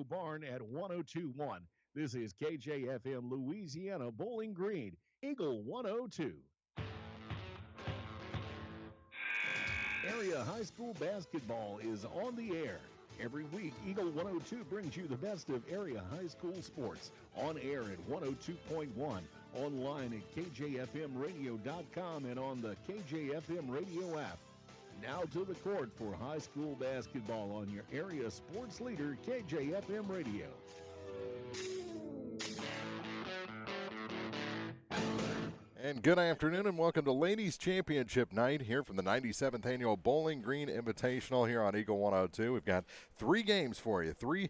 Barn at 102.1. This is KJFM Louisiana Bowling Green, Eagle 102. Area high school basketball is on the air. Every week, Eagle 102 brings you the best of area high school sports. On air at 102.1, online at kjfmradio.com, and on the KJFM radio app. Now to the court for high school basketball on your area sports leader, KJFM Radio. And good afternoon and welcome to Ladies Championship Night here from the 97th Annual Bowling Green Invitational here on Eagle 102. We've got 3 games for you. 3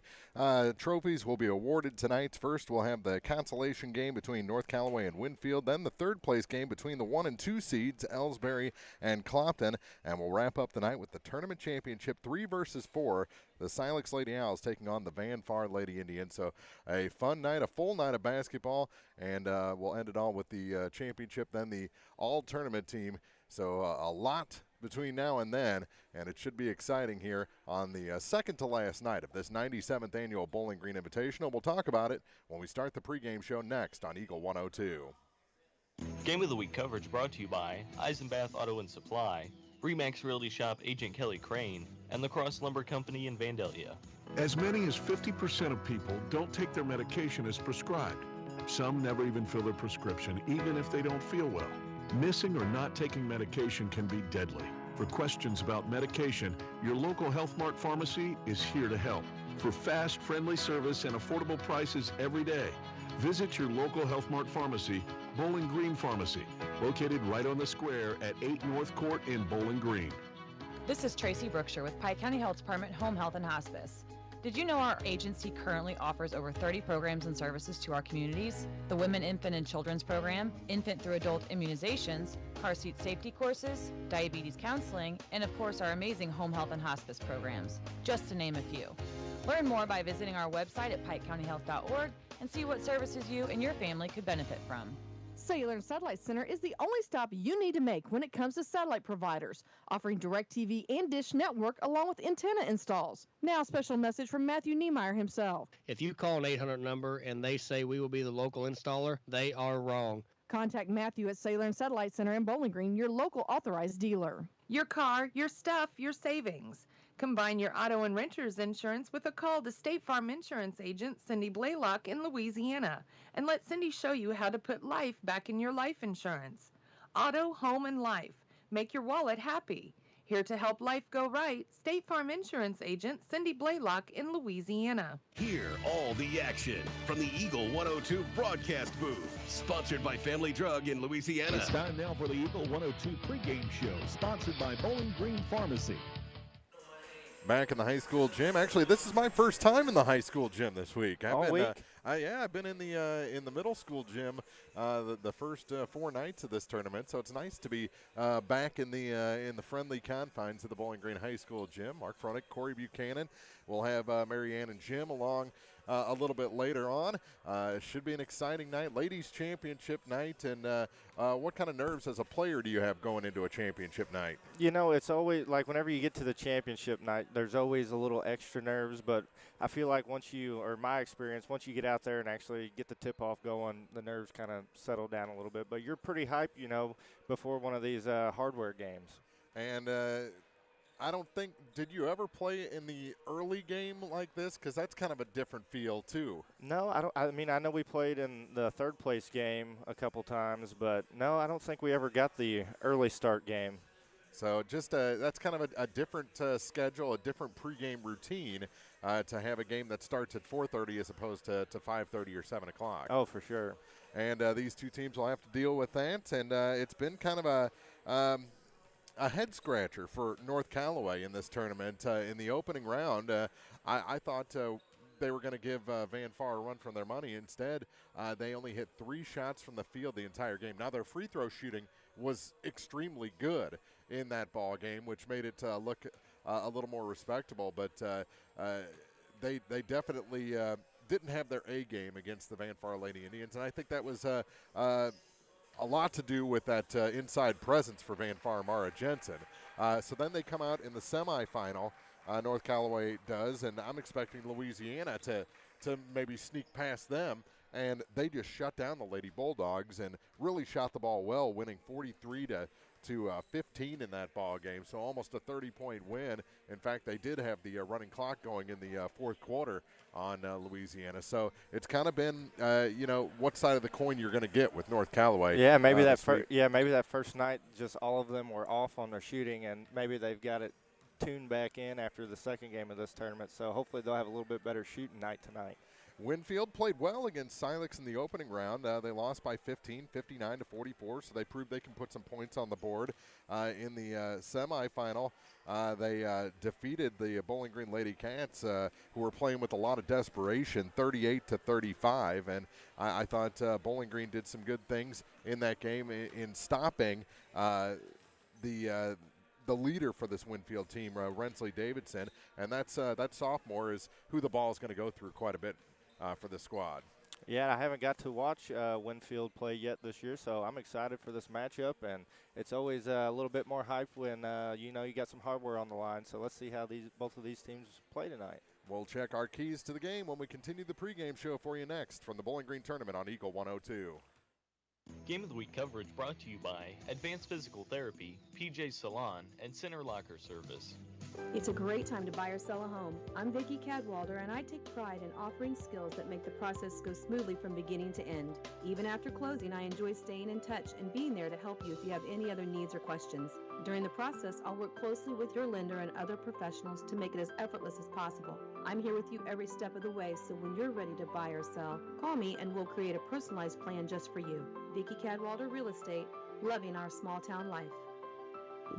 trophies will be awarded tonight. First, we'll have the consolation game between North Callaway and Winfield. Then the third place game between the 1 and 2 seeds, Elsberry and Clopton. And we'll wrap up the night with the tournament championship, 3 versus 4. The Silex Lady Owls taking on the Van Far Lady Indians. So a fun night, a full night of basketball, and we'll end it all with the championship, then the all-tournament team. So a lot between now and then, and it should be exciting here on the second to last night of this 97th Annual Bowling Green Invitational. We'll talk about it when we start the pregame show next on Eagle 102. Game of the Week coverage brought to you by Eisenbath Auto and Supply, Remax Realty Shop Agent Kelly Crane, and the Cross Lumber Company in Vandalia. As many as 50% of people don't take their medication as prescribed. Some never even fill their prescription, even if they don't feel well. Missing or not taking medication can be deadly. For questions about medication, your local Health Mart pharmacy is here to help. For fast, friendly service and affordable prices every day, visit your local Health Mart pharmacy, Bowling Green Pharmacy, located right on the square at 8 North Court in Bowling Green. This is Tracy Brookshire with Pike County Health Department Home Health and Hospice. Did you know our agency currently offers over 30 programs and services to our communities? The Women, Infant, and Children's Program, infant through adult immunizations, car seat safety courses, diabetes counseling, and of course our amazing home health and hospice programs, just to name a few. Learn more by visiting our website at pikecountyhealth.org and see what services you and your family could benefit from. Cellular Satellite Center is the only stop you need to make when it comes to satellite providers, offering DirecTV and Dish Network along with antenna installs. Now, a special message from Matthew Niemeyer himself. If you call an 800 number and they say we will be the local installer, they are wrong. Contact Matthew at Cellular Satellite Center in Bowling Green, your local authorized dealer. Your car, your stuff, your savings. Combine your auto and renter's insurance with a call to State Farm Insurance agent Cindy Blaylock in Louisiana, and let Cindy show you how to put life back in your life insurance. Auto, home, and life. Make your wallet happy. Here to help life go right, State Farm Insurance agent Cindy Blaylock in Louisiana. Hear all the action from the Eagle 102 broadcast booth, sponsored by Family Drug in Louisiana. It's time now for the Eagle 102 pregame show, sponsored by Bowling Green Pharmacy. Back in the high school gym. Actually, this is my first time in the high school gym this week. I've been in the middle school gym the first 4 nights of this tournament, so it's nice to be back in the friendly confines of the Bowling Green High School gym. Mark Fronick, Corey Buchanan. We'll have Marianne and Jim along a little bit later on. It should be an exciting night, ladies championship night. And what kind of nerves as a player do you have going into a championship night? You know, it's always like whenever you get to the championship night, there's always a little extra nerves. But I feel like once you get out there and actually get the tip-off going, the nerves kind of settle down a little bit. But you're pretty hyped, you know, before one of these hardware games. And I don't think – did you ever play in the early game like this? Because that's kind of a different feel too. No, I don't. I mean, I know we played in the third-place game a couple times, but no, I don't think we ever got the early start game. So just that's kind of a different schedule, a different pregame routine to have a game that starts at 4:30 as opposed to 5:30 or 7 o'clock. Oh, for sure. And these two teams will have to deal with that. And it's been kind of a head-scratcher for North Callaway in this tournament. In the opening round, I thought they were going to give Van Far a run from their money. Instead, they only hit 3 shots from the field the entire game. Now, their free throw shooting was extremely good in that ball game, which made it look a little more respectable. But they definitely didn't have their A game against the Van Far Lady Indians, and I think that was a lot to do with that inside presence for Van Far, Mara Jensen. So then they come out in the semifinal North Callaway does, and I'm expecting Louisiana to maybe sneak past them. And they just shut down the Lady Bulldogs and really shot the ball well, winning 43 to 15 in that ball game, so almost a 30-point win. In fact, they did have the running clock going in the fourth quarter on Louisiana. So it's kind of been, what side of the coin you're going to get with North Callaway. Yeah, maybe maybe that first night just all of them were off on their shooting, and maybe they've got it tuned back in after the second game of this tournament. So hopefully they'll have a little bit better shooting night tonight. Winfield played well against Silex in the opening round. They lost by 15, 59 to 44, so they proved they can put some points on the board. In the semifinal, they defeated the Bowling Green Lady Cats, who were playing with a lot of desperation, 38 to 35. And I thought Bowling Green did some good things in that game in stopping the leader for this Winfield team, Rensley Davidson, and that sophomore is who the ball is going to go through quite a bit for the squad. Yeah, I haven't got to watch Winfield play yet this year, so I'm excited for this matchup, and it's always a little bit more hype when you got some hardware on the line. So let's see how both of these teams play tonight. We'll check our keys to the game when we continue the pregame show for you next from the Bowling Green Tournament on Eagle 102. Game of the Week coverage brought to you by Advanced Physical Therapy, PJ Salon, and Center Locker Service. It's a great time to buy or sell a home. I'm Vicki Cadwalder, and I take pride in offering skills that make the process go smoothly from beginning to end. Even after closing, I enjoy staying in touch and being there to help you if you have any other needs or questions. During the process, I'll work closely with your lender and other professionals to make it as effortless as possible. I'm here with you every step of the way, so when you're ready to buy or sell, call me and we'll create a personalized plan just for you. Vicki Cadwalder Real Estate, loving our small town life.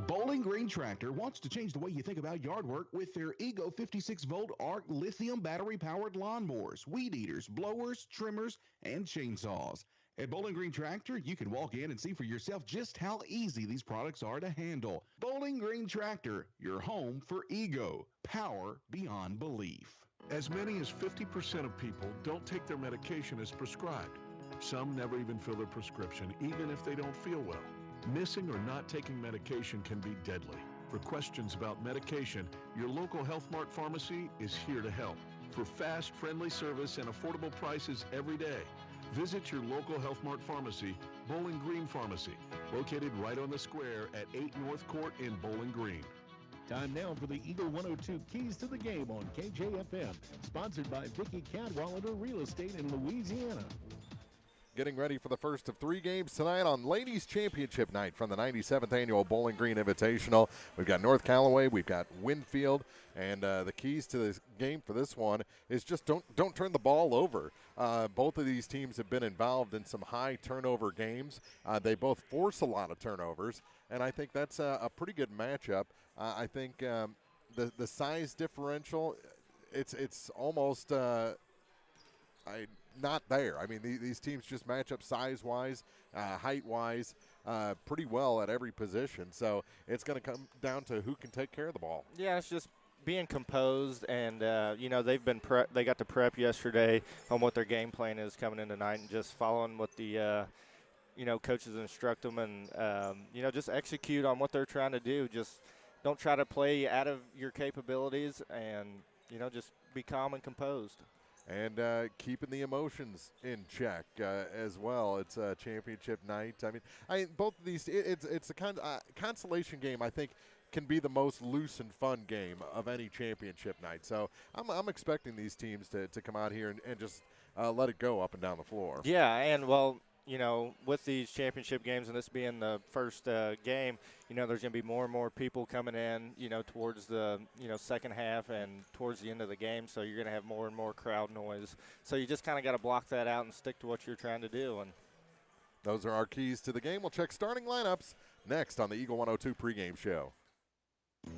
Bowling Green Tractor wants to change the way you think about yard work with their Ego 56-volt ARC lithium battery-powered lawnmowers, weed eaters, blowers, trimmers, and chainsaws. At Bowling Green Tractor, you can walk in and see for yourself just how easy these products are to handle. Bowling Green Tractor, your home for Ego. Power beyond belief. As many as 50% of people don't take their medication as prescribed. Some never even fill their prescription, even if they don't feel well. Missing or not taking medication can be deadly. For questions about medication, your local Health Mart pharmacy is here to help. For fast, friendly service and affordable prices every day, visit your local Health Mart pharmacy, Bowling Green Pharmacy, located right on the square at 8 North Court in Bowling Green. Time now for the Eagle 102 Keys to the Game on KJFM, sponsored by Vicki Cadwalader Real Estate in Louisiana. Getting ready for the first of 3 games tonight on Ladies Championship night from the 97th Annual Bowling Green Invitational. We've got North Callaway, we've got Winfield, and the keys to this game for this one is just don't turn the ball over. Both of these teams have been involved in some high turnover games. They both force a lot of turnovers, and I think that's a pretty good matchup. I think the size differential, it's almost not there. I mean, these teams just match up size-wise, height-wise, pretty well at every position. So it's going to come down to who can take care of the ball. Yeah, it's just being composed, and they got to prep yesterday on what their game plan is coming in tonight, and just following what the coaches instruct them, and just execute on what they're trying to do. Just don't try to play out of your capabilities, and just be calm and composed. And keeping the emotions in check as well. It's a championship night. I mean, both of these. It's a consolation game. I think can be the most loose and fun game of any championship night. So I'm expecting these teams to come out here and just let it go up and down the floor. Yeah, and with these championship games and this being the first game, there's going to be more and more people coming in, towards the, second half and towards the end of the game. So you're going to have more and more crowd noise. So you just kind of got to block that out and stick to what you're trying to do. And those are our keys to the game. We'll check starting lineups next on the Eagle 102 pregame show.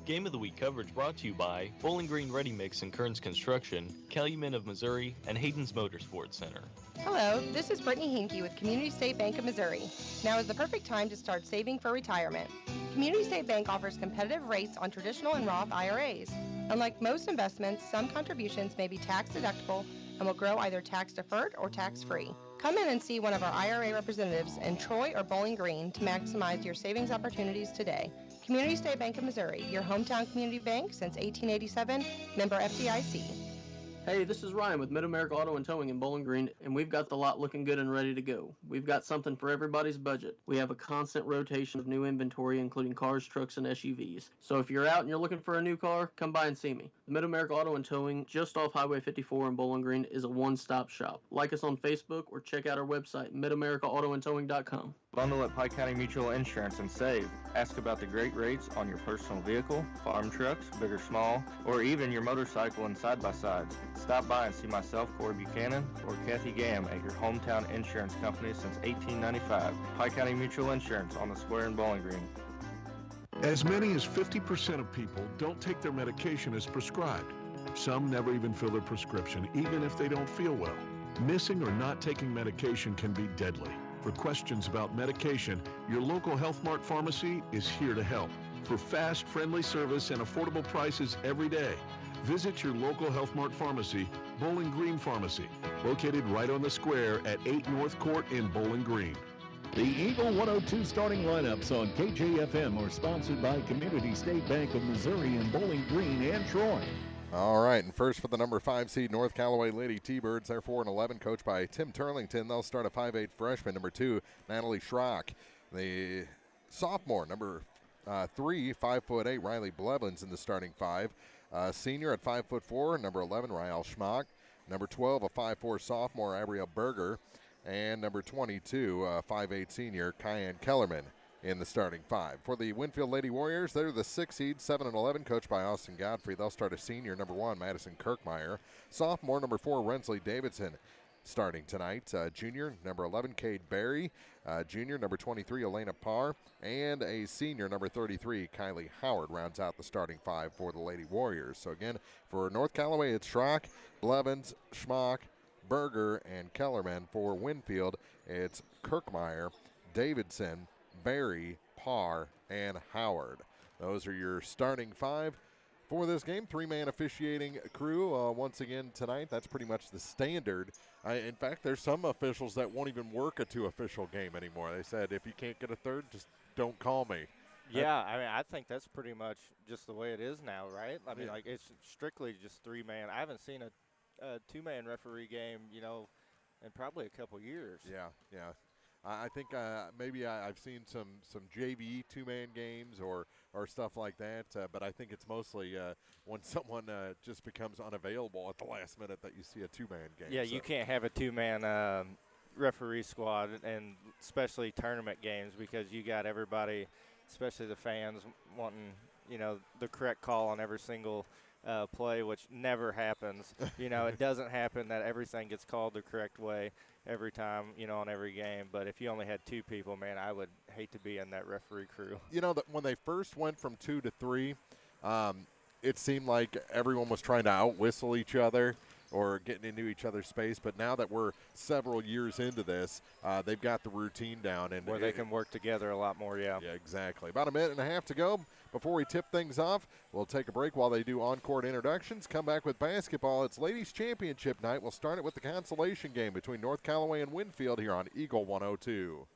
Game of the Week coverage brought to you by Bowling Green Ready Mix and Kearns Construction, Calumet of Missouri, and Hayden's Motorsports Center. Hello, this is Brittany Hinke with Community State Bank of Missouri. Now is the perfect time to start saving for retirement. Community State Bank offers competitive rates on traditional and Roth IRAs. Unlike most investments, some contributions may be tax deductible, and will grow either tax-deferred or tax-free. Come in and see one of our IRA representatives in Troy or Bowling Green to maximize your savings opportunities today. Community State Bank of Missouri, your hometown community bank since 1887, member FDIC. Hey, this is Ryan with Mid-America Auto and Towing in Bowling Green, and we've got the lot looking good and ready to go. We've got something for everybody's budget. We have a constant rotation of new inventory, including cars, trucks, and SUVs. So if you're out and you're looking for a new car, come by and see me. The Mid-America Auto and Towing, just off Highway 54 in Bowling Green, is a one-stop shop. Like us on Facebook or check out our website, midamericaautoandtowing.com. Bundle at Pike County Mutual Insurance and save. Ask about the great rates on your personal vehicle, farm trucks, big or small, or even your motorcycle and side-by-sides. Stop by and see myself, Corey Buchanan, or Kathy Gam at your hometown insurance company since 1895. Pike County Mutual Insurance on the square in Bowling Green. As many as 50% of people don't take their medication as prescribed. Some never even fill their prescription, even if they don't feel well. Missing or not taking medication can be deadly. For questions about medication, your local Health Mart pharmacy is here to help. For fast, friendly service and affordable prices every day, visit your local Health Mart pharmacy, Bowling Green Pharmacy, located right on the square at 8 North Court in Bowling Green. The Eagle 102 starting lineups on KJFM are sponsored by Community State Bank of Missouri in Bowling Green and Troy. All right, and first for the number 5 seed North Callaway Lady T-Birds, they're 4-11, coached by Tim Turlington. They'll start a 5'8 freshman. Number 2, Natalie Schrock. The sophomore, number 3, 5'8", Riley Blevins in the starting 5. Senior at 5'4", number 11, Rael Schmock. Number 12, a 5'4 sophomore, Abrielle Berger. And number 22, 5'8 senior, Kyan Kellerman in the starting 5. For the Winfield Lady Warriors, they're the 6 seed, 7-11, coached by Austin Godfrey. They'll start a senior, number 1, Madison Kirkmeyer. Sophomore, number 4, Rensley Davidson, starting tonight. Junior, number 11, Cade Berry. Junior, number 23, Elena Parr. And a senior, number 33, Kylie Howard, rounds out the starting 5 for the Lady Warriors. So again, for North Callaway, it's Schrock, Blevins, Schmock, Berger, and Kellerman. For Winfield, it's Kirkmeyer, Davidson, Berry, Parr, and Howard. Those are your starting 5 for this game. 3-man officiating crew once again tonight. That's pretty much the standard. In fact, there's some officials that won't even work a 2-official game anymore. They said, if you can't get a third, just don't call me. Yeah, I mean, I think that's pretty much just the way it is now, right? I mean, like, it's strictly just 3-man. I haven't seen a 2-man referee game, in probably a couple years. Yeah. I think maybe I've seen some JV 2-man games or stuff like that, but I think it's mostly when someone just becomes unavailable at the last minute that you see a 2-man game. Yeah, so you can't have a 2-man referee squad, and especially tournament games, because you got everybody, especially the fans, wanting the correct call on every single play, which never happens. It doesn't happen that everything gets called the correct way every time, on every game. But if you only had 2 people, man, I would hate to be in that referee crew. That when they first went from 2 to 3, it seemed like everyone was trying to out-whistle each other or getting into each other's space. But now that we're several years into this, they've got the routine down. And where they can work together a lot more, yeah. Yeah, exactly. About a minute and a half to go before we tip things off. We'll take a break while they do on-court introductions. Come back with basketball. It's Ladies Championship night. We'll start it with the consolation game between North Callaway and Winfield here on Eagle 102.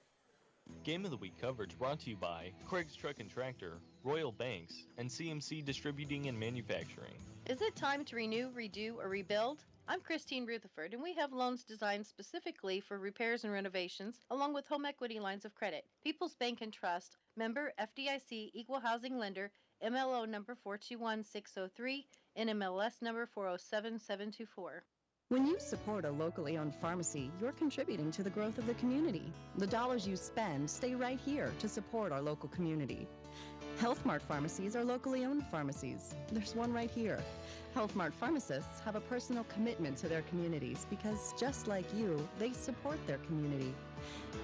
Game of the Week coverage brought to you by Craig's Truck and Tractor, Royal Banks, and CMC Distributing and Manufacturing. Is it time to renew, redo, or rebuild? I'm Christine Rutherford, and we have loans designed specifically for repairs and renovations, along with home equity lines of credit. People's Bank and Trust, member FDIC, equal housing lender, MLO number 421603, NMLS number 407724. When you support a locally owned pharmacy, you're contributing to the growth of the community. The dollars you spend stay right here to support our local community. Health Mart pharmacies are locally owned pharmacies. There's one right here. Health Mart pharmacists have a personal commitment to their communities because, just like you, they support their community.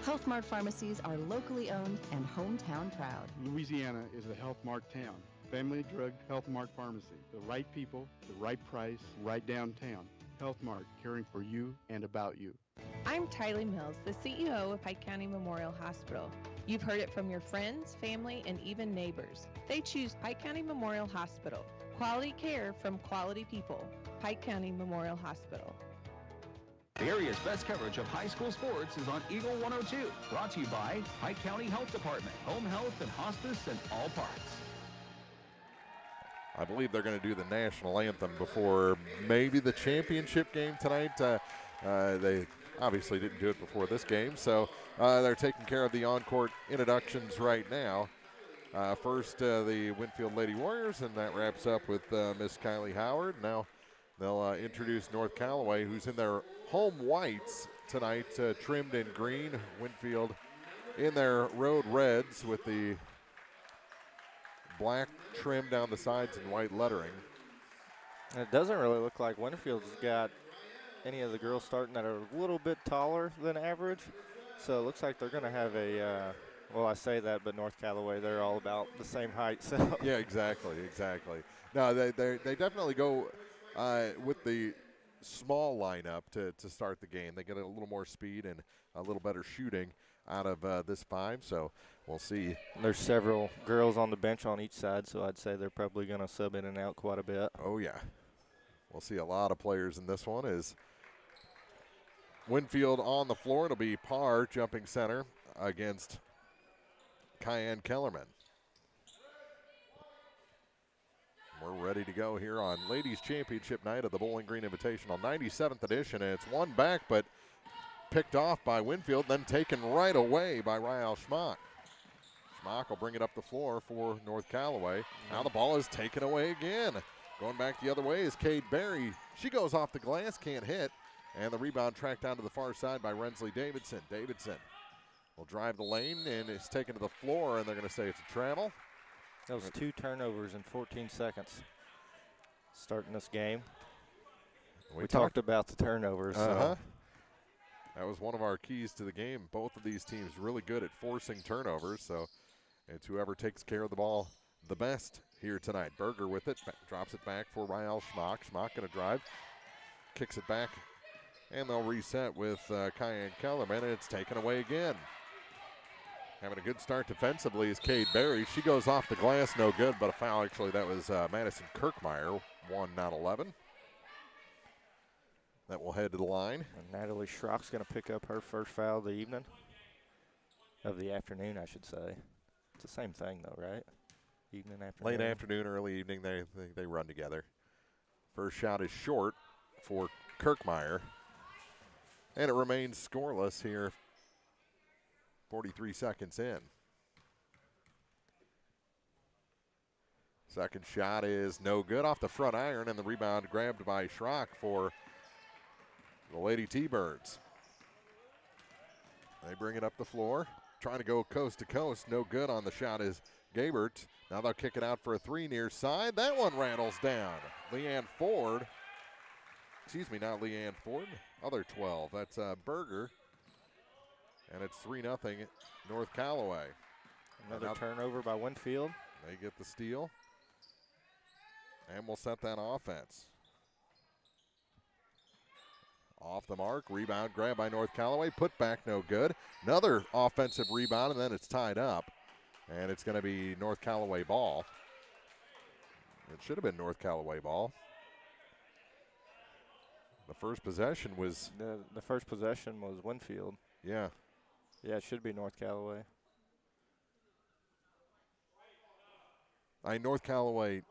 Health Mart pharmacies are locally owned and hometown proud. Louisiana is a Health Mart town. Family Drug Health Mart Pharmacy. The right people, the right price, right downtown. Health Mart, caring for you and about you. I'm Tylee Mills, the CEO of Pike County Memorial Hospital. You've heard it from your friends, family, and even neighbors. They choose Pike County Memorial Hospital. Quality care from quality people. Pike County Memorial Hospital. The area's best coverage of high school sports is on Eagle 102. Brought to you by Pike County Health Department, home health and hospice in all parts. I believe they're going to do the national anthem before maybe the championship game tonight. They obviously didn't do it before this game, so they're taking care of the on-court introductions right now. First, the Winfield Lady Warriors, and that wraps up with Miss Kylie Howard. Now they'll introduce North Callaway, who's in their home whites tonight, trimmed in green. Winfield in their road reds with the black trim down the sides and white lettering. And it doesn't really look like Winfield's got any of the girls starting that are a little bit taller than average. So it looks like they're going to have a, well, I say that, but North Callaway, they're all about the same height. So yeah, exactly. No, they definitely go with the small lineup to start the game. They get a little more speed and a little better shooting out of this 5, so we'll see. There's several girls on the bench on each side, so I'd say they're probably going to sub in and out quite a bit. Oh, yeah. We'll see a lot of players in this one. Is Winfield on the floor. It'll be Parr jumping center against Cayenne Kellerman. We're ready to go here on Ladies Championship night of the Bowling Green Invitational, 97th edition, and it's one back, but picked off by Winfield, then taken right away by Rael Schmock. Schmock will bring it up the floor for North Callaway. Now the ball is taken away again. Going back the other way is Cade Berry. She goes off the glass, can't hit, and the rebound tracked down to the far side by Rensley Davidson. Davidson will drive the lane and is taken to the floor, and they're going to say it's a travel. That was 2 turnovers in 14 seconds starting this game. We talked about the turnovers. So. That was one of our keys to the game. Both of these teams really good at forcing turnovers, so it's whoever takes care of the ball the best here tonight. Berger with it, drops it back for Rael Schmock. Schmock going to drive, kicks it back, and they'll reset with Cayenne Kellerman, and it's taken away again. Having a good start defensively is Cade Berry. She goes off the glass, no good, but a foul. Actually, that was Madison Kirkmeyer, 1, not 11. That will head to the line. And Natalie Schrock's going to pick up her first foul of the evening. Of the afternoon, I should say. It's the same thing, though, right? Evening, afternoon. Late afternoon, early evening, they run together. First shot is short for Kirkmeyer. And it remains scoreless here, 43 seconds in. Second shot is no good off the front iron, and the rebound grabbed by Schrock for the Lady T-Birds. They bring it up the floor, trying to go coast to coast. No good on the shot is Gabert. Now they'll kick it out for a 3 near side. That one rattles down. Leanne Ford. Excuse me, not Leanne Ford. Other 12. That's Berger. And it's 3-0 North Callaway. Another turnover by Winfield. They get the steal. And we'll set that offense. Off the mark, rebound grab by North Callaway, put back no good. Another offensive rebound, and then it's tied up. And it's going to be North Callaway ball. It should have been North Callaway ball. The first possession was... The first possession was Winfield. Yeah. Yeah, it should be North Callaway. North Callaway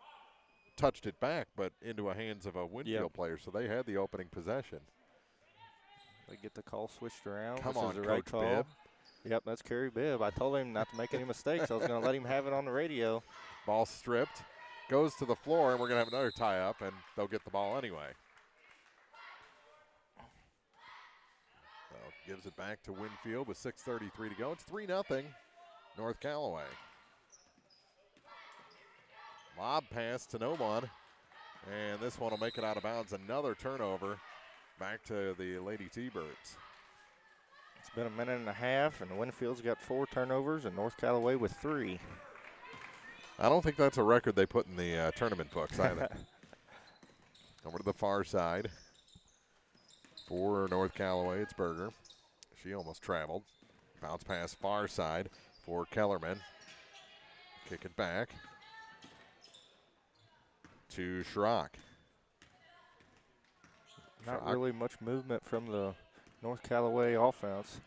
touched it back, but into the hands of a Winfield player, so they had the opening possession. They get the call switched around. Come on, the Coach right call. Bibb. Yep, that's Kerry Bibb. I told him not to make any mistakes. I was going to let him have it on the radio. Ball stripped, goes to the floor, and we're going to have another tie-up, and they'll get the ball anyway. So gives it back to Winfield with 6:33 to go. It's 3-0 North Callaway. Lob pass to no one, and this one will make it out of bounds. Another turnover back to the Lady T-Birds. It's been a minute and a half, and Winfield's got 4 turnovers, and North Callaway with 3. I don't think that's a record they put in the tournament books either. Over to the far side for North Callaway, it's Berger. She almost traveled. Bounce pass far side for Kellerman. Kick it back to Schrock. Not really much movement from the North Callaway offense.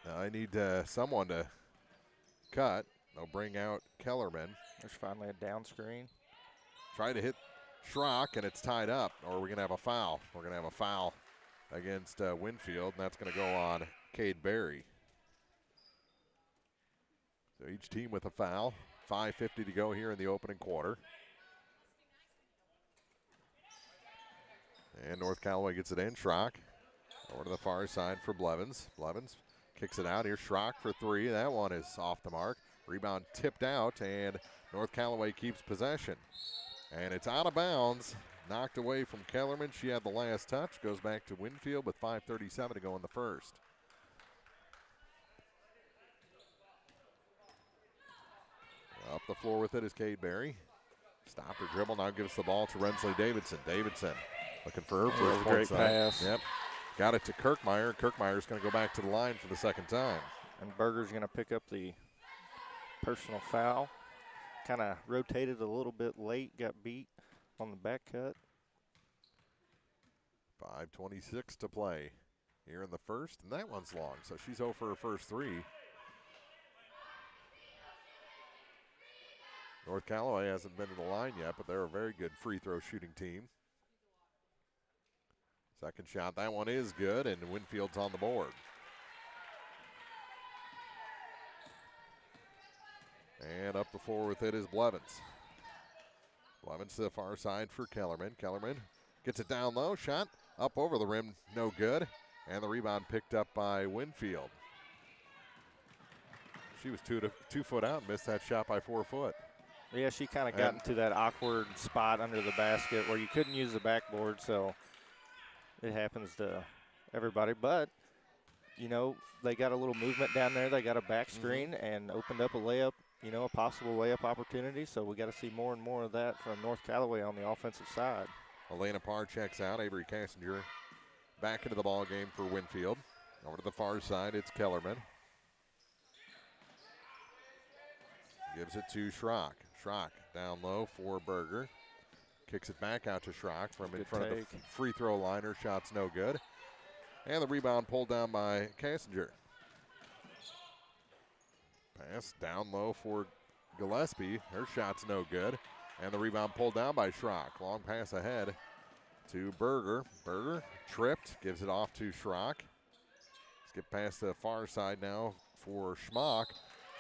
Now I need someone to cut. They'll bring out Kellerman. There's finally a down screen. Try to hit Schrock, and it's tied up, or we're going to have a foul. We're going to have a foul against Winfield, and that's going to go on Cade Berry. So each team with a foul. 5:50 to go here in the opening quarter. And North Callaway gets it in. Schrock over to the far side for Blevins. Blevins kicks it out. Here's Schrock for three. That one is off the mark. Rebound tipped out, and North Callaway keeps possession. And it's out of bounds. Knocked away from Kellerman. She had the last touch. Goes back to Winfield with 5:37 to go in the first. Up the floor with it is Cade Berry. Stopped her dribble. Now gives the ball to Rensley Davidson. Davidson looking for her first great pass. Yep. Got it to Kirkmeyer. Kirkmeyer's going to go back to the line for the second time. And Berger's going to pick up the personal foul. Kind of rotated a little bit late. Got beat on the back cut. 5:26 to play here in the first. And that one's long. So she's 0 for her first three. North Callaway hasn't been to the line yet, but they're a very good free throw shooting team. Second shot, that one is good, and Winfield's on the board. And up the floor with it is Blevins. Blevins to the far side for Kellerman. Kellerman gets it down low, shot up over the rim, no good. And the rebound picked up by Winfield. She was 2 foot out, missed that shot by 4 foot. Yeah, she kind of got into that awkward spot under the basket where you couldn't use the backboard, so it happens to everybody. But, you know, they got a little movement down there. They got a back screen and opened up a layup, you know, a possible layup opportunity. So we got to see more and more of that from North Callaway on the offensive side. Elena Parr checks out. Avery Kassinger back into the ball game for Winfield. Over to the far side, it's Kellerman. Gives it to Schrock. Schrock down low for Berger. Kicks it back out to Schrock from in front of the free throw line. Her shot's no good. And the rebound pulled down by Kassinger. Pass down low for Gillespie. Her shot's no good. And the rebound pulled down by Schrock. Long pass ahead to Berger. Berger tripped, gives it off to Schrock. Let's get past the far side now for Schmock.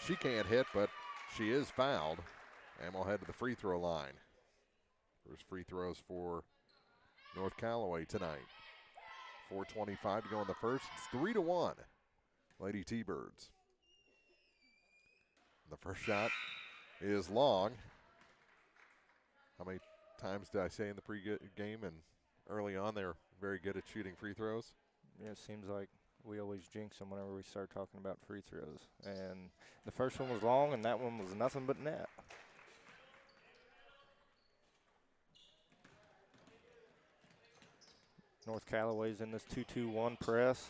She can't hit, but she is fouled, and we'll head to the free throw line. First free throws for North Callaway tonight. 4:25 to go in the first. It's 3-1, Lady T-Birds. The first shot is long. How many times did I say in the pregame and early on they were very good at shooting free throws? Yeah, it seems like we always jinx them whenever we start talking about free throws. And the first one was long, and that one was nothing but net. North Callaway's in this 2-2-1 press.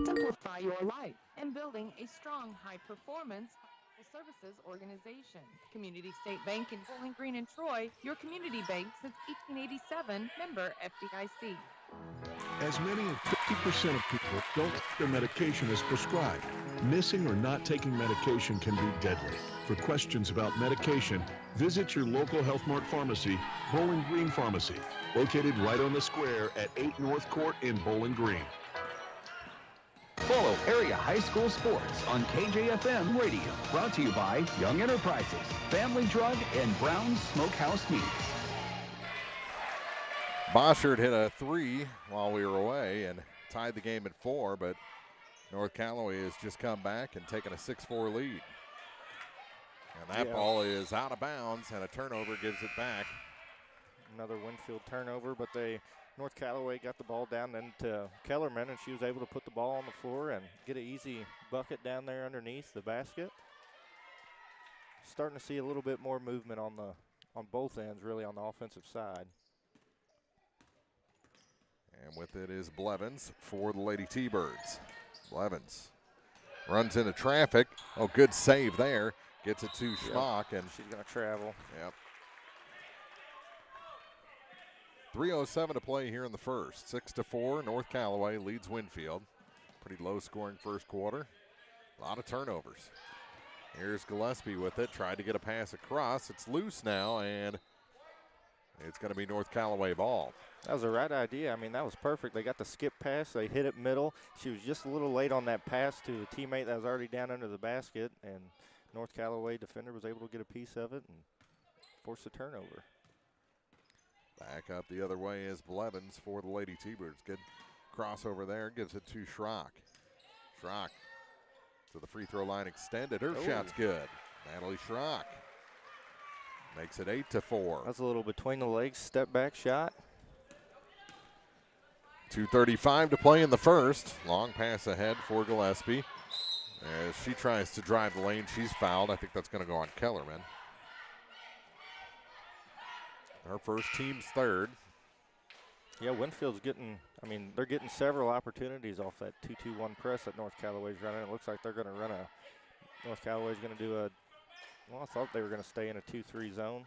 Simplify your life and building a strong, high-performance services organization. Community State Bank in Bowling Green and Troy, your community bank since 1887, member FDIC. As many as 50% of people don't take their medication as prescribed. Missing or not taking medication can be deadly. For questions about medication, visit your local Health Mart pharmacy, Bowling Green Pharmacy, located right on the square at 8 North Court in Bowling Green. Follow area high school sports on KJFM Radio. Brought to you by Young Enterprises, Family Drug, and Brown's Smokehouse Meats. Boschert hit a three while we were away and tied the game at 4, but North Callaway has just come back and taken a 6-4 lead. And that ball is out of bounds, and a turnover gives it back. Another Winfield turnover, but North Callaway got the ball down into Kellerman, and she was able to put the ball on the floor and get an easy bucket down there underneath the basket. Starting to see a little bit more movement on both ends, really, on the offensive side. And with it is Blevins for the Lady T-Birds. Blevins runs into traffic. Oh, good save there. Gets it to Schmock. And she's going to travel. Yep. 3:07 to play here in the first. 6-4, North Callaway leads Winfield. Pretty low-scoring first quarter. A lot of turnovers. Here's Gillespie with it. Tried to get a pass across. It's loose now, and it's going to be North Callaway ball. That was the right idea. I mean, that was perfect. They got the skip pass. They hit it middle. She was just a little late on that pass to a teammate that was already down under the basket, and North Callaway defender was able to get a piece of it and force a turnover. Back up the other way is Blevins for the Lady T-Birds. Good crossover there. Gives it to Schrock. Schrock to the free throw line extended. Her shot's good. Natalie Schrock makes it 8-4. That's a little between the legs step back shot. 2:35 to play in the first. Long pass ahead for Gillespie. As she tries to drive the lane, she's fouled. I think that's going to go on Kellerman. Her first, team's third. Yeah, Winfield's getting, I mean, they're getting several opportunities off that 2-2-1 press that North Callaway's running. It looks like they're going to run North Callaway's going to do well, I thought they were going to stay in a 2-3 zone.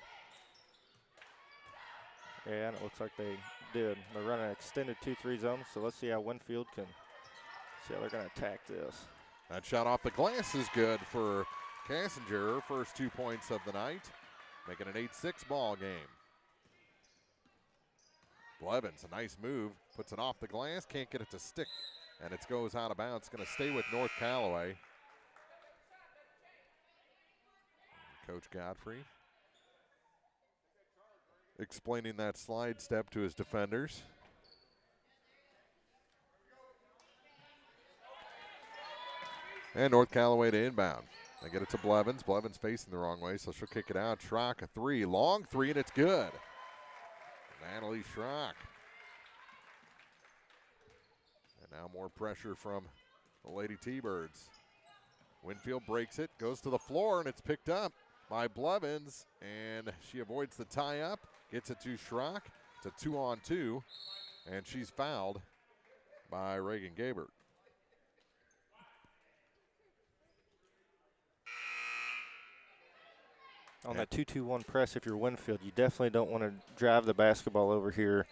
Yeah, and it looks like they did. They're running an extended 2-3 zone, so let's see how Winfield can, see how they're going to attack this. That shot off the glass is good for Kassinger. Her first 2 points of the night, making an 8-6 ball game. Blevins, a nice move, puts it off the glass, can't get it to stick, and it goes out of bounds. It's going to stay with North Callaway. Coach Godfrey explaining that slide step to his defenders. And North Callaway to inbound. They get it to Blevins. Blevins facing the wrong way, so she'll kick it out. Schrock, a three, long three, and it's good. Natalie Schrock. And now more pressure from the Lady T-Birds. Winfield breaks it, goes to the floor, and it's picked up by Blevins, and she avoids the tie-up, gets it to Schrock. It's a 2-on-2, and she's fouled by Reagan Gabert. On that 2-2-1 press, if you're Winfield, you definitely don't want to drive the basketball over here,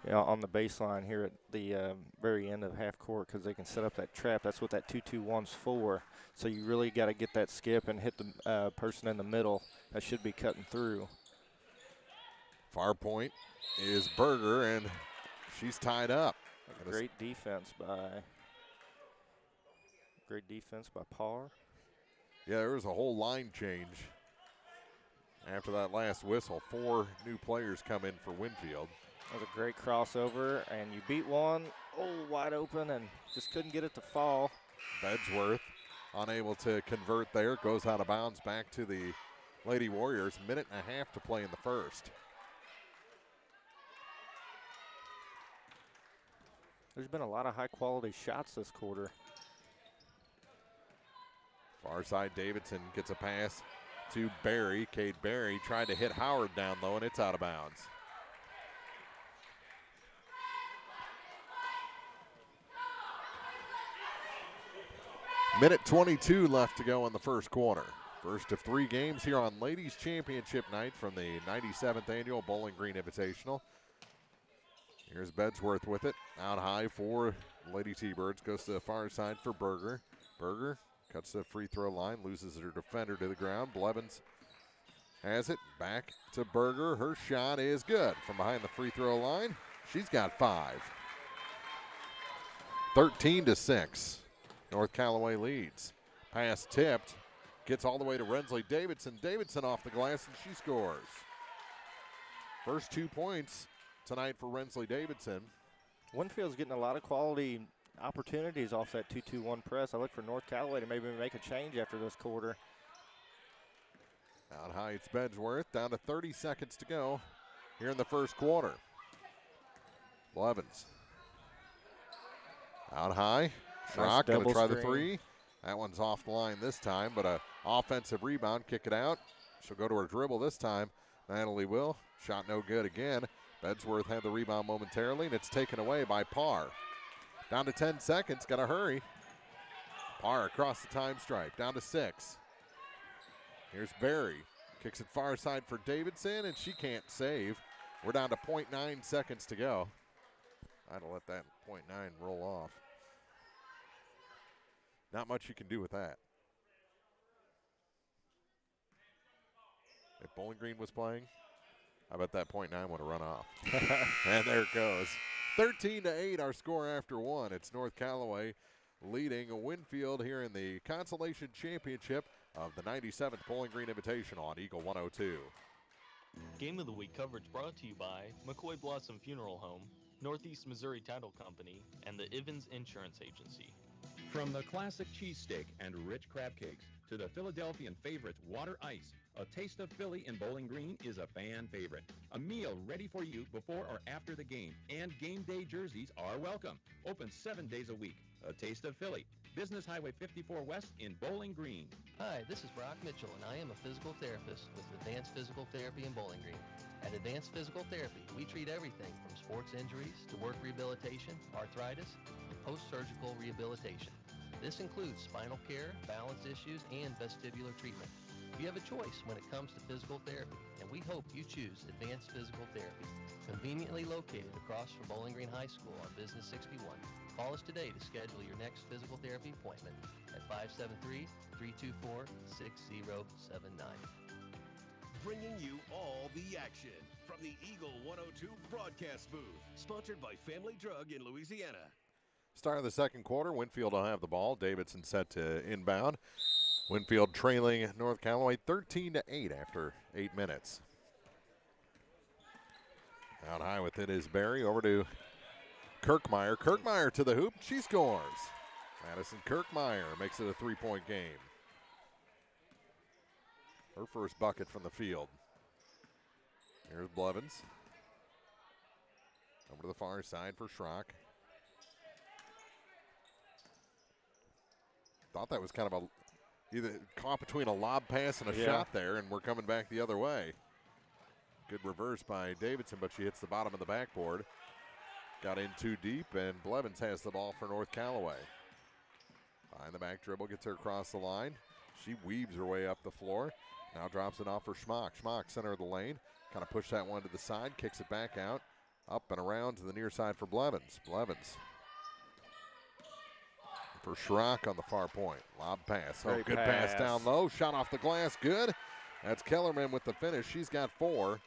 you know, on the baseline here at the very end of half court, because they can set up that trap. That's what that 2-2-1's for. So you really got to get that skip and hit the person in the middle that should be cutting through. Far point is Berger, and she's tied up. Great defense by Parr. Yeah, there was a whole line change. After that last whistle, 4 new players come in for Winfield. That was a great crossover, and you beat one, wide open, and just couldn't get it to fall. Bedsworth unable to convert there, goes out of bounds back to the Lady Warriors. Minute and a half to play in the first. There's been a lot of high-quality shots this quarter. Far side, Davidson gets a pass to Barry. Cade Barry tried to hit Howard down low, and it's out of bounds. Minute 22 left to go in the first quarter. First of 3 games here on Ladies Championship night from the 97th Annual Bowling Green Invitational. Here's Bedsworth with it. Out high for Lady T-Birds. Goes to the far side for Berger. Berger cuts the free throw line, loses her defender to the ground. Blevins has it, back to Berger. Her shot is good from behind the free throw line. She's got 5. 13-6. North Callaway leads. Pass tipped, gets all the way to Rensley Davidson. Davidson off the glass, and she scores. First 2 points tonight for Rensley Davidson. Winfield's getting a lot of quality opportunities off that 2-2-1 press. I look for North Callaway to maybe make a change after this quarter. Out high, it's Bedsworth. Down to 30 seconds to go here in the first quarter. Blevins. Out high. Schrock going to try the three. That one's off the line this time, but a offensive rebound. Kick it out. She'll go to her dribble this time. Natalie will. Shot no good again. Bedsworth had the rebound momentarily, and it's taken away by Parr. Down to 10 seconds. Got to hurry. Parr across the time stripe. Down to 6. Here's Barry. Kicks it far side for Davidson, and she can't save. We're down to 0.9 seconds to go. I'd let that 0.9 roll off. Not much you can do with that. If Bowling Green was playing, I bet that 0.9 would have run off. And there it goes. 13-8, our score after one. It's North Callaway leading Winfield here in the Consolation Championship of the 97th Bowling Green Invitational on Eagle 102. Game of the Week coverage brought to you by McCoy Blossom Funeral Home, Northeast Missouri Title Company, and the Ivins Insurance Agency. From the classic cheesesteak and rich crab cakes to the Philadelphian favorite water ice, a taste of Philly in Bowling Green is a fan favorite. A meal ready for you before or after the game, and game day jerseys are welcome. Open 7 days a week. A taste of Philly. Business Highway 54 West in Bowling Green. Hi, this is Brock Mitchell, and I am a physical therapist with Advanced Physical Therapy in Bowling Green. At Advanced Physical Therapy, we treat everything from sports injuries to work rehabilitation, arthritis, and post-surgical rehabilitation. This includes spinal care, balance issues, and vestibular treatment. You have a choice when it comes to physical therapy, and we hope you choose Advanced Physical Therapy. Conveniently located across from Bowling Green High School on Business 61. Call us today to schedule your next physical therapy appointment at 573-324-6079. Bringing you all the action from the Eagle 102 broadcast booth. Sponsored by Family Drug in Louisiana. Start of the second quarter, Winfield will have the ball. Davidson set to inbound. Winfield trailing North Callaway 13-8 after 8 minutes. Out high with it is Berry. Over to Kirkmeyer. Kirkmeyer to the hoop. She scores. Madison Kirkmeyer makes it a 3-point game. Her first bucket from the field. Here's Blevins. Over to the far side for Schrock. Thought that was kind of either caught between a lob pass and a shot there, and we're coming back the other way. Good reverse by Davidson, but she hits the bottom of the backboard. Got in too deep, and Blevins has the ball for North Callaway. Behind the back dribble, gets her across the line. She weaves her way up the floor. Now drops it off for Schmock. Schmock, center of the lane. Kind of push that one to the side, kicks it back out. Up and around to the near side for Blevins. Blevins for Schrock on the far point. Lob pass. Great good pass down low. Shot off the glass. Good. That's Kellerman with the finish. She's got 4,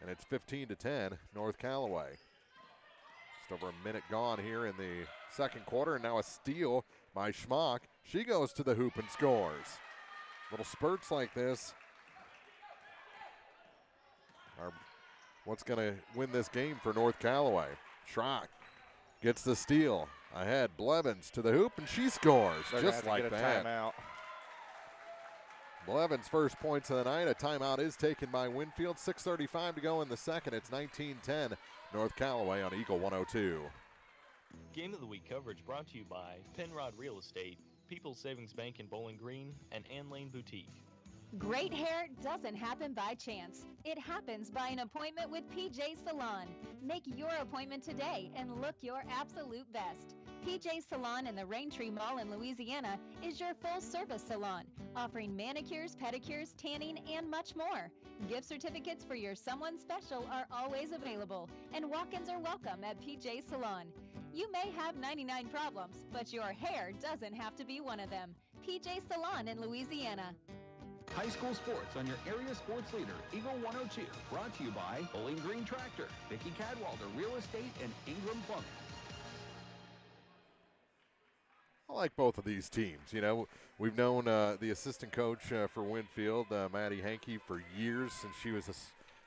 and it's 15-10, North Callaway. Just over a minute gone here in the second quarter, and now a steal by Schmock. She goes to the hoop and scores. Little spurts like this are what's going to win this game for North Callaway. Schrock gets the steal. Ahead, Blevins to the hoop, and she scores. Just like that. Timeout. Blevins' first points of the night. A timeout is taken by Winfield. 6:35 to go in the second. It's 19-10, North Callaway on Eagle 102. Game of the Week coverage brought to you by Penrod Real Estate, People's Savings Bank in Bowling Green, and Ann Lane Boutique. Great hair doesn't happen by chance. It happens by an appointment with PJ Salon. Make your appointment today and look your absolute best. PJ Salon in the Raintree Mall in Louisiana is your full-service salon, offering manicures, pedicures, tanning, and much more. Gift certificates for your someone special are always available, and walk-ins are welcome at PJ Salon. You may have 99 problems, but your hair doesn't have to be one of them. PJ Salon in Louisiana. High school sports on your area sports leader, Eagle 102. Brought to you by Bowling Green Tractor, Vicki Cadwalder Real Estate, and Ingram Plumbing. I like both of these teams. You know, we've known the assistant coach for Winfield, Maddie Hankey, for years since she was a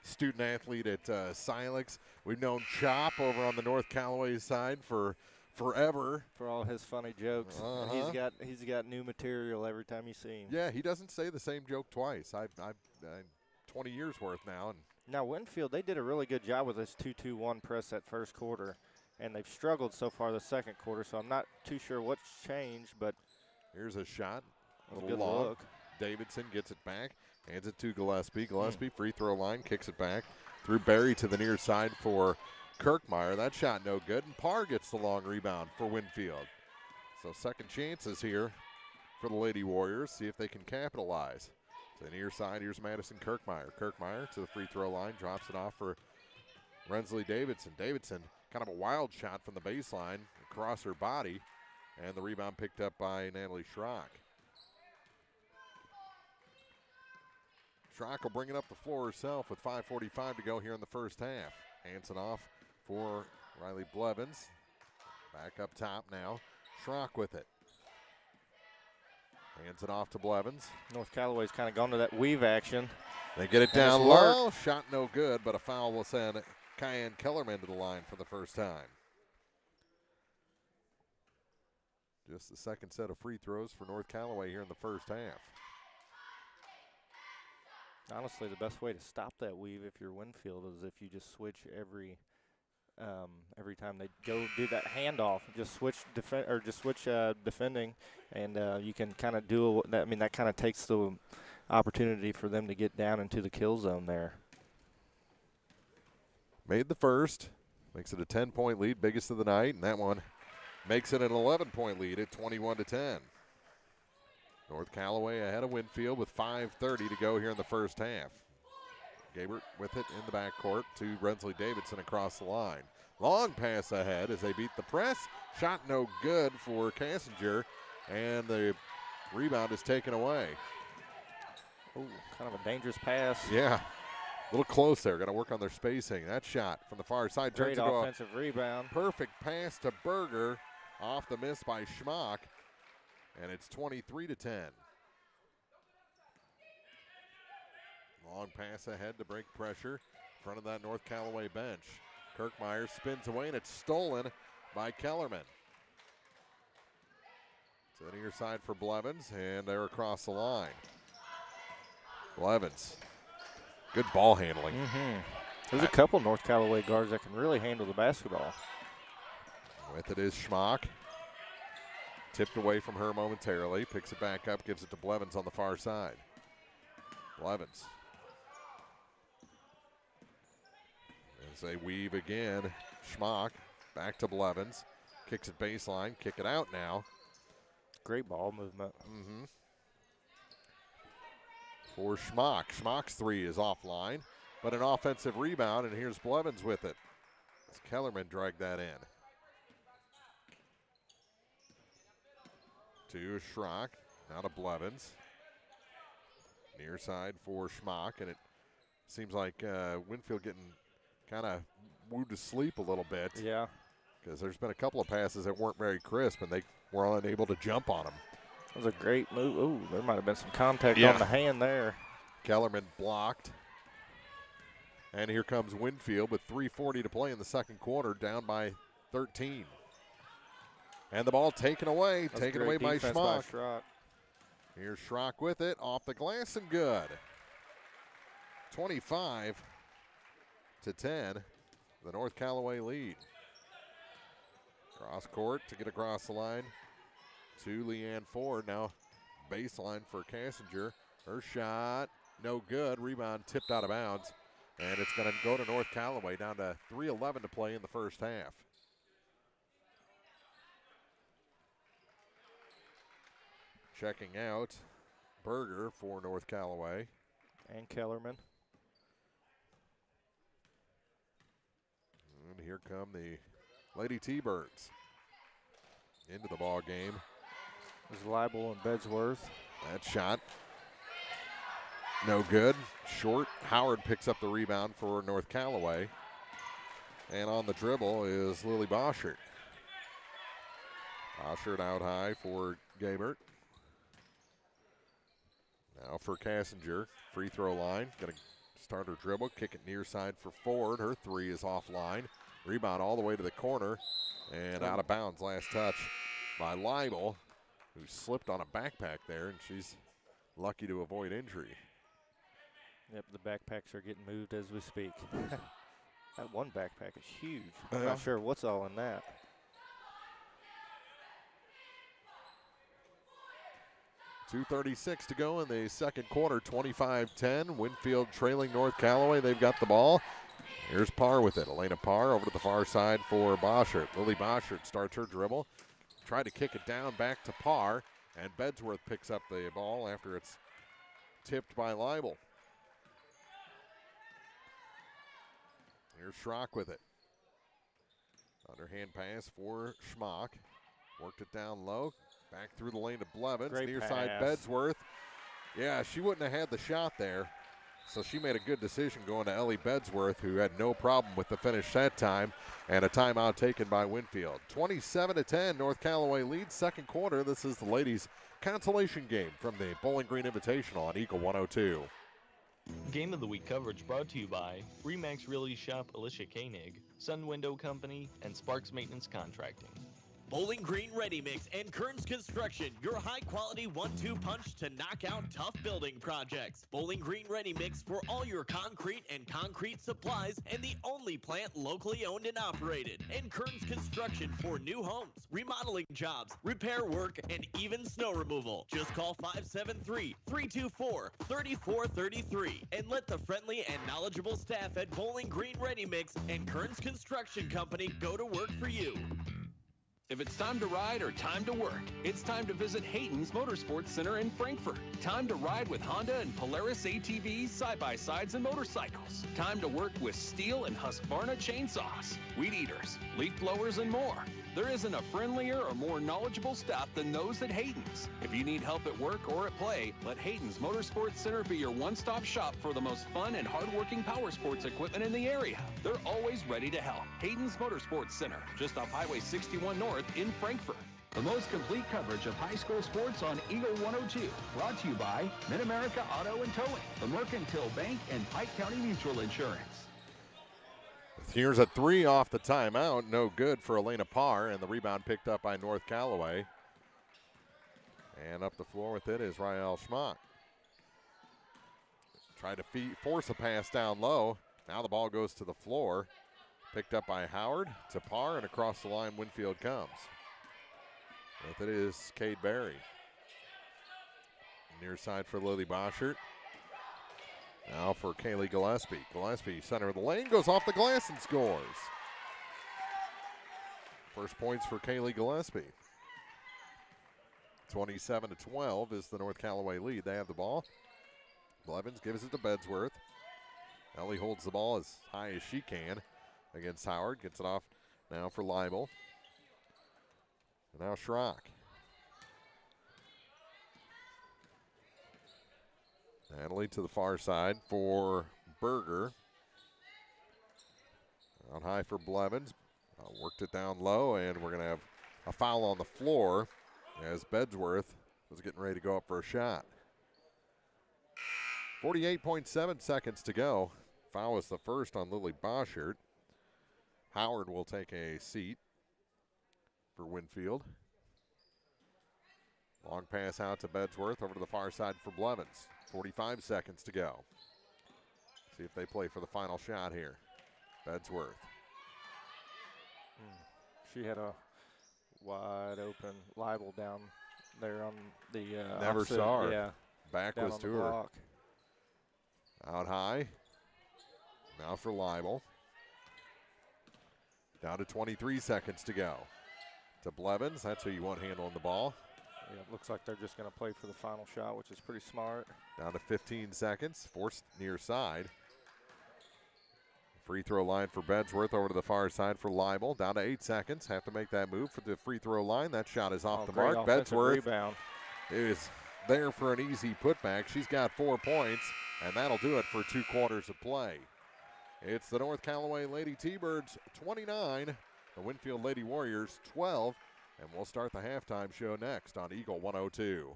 student athlete at Silex. We've known Chop over on the North Callaway side for forever. For all his funny jokes. He's got new material every time you see him. Yeah, he doesn't say the same joke twice. I've 20 years worth now. And now Winfield, they did a really good job with this 2-2-1 press that first quarter, and they've struggled so far the second quarter. So I'm not too sure what's changed, but here's a shot, a good little long. look. Davidson gets it back, hands it to Gillespie. Gillespie free throw line, kicks it back through Berry to the near side for Kirkmeyer. That shot no good, and Parr gets the long rebound for Winfield. So second chances here for the Lady Warriors. See if they can capitalize. To the near side, here's Madison Kirkmeyer. Kirkmeyer to the free throw line, drops it off for Rensley Davidson. Davidson, kind of a wild shot from the baseline across her body, and the rebound picked up by Natalie Schrock. Schrock will bring it up the floor herself with 5:45 to go here in the first half. Hanson off for Riley Blevins. Back up top now. Schrock with it. Hands it off to Blevins. North Callaway's kind of gone to that weave action. They get it down low. Shot no good, but a foul will send Cayenne Kellerman to the line for the first time. Just the second set of free throws for North Callaway here in the first half. Honestly, the best way to stop that weave if you're Winfield is if you just switch every time they go do that handoff, just switch defending, and you can kind of do that. I mean, that kind of takes the opportunity for them to get down into the kill zone there. Made the first, makes it a 10-point lead, biggest of the night, and that one makes it an 11-point lead at 21-10. North Callaway ahead of Winfield with 5:30 to go here in the first half. Gabert with it in the backcourt to Rensley Davidson across the line. Long pass ahead as they beat the press. Shot no good for Kassinger, and the rebound is taken away. Oh, kind of a dangerous pass. Yeah, a little close there. Got to work on their spacing. That shot from the far side Great turns into offensive rebound. Perfect pass to Berger, off the miss by Schmock, and it's 23-10. Long pass ahead to break pressure in front of that North Callaway bench. Kirkmeyer spins away, and it's stolen by Kellerman. To the near side for Blevins, and they're across the line. Blevins, good ball handling. There's a couple North Callaway guards that can really handle the basketball. With it is Schmock. Tipped away from her momentarily, picks it back up, gives it to Blevins on the far side. Blevins. As they weave again, Schmock back to Blevins. Kicks it baseline, kick it out now. Great ball movement. For Schmock. Schmock's three is offline, but an offensive rebound, and here's Blevins with it. As Kellerman dragged that in. To Schrock, now to Blevins. Near side for Schmock, and it seems like Winfield getting kind of wooed to sleep a little bit. Yeah. Because there's been a couple of passes that weren't very crisp, and they were unable to jump on them. That was a great move. Ooh, there might have been some contact on the hand there. Kellerman blocked. And here comes Winfield with 3:40 to play in the second quarter, down by 13. And the ball taken away by Schmock. Here's Schrock with it, off the glass and good. 25-10, the North Callaway lead. Cross court to get across the line to Leanne Ford. Now baseline for Kassinger. Her shot, no good. Rebound tipped out of bounds. And it's going to go to North Callaway, down to 3:11 to play in the first half. Checking out Berger for North Callaway. And Kellerman. And here come the Lady T-Birds into the ball game. There's Leibel and Bedsworth. That shot, no good. Short. Howard picks up the rebound for North Callaway. And on the dribble is Lily Boschert. Boschert out high for Gabert. Now for Kassinger, free throw line. Going to start her dribble, kick it near side for Ford. Her three is offline. Rebound all the way to the corner and out of bounds. Last touch by Leibel, who slipped on a backpack there, and she's lucky to avoid injury. Yep, the backpacks are getting moved as we speak. That one backpack is huge. I'm not sure what's all in that. .236 to go in the second quarter, 25-10. Winfield trailing North Callaway. They've got the ball. Here's Parr with it. Elena Parr over to the far side for Boschert. Lily Boschert starts her dribble. Tried to kick it down back to Parr, and Bedsworth picks up the ball after it's tipped by Leibel. Here's Schrock with it. Underhand pass for Schmock. Worked it down low. Back through the lane to Blevins. Great Near pass. side Bedsworth. Yeah, she wouldn't have had the shot there. So she made a good decision going to Ellie Bedsworth, who had no problem with the finish that time, and a timeout taken by Winfield. 27-10, North Callaway leads second quarter. This is the ladies' consolation game from the Bowling Green Invitational on Eagle 102. Game of the Week coverage brought to you by Remax Realty Shop Alicia Koenig, Sun Window Company, and Sparks Maintenance Contracting. Bowling Green Ready Mix and Kearns Construction, your high-quality 1-2 punch to knock out tough building projects. Bowling Green Ready Mix for all your concrete and concrete supplies, and the only plant locally owned and operated. And Kearns Construction for new homes, remodeling jobs, repair work, and even snow removal. Just call 573-324-3433 and let the friendly and knowledgeable staff at Bowling Green Ready Mix and Kearns Construction Company go to work for you. If it's time to ride or time to work, it's time to visit Hayden's Motorsports Center in Frankfort. Time to ride with Honda and Polaris ATVs, side-by-sides, and motorcycles. Time to work with Steel and Husqvarna chainsaws, weed eaters, leaf blowers, and more. There isn't a friendlier or more knowledgeable staff than those at Hayden's. If you need help at work or at play, let Hayden's Motorsports Center be your one-stop shop for the most fun and hard-working power sports equipment in the area. They're always ready to help. Hayden's Motorsports Center, just off Highway 61 North in Frankfort. The most complete coverage of high school sports on Eagle 102. Brought to you by Mid-America Auto and Towing, the Mercantile Bank, and Pike County Mutual Insurance. Here's a three off the timeout. No good for Elena Parr, and the rebound picked up by North Callaway. And up the floor with it is Rael Schmock. Tried to force a pass down low. Now the ball goes to the floor. Picked up by Howard to Parr, and across the line Winfield comes. With it is Cade Berry. Near side for Lily Boschert. Now for Kaylee Gillespie. Gillespie, center of the lane, goes off the glass and scores. First points for Kaylee Gillespie. 27-12 is the North Callaway lead. They have the ball. Blevins gives it to Bedsworth. Ellie holds the ball as high as she can against Howard. Gets it off now for Leibel. And now Schrock. Natalie to the far side for Berger. Out high for Blevins. Worked it down low, and we're going to have a foul on the floor as Bedsworth was getting ready to go up for a shot. 48.7 seconds to go. Foul was the first on Lily Boschert. Howard will take a seat for Winfield. Long pass out to Bedsworth over to the far side for Blevins. 45 seconds to go. See if they play for the final shot here. Bedsworth. She had a wide open Leibel down there on the Never opposite, saw her. Yeah, Back was to her. Block. Out high. Now for Leibel. Down to 23 seconds to go. To Blevins. That's who you want handling the ball. Yeah, it looks like they're just going to play for the final shot, which is pretty smart. Down to 15 seconds. Forced near side. Free throw line for Bedsworth over to the far side for Leibel. Down to 8 seconds. Have to make that move for the free throw line. That shot is off the mark. Bedsworth rebound. is there for an easy putback. She's got 4 points, and that'll do it for 2 quarters of play. It's the North Callaway Lady T-Birds 29, the Winfield Lady Warriors 12, and we'll start the halftime show next on Eagle 102.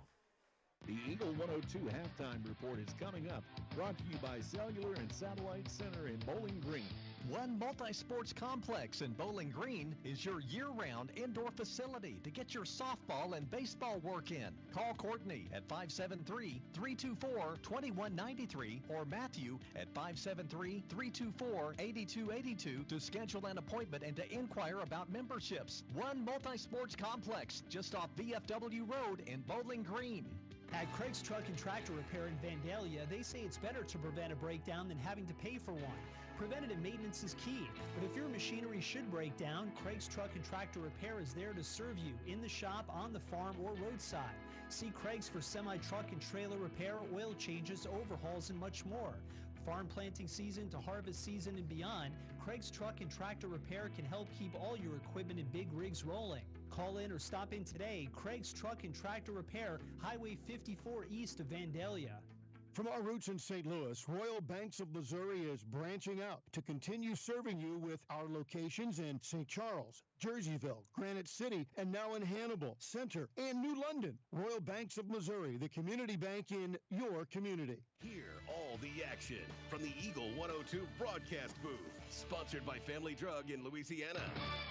The Eagle 102 halftime report is coming up, brought to you by Cellular and Satellite Center in Bowling Green. One multi-sports complex in Bowling Green is your year-round indoor facility to get your softball and baseball work in. Call Courtney at 573-324-2193 or Matthew at 573-324-8282 to schedule an appointment and to inquire about memberships. One multi-sports complex just off VFW Road in Bowling Green. At Craig's Truck and Tractor Repair in Vandalia, they say it's better to prevent a breakdown than having to pay for one. Preventative maintenance is key, but if your machinery should break down, Craig's Truck and Tractor Repair is there to serve you in the shop, on the farm, or roadside. See Craig's for semi-truck and trailer repair, oil changes, overhauls, and much more. farm planting season to harvest season and beyond, Craig's Truck and Tractor Repair can help keep all your equipment and big rigs rolling. Call in or stop in today. Craig's Truck and Tractor Repair, Highway 54 east of Vandalia. From our roots in St. Louis, Royal Banks of Missouri is branching out to continue serving you with our locations in St. Charles, Jerseyville, Granite City, and now in Hannibal, Center, and New London. Royal Banks of Missouri, the community bank in your community. Hear all the action from the Eagle 102 broadcast booth, sponsored by Family Drug in Louisiana.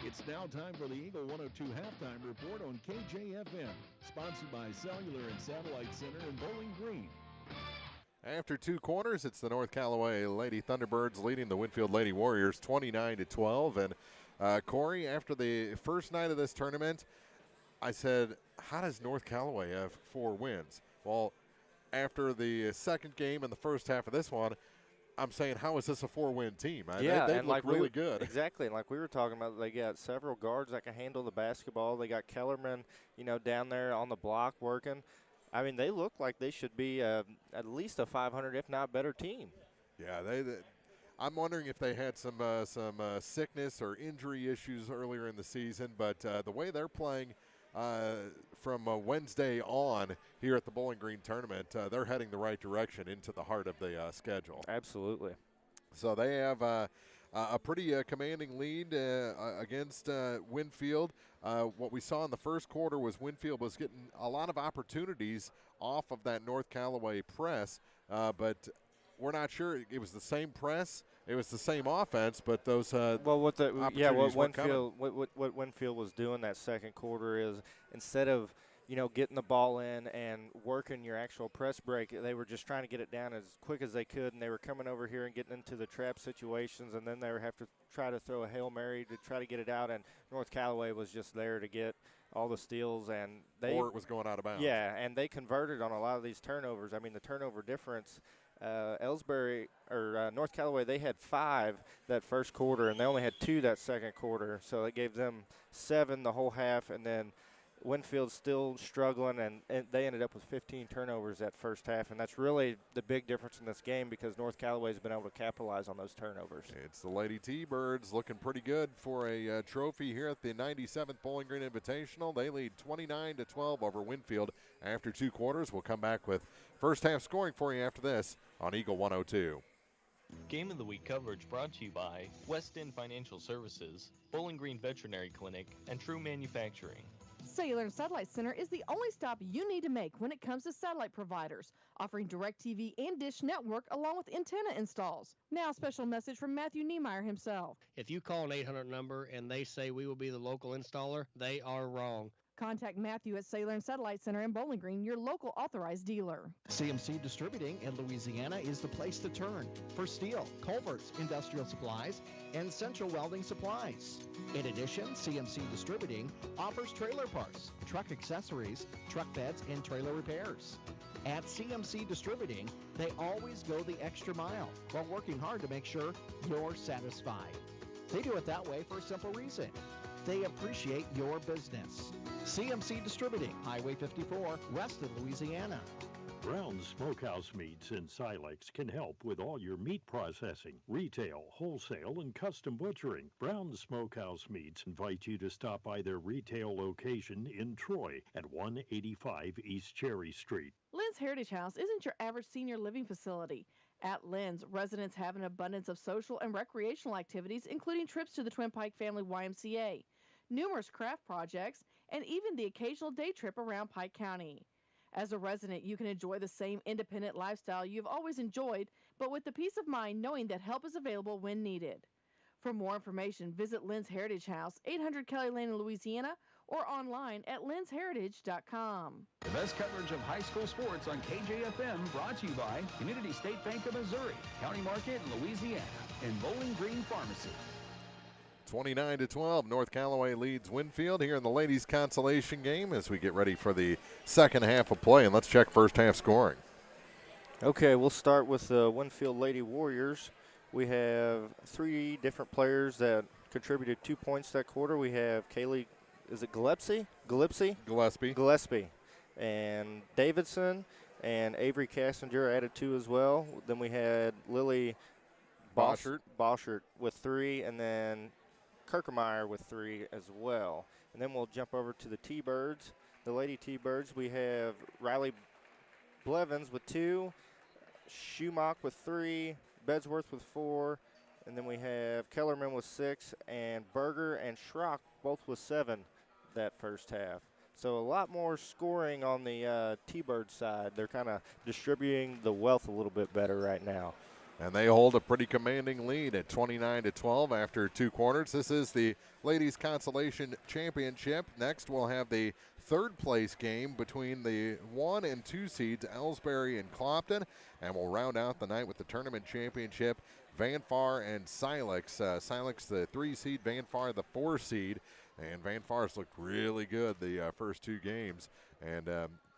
It's now time for the Eagle 102 halftime report on KJFM, sponsored by Cellular and Satellite Center in Bowling Green. After 2 quarters, it's the North Callaway Lady Thunderbirds leading the Winfield Lady Warriors 29-12. And Corey, after the first night of this tournament, I said, how does North Callaway have 4 wins? Well, after the second game and the first half of this one, I'm saying, how is this a 4-win team? Yeah, they and look really good. Exactly, and like we were talking about, they got several guards that can handle the basketball. They got Kellerman, down there on the block working. I mean, they look like they should be at least a 500, if not better, team. Yeah, I'm wondering if they had some sickness or injury issues earlier in the season, but the way they're playing from Wednesday on here at the Bowling Green tournament, they're heading the right direction into the heart of the schedule. Absolutely. So they have a pretty commanding lead against Winfield. What we saw in the first quarter was Winfield was getting a lot of opportunities off of that North Callaway press, but we're not sure. It was the same press. It was the same offense, but those what Winfield was doing that second quarter is instead of getting the ball in and working your actual press break, they were just trying to get it down as quick as they could, and they were coming over here and getting into the trap situations, and then they would have to try to throw a Hail Mary to try to get it out, and North Callaway was just there to get all the steals, and or it was going out of bounds. Yeah, and they converted on a lot of these turnovers. I mean, the turnover difference, Elsberry or North Callaway, they had 5 that first quarter, and they only had 2 that second quarter, so it gave them 7 the whole half, and then Winfield's still struggling, and they ended up with 15 turnovers that first half, and that's really the big difference in this game because North Callaway's been able to capitalize on those turnovers. It's the Lady T-Birds looking pretty good for a trophy here at the 97th Bowling Green Invitational. They lead 29-12 over Winfield after 2 quarters. We'll come back with first half scoring for you after this on Eagle 102. Game of the Week coverage brought to you by West End Financial Services, Bowling Green Veterinary Clinic, and True Manufacturing. Cellular and Satellite Center is the only stop you need to make when it comes to satellite providers, offering DirecTV and Dish Network along with antenna installs. Now, a special message from Matthew Niemeyer himself. If you call an 800 number and they say we will be the local installer, they are wrong. Contact Matthew at Cellular and Satellite Center in Bowling Green, your local authorized dealer. CMC Distributing in Louisiana is the place to turn for steel, culverts, industrial supplies, and central welding supplies. In addition, CMC Distributing offers trailer parts, truck accessories, truck beds, and trailer repairs. At CMC Distributing, they always go the extra mile while working hard to make sure you're satisfied. They do it that way for a simple reason. They appreciate your business. CMC Distributing, Highway 54, west of Louisiana. Brown's Smokehouse Meats in Silex can help with all your meat processing, retail, wholesale, and custom butchering. Brown's Smokehouse Meats invite you to stop by their retail location in Troy at 185 East Cherry Street. Lynn's Heritage House isn't your average senior living facility. At Lynn's, residents have an abundance of social and recreational activities, including trips to the Twin Pike Family YMCA, numerous craft projects, and even the occasional day trip around Pike County. As a resident, you can enjoy the same independent lifestyle you've always enjoyed, but with the peace of mind knowing that help is available when needed. For more information, visit Lynn's Heritage House, 800 Kelly Lane in Louisiana, or online at lynsheritage.com. The best coverage of high school sports on KJFM brought to you by Community State Bank of Missouri, County Market in Louisiana, and Bowling Green Pharmacy. 29-12, North Callaway leads Winfield here in the ladies' consolation game as we get ready for the second half of play. And let's check first half scoring. Okay, we'll start with the Winfield Lady Warriors. We have 3 different players that contributed 2 points that quarter. We have Kaylee, is it Gillespie? Gillespie. And Davidson and Avery Cassinger added 2 as well. Then we had Lily Boschert with 3, and then Kirkemeyer with 3 as well. And then we'll jump over to the T-Birds. The Lady T-Birds, we have Riley Blevins with 2, Schumacher with 3, Bedsworth with 4, and then we have Kellerman with 6, and Berger and Schrock both with 7 that first half. So a lot more scoring on the T-Bird side. They're kind of distributing the wealth a little bit better right now. And they hold a pretty commanding lead at 29-12 after 2 quarters. This is the Ladies Consolation Championship. Next, we'll have the third-place game between the 1 and 2 seeds, Elsberry and Clopton. And we'll round out the night with the tournament championship, Van Far and Silex. Silex, the 3 seed, Van Far, the 4 seed. And Van Far's looked really good the first 2 games. And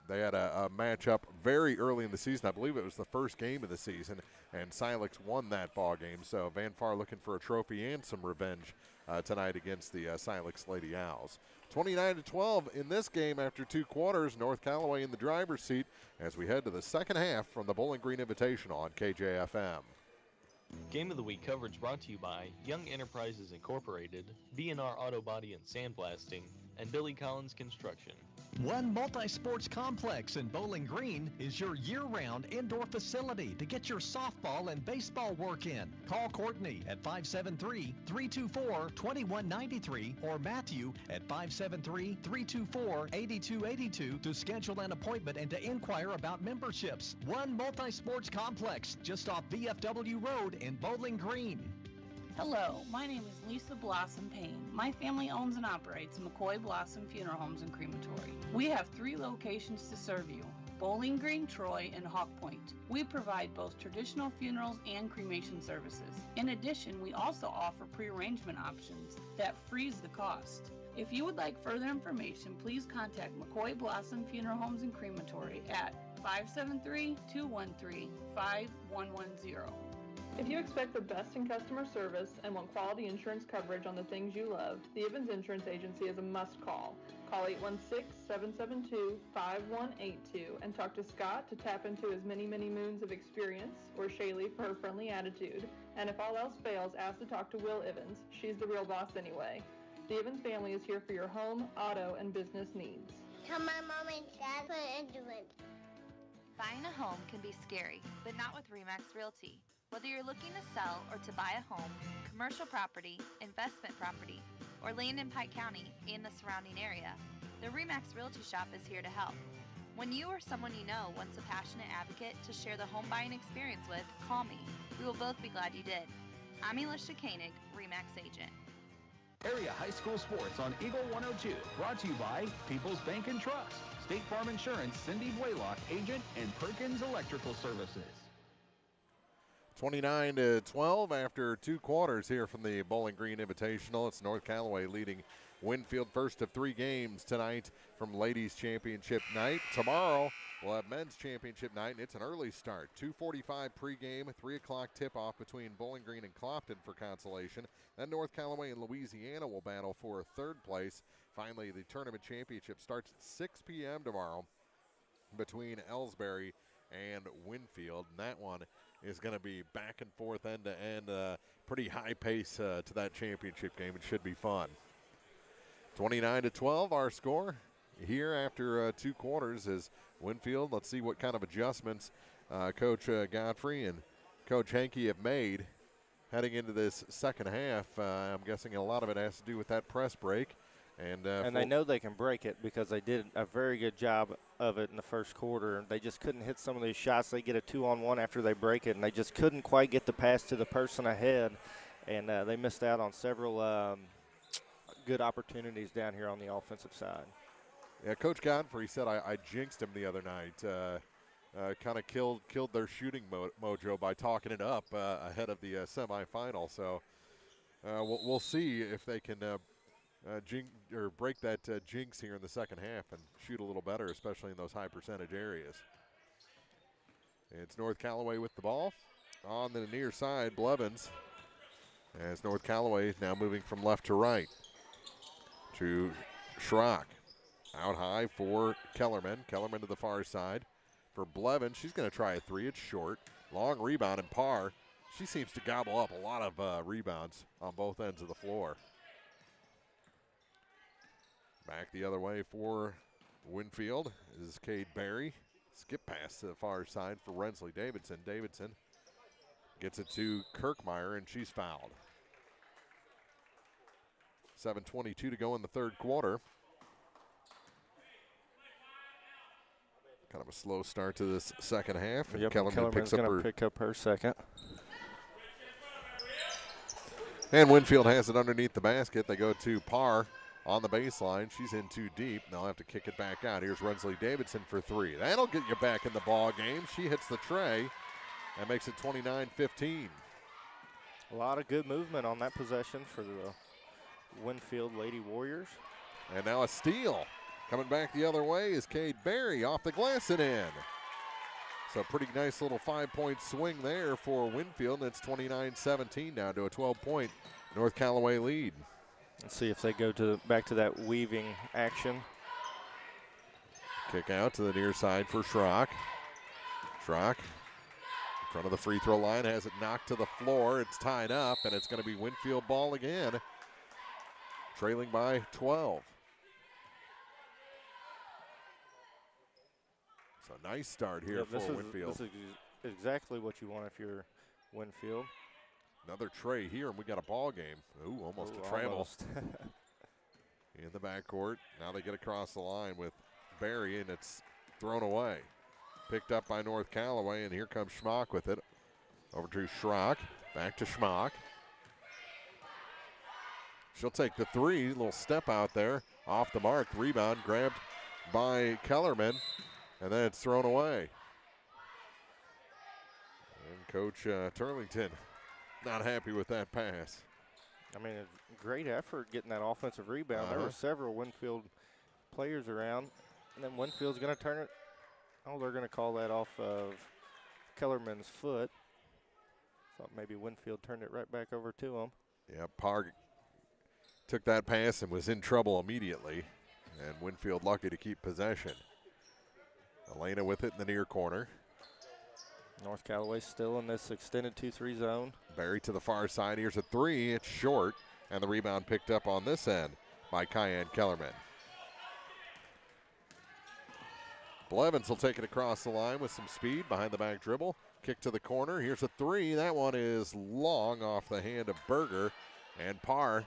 they had a matchup very early in the season. I believe it was the first game of the season, and Silex won that ball game. So Van Far looking for a trophy and some revenge tonight against the Silex Lady Owls. 29-12 in this game after 2 quarters. North Callaway in the driver's seat as we head to the second half from the Bowling Green Invitational on KJFM. Game of the Week coverage brought to you by Young Enterprises Incorporated, B&R Auto Body and Sandblasting, and Billy Collins Construction. One multi-sports complex in Bowling Green is your year-round indoor facility to get your softball and baseball work in. Call Courtney at 573-324-2193 or Matthew at 573-324-8282 to schedule an appointment and to inquire about memberships. One multi-sports complex just off VFW Road in Bowling Green. Hello, my name is Lisa Blossom Payne. My family owns and operates McCoy Blossom Funeral Homes and Crematory. We have 3 locations to serve you: Bowling Green, Troy, and Hawk Point. We provide both traditional funerals and cremation services. In addition, we also offer pre-arrangement options that freeze the cost. If you would like further information, please contact McCoy Blossom Funeral Homes and Crematory at 573-213-5110. If you expect the best in customer service and want quality insurance coverage on the things you love, the Evans Insurance Agency is a must call. Call 816-772-5182 and talk to Scott to tap into his many moons of experience, or Shaylee for her friendly attitude. And if all else fails, ask to talk to Will Evans. She's the real boss anyway. The Evans family is here for your home, auto, and business needs. Tell my mom and dad put into it. Buying a home can be scary, but not with RE/MAX Realty. Whether you're looking to sell or to buy a home, commercial property, investment property, or land in Pike County and the surrounding area, the RE/MAX Realty Shop is here to help. When you or someone you know wants a passionate advocate to share the home buying experience with, call me. We will both be glad you did. I'm Elisha Koenig, RE/MAX agent. Area High School Sports on Eagle 102, brought to you by People's Bank and Trust, State Farm Insurance, Cindy Blaylock, agent, and Perkins Electrical Services. 29-12 after 2 quarters here from the Bowling Green Invitational. It's North Callaway leading Winfield, first of 3 games tonight from Ladies Championship night. Tomorrow we'll have Men's Championship night, and it's an early start. 2:45 pregame, 3 o'clock tip-off between Bowling Green and Clopton for Consolation. Then North Callaway and Louisiana will battle for 3rd place. Finally, the tournament championship starts at 6 p.m. tomorrow between Elsberry and Winfield, and that one is going to be back and forth end to end, pretty high pace to that championship game. It should be fun. 29-12 our score here after 2 quarters is Winfield. Let's see what kind of adjustments Coach Godfrey and Coach Hankey have made heading into this second half. I'm guessing a lot of it has to do with that press break. And they know they can break it because they did a very good job of it in the first quarter. They just couldn't hit some of these shots. They get a 2-on-1 after they break it, and they just couldn't quite get the pass to the person ahead. And they missed out on several good opportunities down here on the offensive side. Yeah, Coach Godfrey said I jinxed him the other night. Kind of killed their shooting mojo by talking it up ahead of the semifinal. So we'll see if they can break that jinx here in the second half and shoot a little better, especially in those high percentage areas. It's North Callaway with the ball on the near side. Blevins, as North Callaway now moving from left to right to Schrock. Out high for Kellerman. Kellerman to the far side for Blevins. She's going to try a three. It's short. Long rebound and Parr. She seems to gobble up a lot of rebounds on both ends of the floor. Back the other way for Winfield is Cade Berry. Skip pass to the far side for Rensley Davidson. Davidson gets it to Kirkmeyer, and she's fouled. 7:22 to go in the third quarter. Kind of a slow start to this second half. And Kellerman picks up her, pick up her second. And Winfield has it underneath the basket. They go to Parr on the baseline. She's in too deep. They'll have to kick it back out. Here's Rensley Davidson for three. That'll get you back in the ball game. She hits the tray and makes it 29-15. A lot of good movement on that possession for the Winfield Lady Warriors. And now a steal. Coming back the other way is Cade Berry off the glass and in. So pretty nice little 5-point swing there for Winfield, and it's 29-17 now to a 12-point North Callaway lead. Let's see if they go back to that weaving action. Kick out to the near side for Schrock. Schrock in front of the free throw line, has it knocked to the floor. It's tied up, and it's going to be Winfield ball again, trailing by 12. So nice start here for Winfield. This is exactly what you want if you're Winfield. Another tray here, and we got a ball game. Ooh, almost a travel. In the backcourt. Now they get across the line with Berry, and it's thrown away. Picked up by North Callaway, and here comes Schmock with it. Over to Schrock. Back to Schmock. She'll take the three. Little step out there. Off the mark. Rebound grabbed by Kellerman, and then it's thrown away. And Coach Turlington not happy with that pass. I mean, a great effort getting that offensive rebound. There were several Winfield players around, and then Winfield's going to turn it. Oh, they're going to call that off of Kellerman's foot. Thought maybe Winfield turned it right back over to him. Yeah, Parr took that pass and was in trouble immediately, and Winfield lucky to keep possession. Elena with it in the near corner. North Callaway still in this extended 2-3 zone. Berry to the far side. Here's a three. It's short, and the rebound picked up on this end by Cayenne Kellerman. Blevins will take it across the line with some speed behind the back dribble. Kick to the corner. Here's a three. That one is long off the hand of Berger, and Parr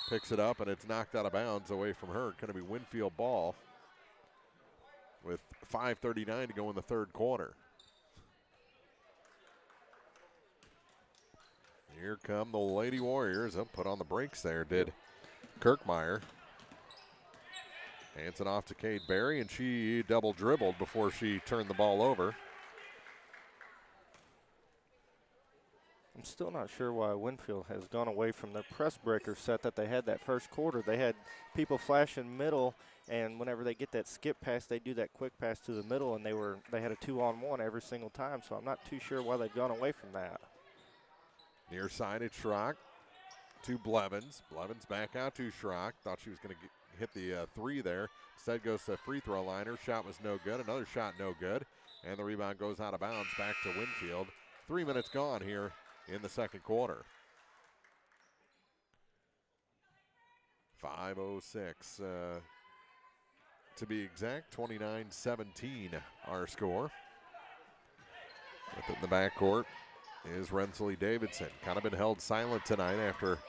picks it up, and it's knocked out of bounds away from her. Going to be Winfield ball with 5:39 to go in the third quarter. Here come the Lady Warriors. Put on the brakes there, did Kirkmeyer. Hands it off to Cade Berry, and she double dribbled before she turned the ball over. I'm still not sure why Winfield has gone away from their press breaker set that they had that first quarter. They had people flashing middle, and whenever they get that skip pass, they do that quick pass to the middle, and they had a 2-on-1 every single time, so I'm not too sure why they've gone away from that. Near side at Schrock to Blevins. Blevins back out to Schrock. Thought she was going to hit the three there. Instead goes to free throw line. Her shot was no good. Another shot no good. And the rebound goes out of bounds back to Winfield. 3 minutes gone here in the second quarter. 5:06 to be exact. 29-17 our score. Within the backcourt is Rensley Davidson. Kind of been held silent tonight after a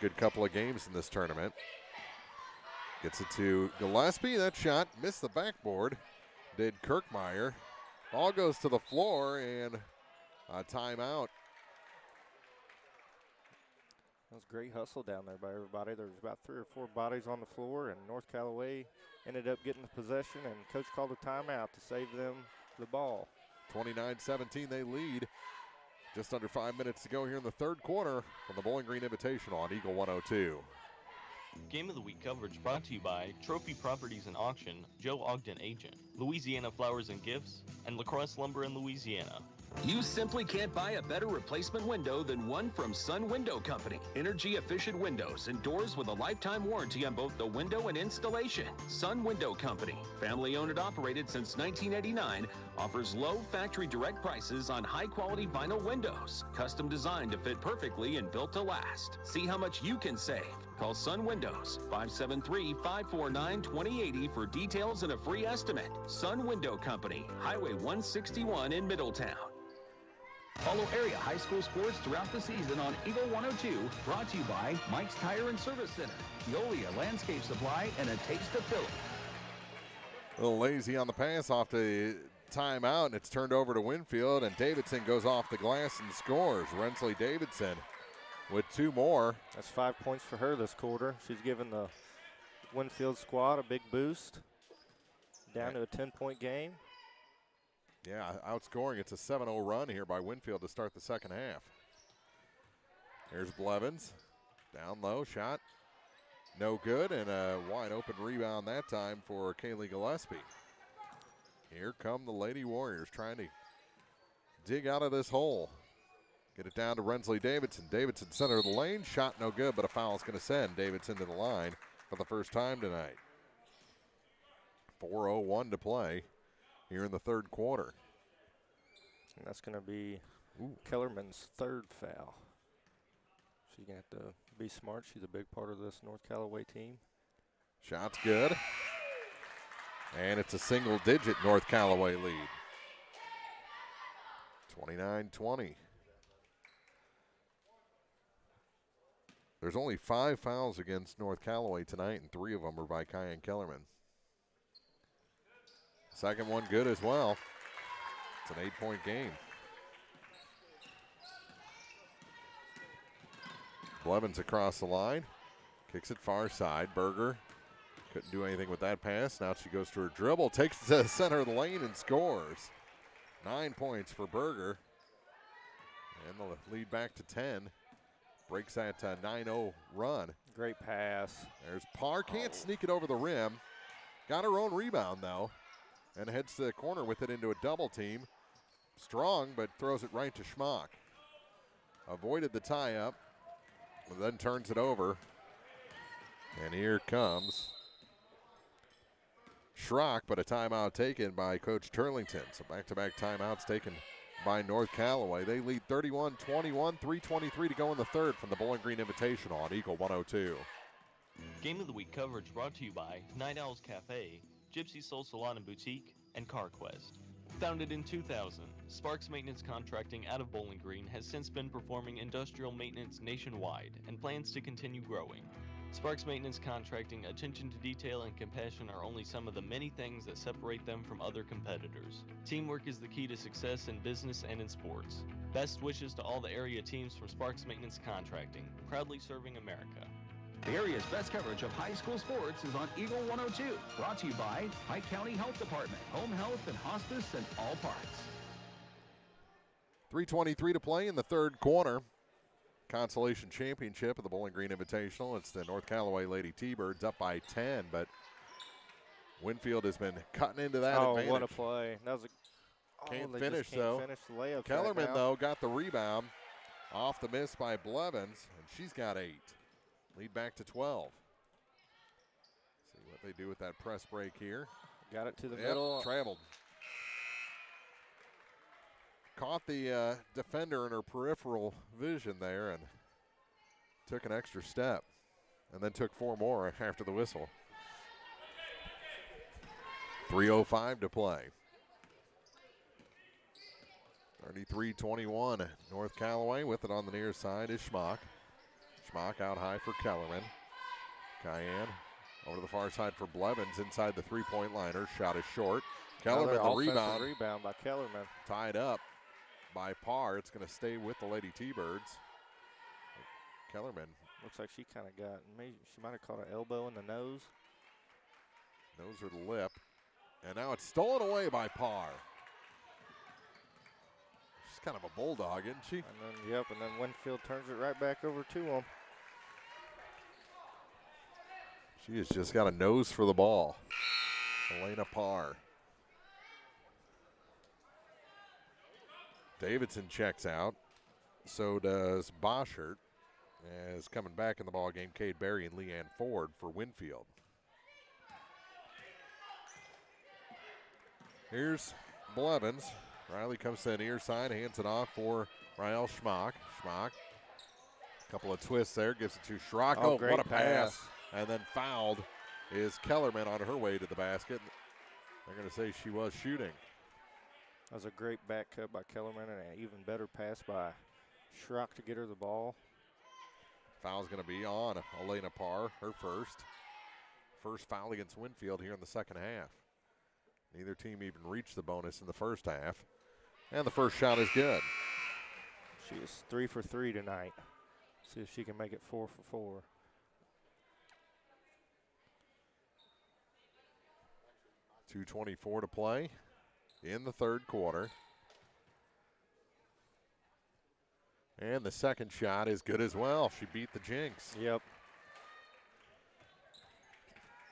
good couple of games in this tournament. Gets it to Gillespie. That shot missed the backboard. Did Kirkmeyer. Ball goes to the floor, and a timeout. That was great hustle down there by everybody. There was about 3 or 4 bodies on the floor, and North Callaway ended up getting the possession, and Coach called a timeout to save them the ball. 29-17 they lead. Just under 5 minutes to go here in the third quarter from the Bowling Green Invitational on Eagle 102. Game of the Week coverage brought to you by Trophy Properties and Auction, Joe Ogden Agent, Louisiana Flowers and Gifts, and La Crosse Lumber in Louisiana. You simply can't buy a better replacement window than one from Sun Window Company. Energy-efficient windows and doors with a lifetime warranty on both the window and installation. Sun Window Company, family-owned and operated since 1989, offers low factory direct prices on high-quality vinyl windows, custom designed to fit perfectly and built to last. See how much you can save. Call Sun Windows, 573-549-2080 for details and a free estimate. Sun Window Company, Highway 161 in Middletown. Follow area high school sports throughout the season on Eagle 102, brought to you by Mike's Tire and Service Center, Veolia Landscape Supply, and a taste of Philly. A little lazy on the pass off the timeout, and it's turned over to Winfield, and Davidson goes off the glass and scores. Rensley Davidson with 2 more. That's 5 points for her this quarter. She's given the Winfield squad a big boost, down to a 10-point game. Yeah, outscoring. It's a 7-0 run here by Winfield to start the second half. Here's Blevins. Down low, shot. No good, and a wide open rebound that time for Kaylee Gillespie. Here come the Lady Warriors trying to dig out of this hole. Get it down to Rensley Davidson. Davidson center of the lane. Shot no good, but a foul is going to send Davidson to the line for the first time tonight. 4:01 to play here in the third quarter. And that's going to be Kellerman's third foul. She's going to have to be smart. She's a big part of this North Callaway team. Shot's good. And it's a single-digit North Callaway lead. 29-20. There's only 5 fouls against North Callaway tonight, and 3 of them are by Cayenne Kellerman. Second one good as well. It's an 8-point game. Blevins across the line. Kicks it far side. Berger couldn't do anything with that pass. Now she goes to her dribble. Takes it to the center of the lane and scores. 9 points for Berger. And the lead back to 10. Breaks that 9-0 run. Great pass. There's Parr. Can't sneak it over the rim. Got her own rebound, though. And heads to the corner with it into a double team. Strong, but throws it right to Schmock. Avoided the tie-up, but then turns it over. And here comes Schrock, but a timeout taken by Coach Turlington. So back-to-back timeouts taken by North Callaway. They lead 31-21, 3:23 to go in the third from the Bowling Green Invitational on Eagle 102. Game of the Week coverage brought to you by Night Owls Cafe, Gypsy Soul Salon and Boutique, and CarQuest. Founded in 2000, Sparks Maintenance Contracting out of Bowling Green has since been performing industrial maintenance nationwide and plans to continue growing. Sparks Maintenance Contracting attention to detail and compassion are only some of the many things that separate them from other competitors. Teamwork is the key to success in business and in sports. Best wishes to all the area teams from Sparks Maintenance Contracting, proudly serving America. The area's best coverage of high school sports is on Eagle 102, brought to you by Pike County Health Department, home health and hospice and all parts. 3:23 to play in the third quarter. Consolation championship of the Bowling Green Invitational. It's the North Callaway Lady T-Birds up by 10, but Winfield has been cutting into that advantage. Oh, what a play. That was a can't they finish, just can't though. finish the layup Kellerman, right now. though, got the rebound off the miss by Blevins, and she's got 8. Lead back to 12. See what they do with that press break here. Got it to the middle. Traveled. Caught the defender in her peripheral vision there and took an extra step. And then took 4 more after the whistle. 3:05 to play. 33-21. North Callaway with it on the near side is Schmock. Schmock out high for Kellerman. Cayenne over to the far side for Blevins inside the three-point line. Her shot is short. Kellerman the rebound. Rebound by Kellerman. Tied up by Parr. It's going to stay with the Lady T-Birds. Kellerman. Looks like she kind of got, maybe she might have caught an elbow in the nose. Nose or the lip. And now it's stolen away by Parr. She's kind of a bulldog, isn't she? And then Winfield turns it right back over to him. She has just got a nose for the ball. Elena Parr. Davidson checks out. So does Boschert. As coming back in the ball game, Cade Berry and Leanne Ford for Winfield. Here's Blevins. Riley comes to the near side, hands it off for Rael Schmock. Schmock, a couple of twists there, gives it to Schrock. Oh, what a pass. And then fouled is Kellerman on her way to the basket. They're going to say she was shooting. That was a great back cut by Kellerman and an even better pass by Schrock to get her the ball. Foul's going to be on Elena Parr, her first. First foul against Winfield here in the second half. Neither team even reached the bonus in the first half. And the first shot is good. She is 3 for 3 tonight. See if she can make it 4 for 4. .224 to play in the third quarter. And the second shot is good as well. She beat the Jinx. Yep.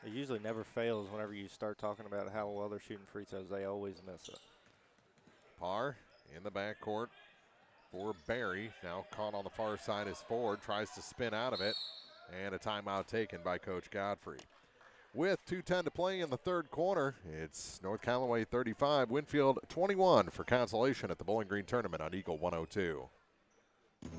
It usually never fails whenever you start talking about how well they're shooting free throws. They always miss it. Parr in the backcourt for Berry. Now caught on the far side is Ford. Tries to spin out of it. And a timeout taken by Coach Godfrey. With 2:10 to play in the third quarter, it's North Callaway 35, Winfield 21 for Consolation at the Bowling Green Tournament on Eagle 102.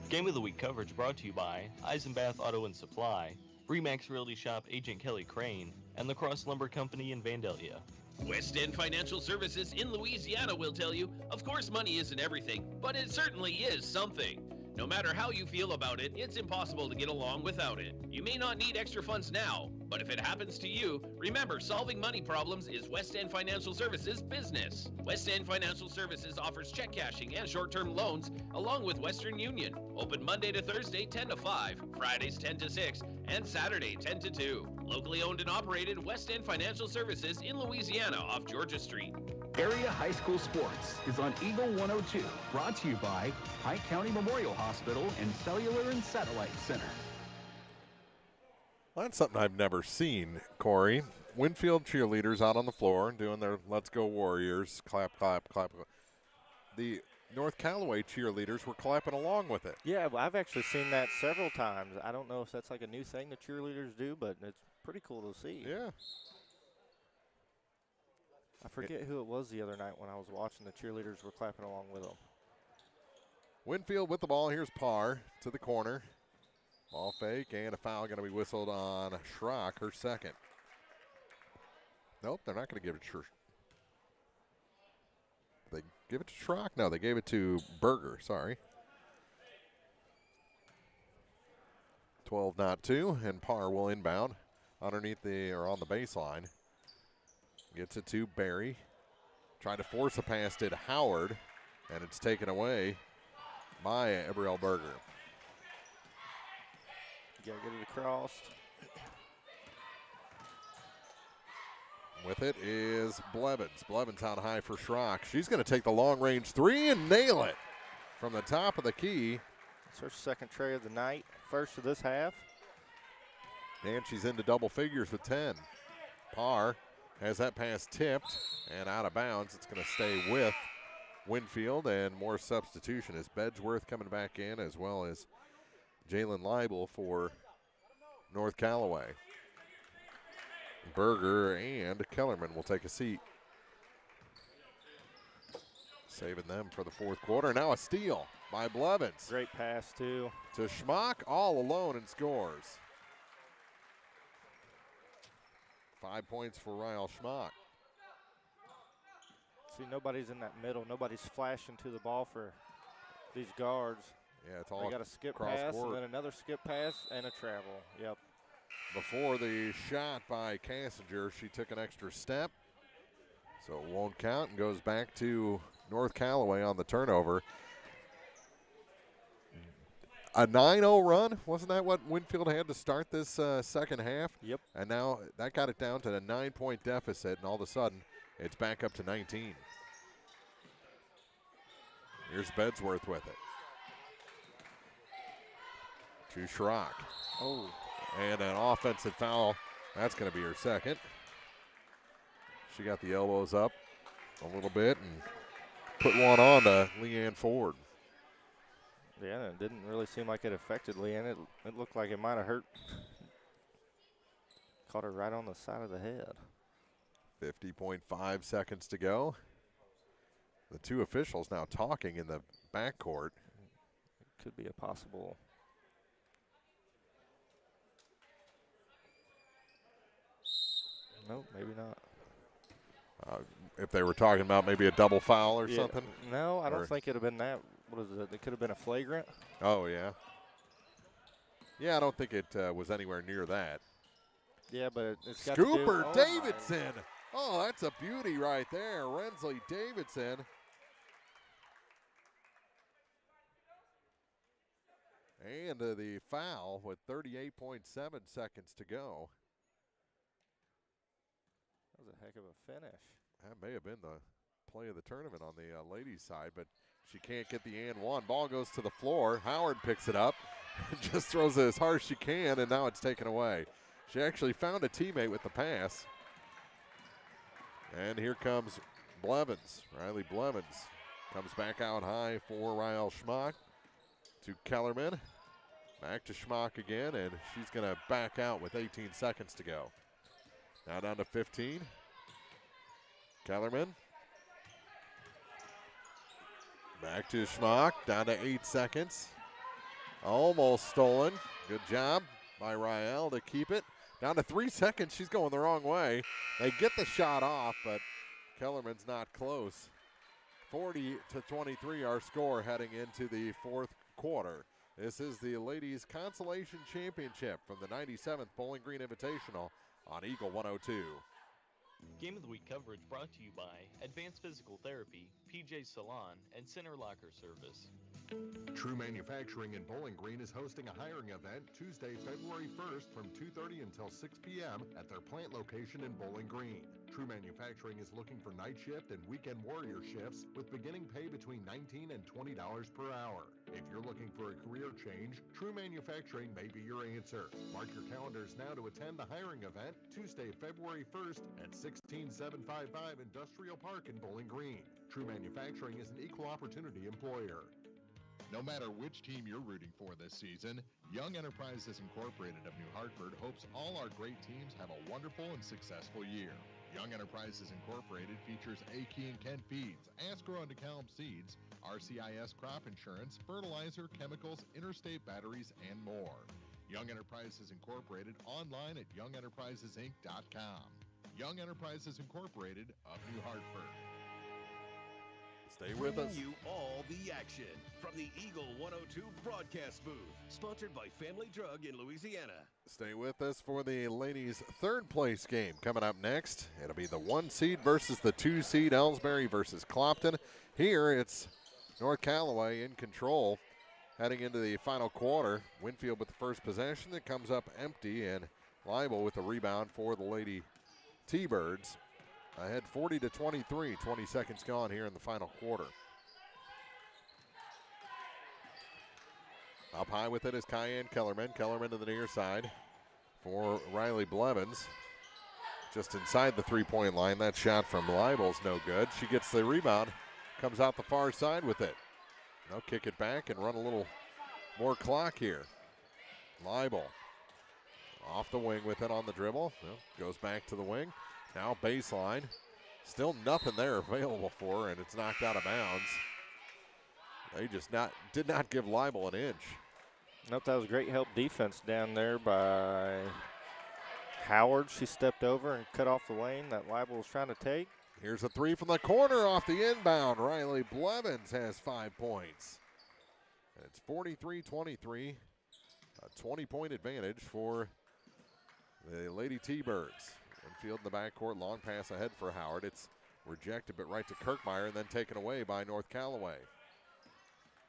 Game of the Week coverage brought to you by Eisenbath Auto and Supply, Remax Realty Shop Agent Kelly Crane, and the Cross Lumber Company in Vandalia. West End Financial Services in Louisiana will tell you, of course money isn't everything, but it certainly is something. No matter how you feel about it, it's impossible to get along without it. You may not need extra funds now, but if it happens to you, remember solving money problems is West End Financial Services business. West End Financial Services offers check cashing and short-term loans along with Western Union. Open Monday to Thursday 10 to 5, Fridays 10 to 6, and Saturday 10 to 2. Locally owned and operated West End Financial Services in Louisiana off Georgia Street. Area High School Sports is on Eagle 102, brought to you by Pike County Memorial Hospital and Cellular and Satellite Center. Well, that's something I've never seen, Corey. Winfield cheerleaders out on the floor doing their Let's Go Warriors, clap, clap, clap. The North Callaway cheerleaders were clapping along with it. Yeah, well, I've actually seen that several times. I don't know if that's like a new thing the cheerleaders do, but it's pretty cool to see. Yeah. I forget who it was the other night when I was watching. The cheerleaders were clapping along with them. Winfield with the ball. Here's Parr to the corner. Ball fake and a foul going to be whistled on Schrock, her second. Nope, they're not going to give it to Schrock. They give it to Schrock? No, they gave it to Berger, sorry. 12-2, and Parr will inbound underneath on the baseline. Gets it to Berry. Trying to force a pass to Howard, and it's taken away by Ebriel Berger. You gotta get it across. With it is Blevins. Blevins out high for Schrock. She's going to take the long-range three and nail it from the top of the key. It's her second tray of the night, first of this half. And she's into double figures with 10. Parr has that pass tipped and out of bounds. It's going to stay with Winfield, and more substitution as Bedgeworth coming back in, as well as Jalen Leibel for North Callaway. Berger and Kellerman will take a seat. Saving them for the fourth quarter. Now a steal by Blevins. Great pass, too. To Schmock, all alone, and scores. 5 points for Ryle Schmock. See, nobody's in that middle. Nobody's flashing to the ball for these guards. Yeah, it's all they got a skip cross pass court. and then another skip pass and a travel. Yep. Before the shot by Cassinger, she took an extra step, so it won't count and goes back to North Callaway on the turnover. A 9-0 run, wasn't that what Winfield had to start this second half? Yep. And now that got it down to a 9-point deficit, and all of a sudden it's back up to 19. Here's Bedsworth with it. To Schrock. Oh. And an offensive foul. That's going to be her second. She got the elbows up a little bit and put one on to Leanne Ford. Yeah, it didn't really seem like it affected Leanne. It looked like it might have hurt. Caught her right on the side of the head. 50.5 seconds to go. The two officials now talking in the backcourt. Could be a possible. Nope, maybe not. If they were talking about maybe a double foul or something? No, I don't think it would have been that. What is it? It could have been a flagrant. Oh, yeah. Yeah, I don't think it was anywhere near that. Yeah, but it's got Scooper Davidson. Oh, that's a beauty right there. Rensley Davidson. And the foul with 38.7 seconds to go. That was a heck of a finish. That may have been the play of the tournament on the ladies' side, but she can't get the and one. Ball goes to the floor. Howard picks it up and just throws it as hard as she can, and now it's taken away. She actually found a teammate with the pass. And here comes Blevins. Riley Blevins comes back out high for Rael Schmock to Kellerman. Back to Schmock again, and she's going to back out with 18 seconds to go. Now down to 15. Kellerman. Back to Schmock, down to 8 seconds. Almost stolen. Good job by Rael to keep it. Down to 3 seconds. She's going the wrong way. They get the shot off, but Kellerman's not close. 40-23 our score heading into the fourth quarter. This is the Ladies Consolation Championship from the 97th Bowling Green Invitational on Eagle 102. Game of the Week coverage brought to you by Advanced Physical Therapy, PJ Salon, and Center Locker Service. True Manufacturing in Bowling Green is hosting a hiring event Tuesday, February 1st from 2:30 until 6 p.m. at their plant location in Bowling Green. True Manufacturing is looking for night shift and weekend warrior shifts with beginning pay between $19 and $20 per hour. If you're looking for a career change, True Manufacturing may be your answer. Mark your calendars now to attend the hiring event Tuesday, February 1st at 16755 Industrial Park in Bowling Green. True Manufacturing is an equal opportunity employer. No matter which team you're rooting for this season, Young Enterprises Incorporated of New Hartford hopes all our great teams have a wonderful and successful year. Young Enterprises Incorporated features A.K. and Kent Feeds, Asgrow and DeKalb Seeds, RCIS Crop Insurance, fertilizer, chemicals, interstate batteries, and more. Young Enterprises Incorporated online at youngenterprisesinc.com. Young Enterprises Incorporated of New Hartford. Stay with us. Bringing you all the action from the Eagle 102 broadcast booth, sponsored by Family Drug in Louisiana. Stay with us for the ladies' third place game coming up next. It'll be the 1 seed versus the 2 seed, Elsberry versus Clopton. Here it's North Callaway in control heading into the final quarter. Winfield with the first possession that comes up empty, and Leibel with the rebound for the Lady T-Birds. Ahead 40-23, 20 seconds gone here in the final quarter. Up high with it is Cayenne Kellerman. Kellerman to the near side for Riley Blevins. Just inside the three-point line. That shot from Leibel's no good. She gets the rebound, comes out the far side with it. Now kick it back and run a little more clock here. Leibel off the wing with it on the dribble. Well, goes back to the wing. Now baseline. Still nothing there available for her, and it's knocked out of bounds. They just did not give Leibel an inch. Nope, that was great help defense down there by Howard. She stepped over and cut off the lane that Leibel was trying to take. Here's a three from the corner off the inbound. Riley Blevins has 5 points. And it's 43-23, a 20-point advantage for the Lady T-Birds. Winfield in the backcourt, long pass ahead for Howard. It's rejected, but right to Kirkmeyer and then taken away by North Callaway.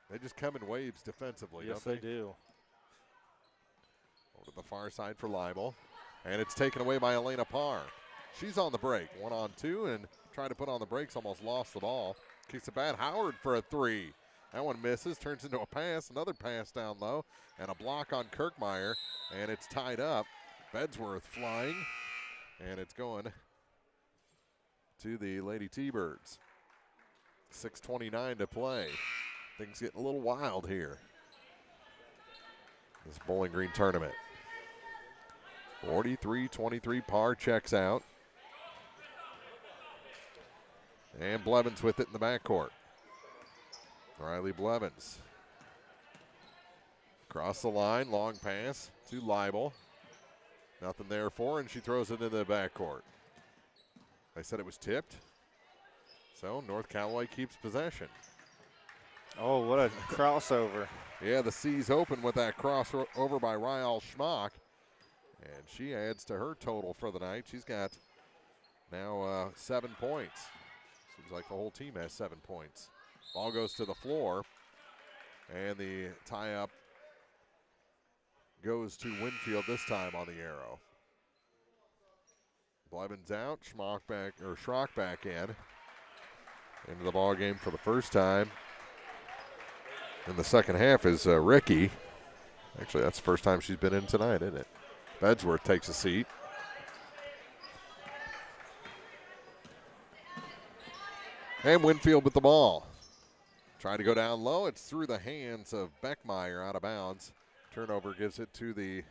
They just come in waves defensively, yes, don't they? They do. Over to the far side for Leibel. And it's taken away by Elena Parr. She's on the break, 1-on-2, and trying to put on the brakes, almost lost the ball. Kicks it back, Howard for a three. That one misses, turns into a pass, another pass down low, and a block on Kirkmeyer, and it's tied up. Bedsworth flying, and it's going to the Lady T-Birds. 6:29 to play. Things getting a little wild here. This Bowling Green tournament. 43-23 par checks out. And Blevins with it in the backcourt. Riley Blevins. Across the line, long pass to Leibel. Nothing there for her, and she throws it into the backcourt. I said it was tipped. So North Callaway keeps possession. Oh, what a crossover. Yeah, the C's open with that crossover by Ryal Schmock. And she adds to her total for the night. She's got now 7 points. Seems like the whole team has 7 points. Ball goes to the floor. And the tie-up goes to Winfield this time on the arrow. Blevins out, Schrock back in. Into the ball game for the first time in the second half is Ricky. Actually, that's the first time she's been in tonight, isn't it? Bedsworth takes a seat. And Winfield with the ball. Trying to go down low. It's through the hands of Beckmeyer out of bounds. Turnover gives it to the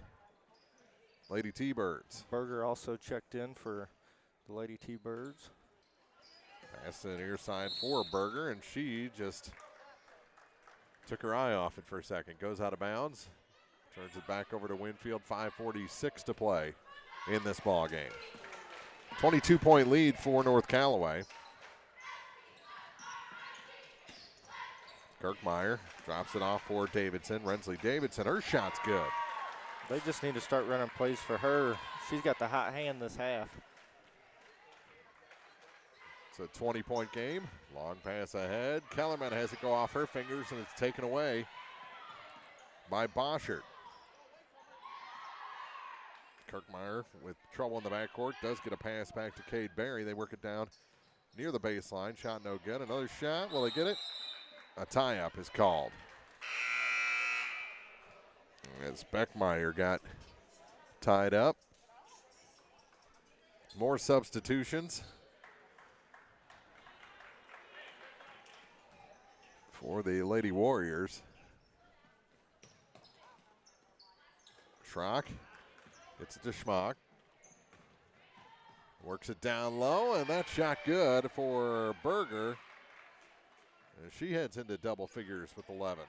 Lady T-Birds. Berger also checked in for the Lady T-Birds. Pass to the near side for Berger, and she just took her eye off it for a second. Goes out of bounds. Turns it back over to Winfield. 5:46 to play in this ball game. 22-point lead for North Callaway. Kirkmeyer drops it off for Davidson. Rensley Davidson, her shot's good. They just need to start running plays for her. She's got the hot hand this half. It's a 20-point game. Long pass ahead. Kellerman has it go off her fingers, and it's taken away by Boschert. Kirkmeyer with trouble in the backcourt does get a pass back to Cade Berry. They work it down near the baseline. Shot no good. Another shot. Will they get it? A tie-up is called. As Beckmeyer got tied up. More substitutions for the Lady Warriors. Schrock gets it to Schmock. Works it down low, and that shot good for Berger. And she heads into double figures with 11.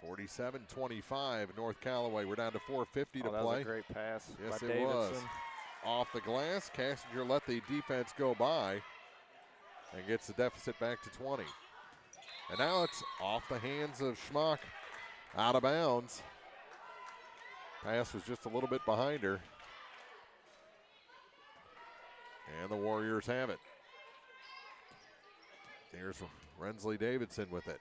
47-25, North Callaway. We're down to 4:50 to play. That was a great pass. Yes, by it Davidson. was. Off the glass, Cassinger let the defense go by and gets the deficit back to 20. And now it's off the hands of Schmock, out of bounds. Pass was just a little bit behind her. And the Warriors have it. Here's Rensley Davidson with it.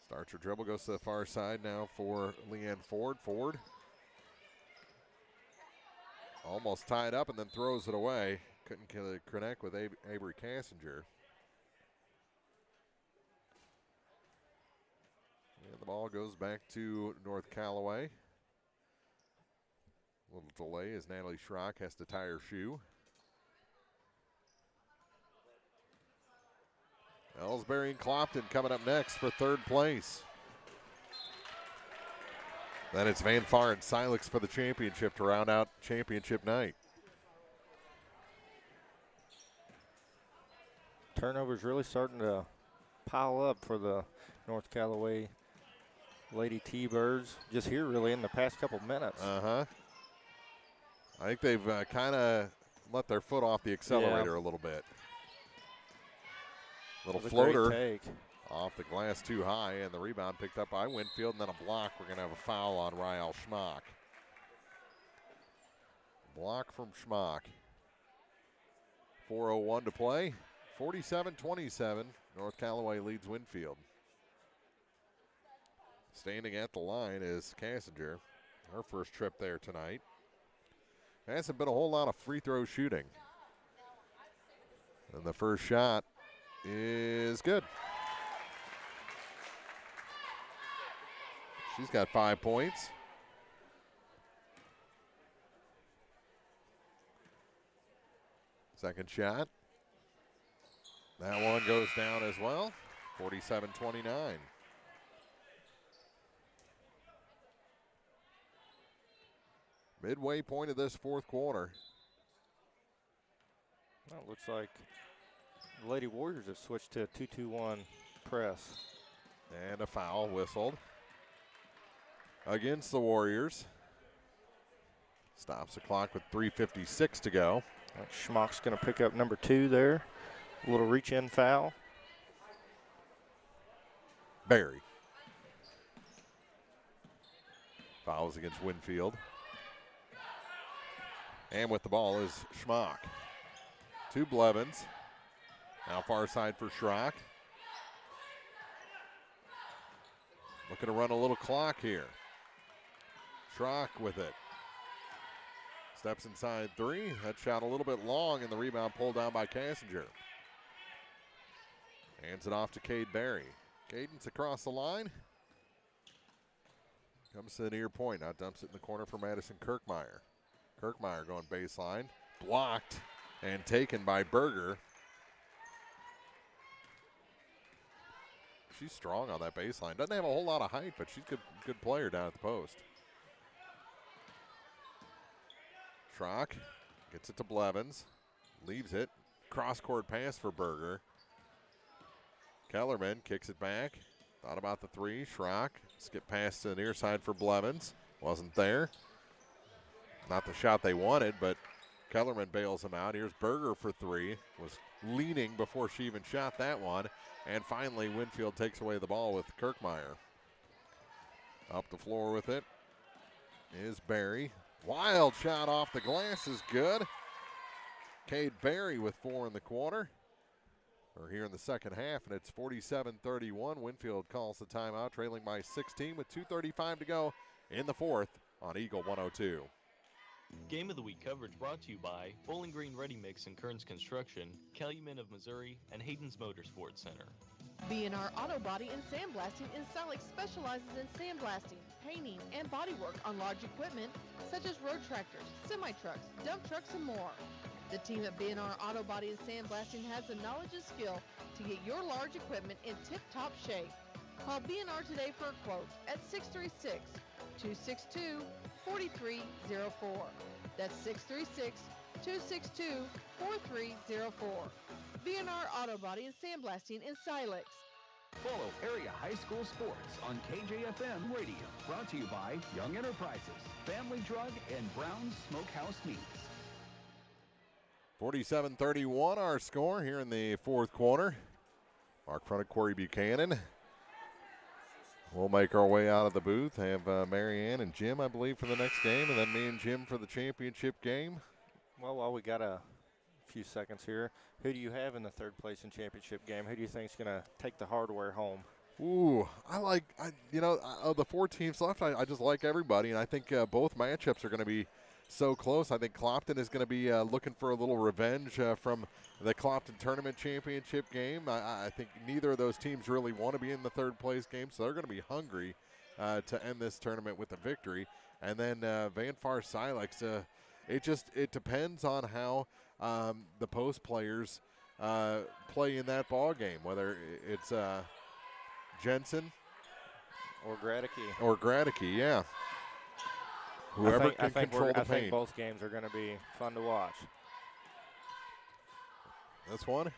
Starts her dribble, goes to the far side now for Leanne Ford. Ford almost tied up and then throws it away. Couldn't connect with Avery Cassinger. And the ball goes back to North Callaway. A little delay as Natalie Schrock has to tie her shoe. Elsberry and Clopton coming up next for third place. Then it's Van Far and Silex for the championship to round out championship night. Turnovers really starting to pile up for the North Callaway Lady T-Birds. Just here really in the past couple minutes. I think they've kind of let their foot off the accelerator a little bit. Little floater off the glass too high, and the rebound picked up by Winfield, and then a block. We're going to have a foul on Ryal Schmock. Block from Schmock. 4:01 to play. 47-27. North Callaway leads Winfield. Standing at the line is Cassinger. Her first trip there tonight. Hasn't been a whole lot of free throw shooting. And the first shot is good. She's got 5 points. Second shot That one goes down as well, 47-29. Midway point of this fourth quarter. Well, it looks like the Lady Warriors have switched to a 2-2-1 press. And a foul whistled against the Warriors. Stops the clock with 3:56 to go. Schmock's going to pick up number 2 there. A little reach-in foul. Berry. Fouls against Winfield. And with the ball is Schmock. To Blevins. Now far side for Schrock. Looking to run a little clock here. Schrock with it. Steps inside 3. That shot a little bit long, and the rebound pulled down by Cassinger. Hands it off to Cade Berry. Cadence across the line. Comes to the near point. Now dumps it in the corner for Madison Kirkmeyer. Kirkmeyer going baseline. Blocked and taken by Berger. She's strong on that baseline. Doesn't have a whole lot of height, but she's a good player down at the post. Schrock gets it to Blevins. Leaves it. Cross-court pass for Berger. Kellerman kicks it back. Thought about the 3. Schrock. Skip pass to the near side for Blevins. Wasn't there. Not the shot they wanted, but Kellerman bails him out. Here's Berger for 3. Was leaning before she even shot that one. And finally, Winfield takes away the ball with Kirkmeyer. Up the floor with it is Berry. Wild shot off the glass is good. Cade Berry with 4 in the quarter. We're here in the second half, and it's 47-31. Winfield calls the timeout, trailing by 16 with 2:35 to go in the fourth on Eagle 102. Game of the Week coverage brought to you by Bowling Green Ready Mix and Kearns Construction, Calumet of Missouri, and Hayden's Motorsports Center. B&R Auto Body and Sandblasting in Silex specializes in sandblasting, painting, and bodywork on large equipment such as road tractors, semi-trucks, dump trucks, and more. The team at B&R Auto Body and Sandblasting has the knowledge and skill to get your large equipment in tip-top shape. Call B&R today for a quote at 636-262-4304. That's 636-262-4304. B&R Auto Body and Sandblasting in Silex. Follow Area High School Sports on KJFM Radio. Brought to you by Young Enterprises, Family Drug, and Brown's Smokehouse Meats. 47-31 our score here in the fourth quarter. Mark Front of Corey Buchanan. We'll make our way out of the booth. Have Marianne and Jim, I believe, for the next game, and then me and Jim for the championship game. Well, while we got a few seconds here, who do you have in the third place in championship game? Who do you think is going to take the hardware home? Ooh, of the 4 teams left, I just like everybody, and I think both matchups are going to be so close. I think Clopton is going to be looking for a little revenge from the Clopton tournament championship game. I think neither of those teams really want to be in the third place game, so they're going to be hungry to end this tournament with a victory. And then Van Far Silex, it depends on how the post players play in that ball game, whether it's Jensen or Gradicke. Yeah. Whoever can control the paint. I think both games are going to be fun to watch. This one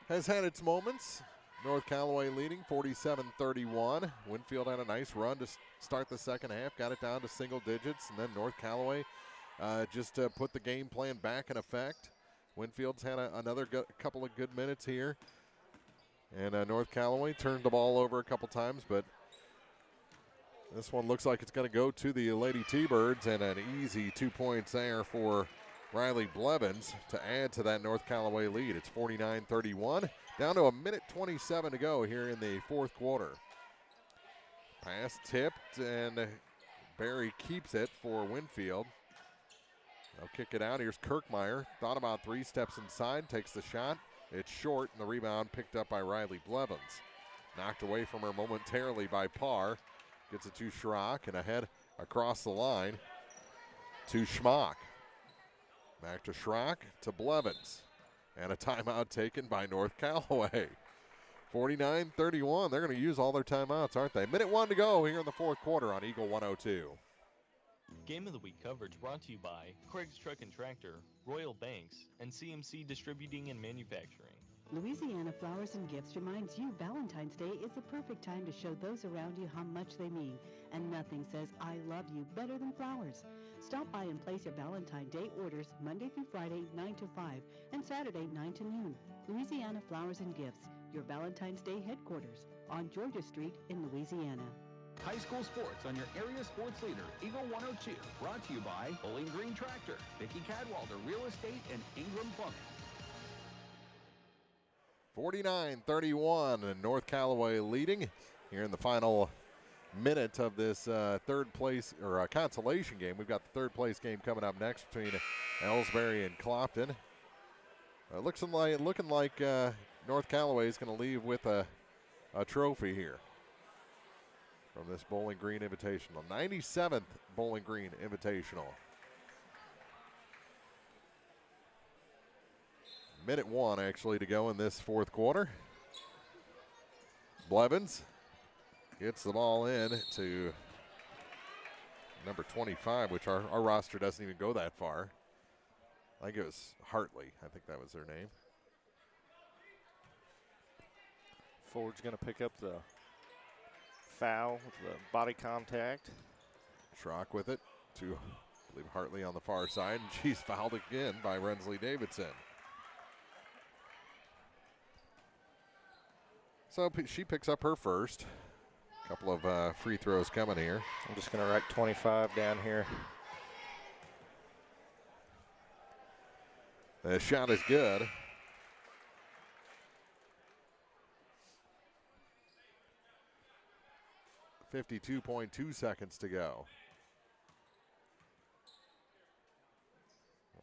has had its moments. North Callaway leading 47-31. Winfield had a nice run to start the second half, got it down to single digits, and then North Callaway just put the game plan back in effect. Winfield's had another couple of good minutes here. And North Callaway turned the ball over a couple times, but this one looks like it's going to go to the Lady T-Birds, and an easy 2 points there for Riley Blevins to add to that North Callaway lead. It's 49-31, down to 1:27 to go here in the fourth quarter. Pass tipped, and Berry keeps it for Winfield. They'll kick it out. Here's Kirkmeyer. Thought about 3, steps inside, takes the shot. It's short, and the rebound picked up by Riley Blevins. Knocked away from her momentarily by Parr. Gets it to Schrock, and ahead across the line to Schmock. Back to Schrock, to Blevins. And a timeout taken by North Callaway. 49-31. They're going to use all their timeouts, aren't they? Minute 1 to go here in the fourth quarter on Eagle 102. Game of the Week coverage brought to you by Craig's Truck and Tractor, Royal Banks, and CMC Distributing and Manufacturing. Louisiana Flowers and Gifts reminds you Valentine's Day is the perfect time to show those around you how much they mean. And nothing says I love you better than flowers. Stop by and place your Valentine's Day orders Monday through Friday 9 to 5 and Saturday 9 to noon. Louisiana Flowers and Gifts, your Valentine's Day headquarters on Georgia Street in Louisiana. High school sports on your area sports leader, Eagle 102. Brought to you by Bowling Green Tractor, Vicki Cadwalder Real Estate, and Ingram Plumbing. 49-31, and North Callaway leading here in the final minute of this third place or consolation game. We've got the third place game coming up next between Elsberry and Clopton. Looking like North Callaway is going to leave with a trophy here from this Bowling Green Invitational. 97th Bowling Green Invitational. Minute 1 actually to go in this fourth quarter. Blevins gets the ball in to number 25, which our roster doesn't even go that far. I think it was Hartley. I think that was their name. Ford's going to pick up the foul with the body contact. Schrock with it to, I believe, Hartley on the far side, and she's fouled again by Rensley Davidson. So she picks up her first. A couple of free throws coming here. I'm just going to write 25 down here. The shot is good. .2 seconds to go.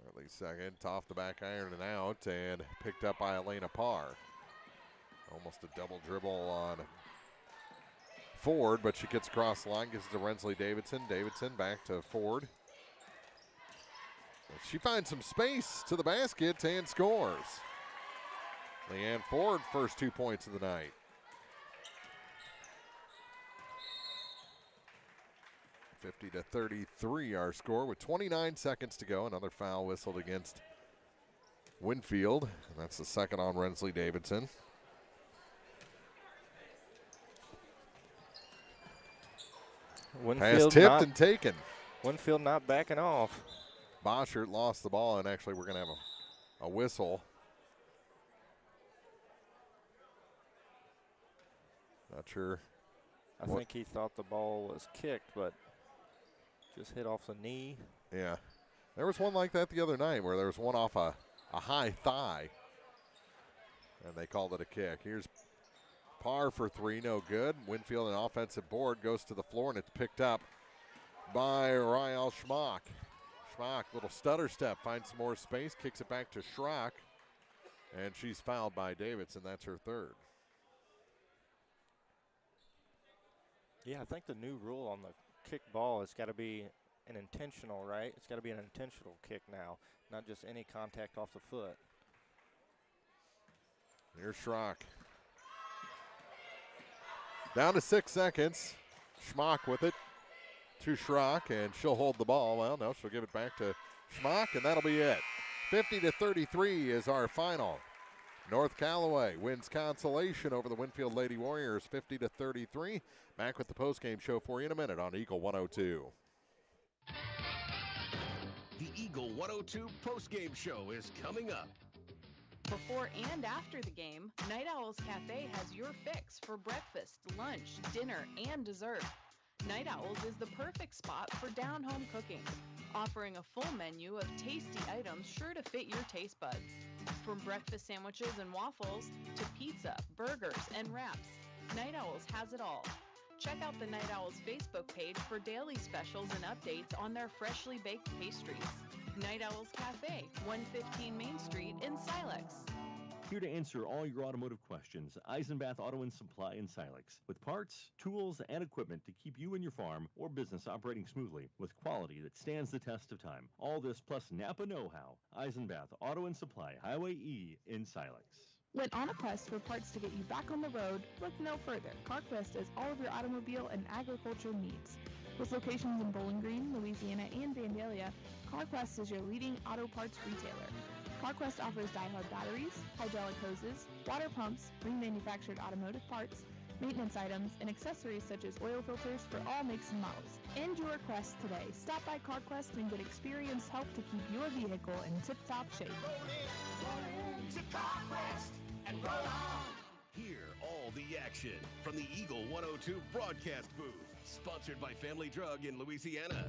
At least second, off the back iron and out, and picked up by Elena Parr. Almost a double dribble on Ford, but she gets across the line, gives it to Rensley Davidson. Davidson back to Ford. She finds some space to the basket and scores. Leanne Ford, first 2 points of the night. 50-33 our score with 29 seconds to go. Another foul whistled against Winfield, and that's the second on Rensley Davidson. Winfield pass tipped and taken. Winfield not backing off. Boschert lost the ball, and actually we're going to have a whistle. Not sure. I think he thought the ball was kicked, but just hit off the knee. Yeah. There was one like that the other night where there was one off a high thigh, and they called it a kick. Here's Parr for three, no good. Winfield, an offensive board, goes to the floor, and it's picked up by Rael Schmock. Schmock, little stutter step, finds some more space, kicks it back to Schrock, and she's fouled by Davidson. That's her third. Yeah, I think the new rule on the kick ball has got to be an intentional, right? It's got to be an intentional kick now, not just any contact off the foot. Here's Schrock. Down to 6 seconds. Schmock with it to Schrock, and she'll hold the ball. Well, no, she'll give it back to Schmock, and that'll be it. 50-33 is our final. North Callaway wins consolation over the Winfield Lady Warriors 50-33. Back with the postgame show for you in a minute on Eagle 102. The Eagle 102 postgame show is coming up. Before and after the game, Night Owls Cafe has your fix for breakfast, lunch, dinner, and dessert. Night Owls is the perfect spot for down-home cooking, offering a full menu of tasty items sure to fit your taste buds. From breakfast sandwiches and waffles to pizza, burgers, and wraps, Night Owls has it all. Check out the Night Owls Facebook page for daily specials and updates on their freshly baked pastries. Night Owls Cafe, 115 Main Street in Silex. Here to answer all your automotive questions, Eisenbath Auto and Supply in Silex. With parts, tools, and equipment to keep you and your farm or business operating smoothly with quality that stands the test of time. All this plus Napa know-how. Eisenbath Auto and Supply, Highway E in Silex. When on a quest for parts to get you back on the road, look no further. CarQuest has all of your automobile and agricultural needs. With locations in Bowling Green, Louisiana, and Vandalia, CarQuest is your leading auto parts retailer. CarQuest offers die-hard batteries, hydraulic hoses, water pumps, remanufactured automotive parts, maintenance items, and accessories such as oil filters for all makes and models. End your quest today. Stop by CarQuest and get experienced help to keep your vehicle in tip-top shape. Roll in to CarQuest and roll on. Hear all the action from the Eagle 102 broadcast booth, sponsored by Family Drug in Louisiana.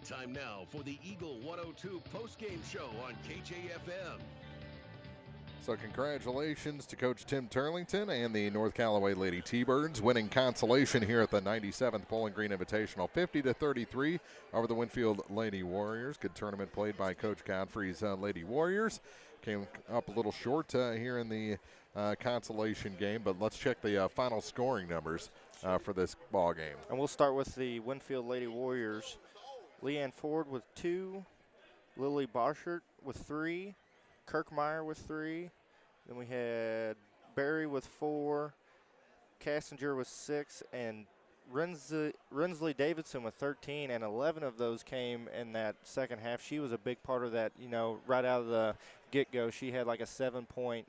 Time now for the Eagle 102 post-game show on KJFM. So congratulations to Coach Tim Turlington and the North Callaway Lady T-Birds winning consolation here at the 97th Bowling Green Invitational, 50-33 over the Winfield Lady Warriors. Good tournament played by Coach Godfrey's Lady Warriors. Came up a little short here in the consolation game, but let's check the final scoring numbers for this ball game. And we'll start with the Winfield Lady Warriors. Leanne Ford with 2, Lily Boschert with 3, Kirkmeyer with 3. Then we had Berry with 4, Cassinger with 6, and Rensley Davidson with 13, and 11 of those came in that second half. She was a big part of that, right out of the get-go. She had like a 7-point,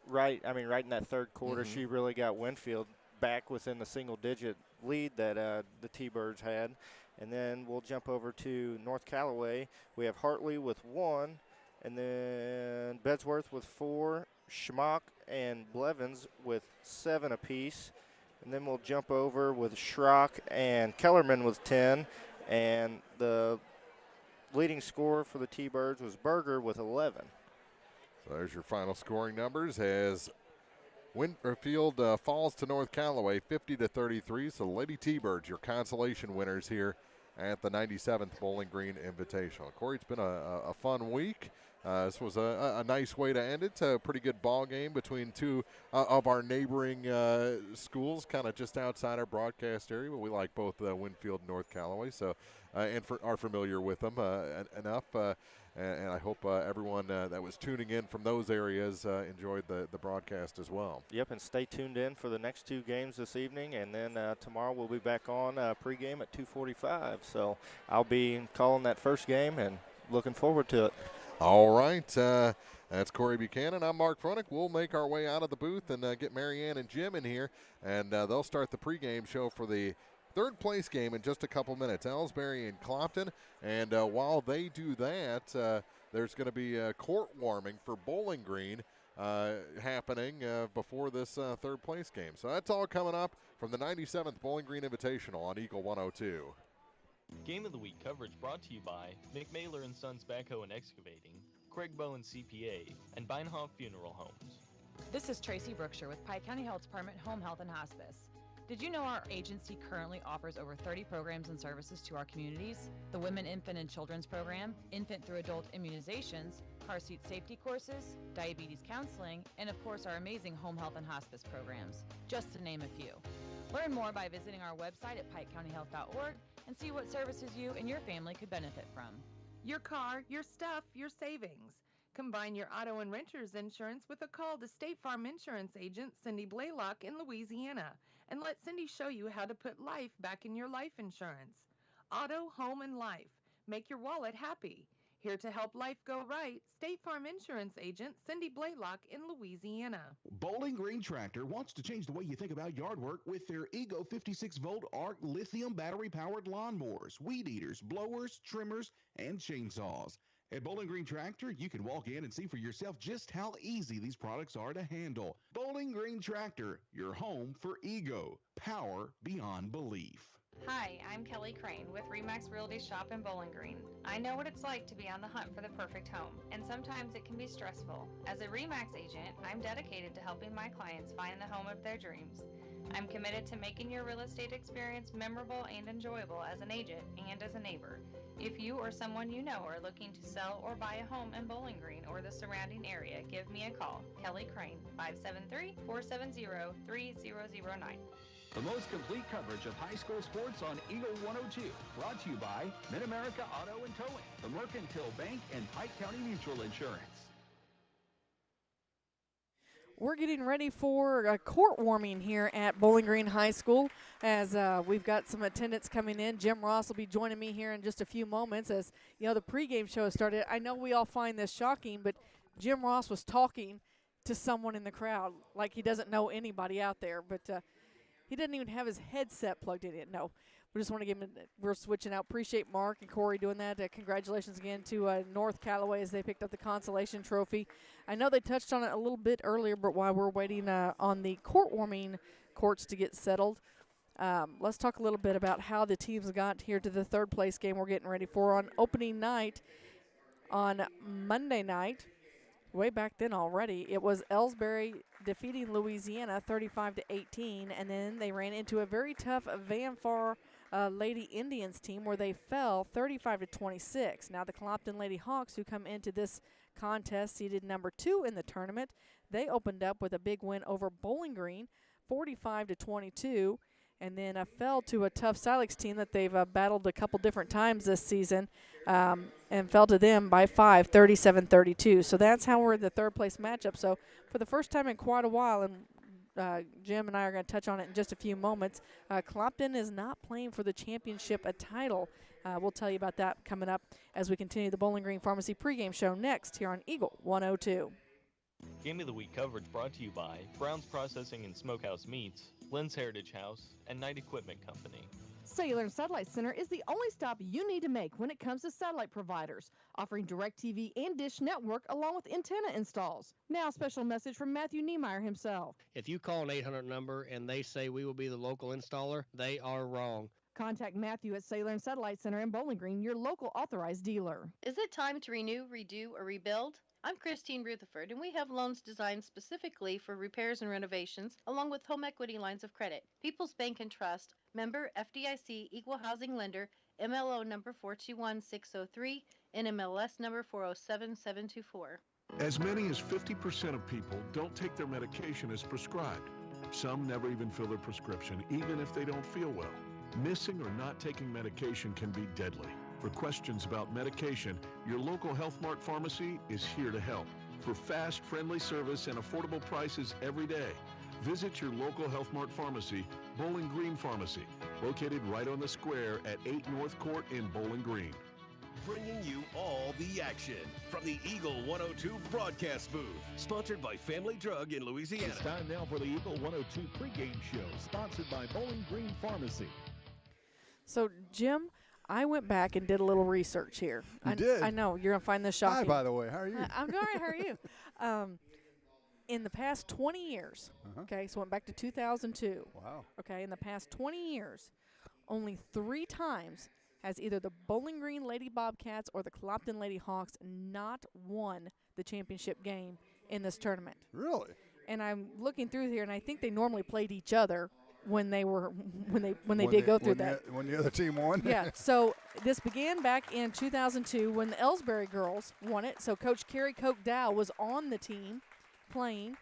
right in that third quarter, she really got Winfield back within the single-digit lead that the T-Birds had. And then we'll jump over to North Callaway. We have Hartley with 1, and then Bedsworth with 4, Schmock and Blevins with 7 apiece. And then we'll jump over with Schrock and Kellerman with 10. And the leading scorer for the T-Birds was Berger with 11. So there's your final scoring numbers as Winfield falls to North Callaway 50-33. So Lady T-Birds, your consolation winners here at the 97th Bowling Green Invitational. Corey, it's been a fun week. This was a nice way to end it. A pretty good ball game between two of our neighboring schools, kind of just outside our broadcast area. But we like both Winfield and North Callaway, so are familiar with them enough. And I hope everyone that was tuning in from those areas enjoyed the broadcast as well. Yep, and stay tuned in for the next 2 games this evening. And then tomorrow we'll be back on pregame at 2:45. So I'll be calling that first game and looking forward to it. All right. That's Corey Buchanan. I'm Mark Fronick. We'll make our way out of the booth and get Marianne and Jim in here. And they'll start the pregame show for the third place game in just a couple minutes, Elsberry and Clopton. And while they do that, there's going to be a court warming for Bowling Green happening before this third place game. So that's all coming up from the 97th Bowling Green Invitational on Eagle 102. Game of the Week coverage brought to you by McMailer & Sons Backhoe and Excavating, Craig Bowen CPA, and Beinhoff Funeral Homes. This is Tracy Brookshire with Pike County Health Department Home Health and Hospice. Did you know our agency currently offers over 30 programs and services to our communities? The Women, Infant, and Children's Program, infant through adult immunizations, car seat safety courses, diabetes counseling, and of course our amazing home health and hospice programs, just to name a few. Learn more by visiting our website at pikecountyhealth.org and see what services you and your family could benefit from. Your car, your stuff, your savings. Combine your auto and renter's insurance with a call to State Farm Insurance agent Cindy Blaylock in Louisiana, and let Cindy show you how to put life back in your life insurance. Auto, home, and life. Make your wallet happy. Here to help life go right, State Farm Insurance agent Cindy Blaylock in Louisiana. Bowling Green Tractor wants to change the way you think about yard work with their Ego 56-volt ARC lithium battery-powered lawnmowers, weed eaters, blowers, trimmers, and chainsaws. At Bowling Green Tractor, you can walk in and see for yourself just how easy these products are to handle. Bowling Green Tractor, your home for Ego. Power beyond belief. Hi, I'm Kelly Crane with Remax Realty Shop in Bowling Green. I know what it's like to be on the hunt for the perfect home, and sometimes it can be stressful. As a Remax agent, I'm dedicated to helping my clients find the home of their dreams. I'm committed to making your real estate experience memorable and enjoyable as an agent and as a neighbor. If you or someone you know are looking to sell or buy a home in Bowling Green or the surrounding area, give me a call. Kelly Crane, 573-470-3009. The most complete coverage of high school sports on Eagle 102. Brought to you by Mid-America Auto and Towing, the Mercantile Bank, and Pike County Mutual Insurance. We're getting ready for a court warming here at Bowling Green High School as we've got some attendants coming in. Jim Ross will be joining me here in just a few moments as, you know, the pregame show started. I know we all find this shocking, but Jim Ross was talking to someone in the crowd like he doesn't know anybody out there, but he doesn't even have his headset plugged in yet. No, we just want to give him we're switching out. Appreciate Mark and Corey doing that. Congratulations again to North Callaway as they picked up the Consolation trophy. I know they touched on it a little bit earlier, but while we're waiting on the court warming courts to get settled, let's talk a little bit about how the teams got here to the third place game we're getting ready for on opening night on Monday night. Way back then already, it was Elsberry defeating Louisiana 35-18, and then they ran into a very tough Van Far Lady Indians team where they fell 35-26. Now the Clopton Lady Hawks, who come into this contest seeded number 2 in the tournament, they opened up with a big win over Bowling Green, 45-22, and then fell to a tough Silex team that they've battled a couple different times this season, and fell to them by 5, 37-32. So that's how we're in the third place matchup. So for the first time in quite a while, and Jim and I are going to touch on it in just a few moments, Clopton is not playing for the championship title. We'll tell you about that coming up as we continue the Bowling Green Pharmacy pregame show next here on Eagle 102. Game of the Week coverage brought to you by Brown's Processing and Smokehouse Meats, Lynn's Heritage House, and Knight Equipment Company. Cellular and Satellite Center is the only stop you need to make when it comes to satellite providers, offering DirecTV and Dish Network along with antenna installs. Now a special message from Matthew Niemeyer himself. If you call an 800 number and they say we will be the local installer, they are wrong. Contact Matthew at Cellular and Satellite Center in Bowling Green, your local authorized dealer. Is it time to renew, redo, or rebuild? I'm Christine Rutherford, and we have loans designed specifically for repairs and renovations, along with home equity lines of credit. People's Bank and Trust, member FDIC, equal housing lender, MLO number 421603, and MLS number 407724. As many as 50% of people don't take their medication as prescribed. Some never even fill their prescription, even if they don't feel well. Missing or not taking medication can be deadly. For questions about medication, your local Health Mart pharmacy is here to help. For fast, friendly service and affordable prices every day, visit your local Health Mart pharmacy, Bowling Green Pharmacy, located right on the square at 8 North Court in Bowling Green. Bringing you all the action from the Eagle 102 broadcast booth, sponsored by Family Drug in Louisiana. It's time now for the Eagle 102 pregame show, sponsored by Bowling Green Pharmacy. So, Jim, I went back and did a little research here. You did? I know. You're going to find this shocking. Hi, by the way. How are you? I'm all right. How are you? In the past 20 years, okay, so went back to 2002. Wow. Okay, in the past 20 years, only 3 times has either the Bowling Green Lady Bobcats or the Clopton Lady Hawks not won the championship game in this tournament. Really? And I'm looking through here, and I think they normally played each other when they did go through that. When the other team won? Yeah, so this began back in 2002 when the Elsberry girls won it. So Coach Carrie Coke Dow was on the team playing.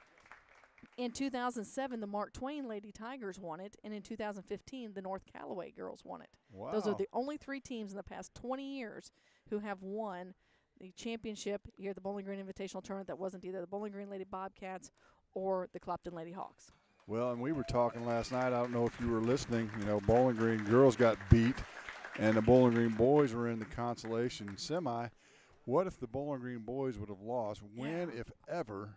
In 2007, the Mark Twain Lady Tigers won it, and in 2015, the North Callaway girls won it. Wow. Those are the only 3 teams in the past 20 years who have won the championship here at the Bowling Green Invitational Tournament that wasn't either the Bowling Green Lady Bobcats or the Clopton Lady Hawks. Well, and we were talking last night. I don't know if you were listening. You know, Bowling Green girls got beat, and the Bowling Green boys were in the consolation semi. What if the Bowling Green boys would have lost? When, if ever,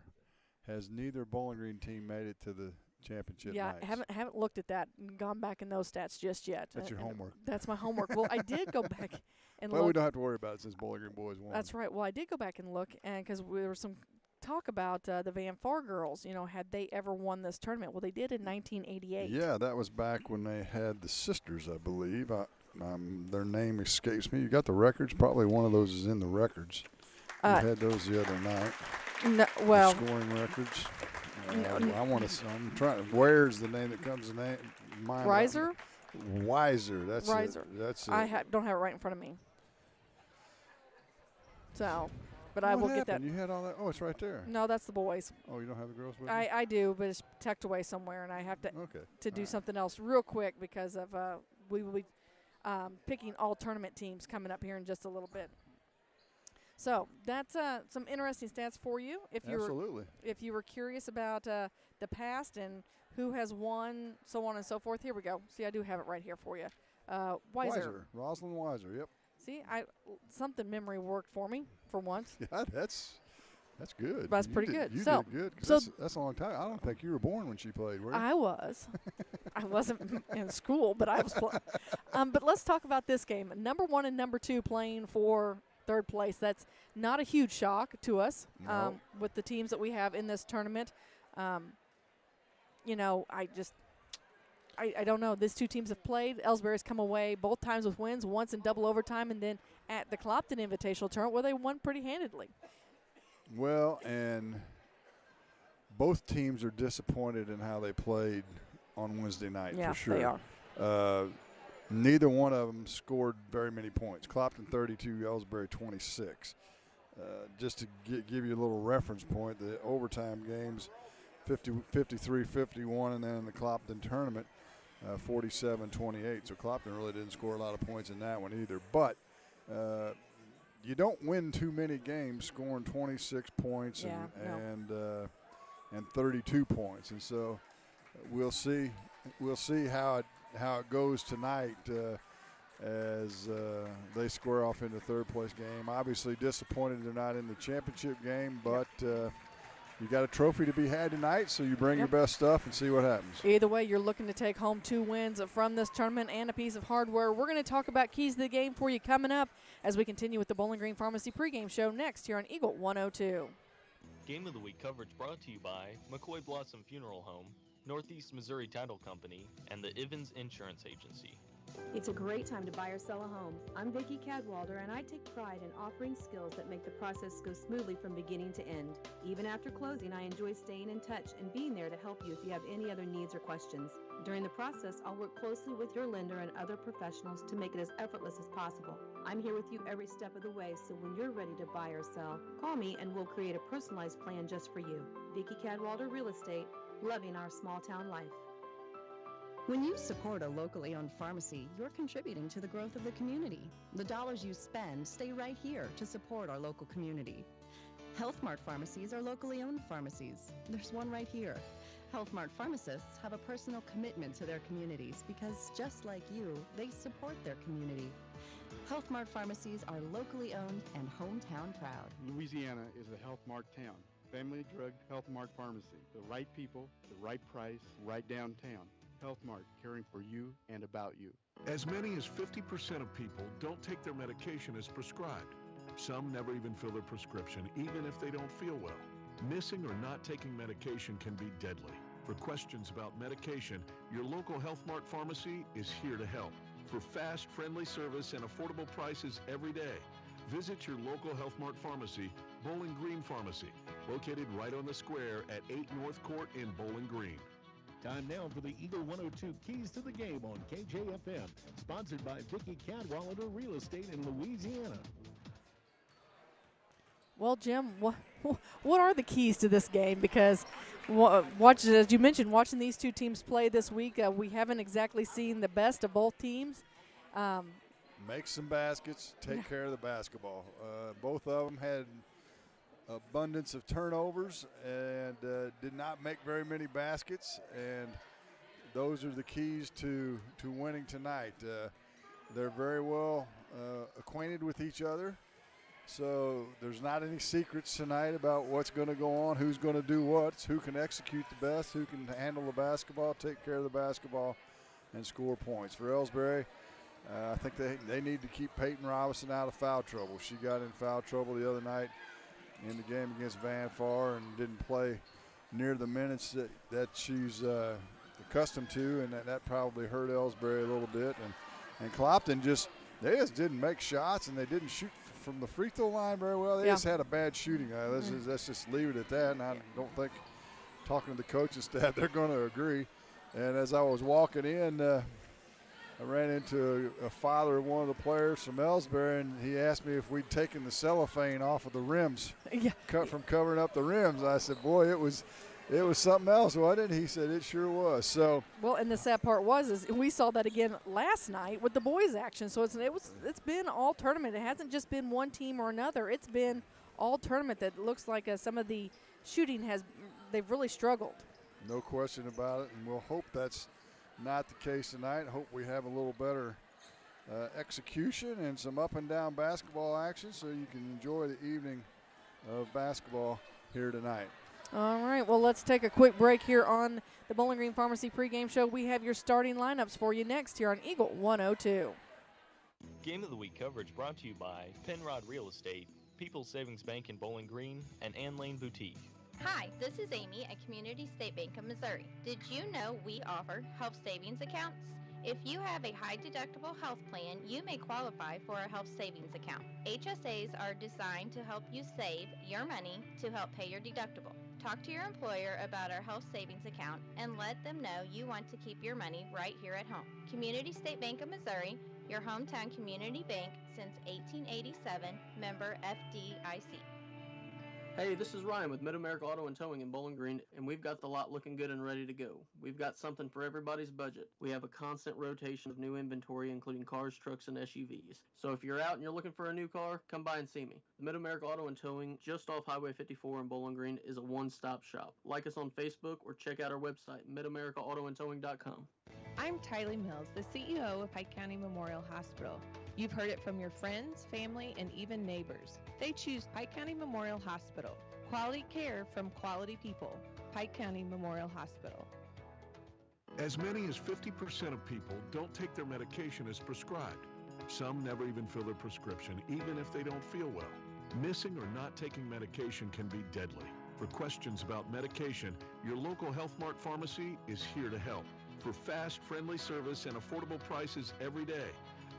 has neither Bowling Green team made it to the championship Yeah, nights? I haven't looked at that and gone back in those stats just yet. That's your homework. That's my homework. Well, I did go back and well, look. we don't have to worry about it since Bowling Green boys won. That's right. Well, I did go back and look, and because there was some talk about the Van Far girls, you know, had they ever won this tournament? Well, they did in 1988. Yeah, that was back when they had the sisters, I believe. Their name escapes me. You got the records? Probably one of those is in the records. We had those the other night. No, well, the scoring records. No, I want to. I'm trying. Where's the name that comes to mind? Riser. Weiser. That's Riser. it. That's it. I don't have it right in front of me. So, but I What will get that. happened? You had all that. Oh, it's right there. No, that's the boys. Oh, you don't have the girls with you? I do, but it's tucked away somewhere, and I have to do right. something else real quick because of we will be picking all tournament teams coming up here in just a little bit. So that's some interesting stats for you. Absolutely. If you were curious about the past and who has won, so on and so forth, here we go. See, I do have it right here for you. Weiser. Rosalind Weiser, yep. See, something memory worked for me for once. Yeah, that's good. That's pretty good. You So- did good. 'Cause so- that's a long time. I don't think you were born when she played, were you? I was. I wasn't in school, but I was playing. But let's talk about this game. Number 1 and number 2 playing for third place. That's not a huge shock to us No. with the teams that we have in this tournament. You know, I don't know. These two teams have played. Elsberry's come away both times with wins, once in double overtime, and then at the Clopton Invitational Tournament where they won pretty handedly. Well, and both teams are disappointed in how they played on Wednesday night, Yeah, for sure. they are. Neither one of them scored very many points. Clopton 32, Elsberry 26. Just to give you a little reference point, the overtime games, 53-51, and then in the Clopton tournament, 47-28. So Clopton really didn't score a lot of points in that one either. But you don't win too many games scoring 26 points and 32 points. And so we'll see how it goes tonight as they square off into third place game. Obviously disappointed they're not in the championship game, but you got a trophy to be had tonight, so you bring your best stuff and see what happens. Either way, you're looking to take home 2 wins from this tournament and a piece of hardware. We're going to talk about keys to the game for you coming up as we continue with the Bowling Green Pharmacy pregame show next here on Eagle 102. Game of the Week coverage brought to you by McCoy Blossom Funeral Home, Northeast Missouri Title Company, and the Ivins Insurance Agency. It's a great time to buy or sell a home. I'm Vicki Cadwalder, and I take pride in offering skills that make the process go smoothly from beginning to end. Even after closing, I enjoy staying in touch and being there to help you if you have any other needs or questions. During the process, I'll work closely with your lender and other professionals to make it as effortless as possible. I'm here with you every step of the way, so when you're ready to buy or sell, call me and we'll create a personalized plan just for you. Vicki Cadwalder Real Estate, loving our small town life. When you support a locally owned pharmacy, you're contributing to the growth of the community. The dollars you spend stay right here to support our local community. HealthMart pharmacies are locally owned pharmacies. There's one right here. HealthMart pharmacists have a personal commitment to their communities because, just like you, they support their community. HealthMart pharmacies are locally owned and hometown proud. Louisiana is a HealthMart town. Family Drug HealthMart Pharmacy. The right people, the right price, right downtown. HealthMart, caring for you and about you. As many as 50% of people don't take their medication as prescribed. Some never even fill their prescription, even if they don't feel well. Missing or not taking medication can be deadly. For questions about medication, your local HealthMart pharmacy is here to help. For fast, friendly service and affordable prices every day, visit your local HealthMart pharmacy, Bowling Green Pharmacy, located right on the square at 8 North Court in Bowling Green. Time now for the Eagle 102 Keys to the Game on KJFM, sponsored by Vicki Cadwalader Real Estate in Louisiana. Well, Jim, what are the keys to this game? Because, as you mentioned, watching these two teams play this week, we haven't exactly seen the best of both teams. Make some baskets, take care of the basketball. Both of them had abundance of turnovers and did not make very many baskets, and those are the keys to winning tonight. They're very well acquainted with each other, so there's not any secrets tonight about what's going to go on, who's going to do what. It's who can execute the best, who can handle the basketball, take care of the basketball, and score points. For Elsberry, I think they need to keep Peyton Robinson out of foul trouble. She got in foul trouble the other night in the game against Van Far and didn't play near the minutes that she's accustomed to, and that probably hurt Elsberry a little bit. And Clopton they just didn't make shots, and they didn't shoot from the free throw line very well. They just had a bad shooting. Let's just leave it at that, and I don't think, talking to the coaching staff, they're going to agree. And as I was walking in, I ran into a father of one of the players from Elsberry, and he asked me if we'd taken the cellophane off of the rims, cut from covering up the rims. I said, boy, it was something else, wasn't it? He said it sure was. So well, and the sad part is we saw that again last night with the boys' action. So it's been all tournament. It hasn't just been one team or another. It's been all tournament. That looks like some of the shooting they've really struggled. No question about it, and we'll hope that's not the case tonight. Hope we have a little better execution and some up and down basketball action so you can enjoy the evening of basketball here tonight. All right, well, let's take a quick break here on the Bowling Green Pharmacy pregame show. We have your starting lineups for you next here on Eagle 102. Game of the Week coverage brought to you by Penrod Real Estate, People's Savings Bank in Bowling Green, and Ann Lane Boutique. Hi, this is Amy at Community State Bank of Missouri. Did you know we offer health savings accounts? If you have a high deductible health plan, you may qualify for a health savings account. HSAs are designed to help you save your money to help pay your deductible. Talk to your employer about our health savings account and let them know you want to keep your money right here at home. Community State Bank of Missouri, your hometown community bank since 1887, member FDIC. Hey, this is Ryan with Mid-America Auto and Towing in Bowling Green, and we've got the lot looking good and ready to go. We've got something for everybody's budget. We have a constant rotation of new inventory, including cars, trucks, and SUVs. So if you're out and you're looking for a new car, come by and see me. The Mid-America Auto and Towing, just off Highway 54 in Bowling Green, is a one-stop shop. Like us on Facebook or check out our website, midamericaautoandtowing.com. I'm Tylee Mills, the CEO of Pike County Memorial Hospital. You've heard it from your friends, family, and even neighbors. They choose Pike County Memorial Hospital. Quality care from quality people. Pike County Memorial Hospital. As many as 50% of people don't take their medication as prescribed. Some never even fill their prescription, even if they don't feel well. Missing or not taking medication can be deadly. For questions about medication, your local Health Mart pharmacy is here to help. For fast, friendly service and affordable prices every day,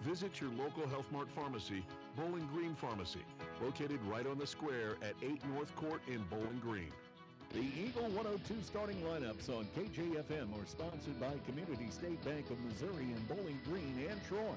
visit your local Health Mart pharmacy, Bowling Green Pharmacy, located right on the square at 8 North Court in Bowling Green. The Eagle 102 starting lineups on KJFM are sponsored by Community State Bank of Missouri in Bowling Green and Troy.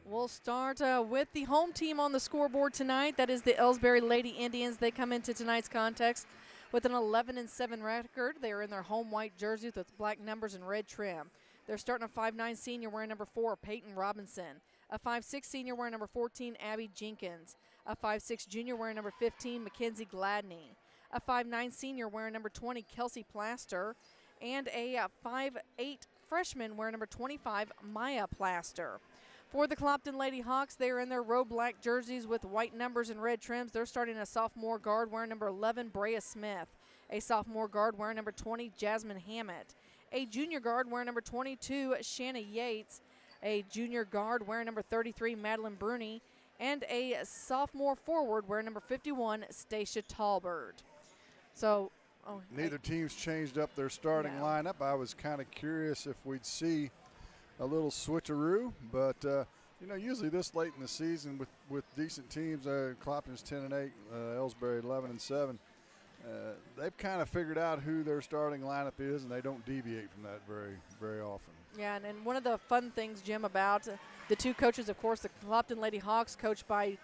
We'll start with the home team on the scoreboard tonight. That is the Elsberry Lady Indians. They come into tonight's contest with an 11-7 record. They are in their home white jerseys with black numbers and red trim. They're starting a 5'9 senior wearing number 4, Peyton Robinson. A 5'6 senior wearing number 14, Abby Jenkins. A 5'6 junior wearing number 15, Mackenzie Gladney. A 5'9 senior wearing number 20, Kelsey Plaster. And a 5'8 freshman wearing number 25, Maya Plaster. For the Clopton Lady Hawks, they are in their road black jerseys with white numbers and red trims. They're starting a sophomore guard wearing number 11, Brea Smith. A sophomore guard wearing number 20, Jasmine Hammett. A junior guard wearing number 22, Shanna Yates. A junior guard wearing number 33, Madeline Bruni. And a sophomore forward wearing number 51, Stacia Talbert. So, neither team's changed up their starting lineup. I was kind of curious if we'd see a little switcheroo, but usually this late in the season with decent teams, Clopton's 10-8, Elsberry 11-7. They've kind of figured out who their starting lineup is, and they don't deviate from that very, very often. Yeah, and one of the fun things, Jim, about the two coaches, of course, the Clopton Lady Hawks, coached by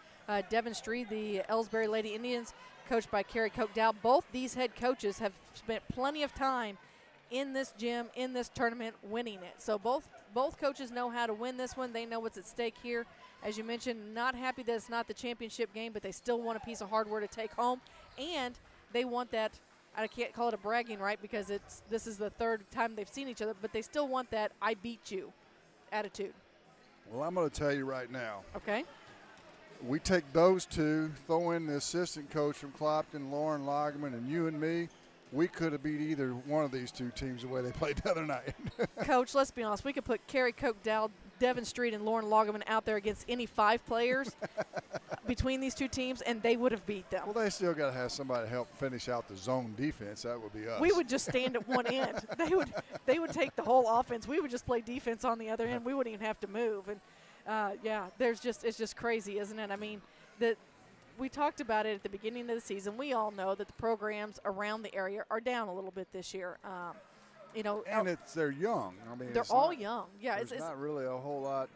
Devin Street, the Elsberry Lady Indians, coached by Carrie Kochdow. Both these head coaches have spent plenty of time in this gym, in this tournament, winning it. So both coaches know how to win this one. They know what's at stake here. As you mentioned, not happy that it's not the championship game, but they still want a piece of hardware to take home. And they want that, I can't call it a bragging right because this is the third time they've seen each other, but they still want that I beat you attitude. Well, I'm going to tell you right now. Okay. We take those two, throw in the assistant coach from Clopton, Lauren Lagerman, and you and me. We could have beat either one of these two teams the way they played the other night. Coach, let's be honest. We could put Carrie Kochdow, Devin Street, and Lauren Lagerman out there against any 5 players between these two teams, and they would have beat them. Well, they still got to have somebody to help finish out the zone defense. That would be us. We would just stand at one end. They would take the whole offense. We would just play defense on the other end. We wouldn't even have to move. And, it's just crazy, isn't it? I mean, we talked about it at the beginning of the season. We all know that the programs around the area are down a little bit this year. And they're young. I mean, they're all young. Yeah, it's not really a whole lot.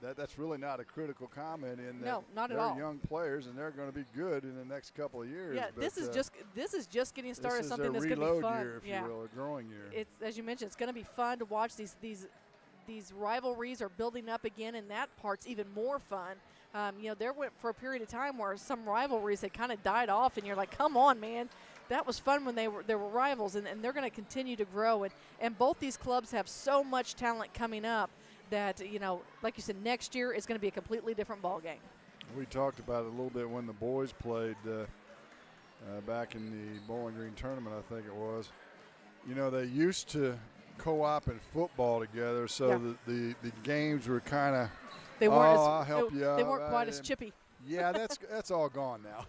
That's really not a critical comment in that. No, not at they're all. young players, and they're going to be good in the next couple of years. Yeah, but, this is just getting started. This is something a that's going to be reload fun. year, if you will, a growing year. It's, as you mentioned, it's going to be fun to watch these rivalries are building up again, and that part's even more fun. There went for a period of time where some rivalries had kind of died off, and you're like, come on, man. That was fun when there were rivals, and they're going to continue to grow. And both these clubs have so much talent coming up that, like you said, next year is going to be a completely different ball game. We talked about it a little bit when the boys played back in the Bowling Green tournament, I think it was. They used to co-op and football together, so the games were kind of, I'll help you out. They weren't quite as chippy. Yeah, that's all gone now.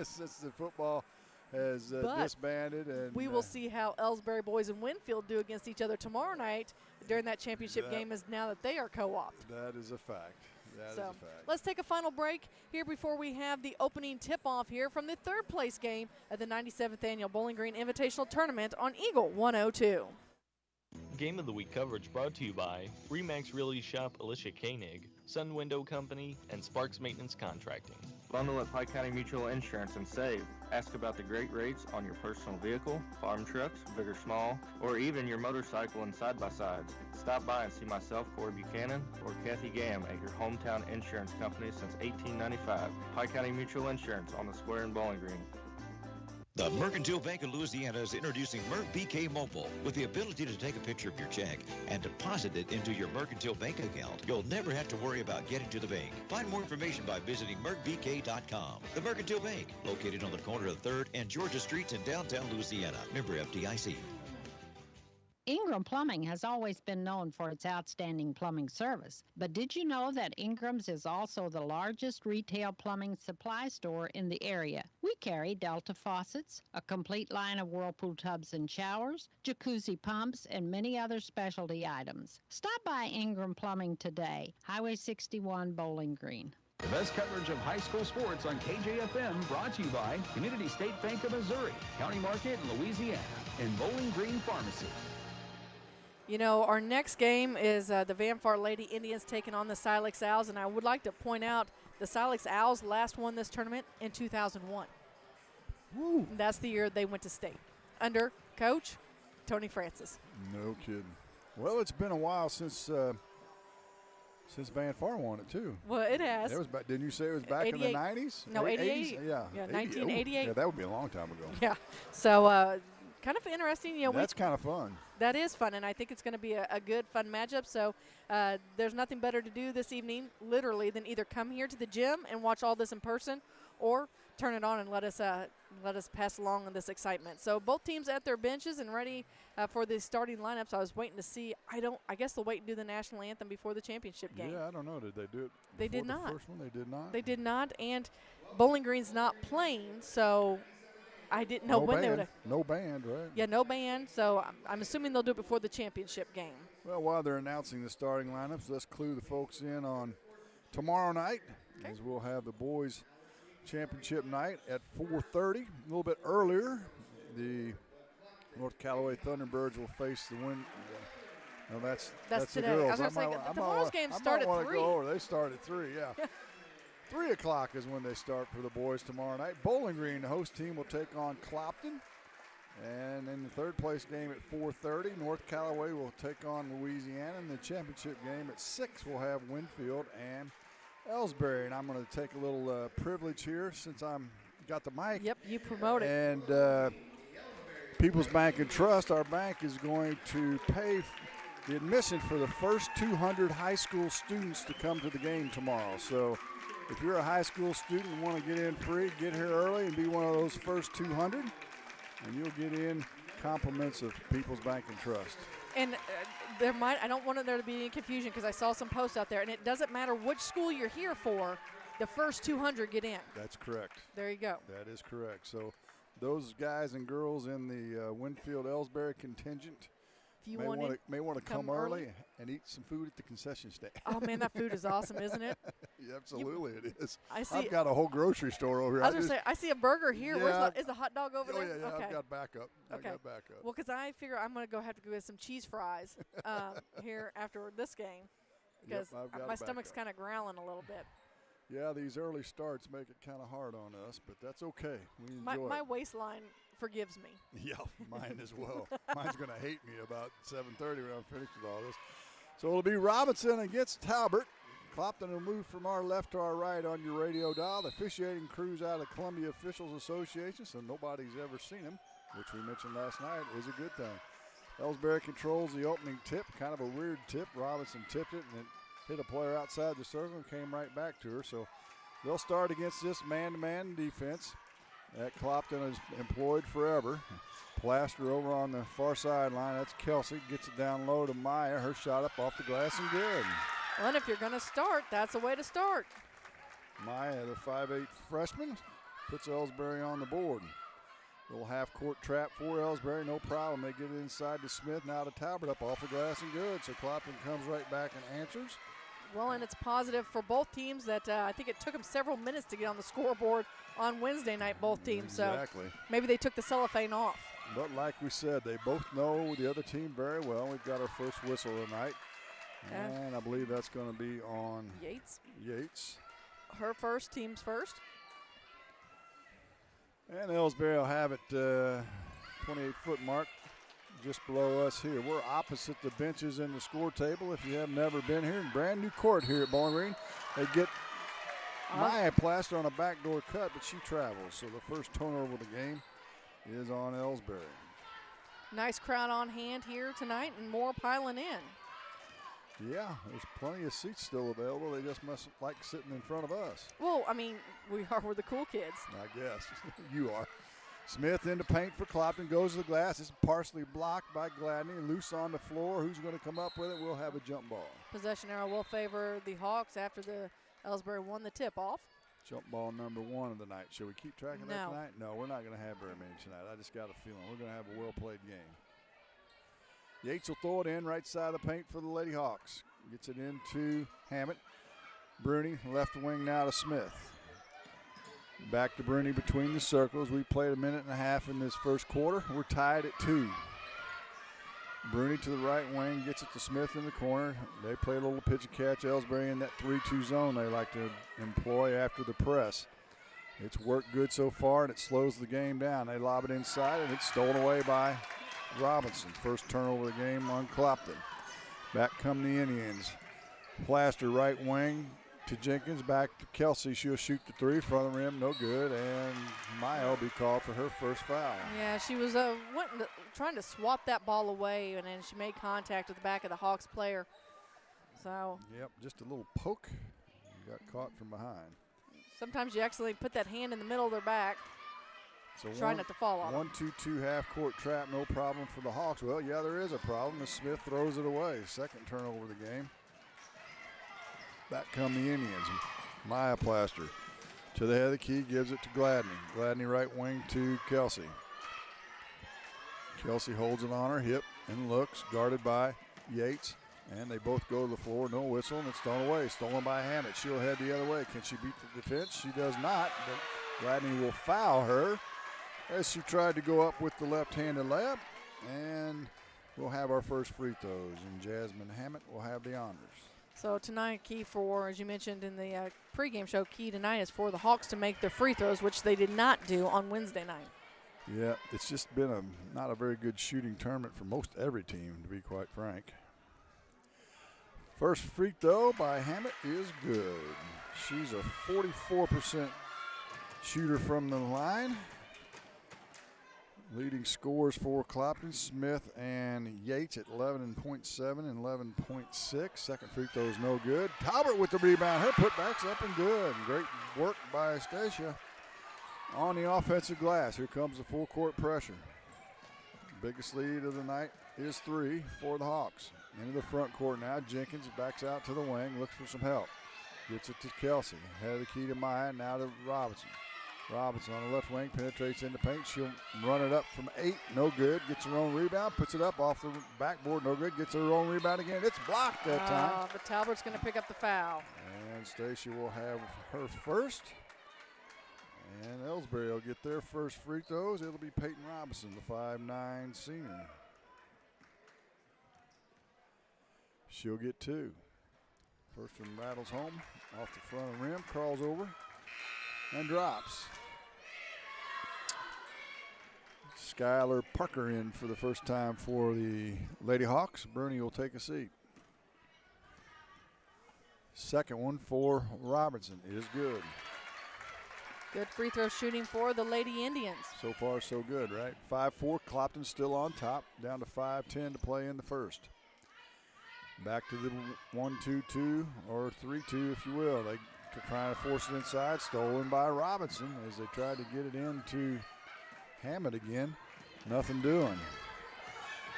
Since the football has disbanded. And we will see how Elsberry boys and Winfield do against each other tomorrow night during that championship game, as now that they are co-opted. That is a fact. That is a fact. Let's take a final break here before we have the opening tip-off here from the third place game at the 97th Annual Bowling Green Invitational Tournament on Eagle 102. Game of the Week coverage brought to you by Remax Realty Shop Alicia Koenig, Sun Window Company, and Sparks Maintenance Contracting. Bundle at Pike County Mutual Insurance and save. Ask about the great rates on your personal vehicle, farm trucks, big or small, or even your motorcycle and side-by-sides. Stop by and see myself, Corey Buchanan, or Kathy Gam at your hometown insurance company since 1895. Pike County Mutual Insurance on the square in Bowling Green. The Mercantile Bank of Louisiana is introducing MercBK Mobile. With the ability to take a picture of your check and deposit it into your Mercantile Bank account, you'll never have to worry about getting to the bank. Find more information by visiting mercbk.com. The Mercantile Bank, located on the corner of 3rd and Georgia Streets in downtown Louisiana. Member FDIC. Ingram Plumbing has always been known for its outstanding plumbing service. But did you know that Ingram's is also the largest retail plumbing supply store in the area? We carry Delta faucets, a complete line of Whirlpool tubs and showers, jacuzzi pumps, and many other specialty items. Stop by Ingram Plumbing today, Highway 61, Bowling Green. The best coverage of high school sports on KJFM, brought to you by Community State Bank of Missouri, County Market in Louisiana, and Bowling Green Pharmacy. Our next game is the Van Far Lady Indians taking on the Silex Owls, and I would like to point out the Silex Owls last won this tournament in 2001. Woo. That's the year they went to state under Coach Tony Francis. No kidding. Well, it's been a while since Van Far won it too. Well, it has. It was back, didn't you say it was back 88. in the 90s? No, 88. 80s? Yeah, 1988. Yeah, that would be a long time ago. Yeah. So kind of interesting. That's kind of fun. That is fun, and I think it's going to be a good, fun matchup. So there's nothing better to do this evening, literally, than either come here to the gym and watch all this in person, or turn it on and let us pass along on this excitement. So both teams at their benches and ready for the starting lineups. I was waiting to see. I guess they'll wait and do the national anthem before the championship game. Yeah, I don't know. Did they do it? They did not. The first one, they did not. They did not, and Bowling Green's not playing, so I didn't know when they would. No band, right? Yeah, no band. So I'm assuming they'll do it before the championship game. Well, while they're announcing the starting lineups, let's clue the folks in on tomorrow night, as we'll have the boys' championship night at 4:30. A little bit earlier, the North Callaway Thunderbirds will face the Wind. No, that's the today. girls. I was going to say, tomorrow's games start at 3. They start at 3, yeah. 3 o'clock is when they start for the boys tomorrow night. Bowling Green, the host team, will take on Clopton. And in the third place game at 4:30, North Callaway will take on Louisiana. And the championship game at 6 will have Winfield and Elsberry. And I'm going to take a little privilege here since I'm got the mic. Yep, you promote it. And People's Bank and Trust, our bank, is going to pay the admission for the first 200 high school students to come to the game tomorrow. So if you're a high school student and want to get in free, get here early and be one of those first 200, and you'll get in compliments of People's Bank and Trust. And I don't want there to be any confusion because I saw some posts out there, and it doesn't matter which school you're here for, the first 200 get in. That's correct. There you go. That is correct. So those guys and girls in the Winfield Elsberry contingent you may want to come early and eat some food at the concession stand. Oh, man, that food is awesome, isn't it? Yeah, absolutely it is. I've got a whole grocery store over here. I was going to say, I see a burger here. Yeah, is the hot dog over there? Yeah, okay. I've got backup. Okay. Well, because I figure I'm going to have to go get some cheese fries here after this game because my stomach's kind of growling a little bit. Yeah, these early starts make it kind of hard on us, but that's okay. We enjoy it. My waistline forgives me. Yeah, mine as well. Mine's going to hate me about 7:30 when I'm finished with all this. So it'll be Robinson against Talbot. Clopton will move from our left to our right on your radio dial. The officiating crew's out of the Columbia Officials Association, so nobody's ever seen him, which we mentioned last night is a good thing. Elsberry controls the opening tip, kind of a weird tip. Robinson tipped it and it hit a player outside the circle and came right back to her. So they'll start against this man-to-man defense that Clopton has employed forever. Plaster over on the far sideline. That's Kelsey. Gets it down low to Maya. Her shot up off the glass and good. Well, and if you're going to start, that's a way to start. Maya, the 5'8 freshman, puts Elsberry on the board. Little half-court trap for Elsberry, no problem. They get it inside to Smith, now to Talbot, up off the glass and good. So Clopton comes right back and answers. Well, and it's positive for both teams that I think it took them several minutes to get on the scoreboard on Wednesday night, both teams. Exactly. So maybe they took the cellophane off. But like we said, they both know the other team very well. We've got our first whistle tonight. And I believe that's going to be on Yates. Her first, team's first. And Elsberry will have it 28-foot mark just below us here. We're opposite the benches in the score table. If you have never been here, brand new court here at Bowling Green. They get Maya Plaster on a backdoor cut, but she travels. So the first turnover of the game is on Elsberry. Nice crowd on hand here tonight and more piling in. Yeah, there's plenty of seats still available. They just must like sitting in front of us. Well, I mean, we're the cool kids. I guess. You are. Smith into paint for Clopton. Goes to the glass. It's partially blocked by Gladney. Loose on the floor. Who's going to come up with it? We'll have a jump ball. Possession arrow will favor the Hawks after the Elsberry won the tip-off. Jump ball number 1 of the night. Shall we keep track of that tonight? No, we're not going to have very many tonight. I just got a feeling we're going to have a well-played game. Yates will throw it in right side of the paint for the Lady Hawks. Gets it into Hammett. Bruni, left wing now to Smith. Back to Bruni between the circles. We played a minute and a half in this first quarter. We're tied at 2. Bruni to the right wing, gets it to Smith in the corner. They play a little pitch and catch. Elsberry in that 3-2 zone they like to employ after the press. It's worked good so far, and it slows the game down. They lob it inside, and it's stolen away by Robinson. First turnover of the game on Clopton. Back come the Indians. Plaster right wing to Jenkins. Back to Kelsey. She'll shoot the 3 front of the rim. No good. And Maya will be called for her first foul. Yeah, she was trying to swap that ball away, and then she made contact with the back of the Hawks player. So. Yep, just a little poke. Got caught from behind. Sometimes you actually put that hand in the middle of their back. So try not to fall off. 1-2-2 half-court trap, no problem for the Hawks. Well, yeah, there is a problem. As Smith throws it away. Second turnover of the game. Back come the Indians. Maya Plaster to the head of the key, gives it to Gladney. Gladney right wing to Kelsey. Kelsey holds it on her hip and looks, guarded by Yates. And they both go to the floor, no whistle, and it's thrown away. Stolen by Hammett. She'll head the other way. Can she beat the defense? She does not, but Gladney will foul her as she tried to go up with the left-handed layup. And we'll have our first free throws, and Jasmine Hammett will have the honors. So tonight, key for, as you mentioned in the pregame show, key tonight is for the Hawks to make their free throws, which they did not do on Wednesday night. Yeah, it's just been not a very good shooting tournament for most every team, to be quite frank. First free throw by Hammett is good. She's a 44% shooter from the line. Leading scores for Clopton, Smith and Yates at 11.7 and 11.6. Second free throw is no good. Talbot with the rebound. Her putback's up and good. Great work by Stacia on the offensive glass. Here comes the full court pressure. Biggest lead of the night is 3 for the Hawks. Into the front court now. Jenkins backs out to the wing, looks for some help. Gets it to Kelsey. Head of the key to Maya, now to Robinson. Robinson on the left wing, penetrates into paint. She'll run it up from 8, no good. Gets her own rebound, puts it up off the backboard, no good. Gets her own rebound again. It's blocked that time. But Talbert's going to pick up the foul. And Stacia will have her first. And Elsberry will get their first free throws. It'll be Peyton Robinson, the 5'9" senior. She'll get 2. First one rattles home off the front of the rim, crawls over, and drops. Skylar Parker in for the first time for the Lady Hawks. Bruni will take a seat. Second one for Robertson is good. Good free throw shooting for the Lady Indians. So far, so good, right? 5-4, Clopton still on top, down to 5:10 to play in the first. Back to the 1-2-2 or 3-2, if you will. They're trying to force it inside, stolen by Robinson as they tried to get it into Hammett again. Nothing doing.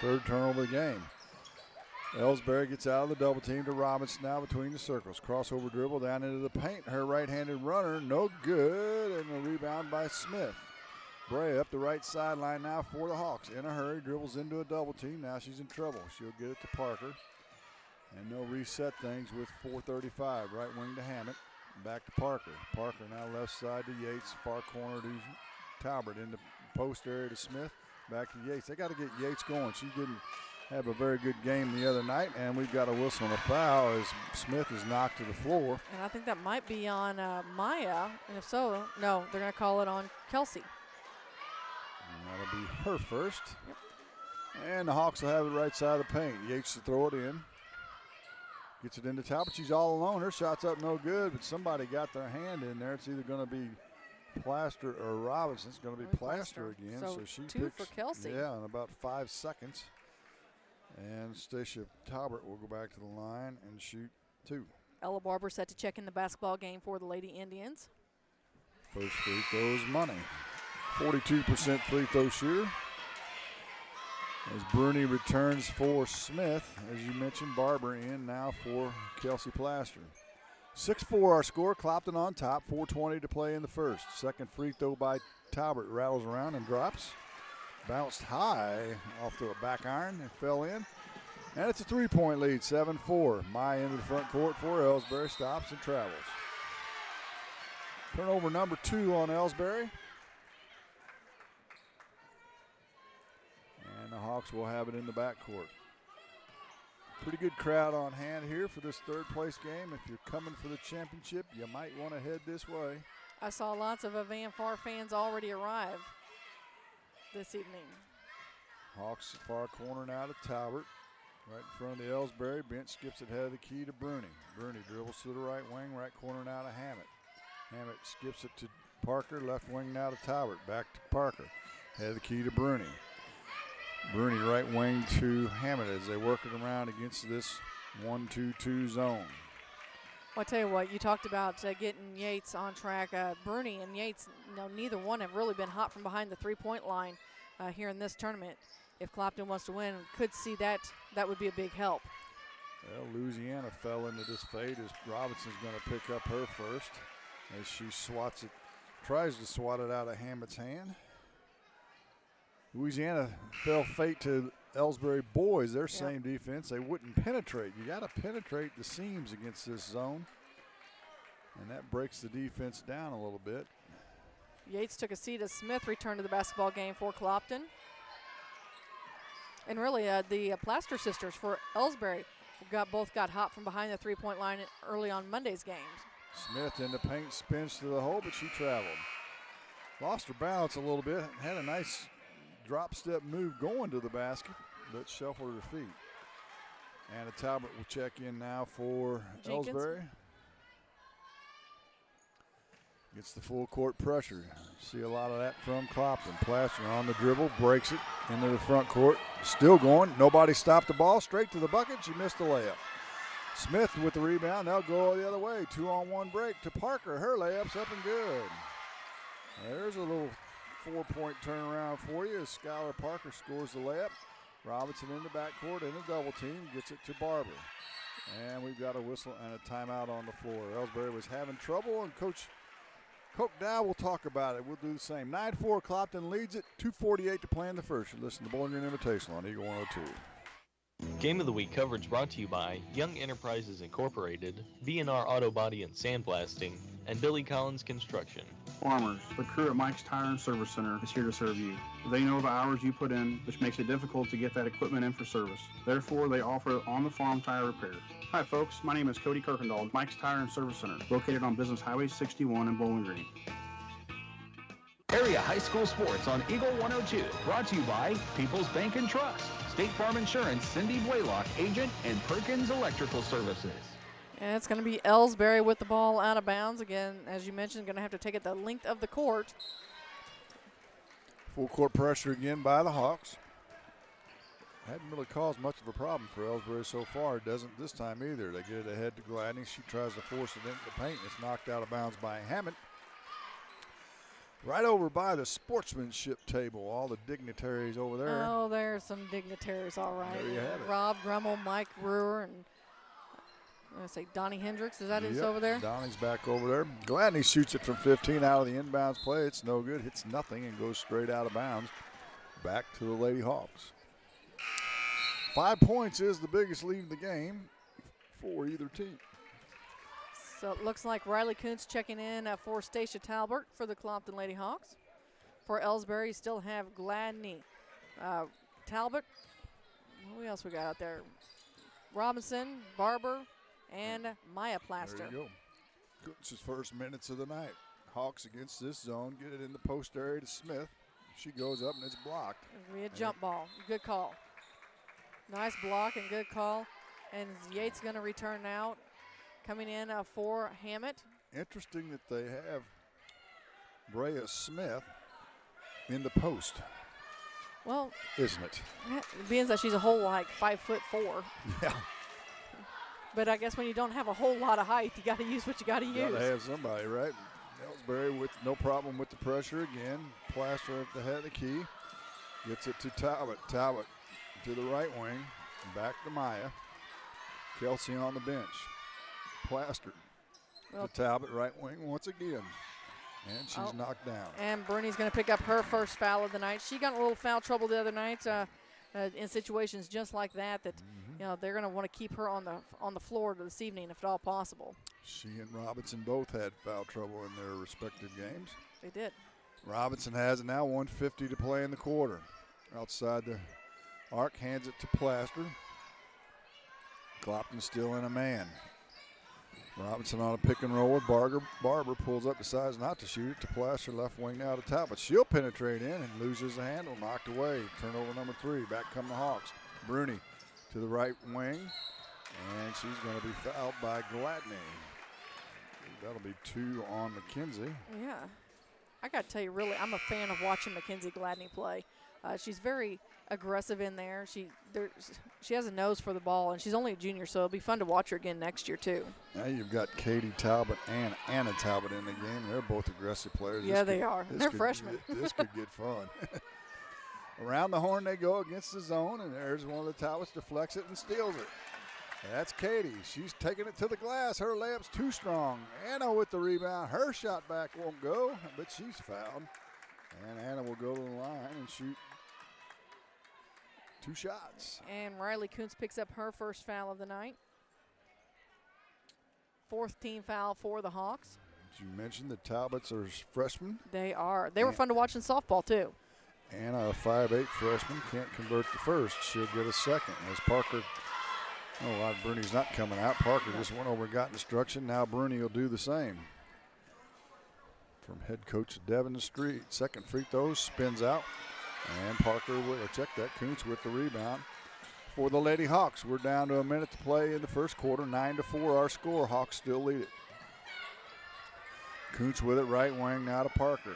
Third turnover of the game. Elsberry gets out of the double team to Robinson now between the circles. Crossover dribble down into the paint. Her right-handed runner, no good, and a rebound by Smith. Bray up the right sideline now for the Hawks. In a hurry, dribbles into a double team. Now she's in trouble. She'll get it to Parker. And they'll reset things with 4:35. Right wing to Hammett. Back to Parker. Parker now left side to Yates. Far corner to Talbert. In the post area to Smith. Back to Yates. They got to get Yates going. She didn't have a very good game the other night, and we've got a whistle and a foul as Smith is knocked to the floor. And I think that might be on Maya, and if so, no, they're going to call it on Kelsey. And that'll be her first. Yep. And the Hawks will have it right side of the paint. Yates to throw it in. Gets it into Talbot. She's all alone. Her shot's up no good, but somebody got their hand in there. It's either going to be Plaster or Robinson. It's going to be Plaster again. So she 2 picks, for Kelsey. Yeah, in about 5 seconds. And Stacia Talbert will go back to the line and shoot 2. Ella Barber set to check in the basketball game for the Lady Indians. First free throw is money. 42% free throw shooter. As Bruni returns for Smith, as you mentioned, Barber in now for Kelsey Plaster. 6-4 our score. Clopton on top. 4:20 to play in the first. Second free throw by Talbert rattles around and drops. Bounced high off to a back iron and fell in. And it's a 3-point lead, 7-4. Maya into the front court for Elsberry. Stops and travels. Turnover number 2 on Elsberry. And the Hawks will have it in the backcourt. Pretty good crowd on hand here for this third place game. If you're coming for the championship, you might want to head this way. I saw lots of Van Far fans already arrive this evening. Hawks far corner now to Talbert. Right in front of the Elsberry bench, skips it head of the key to Bruni. Bruni dribbles to the right wing, right corner now to Hammett. Hammett skips it to Parker, left wing now to Talbert. Back to Parker, head of the key to Bruni. Bruni right wing to Hammett as they work it around against this 1-2-2 zone. Well, I tell you what, you talked about getting Yates on track. Bruni and Yates, neither one have really been hot from behind the three-point line here in this tournament. If Clopton wants to win, could see that would be a big help. Well, Louisiana fell into this fade as Robinson's going to pick up her first as she swats it, tries to swat it out of Hammett's hand. Louisiana fell fate to Elsberry boys, their same defense. They wouldn't penetrate. You got to penetrate the seams against this zone, and that breaks the defense down a little bit. Yates took a seat as Smith returned to the basketball game for Clopton. And really, the Plaster sisters for Elsberry both got hot from behind the three-point line early on Monday's games. Smith in the paint, spins to the hole, but she traveled. Lost her balance a little bit, had a nice drop step move going to the basket, but shuffled her feet. Anna Talbot will check in now for Jenkins. Elsberry. Gets the full court pressure. See a lot of that from Clopton. Plaster on the dribble, breaks it into the front court. Still going. Nobody stopped the ball. Straight to the bucket. She missed the layup. Smith with the rebound. They'll go the other way. 2-on-1 break to Parker. Her layup's up and good. There's a little 4-point turnaround for you as Skylar Parker scores the layup. Robinson in the backcourt in a double team. Gets it to Barber. And we've got a whistle and a timeout on the floor. Elsberry was having trouble, and Coach Coke Dow will talk about it. We'll do the same. 9-4, Clopton leads it. 2:48 to play in the first. You listen to Bowling Green Invitational on Eagle 102. Game of the Week coverage brought to you by Young Enterprises Incorporated, B&R Auto Body and Sandblasting, and Billy Collins Construction. Farmers, the crew at Mike's Tire and Service Center is here to serve you. They know the hours you put in, which makes it difficult to get that equipment in for service. Therefore, they offer on-the-farm tire repair. Hi folks, my name is Cody Kirkendall, Mike's Tire and Service Center, located on Business Highway 61 in Bowling Green. Area high school sports on Eagle 102, brought to you by People's Bank and Trust, State Farm Insurance, Cindy Blaylock, agent, and Perkins Electrical Services. And it's going to be Elsberry with the ball out of bounds. Again, as you mentioned, going to have to take it the length of the court. Full court pressure again by the Hawks. Hadn't really caused much of a problem for Elsberry so far. It doesn't this time either. They get it ahead to Gladney. She tries to force it into the paint. It's knocked out of bounds by Hammond. Right over by the sportsmanship table, all the dignitaries over there. Oh, there's some dignitaries, all right. There you have it. Rob Drummel, Mike Brewer, and I'm going to say Donnie Hendricks. Is that who's over there? Donnie's back over there. Gladney shoots it from 15 out of the inbounds play. It's no good. Hits nothing and goes straight out of bounds. Back to the Lady Hawks. 5 points is the biggest lead in the game for either team. So it looks like Riley Kuntz checking in for Stacia Talbert for the Clopton Lady Hawks. For Elsberry, you still have Gladney, Talbot. Who else we got out there? Robinson, Barber, and Maya Plaster. There you go. Kuntz's first minutes of the night. Hawks against this zone. Get it in the post area to Smith. She goes up and it's blocked. It'll be a jump ball. Good call. Nice block and good call. And Yates going to return out. Coming in for Hammett. Interesting that they have Brea Smith in the post. Well, isn't it? Being that she's a whole like 5'4". Yeah. But I guess when you don't have a whole lot of height, you got to use what you got to use. Got to have somebody, right? Elsberry with no problem with the pressure again. Plaster at the head of the key. Gets it to Talbot. Talbot to the right wing. Back to Maya. Kelsey on the bench. Plastered to Talbot, right wing once again. And she's knocked down. And Bernie's going to pick up her first foul of the night. She got in a little foul trouble the other night in situations just like that. You know, they're going to want to keep her on the floor this evening if at all possible. She and Robinson both had foul trouble in their respective games. They did. Robinson has it now. 1:50 to play in the quarter. Outside the arc, hands it to Plaster. Clopton still in a man. Robinson on a pick and roll with Barber. Barber pulls up, decides not to shoot it to Plaster, left wing now to Talbot. She'll penetrate in and loses the handle, knocked away. Turnover number 3. Back come the Hawks. Bruni to the right wing, and she's going to be fouled by Gladney. That'll be 2 on McKenzie. Yeah. I got to tell you, really, I'm a fan of watching Mackenzie Gladney play. She's very aggressive in there. She has a nose for the ball, and she's only a junior, so it'll be fun to watch her again next year, too. Now you've got Katie Talbot and Anna Talbot in the game. They're both aggressive players. Yeah, they are. They're freshmen. This could get fun. Around the horn they go against the zone, and there's one of the Talbots, deflects it and steals it. That's Katie. She's taking it to the glass. Her layup's too strong. Anna with the rebound. Her shot back won't go, but she's fouled. And Anna will go to the line and shoot 2 shots. And Riley Kuntz picks up her first foul of the night. 4th team foul for the Hawks. As you mentioned, the Talbots are freshmen. They are. They were fun to watch in softball, too. Anna, a 5'8" freshman, can't convert the first. She'll get a second. As Parker, Bruni's not coming out. Parker just went over and got instruction. Now Bruni will do the same. From head coach Devin Street. Second free throw, spins out. And Parker will check that. Kuntz with the rebound for the Lady Hawks. We're down to a minute to play in the first quarter. 9-4 our score. Hawks still lead it. Kuntz with it, right wing now to Parker.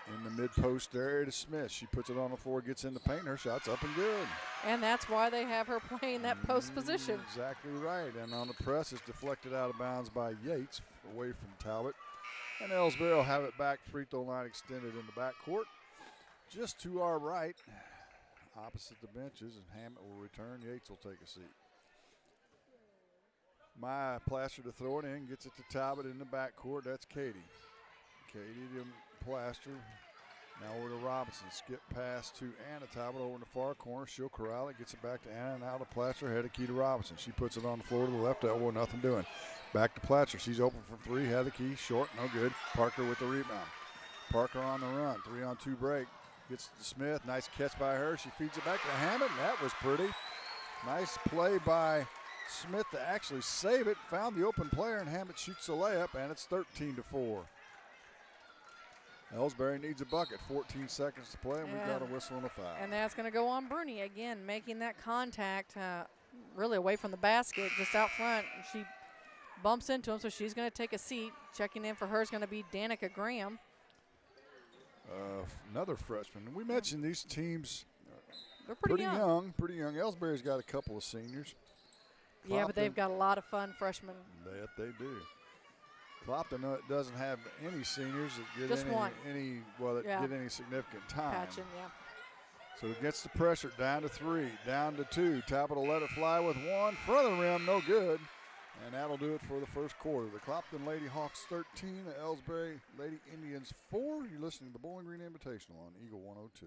In the mid-post area to Smith. She puts it on the floor, gets in the paint. Her shot's up and good. And that's why they have her playing that post position. Exactly right. And on the press, it's deflected out of bounds by Yates, away from Talbot. And Elsberry will have it back. Free throw line extended in the backcourt. Just to our right, opposite the benches, and Hammett will return. Yates will take a seat. Maya Plaster to throw it in, gets it to Talbot in the backcourt. That's Katie. Katie to Plaster. Now over to Robinson. Skip pass to Anna Talbot over in the far corner. She'll corral it. Gets it back to Anna and out to Plaster. Head of Key to Robinson. She puts it on the floor to the left elbow. Nothing doing. Back to Plaster. She's open for three. Heather Key. Short. No good. Parker with the rebound. Parker on the run. 3-on-2 break. Gets to Smith. Nice catch by her. She feeds it back to Hammett. And that was pretty. Nice play by Smith to actually save it. Found the open player, and Hammett shoots a layup, and it's 13-4. Elsberry needs a bucket. 14 seconds to play, and we've got a whistle and a foul. And that's going to go on Bruni again, making that contact really away from the basket, just out front. And she bumps into him, so she's going to take a seat. Checking in for her is going to be Danica Graham. Another freshman. We mentioned these teams. They're pretty young. Pretty young. Elsberry's got a couple of seniors. Yeah, Clopton, but they've got a lot of fun freshmen. That they do. Clopton doesn't have any seniors that get get any significant time. Patchen, yeah. So it gets the pressure down to 3, down to 2. Talbot will let it fly with 1. Front of the rim, no good. And that'll do it for the first quarter. The Clopton Lady Hawks 13, the Elsberry Lady Indians 4. You're listening to the Bowling Green Invitational on Eagle 102.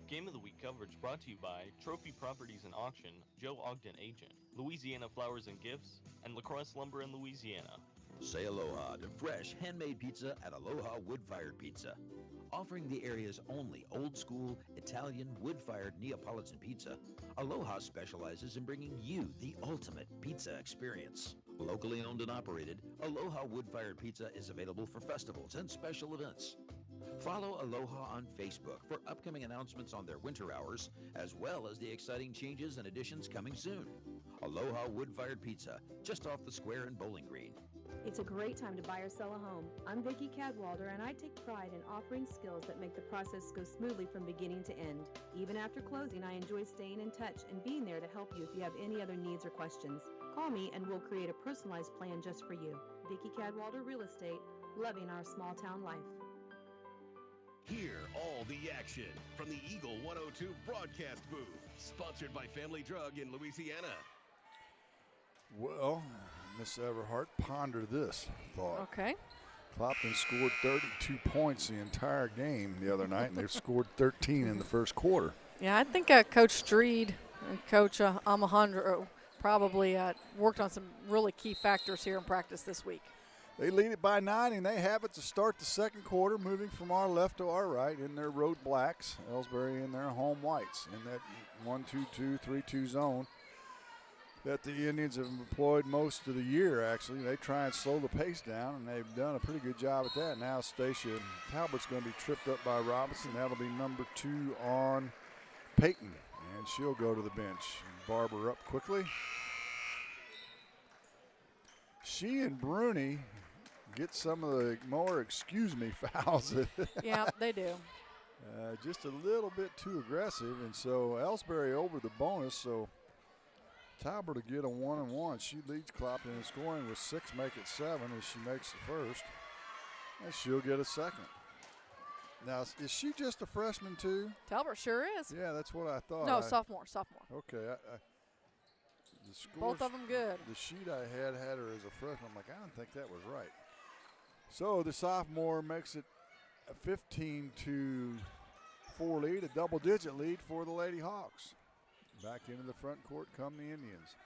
Game of the Week coverage brought to you by Trophy Properties and Auction, Joe Ogden Agent, Louisiana Flowers and Gifts, and LaCrosse Lumber in Louisiana. Say aloha to fresh, handmade pizza at Aloha Wood-Fired Pizza. Offering the area's only old-school, Italian, wood-fired Neapolitan pizza, Aloha specializes in bringing you the ultimate pizza experience. Locally owned and operated, Aloha Wood-Fired Pizza is available for festivals and special events. Follow Aloha on Facebook for upcoming announcements on their winter hours, as well as the exciting changes and additions coming soon. Aloha Wood-Fired Pizza, just off the square in Bowling Green. It's a great time to buy or sell a home. I'm Vicki Cadwalder, and I take pride in offering skills that make the process go smoothly from beginning to end. Even after closing, I enjoy staying in touch and being there to help you if you have any other needs or questions. Call me and we'll create a personalized plan just for you. Vicki Cadwalder Real Estate, loving our small town life. Hear all the action from the Eagle 102 broadcast booth, sponsored by Family Drug in Louisiana. Well, Miss Everhart, ponder this thought. Okay. Clopton scored 32 points the entire game the other night, and they've scored 13 in the first quarter. Yeah, I think Coach Streed and Coach Alejandro probably worked on some really key factors here in practice this week. They lead it by 9, and they have it to start the second quarter, moving from our left to our right in their road blacks. Elsberry in their home whites in that 1-2-2, 3-2 zone that the Indians have employed most of the year, actually. They try and slow the pace down, and they've done a pretty good job at that. Now Stacia Talbot's going to be tripped up by Robinson. That'll be number 2 on Peyton, and she'll go to the bench. Barber up quickly. She and Bruni get some of the more excuse-me fouls. Yeah, they do. Just a little bit too aggressive, and so Elsberry over the bonus, so Talbot to get a 1-and-1. She leads Clopton in scoring with 6, make it 7 as she makes the first, and she'll get a second. Now, is she just a freshman too? Talbot sure is. Yeah, that's what I thought. No, sophomore. Okay. The scores, both of them good. The sheet I had her as a freshman. I'm like, I don't think that was right. So the sophomore makes it a 15-4 lead, a double-digit lead for the Lady Hawks. Back into the front court come the Indians.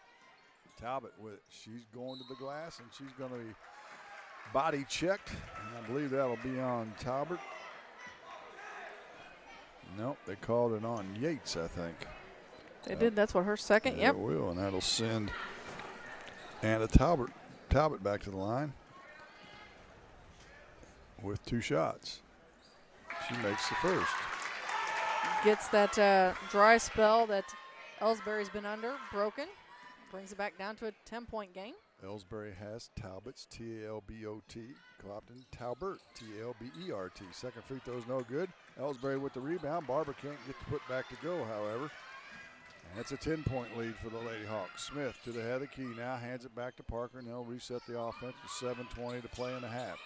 Talbot with it. She's going to the glass, and she's going to be body checked. And I believe that'll be on Talbot. Nope, they called it on Yates, I think. They did. That's what her second. Yep. It will, and that'll send Anna Talbot back to the line with 2 shots. She makes the first. Gets that dry spell that Elsberry's been under, broken. Brings it back down to a 10-point game. Elsberry has Talbot's, T-A-L-B-O-T. Clopton, Talbert, T-A-L-B-E-R-T. Second free throw's no good. Elsberry with the rebound. Barber can't get the put back to go, however. And it's a 10-point lead for the Lady Hawks. Smith to the head of the key now, hands it back to Parker, and they'll reset the offense with 7:20 to play in the half.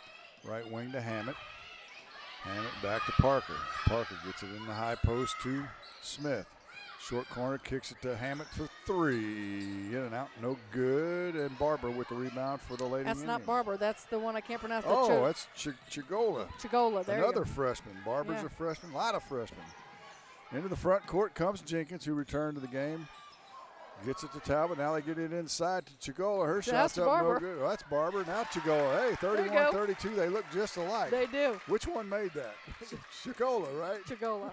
Right wing to Hammett. Hammett back to Parker. Parker gets it in the high post to Smith. Short corner, kicks it to Hammett for three. In and out, no good. And Barber with the rebound for the Lady That's Indians. not Barber. That's the one I can't pronounce. That's Chigola. Chigola, there Another you go. freshman. Barber's Yeah. a freshman. A lot of freshmen. Into the front court comes Jenkins, who returned to the game. Gets it to Talbot. Now they get it inside to Chigola. Her shot's up no good. Well, that's Barber. Now Chigola. Hey, 31-32. They look just alike. They do. Which one made that? Chigola, right? Chigola.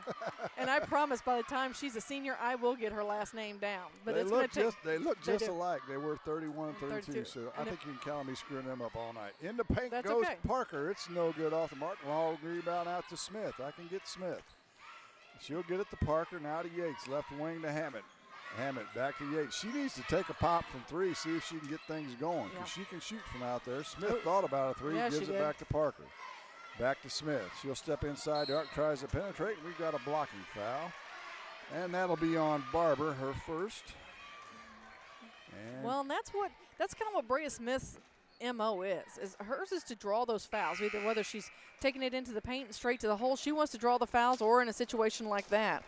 And I promise by the time she's a senior, I will get her last name down. But They look just do. alike. They were 31-32. So I think you can count on me screwing them up all night. Into paint goes Parker. It's no good off the mark. Long rebound out to Smith. I can get Smith. She'll get it to Parker. Now to Yates. Left wing to Hammett. Hammett back to Yates. She needs to take a pop from three, see if she can get things going, because she can shoot from out there. Smith thought about a three, gives it back to Parker. Back to Smith. She'll step inside the arc, tries to penetrate, and we've got a blocking foul. And that'll be on Barber, her first. And well, and that's kind of what Brea Smith's MO is hers is to draw those fouls, either whether she's taking it into the paint and straight to the hole. She wants to draw the fouls, or in a situation like that.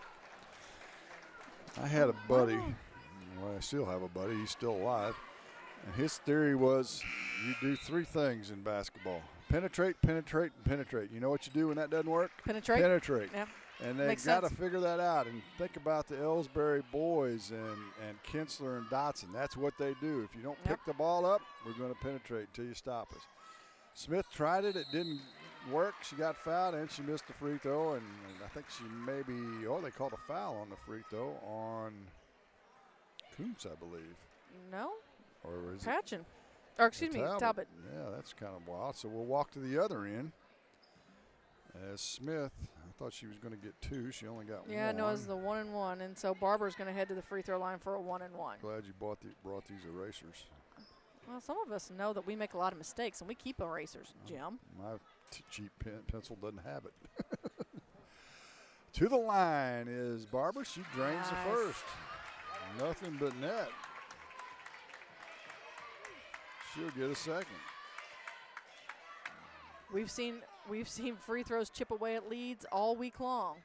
I had a buddy, well, I still have a buddy, he's still alive, and his theory was you do three things in basketball: penetrate, penetrate, and penetrate. You know what you do when that doesn't work? Penetrate. Penetrate. Yeah. And they've got to figure that out. And think about the Elsberry boys and Kinsler and Dotson. That's what they do. If you don't pick the ball up, we're going to penetrate until you stop us. Smith tried it. It didn't work. She got fouled, and she missed the free throw. And I think she they called a foul on the free throw on Kuntz, I believe. No. Or is Patchen. Or excuse me, Talbot. Yeah, that's kind of wild. So we'll walk to the other end. As Smith, I thought she was going to get two. She only got one. Yeah, no, it was the 1-and-1. And so Barber's going to head to the free throw line for a 1-and-1. Glad you brought these erasers. Well, some of us know that we make a lot of mistakes, and we keep erasers, Jim. My cheap pencil doesn't have it. To the line is Barber. She drains the first. Nothing but net. She'll get a second. We've seen free throws chip away at leads all week long.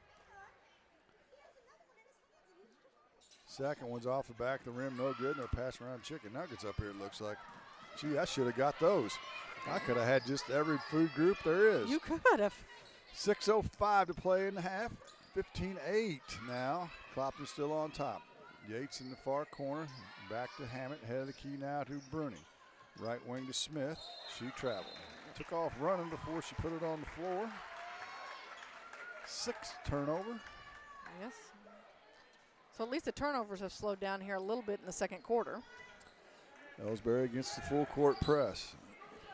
Second one's off the back of the rim, no good. And they're passing around chicken nuggets up here, it looks like. Gee, I should have got those. I could have had just every food group there is. You could have. 6:05 to play in the half. 15-8 now. Clopton still on top. Yates in the far corner. Back to Hammett. Head of the key now to Bruni. Right wing to Smith. She traveled. Took off running before she put it on the floor. 6th turnover. Yes. So at least the turnovers have slowed down here a little bit in the second quarter. Elsberry against the full court press.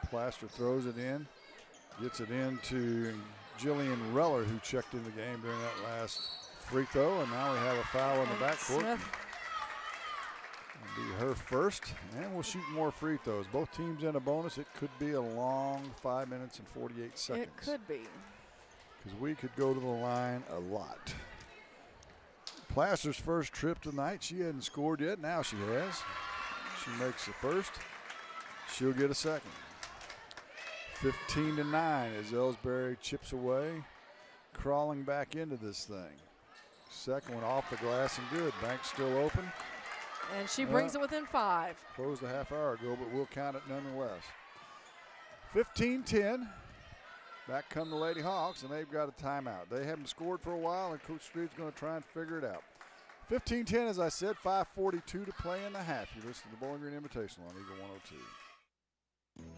Plaster throws it in. Gets it into Jillian Reller, who checked in the game during that last free throw. And now we have a foul in the backcourt. It'll be her first. And we'll shoot more free throws. Both teams in a bonus. It could be a long 5 minutes and 48 seconds. It could be. Because we could go to the line a lot. Plaster's first trip tonight. She hadn't scored yet. Now she has. She makes the first. She'll get a second. 15-9 as Elsberry chips away. Crawling back into this thing. Second one off the glass and good. Banks still open. And she brings it within 5. Closed a half hour ago, but we'll count it nonetheless. 15-10. Back come the Lady Hawks, and they've got a timeout. They haven't scored for a while, and Coach Street's going to try and figure it out. 15-10, as I said, 5:42 to play in the half. You listen to the Bowling Green Invitational on Eagle 102.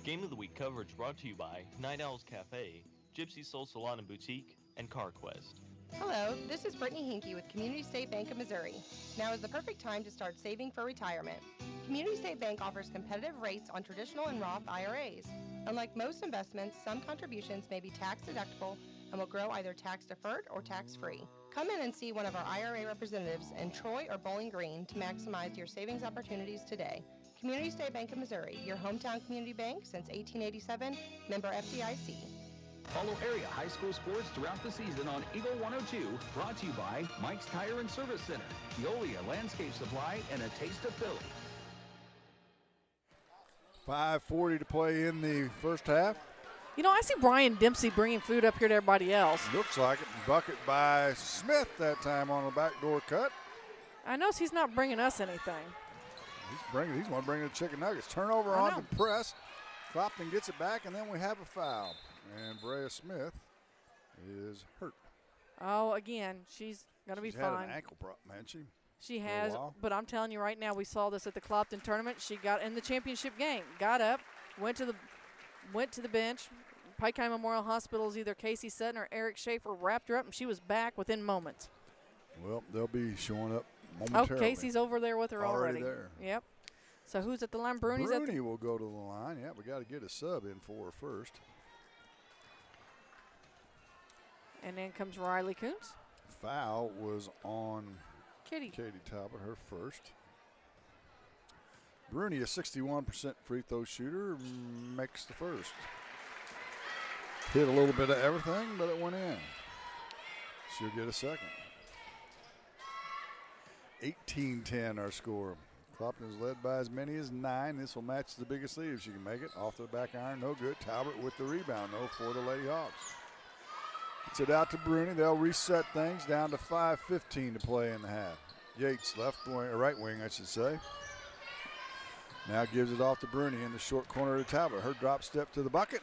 Game of the Week coverage brought to you by Night Owls Cafe, Gypsy Soul Salon and Boutique, and CarQuest. Hello, this is Brittany Hinkey with Community State Bank of Missouri. Now is the perfect time to start saving for retirement. Community State Bank offers competitive rates on traditional and Roth IRAs. Unlike most investments, some contributions may be tax deductible and will grow either tax deferred or tax free. Come in and see one of our IRA representatives in Troy or Bowling Green to maximize your savings opportunities today. Community State Bank of Missouri, your hometown community bank since 1887, member FDIC. Follow area high school sports throughout the season on Eagle 102, brought to you by Mike's Tire and Service Center, Veolia Landscape Supply, and a taste of Philly. 5:40 to play in the first half. You know, I see Brian Dempsey bringing food up here to everybody else. Looks like it. Bucket by Smith that time on a backdoor cut. I know he's not bringing us anything. He's one bringing the chicken nuggets. Turnover on the press. Clopton gets it back, and then we have a foul. And Brea Smith is hurt. Oh, again, she's going to be fine. She's had an ankle problem, hasn't she? She has, but I'm telling you right now, we saw this at the Clopton tournament. She got in the championship game, got up, went to the bench. Pike County Memorial Hospital's either Casey Sutton or Eric Schaefer wrapped her up, and she was back within moments. Well, they'll be showing up momentarily. Oh, Casey's over there with her already. There. Yep. So who's at the line? Bruni's at the will go to the line. Yeah, we got to get a sub in for her first. And then comes Riley Koontz. Foul was on Katie Talbot, her first. Bruni, a 61% free throw shooter, makes the first. Hit a little bit of everything, but it went in. She'll get a second. 18-10 our score. Clopton is led by as many as 9. This will match the biggest lead if she can make it. Off to the back iron, no good. Talbot with the rebound, though, for the Lady Hawks. Gets it out to Bruni. They'll reset things down to 5:15 to play in the half. Yates, left wing, or right wing, I should say. Now gives it off to Bruni in the short corner of Talbot. Her drop step to the bucket.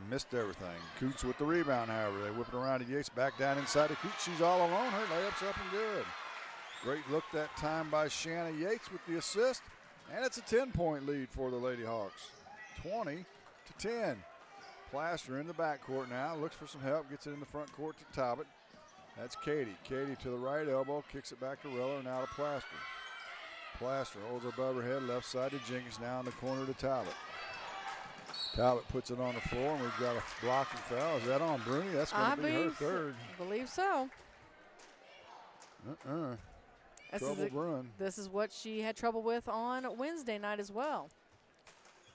Missed everything. Coots with the rebound, however. They whip it around to Yates. Back down inside to Coots. She's all alone. Her layup's up and good. Great look that time by Shanna Yates with the assist. And it's a 10-point lead for the Lady Hawks. 20-10. Plaster in the backcourt now. Looks for some help. Gets it in the front court to Talbot. That's Katie. Katie to the right elbow. Kicks it back to Reller. Now to Plaster. Plaster holds her above her head. Left side to Jenkins. Now in the corner to Talbot. Talbot puts it on the floor, and we've got a blocking foul. Is that on Bruni? That's going to be her third. I believe so. Trouble run. This is what she had trouble with on Wednesday night as well.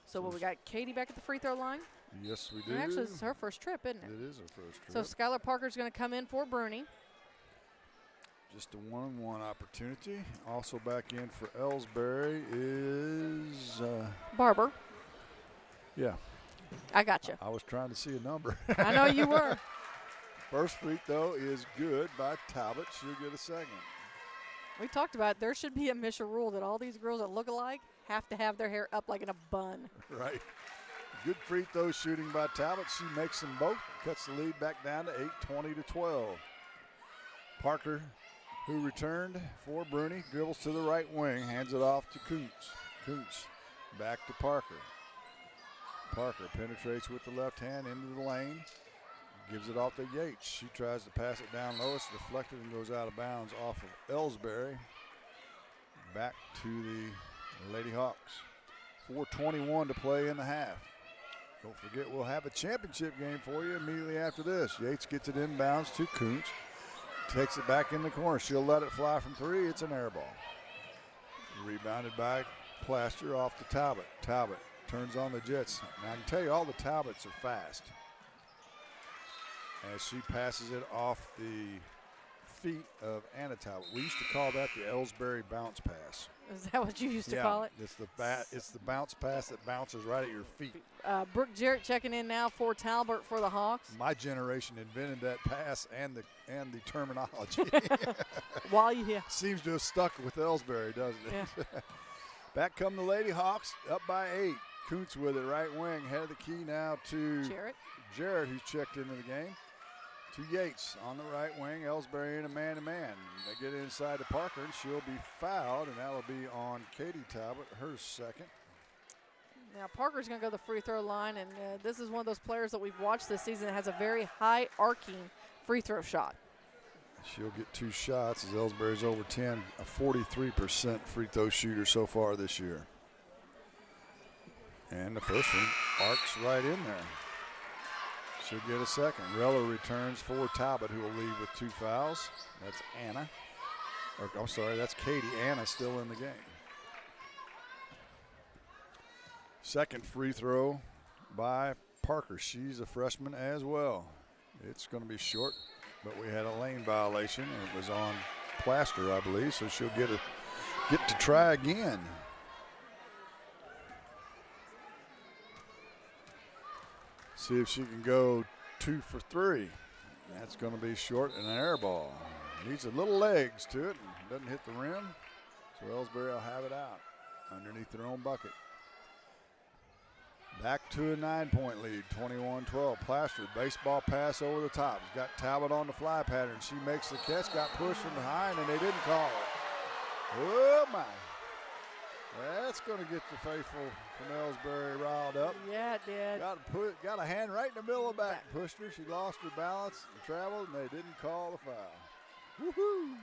So we got Katie back at the free throw line. Yes, we do. And actually, this is her first trip, isn't it? It is her first trip. So Skylar Parker's going to come in for Bruni. Just a one-on-one opportunity. Also back in for Elsberry is Barber. Yeah. I got you. I was trying to see a number. I know you were. First free throw is good by Talbot. She'll get a second. We talked about there should be a Misha rule that all these girls that look alike have to have their hair up like in a bun. Right. Good free throw shooting by Talbot. She makes them both. Cuts the lead back down to 8-20-12. Parker, who returned for Bruni, dribbles to the right wing, hands it off to Koontz. Koontz back to Parker. Parker penetrates with the left hand into the lane. Gives it off to Yates. She tries to pass it down low. It's deflected and goes out of bounds off of Elsberry. Back to the Lady Hawks. 4:21 to play in the half. Don't forget, we'll have a championship game for you immediately after this. Yates gets it inbounds to Koontz. Takes it back in the corner. She'll let it fly from three. It's an air ball. Rebounded by Plaster off to Talbot. Talbot turns on the Jets. Now I can tell you all the Talbots are fast. As she passes it off the feet of Anna Talbot. We used to call that the Elsberry bounce pass. Is that what you used to call it? It's the bounce pass that bounces right at your feet. Brooke Jarrett checking in now for Talbot for the Hawks. My generation invented that pass and the terminology. Seems to have stuck with Elsberry, doesn't it? Yeah. Back come the Lady Hawks, up by 8. Koontz with it, right wing. Head of the key now to Jarrett, who's checked into the game. To Yates on the right wing. Elsberry in a man-to-man. They get inside to Parker, and she'll be fouled, and that'll be on Katie Talbot, her second. Now Parker's going to go to the free throw line, and this is one of those players that we've watched this season that has a very high arcing free throw shot. She'll get 2 shots as Elsberry's over 10, a 43% free throw shooter so far this year. And the first one arcs right in there. She'll get a second. Reller returns for Talbot, who will leave with 2 fouls. That's Anna. That's Katie. Anna still in the game. Second free throw by Parker. She's a freshman as well. It's going to be short, but we had a lane violation, and it was on Plaster, I believe, so she'll get to try again. See if she can go 2 for 3. That's going to be short and an air ball. Needs a little legs to it and doesn't hit the rim. So Elsberry will have it out underneath their own bucket. Back to a 9-point lead, 21-12. Plaster, baseball pass over the top. He's got Talbot on the fly pattern. She makes the catch, got pushed from behind, and they didn't call it. Oh, my. That's going to get the faithful from Elsberry riled up. Yeah, it did. Got a hand right in the middle of the back. Pushed her. She lost her balance and traveled, and they didn't call the foul. Woohoo!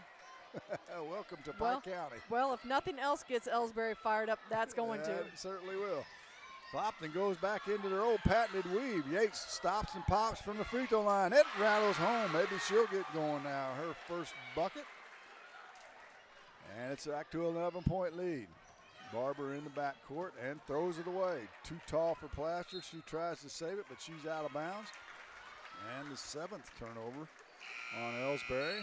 Welcome to Pike County. Well, if nothing else gets Elsberry fired up, that's going to. It certainly will. Clopton goes back into their old patented weave. Yates stops and pops from the free throw line. It rattles home. Maybe she'll get going now. Her first bucket. And it's back to an 11-point lead. Barber in the backcourt and throws it away. Too tall for Plaster. She tries to save it, but she's out of bounds. And the 7th turnover on Elsberry.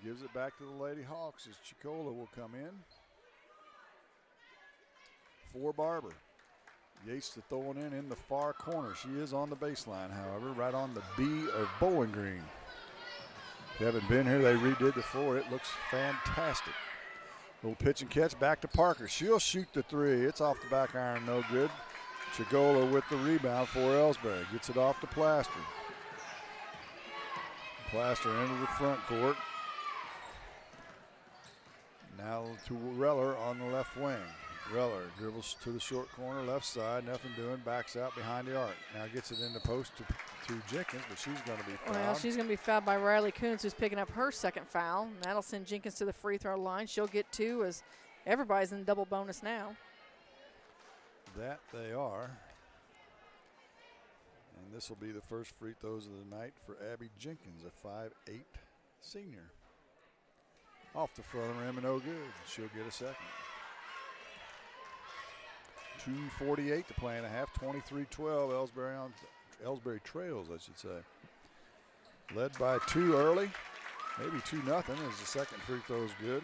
Gives it back to the Lady Hawks as Chicola will come in. For Barber. Yates to throw it in the far corner. She is on the baseline, however, right on the B of Bowling Green. If you haven't been here, they redid the floor. It looks fantastic. Little pitch and catch back to Parker. She'll shoot the 3. It's off the back iron, no good. Chigola with the rebound for Elsberry. Gets it off to Plaster. Plaster into the front court. Now to Reller on the left wing. Reller dribbles to the short corner, left side, nothing doing, backs out behind the arc. Now gets it in the post to Jenkins, but she's going to be fouled. Well, she's going to be fouled by Riley Coons, who's picking up her second foul. And that'll send Jenkins to the free throw line. She'll get 2 as everybody's in double bonus now. That they are. And this will be the first free throws of the night for Abby Jenkins, a 5'8" senior. Off the front of the rim and no good. She'll get a second. 2:48 to play in a half. 23-12. Elsberry trails, I should say. Led by 2 early. Maybe 2-0 as the second free throw is good.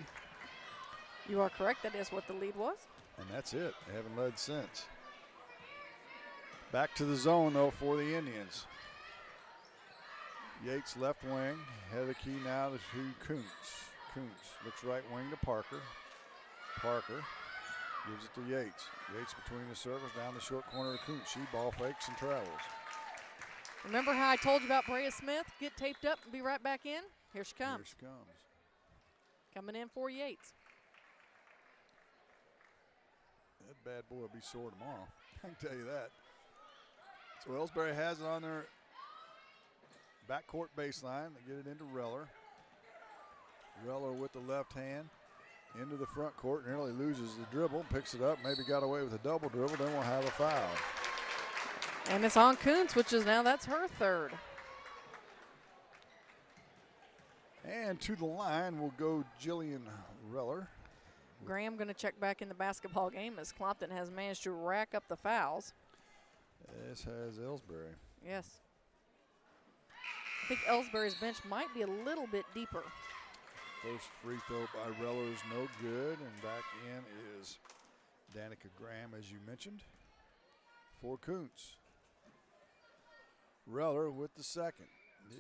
You are correct. That is what the lead was. And that's it. They haven't led since. Back to the zone, though, for the Indians. Yates left wing. Head of the key now to Kuntz. Kuntz looks right wing to Parker. Parker gives it to Yates. Yates between the circles, down the short corner to Kuntz. She ball fakes and travels. Remember how I told you about Brea Smith? Get taped up and be right back in? Here she comes. Here she comes. Coming in for Yates. That bad boy will be sore tomorrow. I can tell you that. So Elsberry has it on their backcourt baseline. They get it into Reller. Reller with the left hand into the front court, nearly loses the dribble, picks it up, maybe got away with a double dribble, then we'll have a foul. And it's on Kuntz, which is now that's her 3rd. And to the line will go Jillian Reller. Graham going to check back in the basketball game as Clopton has managed to rack up the fouls. This has Elsberry. Yes. I think Elsberry's bench might be a little bit deeper. First free throw by Reller is no good, and back in is Danica Graham, as you mentioned, for Kuntz. Reller with the second.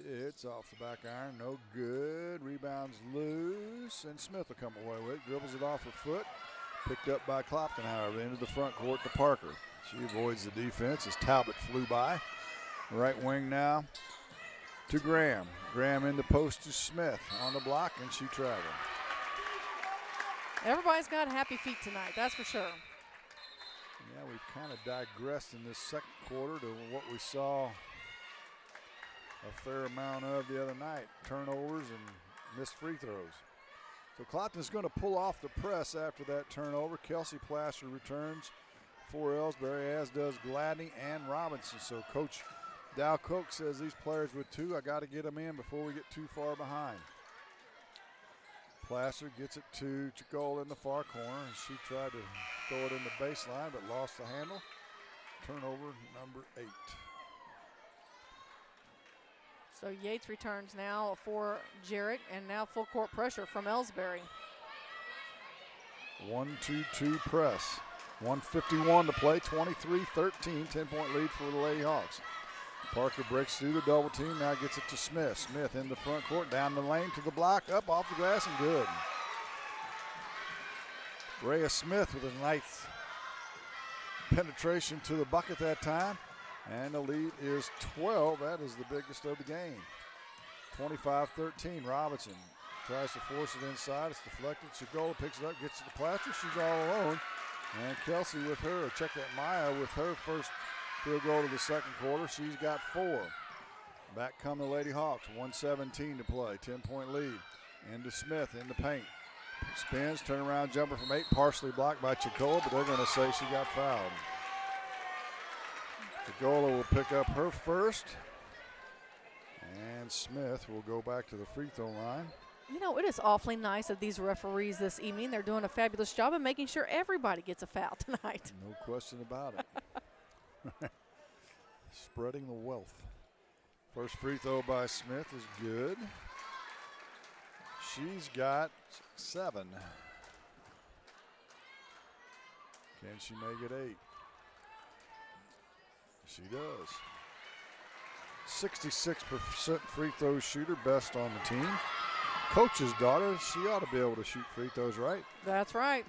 It's off the back iron, no good. Rebounds loose, and Smith will come away with it. Dribbles it off her foot. Picked up by Clopton, however, into the front court to Parker. She avoids the defense as Talbot flew by. Right wing now to Graham. Graham in the post to Smith on the block, and she traveled. Everybody's got happy feet tonight, that's for sure. Yeah, we've kind of digressed in this second quarter to what we saw a fair amount of the other night. Turnovers and missed free throws. So Clopton's going to pull off the press after that turnover. Kelsey Plaster returns for Elsberry, as does Gladney and Robinson. So Coach Dow Cook says these players with 2, I got to get them in before we get too far behind. Plaster gets it to Chicola in the far corner. She tried to throw it in the baseline but lost the handle. Turnover number 8. So Yates returns now for Jarrett, and now full court pressure from Elsberry. 1-2-2 press. 1:51 to play, 23-13, 10-point lead for the Lady Hawks. Parker breaks through the double team, now gets it to Smith. Smith in the front court, down the lane to the block, up off the glass and good. Rhea Smith with a nice penetration to the bucket that time. And the lead is 12. That is the biggest of the game. 25-13. Robinson tries to force it inside. It's deflected. Shigola picks it up, gets to the plaster. She's all alone. And Kelsey with her, check that, Maya with her first field goal of the second quarter. She's got 4. Back come the Lady Hawks. 1:17 to play. 10-point lead. Into Smith in the paint. Spins, turnaround jumper from 8, partially blocked by Chicola, but they're going to say she got fouled. Chicola will pick up her first. And Smith will go back to the free throw line. You know, it is awfully nice of these referees this evening. They're doing a fabulous job of making sure everybody gets a foul tonight. No question about it. Spreading the wealth. First free throw by Smith is good. She's got 7. Can she make it 8? She does. 66% free throw shooter, best on the team. Coach's daughter, she ought to be able to shoot free throws, right? That's right.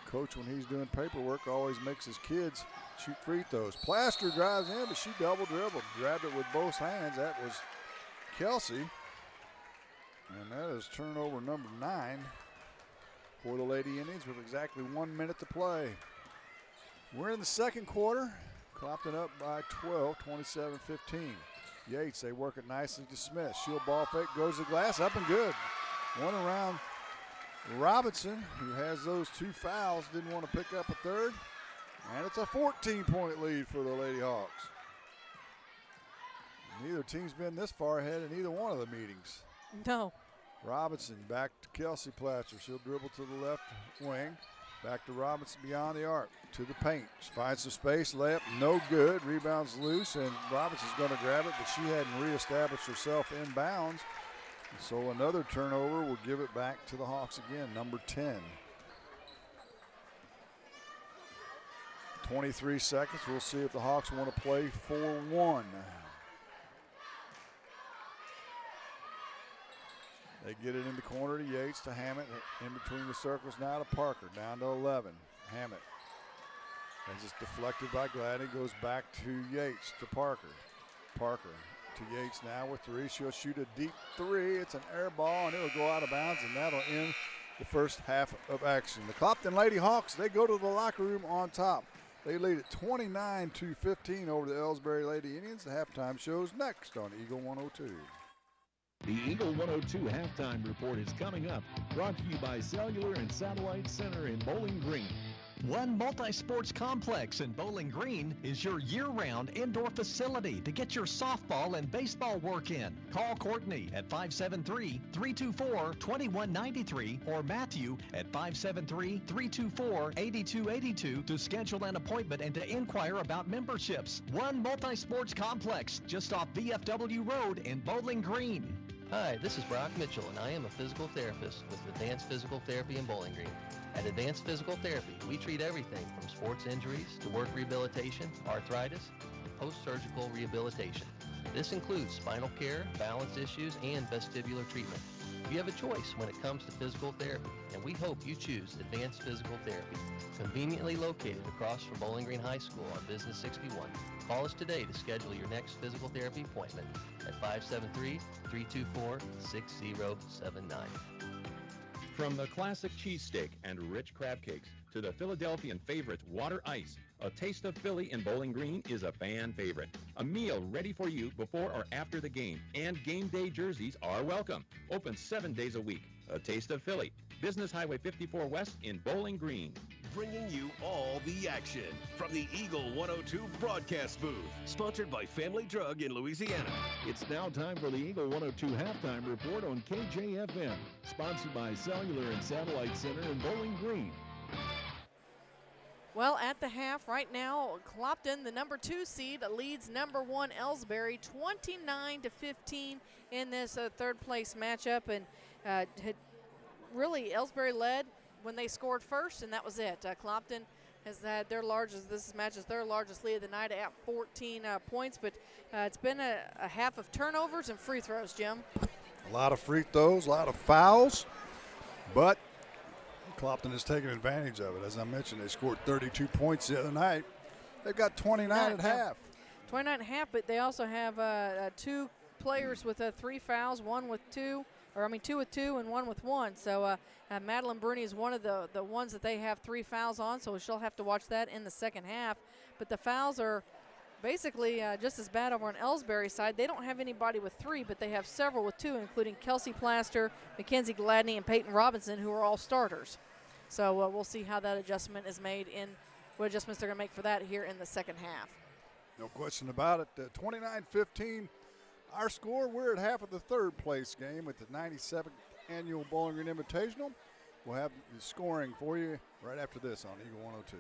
Coach, when he's doing paperwork, always makes his kids shoot free throws. Plaster drives in, but she double dribbled, grabbed it with both hands. That was Kelsey. And that is turnover number 9 for the Lady Indians with exactly 1 minute to play. We're in the second quarter. Clopton up by 12, 27-15. Yates, they work it nicely to Smith. Shield ball fake, goes to the glass, up and good. One around Robinson, who has those 2 fouls, didn't want to pick up a third. And it's a 14-point lead for the Lady Hawks. Neither team's been this far ahead in either one of the meetings. No. Robinson back to Kelsey Plaster. She'll dribble to the left wing. Back to Robinson beyond the arc. To the paint. She finds some space. Layup, no good. Rebounds loose, and Robinson's going to grab it, but she hadn't reestablished herself in bounds. So another turnover will give it back to the Hawks again, number 10. 23 seconds. We'll see if the Hawks want to play 4-1. They get it in the corner to Yates, to Hammett, in between the circles now to Parker, down to 11. Hammett, as it's deflected by Gladney, goes back to Yates, to Parker. Parker to Yates now with 3. She'll shoot a deep 3. It's an air ball, and it'll go out of bounds, and that'll end the first half of action. The Clopton Lady Hawks, they go to the locker room on top. They lead at 29-15 over the Elsberry Lady Indians. The halftime show's next on Eagle 102. The Eagle 102 halftime report is coming up, brought to you by Cellular and Satellite Center in Bowling Green. One Multi-Sports Complex in Bowling Green is your year-round indoor facility to get your softball and baseball work in. Call Courtney at 573-324-2193 or Matthew at 573-324-8282 to schedule an appointment and to inquire about memberships. One Multi-Sports Complex just off VFW Road in Bowling Green. Hi, this is Brock Mitchell, and I am a physical therapist with Advanced Physical Therapy in Bowling Green. At Advanced Physical Therapy, we treat everything from sports injuries to work rehabilitation, arthritis, and post-surgical rehabilitation. This includes spinal care, balance issues, and vestibular treatment. You have a choice when it comes to physical therapy, and we hope you choose Advanced Physical Therapy. Conveniently located across from Bowling Green High School on Business 61. Call us today to schedule your next physical therapy appointment at 573-324-6079. From the classic cheesesteak and rich crab cakes to the Philadelphian favorite water ice, a taste of Philly in Bowling Green is a fan favorite. A meal ready for you before or after the game, and game day jerseys are welcome. Open 7 days a week. A taste of Philly. Business Highway 54 West in Bowling Green. Bringing you all the action from the Eagle 102 broadcast booth. Sponsored by Family Drug in Louisiana. It's now time for the Eagle 102 halftime report on KJFM. Sponsored by Cellular and Satellite Center in Bowling Green. Well, at the half right now, Clopton, the number 2 seed, leads number 1 Elsberry 29-15 in this third place matchup, and had really Elsberry led when they scored first, and that was it. Clopton has had their largest, this match is their largest lead of the night at 14 points, but it's been a half of turnovers and free throws, Jim. A lot of free throws, a lot of fouls, but Clopton has taken advantage of it. As I mentioned, they scored 32 points the other night. They've got 29 at half. 29 at half, but they also have 2 players with 3 fouls, two with 2 and 1 with 1. So Madeline Bruni is one of the ones that they have 3 fouls on, so she'll have to watch that in the second half. But the fouls are basically just as bad over on Elsberry side. They don't have anybody with 3, but they have several with 2, including Kelsey Plaster, Mackenzie Gladney, and Peyton Robinson, who are all starters. So we'll see how that adjustment is made what adjustments they're going to make for that here in the second half. No question about it. 29-15, our score. We're at half of the third place game at the 97th Annual Bowling Green Invitational. We'll have the scoring for you right after this on Eagle 102.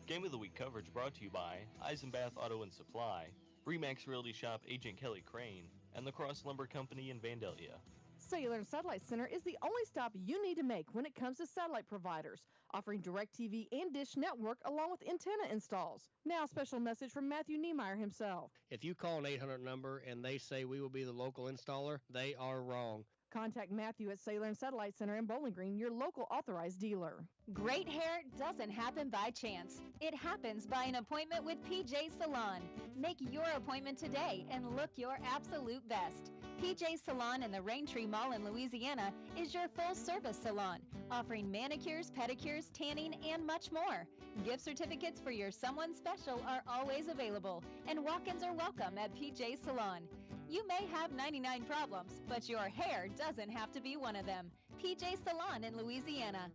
Game of the Week coverage brought to you by Eisenbath Auto and Supply, Remax Realty Shop Agent Kelly Crane, and the Cross Lumber Company in Vandalia. Cellular and Satellite Center is the only stop you need to make when it comes to satellite providers, offering DirecTV and Dish Network along with antenna installs. Now a special message from Matthew Niemeyer himself. If you call an 800 number and they say we will be the local installer, they are wrong. Contact Matthew at Cellular and Satellite Center in Bowling Green, your local authorized dealer. Great hair doesn't happen by chance. It happens by an appointment with PJ Salon. Make your appointment today and look your absolute best. PJ Salon in the Raintree Mall in Louisiana is your full-service salon, offering manicures, pedicures, tanning, and much more. Gift certificates for your someone special are always available, and walk-ins are welcome at PJ Salon. You may have 99 problems, but your hair doesn't have to be one of them. PJ Salon in Louisiana.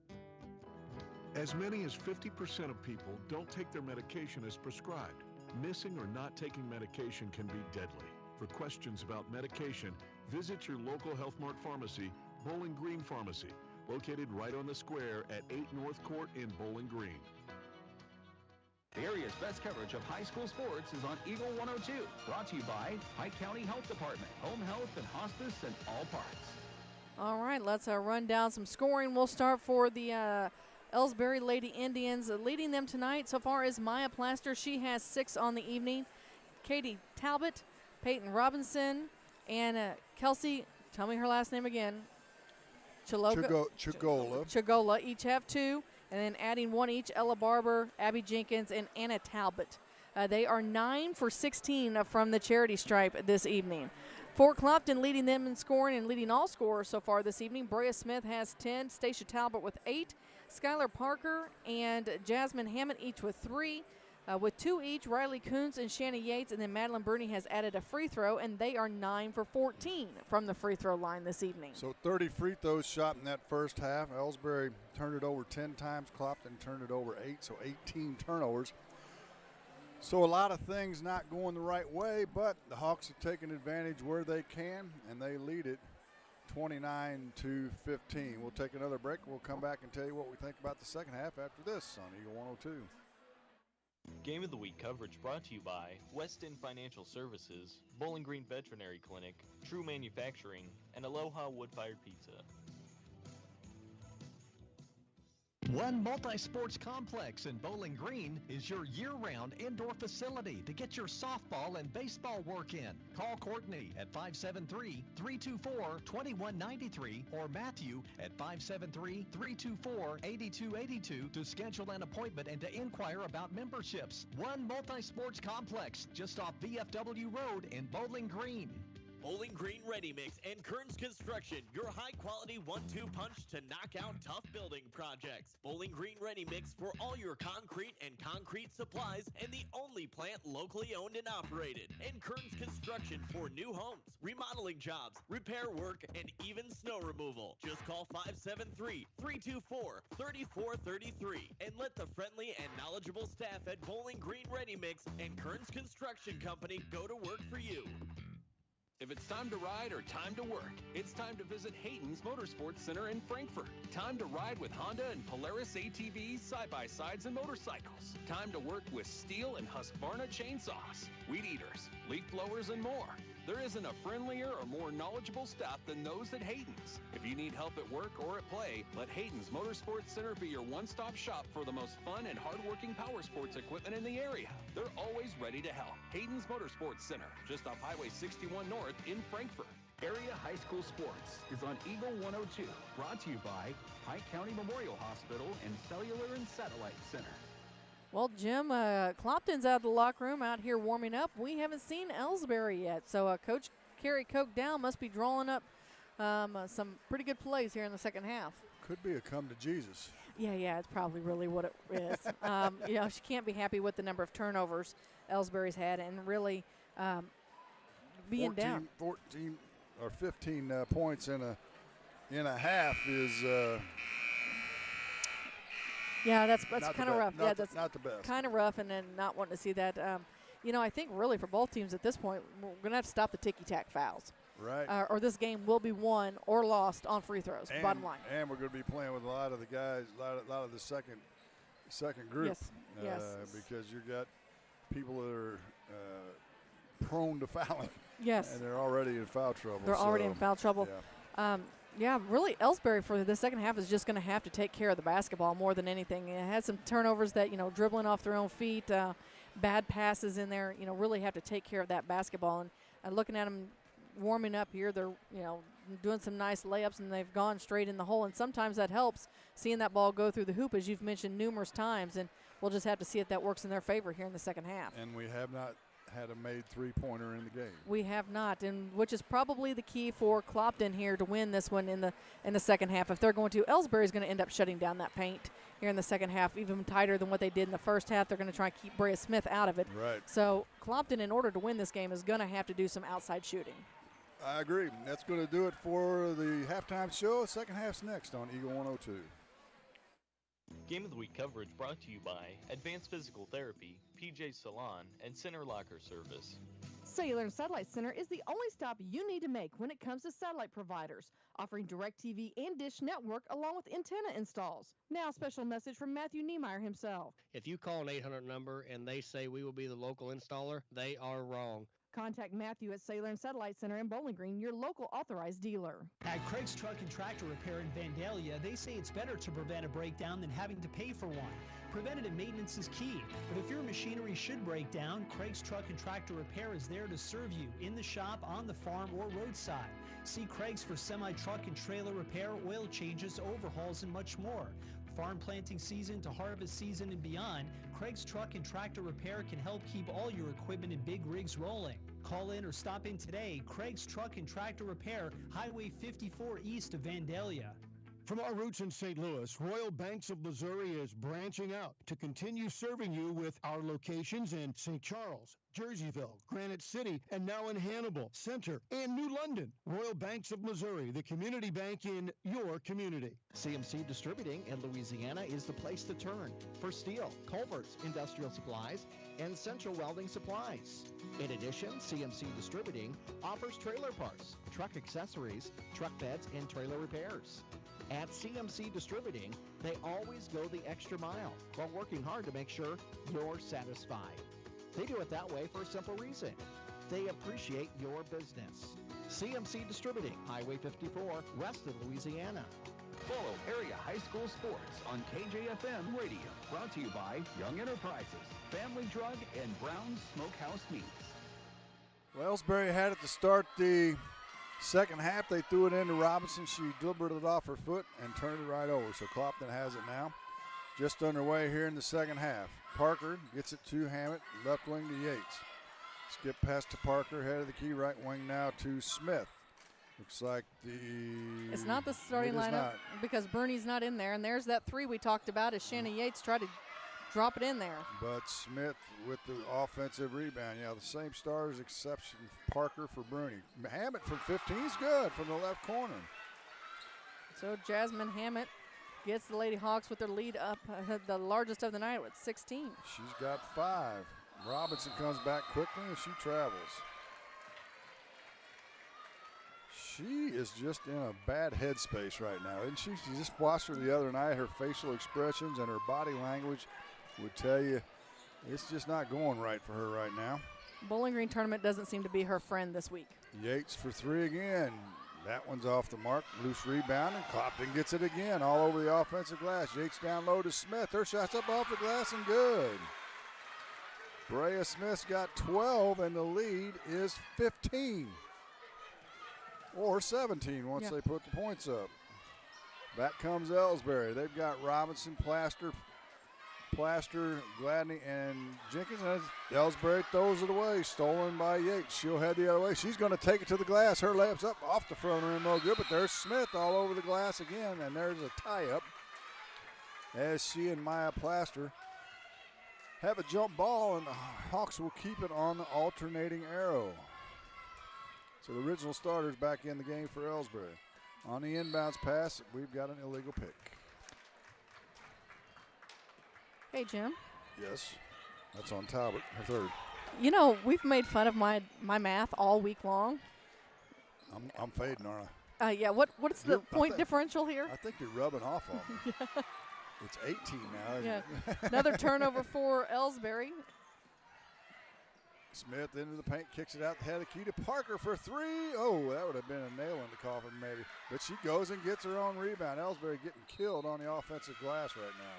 As many as 50% of people don't take their medication as prescribed. Missing or not taking medication can be deadly. For questions about medication, visit your local Health Mart pharmacy, Bowling Green Pharmacy, located right on the square at 8 North Court in Bowling Green. The area's best coverage of high school sports is on Eagle 102. Brought to you by Pike County Health Department, home health and hospice and all parts. All right, let's run down some scoring. We'll start for the Elsberry Lady Indians. Leading them tonight so far is Maya Plaster. She has 6 on the evening. Katie Talbot, Peyton Robinson, and Kelsey, tell me her last name again. Chagola each have 2. And then adding 1 each, Ella Barber, Abby Jenkins, and Anna Talbot. They are 9 for 16 from the charity stripe this evening. Fort Clopton leading them in scoring and leading all scorers so far this evening. Brea Smith has 10, Stacia Talbot with 8, Skylar Parker and Jasmine Hammond each with 3. With 2 each, Riley Coons and Shanna Yates, and then Madeline Bruni has added a free throw, and they are 9 for 14 from the free throw line this evening. So 30 free throws shot in that first half. Elsberry turned it over 10 times. Clopton turned it over 8, so 18 turnovers. So a lot of things not going the right way, but the Hawks have taken advantage where they can, and they lead it 29-15. We'll take another break. We'll come back and tell you what we think about the second half after this on Eagle 102. Game of the Week coverage brought to you by West End Financial Services, Bowling Green Veterinary Clinic, True Manufacturing, and Aloha Wood-Fired Pizza. One Multi-Sports Complex in Bowling Green is your year-round indoor facility to get your softball and baseball work in. Call Courtney at 573-324-2193 or Matthew at 573-324-8282 to schedule an appointment and to inquire about memberships. One Multi-Sports Complex just off VFW Road in Bowling Green. Bowling Green Ready Mix and Kearns Construction, your high-quality 1-2 punch to knock out tough building projects. Bowling Green Ready Mix for all your concrete and concrete supplies, and the only plant locally owned and operated. And Kearns Construction for new homes, remodeling jobs, repair work, and even snow removal. Just call 573-324-3433 and let the friendly and knowledgeable staff at Bowling Green Ready Mix and Kearns Construction Company go to work for you. If it's time to ride or time to work, it's time to visit Hayden's Motorsports Center in Frankfort. Time to ride with Honda and Polaris ATVs, side-by-sides, and motorcycles. Time to work with Steel and Husqvarna chainsaws, weed eaters, leaf blowers, and more. There isn't a friendlier or more knowledgeable staff than those at Hayden's. If you need help at work or at play, let Hayden's Motorsports Center be your one-stop shop for the most fun and hard-working power sports equipment in the area. They're always ready to help. Hayden's Motorsports Center, just off Highway 61 North in Frankfort. Area High School Sports is on Eagle 102, brought to you by Pike County Memorial Hospital and Cellular and Satellite Center. Well, Jim, Clopton's out of the locker room out here warming up. We haven't seen Elsberry yet, so Coach Kerry Coke-Down must be drawing up some pretty good plays here in the second half. Could be a come to Jesus. Yeah, it's probably really what it is. She can't be happy with the number of turnovers Elsberry's had, and really being down. 14 or 15 points in a half is. Yeah, that's kind of rough. That's not the best. Kind of rough, and then not wanting to see that. I think really for both teams at this point, we're going to have to stop the ticky-tack fouls. Right. Or this game will be won or lost on free throws, bottom line. And we're going to be playing with a lot of the guys, a lot of the second group. Yes. Because you've got people that are prone to fouling. Yes. And they're already in foul trouble. They're already in foul trouble. Yeah. Really, Elsberry for the second half is just going to have to take care of the basketball more than anything. It had some turnovers that, dribbling off their own feet, bad passes in there, really have to take care of that basketball. And looking at them warming up here, they're, doing some nice layups, and they've gone straight in the hole. And sometimes that helps, seeing that ball go through the hoop, as you've mentioned numerous times. And we'll just have to see if that works in their favor here in the second half. And we have not had a made three-pointer in the game. We have not, and which is probably the key for Clopton here to win this one in the second half. If they're going to, Elsberry's going to end up shutting down that paint here in the second half, even tighter than what they did in the first half. They're going to try and keep Brea Smith out of it. Right. So Clopton, in order to win this game, is going to have to do some outside shooting. I agree. That's going to do it for the halftime show. Second half's next on Eagle 102. Game of the Week coverage brought to you by Advanced Physical Therapy, PJ Salon, and Center Locker Service. Cellular and Satellite Center is the only stop you need to make when it comes to satellite providers, offering DirecTV and Dish Network along with antenna installs. Now a special message from Matthew Niemeyer himself. If you call an 800 number and they say we will be the local installer, they are wrong. Contact Matthew at Cellular and Satellite Center in Bowling Green, your local authorized dealer. At Craig's Truck and Tractor Repair in Vandalia, they say it's better to prevent a breakdown than having to pay for one. Preventative maintenance is key, but if your machinery should break down, Craig's Truck and Tractor Repair is there to serve you in the shop, on the farm, or roadside. See Craig's for semi-truck and trailer repair, oil changes, overhauls, and much more. Farm planting season to harvest season and beyond, Craig's Truck and Tractor Repair can help keep all your equipment and big rigs rolling. Call in or stop in today. Craig's Truck and Tractor Repair, Highway 54 east of Vandalia. From our roots in St. Louis, Royal Banks of Missouri is branching out to continue serving you with our locations in St. Charles, Jerseyville, Granite City, and now in Hannibal, Center, and New London. Royal Banks of Missouri, the community bank in your community. CMC Distributing in Louisiana is the place to turn for steel, culverts, industrial supplies, and central welding supplies. In addition, CMC Distributing offers trailer parts, truck accessories, truck beds, and trailer repairs. At CMC Distributing, they always go the extra mile while working hard to make sure you're satisfied. They do it that way for a simple reason. They appreciate your business. CMC Distributing, Highway 54, west of Louisiana. Follow Area High School Sports on KJFM Radio. Brought to you by Young Enterprises, Family Drug, and Brown's Smokehouse Meats. Well, Elsberry had it to start the second half. They threw it into Robinson. She dribbled it off her foot and turned it right over. So Clopton has it now. Just underway here in the second half. Parker gets it to Hammett, left wing to Yates. Skip pass to Parker, head of the key, right wing now to Smith. Looks like it's not the starting lineup because Bernie's not in there. And there's that three we talked about as Shannon Yates tried to drop it in there. But Smith with the offensive rebound. Yeah, the same stars exception Parker for Bruni. Hammett from 15 is good from the left corner. So Jasmine Hammett gets the Lady Hawks with their lead up, the largest of the night with 16. She's got 5. Robinson comes back quickly and she travels. She is just in a bad headspace right now, isn't she? She just watched her the other night. Her facial expressions and her body language would tell you it's just not going right for her right now. Bowling Green tournament doesn't seem to be her friend this week. Yates for 3 again. That one's off the mark. Loose rebound, and Clopton gets it again all over the offensive glass. Yates down low to Smith. Her shot's up off the glass and good. Brea Smith's got 12, and the lead is 15. Or 17 once they put the points up. Back comes Elsberry. They've got Robinson, Plaster, Gladney, and Jenkins. And Elsberry throws it away. Stolen by Yates. She'll head the other way. She's going to take it to the glass. Her layup's up off the front rim. No good, but there's Smith all over the glass again, and there's a tie-up as she and Maya Plaster have a jump ball, and the Hawks will keep it on the alternating arrow. So the original starters back in the game for Elsberry. On the inbounds pass, we've got an illegal pick. Hey, Jim. Yes, that's on Talbot, her third. You know, we've made fun of my math all week long. I'm fading, aren't I? Yeah, what's the point differential here? I think you're rubbing off on me. It's 18 now, isn't it? Another turnover for Elsberry. Smith into the paint, kicks it out the head of Keita Parker for 3. Oh, that would have been a nail in the coffin maybe. But she goes and gets her own rebound. Elsberry getting killed on the offensive glass right now.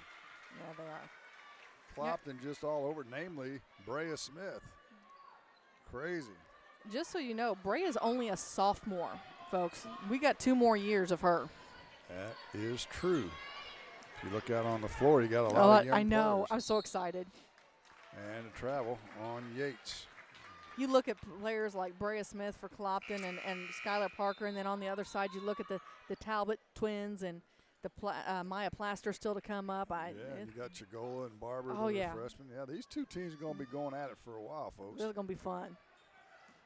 Yeah, they are. Clopton just all over, namely Brea Smith. Crazy. Just so you know, Brea is only a sophomore, folks. We got 2 more years of her. That is true. If you look out on the floor, you got a lot of young I know. players. I'm so excited. And a travel on Yates. You look at players like Brea Smith for Clopton and Skylar Parker, and then on the other side you look at the Talbot twins and the Maya Plaster still to come up. You got Chagola and Barber, the freshmen. Yeah, these 2 teams are going to be going at it for a while, folks. This is going to be fun.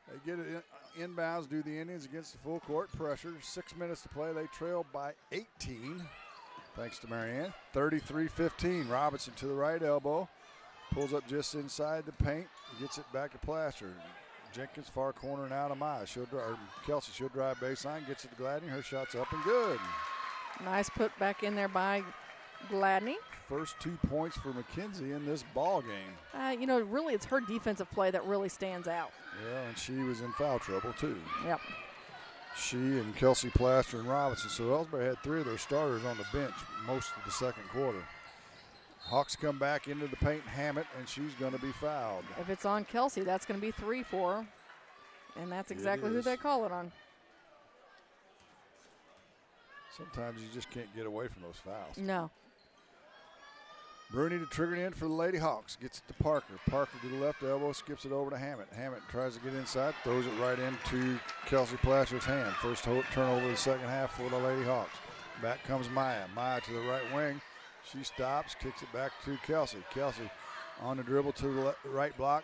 They get it inbounds, do the Indians against the full court pressure. 6 minutes to play. They trail by 18, thanks to Marianne. 33-15. Robinson to the right elbow. Pulls up just inside the paint, gets it back to Plaster. Jenkins far corner and out of Maya. Kelsey, she'll drive baseline, gets it to Gladney. Her shot's up and good. Nice put back in there by Gladney. First 2 points for McKenzie in this ball game. You know, really it's her defensive play that really stands out. Yeah, and she was in foul trouble too. Yep. She and Kelsey, Plaster, and Robinson. So Elsberry had 3 of their starters on the bench most of the second quarter. Hawks come back into the paint, Hammett, and she's going to be fouled. If it's on Kelsey, that's going to be 3 for her. And that's exactly who they call it on. Sometimes you just can't get away from those fouls. No. Bruni to trigger it in for the Lady Hawks. Gets it to Parker. Parker to the left elbow, skips it over to Hammett. Hammett tries to get inside, throws it right into Kelsey Plaster's hand. First turnover of the second half for the Lady Hawks. Back comes Maya. Maya to the right wing. She stops, kicks it back to Kelsey. Kelsey on the dribble to the right block,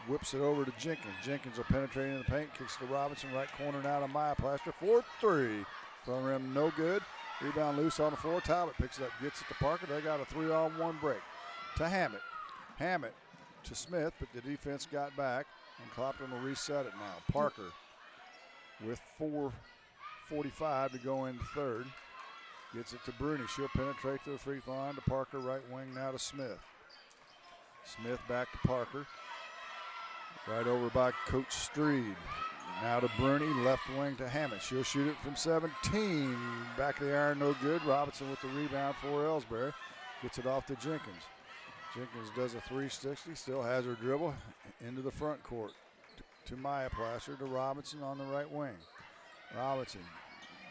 whips it over to Jenkins. Jenkins will penetrate in the paint, kicks it to Robinson, right corner and out of Maya Plaster. 4-3. Front rim, no good. Rebound loose on the floor. Talbot picks it up, gets it to Parker. They got a 3-on-1 break. To Hammett. Hammett to Smith, but the defense got back, and Clopton will reset it now. Parker with 4:45 to go into third. Gets it to Bruni. She'll penetrate to the free throw line to Parker, right wing now to Smith. Smith back to Parker. Right over by Coach Streed. Now to Bruni, left wing to Hammett. She'll shoot it from 17. Back of the iron, no good. Robinson with the rebound for Elsberry. Gets it off to Jenkins. Jenkins does a 360, still has her dribble into the front court. To Maya Plaster, to Robinson on the right wing. Robinson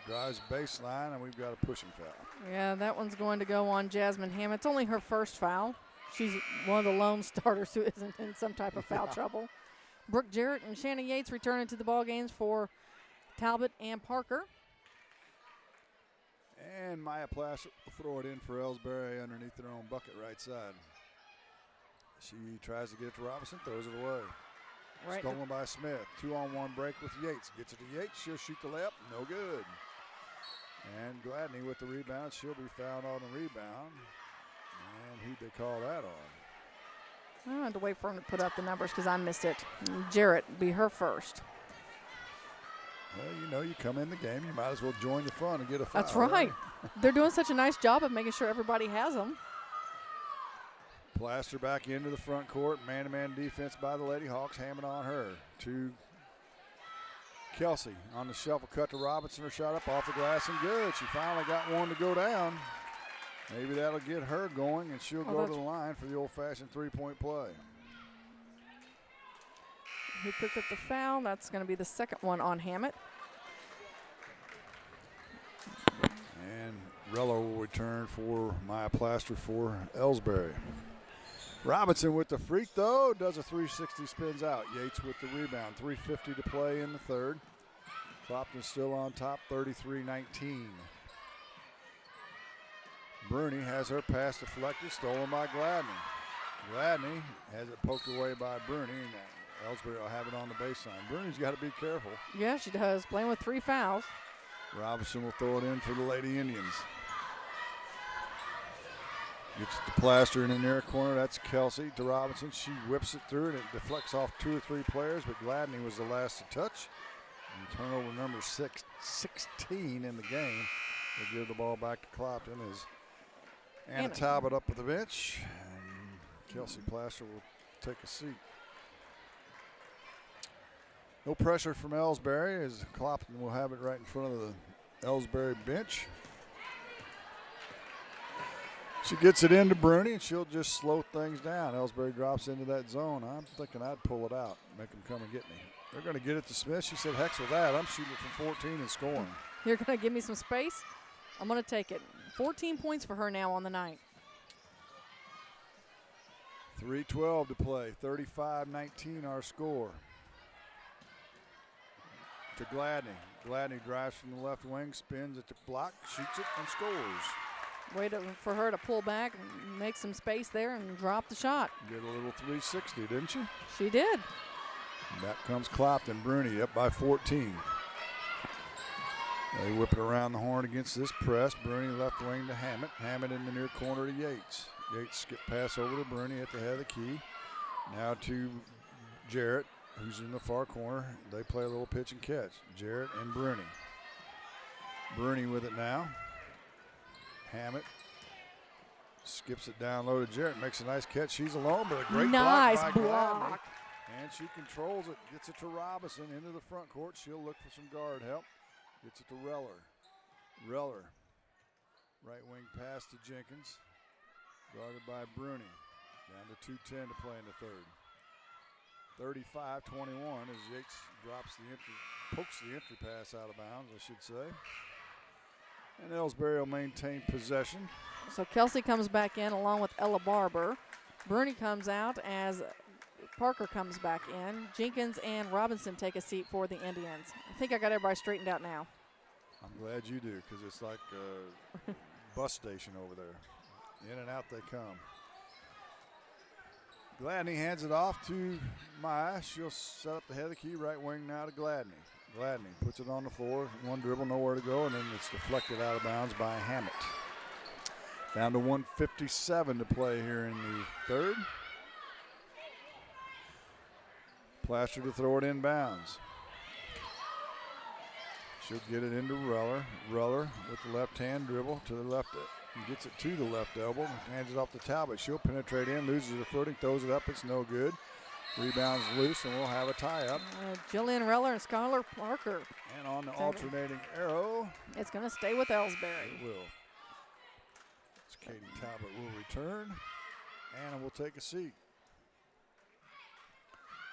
drives baseline, and we've got a pushing foul. Yeah, that one's going to go on Jasmine Hammett. It's only her first foul. She's one of the lone starters who isn't in some type of foul trouble. Brooke Jarrett and Shannon Yates returning to the ball games for Talbot and Parker. And Maya Plaster will throw it in for Elsberry underneath their own bucket right side. She tries to get it to Robinson, throws it away. Right. Stolen by Smith. 2-on-1 break with Yates. Gets it to Yates. She'll shoot the layup. No good. And Gladney with the rebound. She'll be fouled on the rebound. And who'd they call that on? I had to wait for him to put up the numbers because I missed it. Jarrett be her first. Well, you know, you come in the game, you might as well join the fun and get a foul. That's right. They're doing such a nice job of making sure everybody has them. Plaster back into the front court. Man-to-man defense by the Lady Hawks. Hammond on her. To Kelsey on the shuffle cut to Robinson. Her shot up off the glass and good. She finally got one to go down. Maybe that'll get her going, and she'll go to the line for the old-fashioned three-point play. Who picked up the foul? That's going to be the second one on Hammett. And Rello will return for Maya Plaster for Elsberry. Robinson with the freak, though, does a 360, spins out. Yates with the rebound. 3:50 to play in the third. Clopton still on top, 33-19. Bruni has her pass deflected, stolen by Gladney. Gladney has it poked away by Bruni, and Elsberry will have it on the baseline. Bruni's got to be careful. Yeah, she does, playing with 3 fouls. Robinson will throw it in for the Lady Indians. Gets it to Plaster in the near corner. That's Kelsey to Robinson. She whips it through, and it deflects off 2 or 3 players, but Gladney was the last to touch. And turnover number 16 in the game. They give the ball back to Clopton as Anna Talbot up at the bench. And Kelsey Plaster will take a seat. No pressure from Elsberry as Clopton will have it right in front of the Elsberry bench. She gets it into Bruni, and she'll just slow things down. Elsberry drops into that zone. I'm thinking I'd pull it out, make them come and get me. They're going to get it to Smith. She said, hex with that. I'm shooting it from 14 and scoring. You're going to give me some space? I'm going to take it. 14 points for her now on the night. 3:12 to play. 35-19 our score. To Gladney. Gladney drives from the left wing, spins at the block, shoots it, and scores. Way for her to pull back and make some space there and drop the shot. Did a little 360, didn't she? She did. Back comes Clopton. Bruni up by 14. They whip it around the horn against this press. Bruni left wing to Hammett. Hammett in the near corner to Yates. Yates skip pass over to Bruni at the head of the key. Now to Jarrett, who's in the far corner. They play a little pitch and catch. Jarrett and Bruni. Bruni with it now. Hammett skips it down low to Jarrett. Makes a nice catch. She's alone, but a great block by Gladney. And she controls it. Gets it to Robinson into the front court. She'll look for some guard help. Gets it to Reller. Reller. Right wing pass to Jenkins. Guarded by Bruni. Down to 2:10 to play in the third. 35-21 as Yates drops the entry, pokes the entry pass out of bounds, I should say. And Elsberry will maintain possession. So Kelsey comes back in along with Ella Barber. Bruni comes out as Parker comes back in. Jenkins and Robinson take a seat for the Indians. I think I got everybody straightened out now. I'm glad you do, because it's like a bus station over there. In and out they come. Gladney hands it off to Maya. She'll set up the head of the key, right wing now to Gladney. Gladney puts it on the floor, one dribble, nowhere to go, and then it's deflected out of bounds by Hammett. Down to 1:57 to play here in the third. Plaster to throw it in bounds. She'll get it into Reller. Reller with the left hand dribble to the left. Gets it to the left elbow, hands it off to Talbot. She'll penetrate in, loses her footing, throws it up. It's no good. Rebounds loose, and we'll have a tie-up. Jillian Reller and Skylar Parker. And on the alternating arrow. It's going to stay with Elsberry. It will. It's Katie Talbot will return. Anna will take a seat.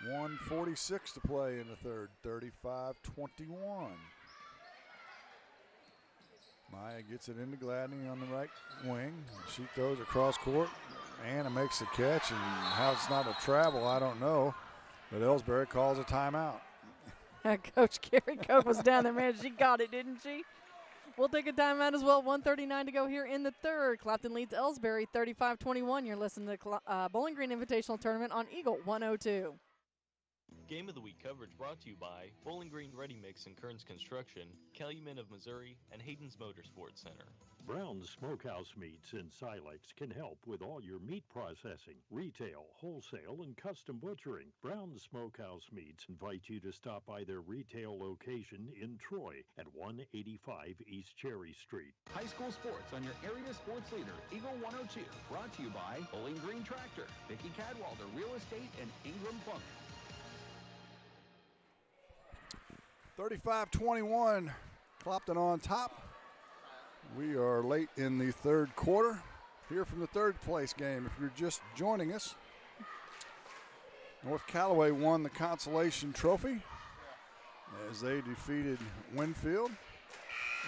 1:46 to play in the third, 35-21. Maya gets it into Gladney on the right wing. She throws it cross court. Anna makes the catch, and how it's not a travel, I don't know. But Elsberry calls a timeout. Coach Carrie Coke was down there, man. She got it, didn't she? We'll take a timeout as well. 1:39 to go here in the third. Clopton leads Elsberry 35-21. You're listening to Bowling Green Invitational Tournament on Eagle 102. Game of the Week coverage brought to you by Bowling Green Ready Mix and Kearns Construction, Calumet of Missouri, and Hayden's Motorsports Center. Brown's Smokehouse Meats in Silex can help with all your meat processing, retail, wholesale, and custom butchering. Brown's Smokehouse Meats invite you to stop by their retail location in Troy at 185 East Cherry Street. High school sports on your area sports leader, Eagle 102. Brought to you by Bowling Green Tractor, Vicki Cadwalder Real Estate, and Ingram Plumbing. 35-21, Clopton on top. We are late in the third quarter. Here from the third place game, if you're just joining us, North Callaway won the Consolation Trophy as they defeated Winfield.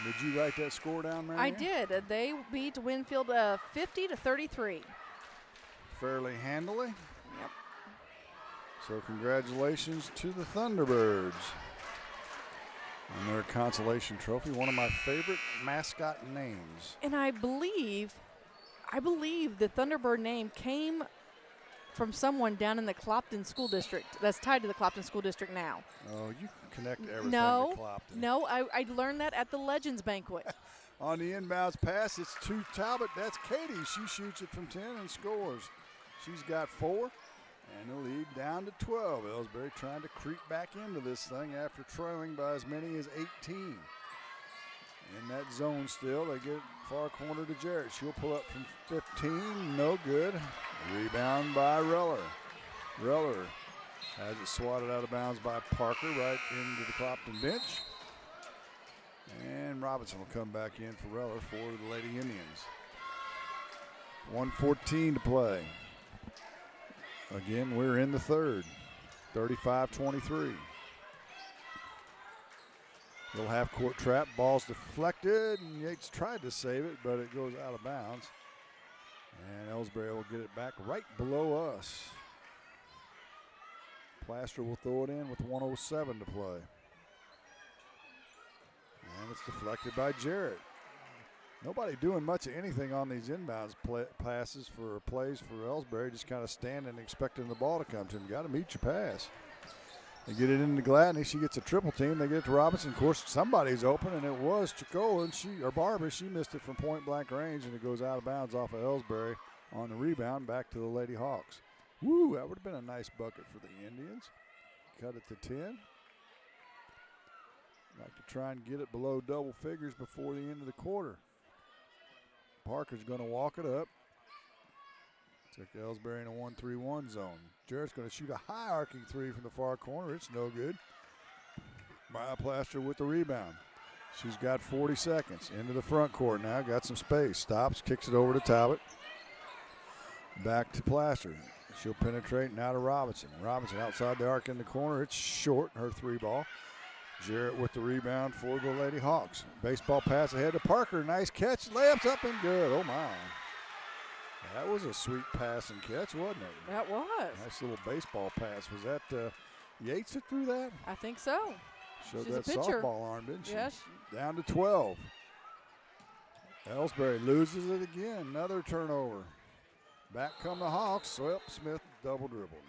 Did you write that score down, Mary? I did. They beat Winfield 50-33. Fairly handily. Yep. So congratulations to the Thunderbirds on their Consolation Trophy, one of my favorite mascot names. And I believe the Thunderbird name came from someone down in the Clopton School District that's tied to the Clopton School District now. Oh, you can connect everything to Clopton. No, I learned that at the Legends Banquet. On the inbounds pass, it's to Talbot. That's Katie. She shoots it from 10 and scores. She's got 4. And the lead down to 12. Elsberry trying to creep back into this thing after trailing by as many as 18. In that zone still, they get far corner to Jarrett. She'll pull up from 15, no good. Rebound by Reller. Reller has it swatted out of bounds by Parker right into the Clopton bench. And Robinson will come back in for Reller for the Lady Indians. 1:14 to play. Again, we're in the third, 35-23. Little half-court trap, ball's deflected, and Yates tried to save it, but it goes out of bounds. And Elsberry will get it back right below us. Plaster will throw it in with 1:07 to play. And it's deflected by Jarrett. Nobody doing much of anything on these inbounds passes for plays for Elsberry, just kind of standing and expecting the ball to come to him. You got to meet your pass. They get it into Gladney. She gets a triple team. They get it to Robinson. Of course, somebody's open, and it was Chicola, and Barbara. She missed it from point-blank range, and it goes out of bounds off of Elsberry on the rebound back to the Lady Hawks. Woo, that would have been a nice bucket for the Indians. Cut it to 10. Like to try and get it below double figures before the end of the quarter. Parker's going to walk it up. Took Elsberry in a 1-3-1 zone. Jarrett's going to shoot a high arcing three from the far corner. It's no good. Maya Plaster with the rebound. She's got 40 seconds. Into the front court now. Got some space. Stops. Kicks it over to Talbot. Back to Plaster. She'll penetrate now to Robinson. Robinson outside the arc in the corner. It's short. Her three ball. Jarrett with the rebound for the Lady Hawks. Baseball pass ahead to Parker. Nice catch. Layups up and good. Oh, my. That was a sweet pass and catch, wasn't it? That was. Nice little baseball pass. Was that Yates that threw that? I think so. Showed She's that a pitcher. softball arm, didn't she? Yes. Down to 12. Elsberry loses it again. Another turnover. Back come the Hawks. Well, Smith double dribbled.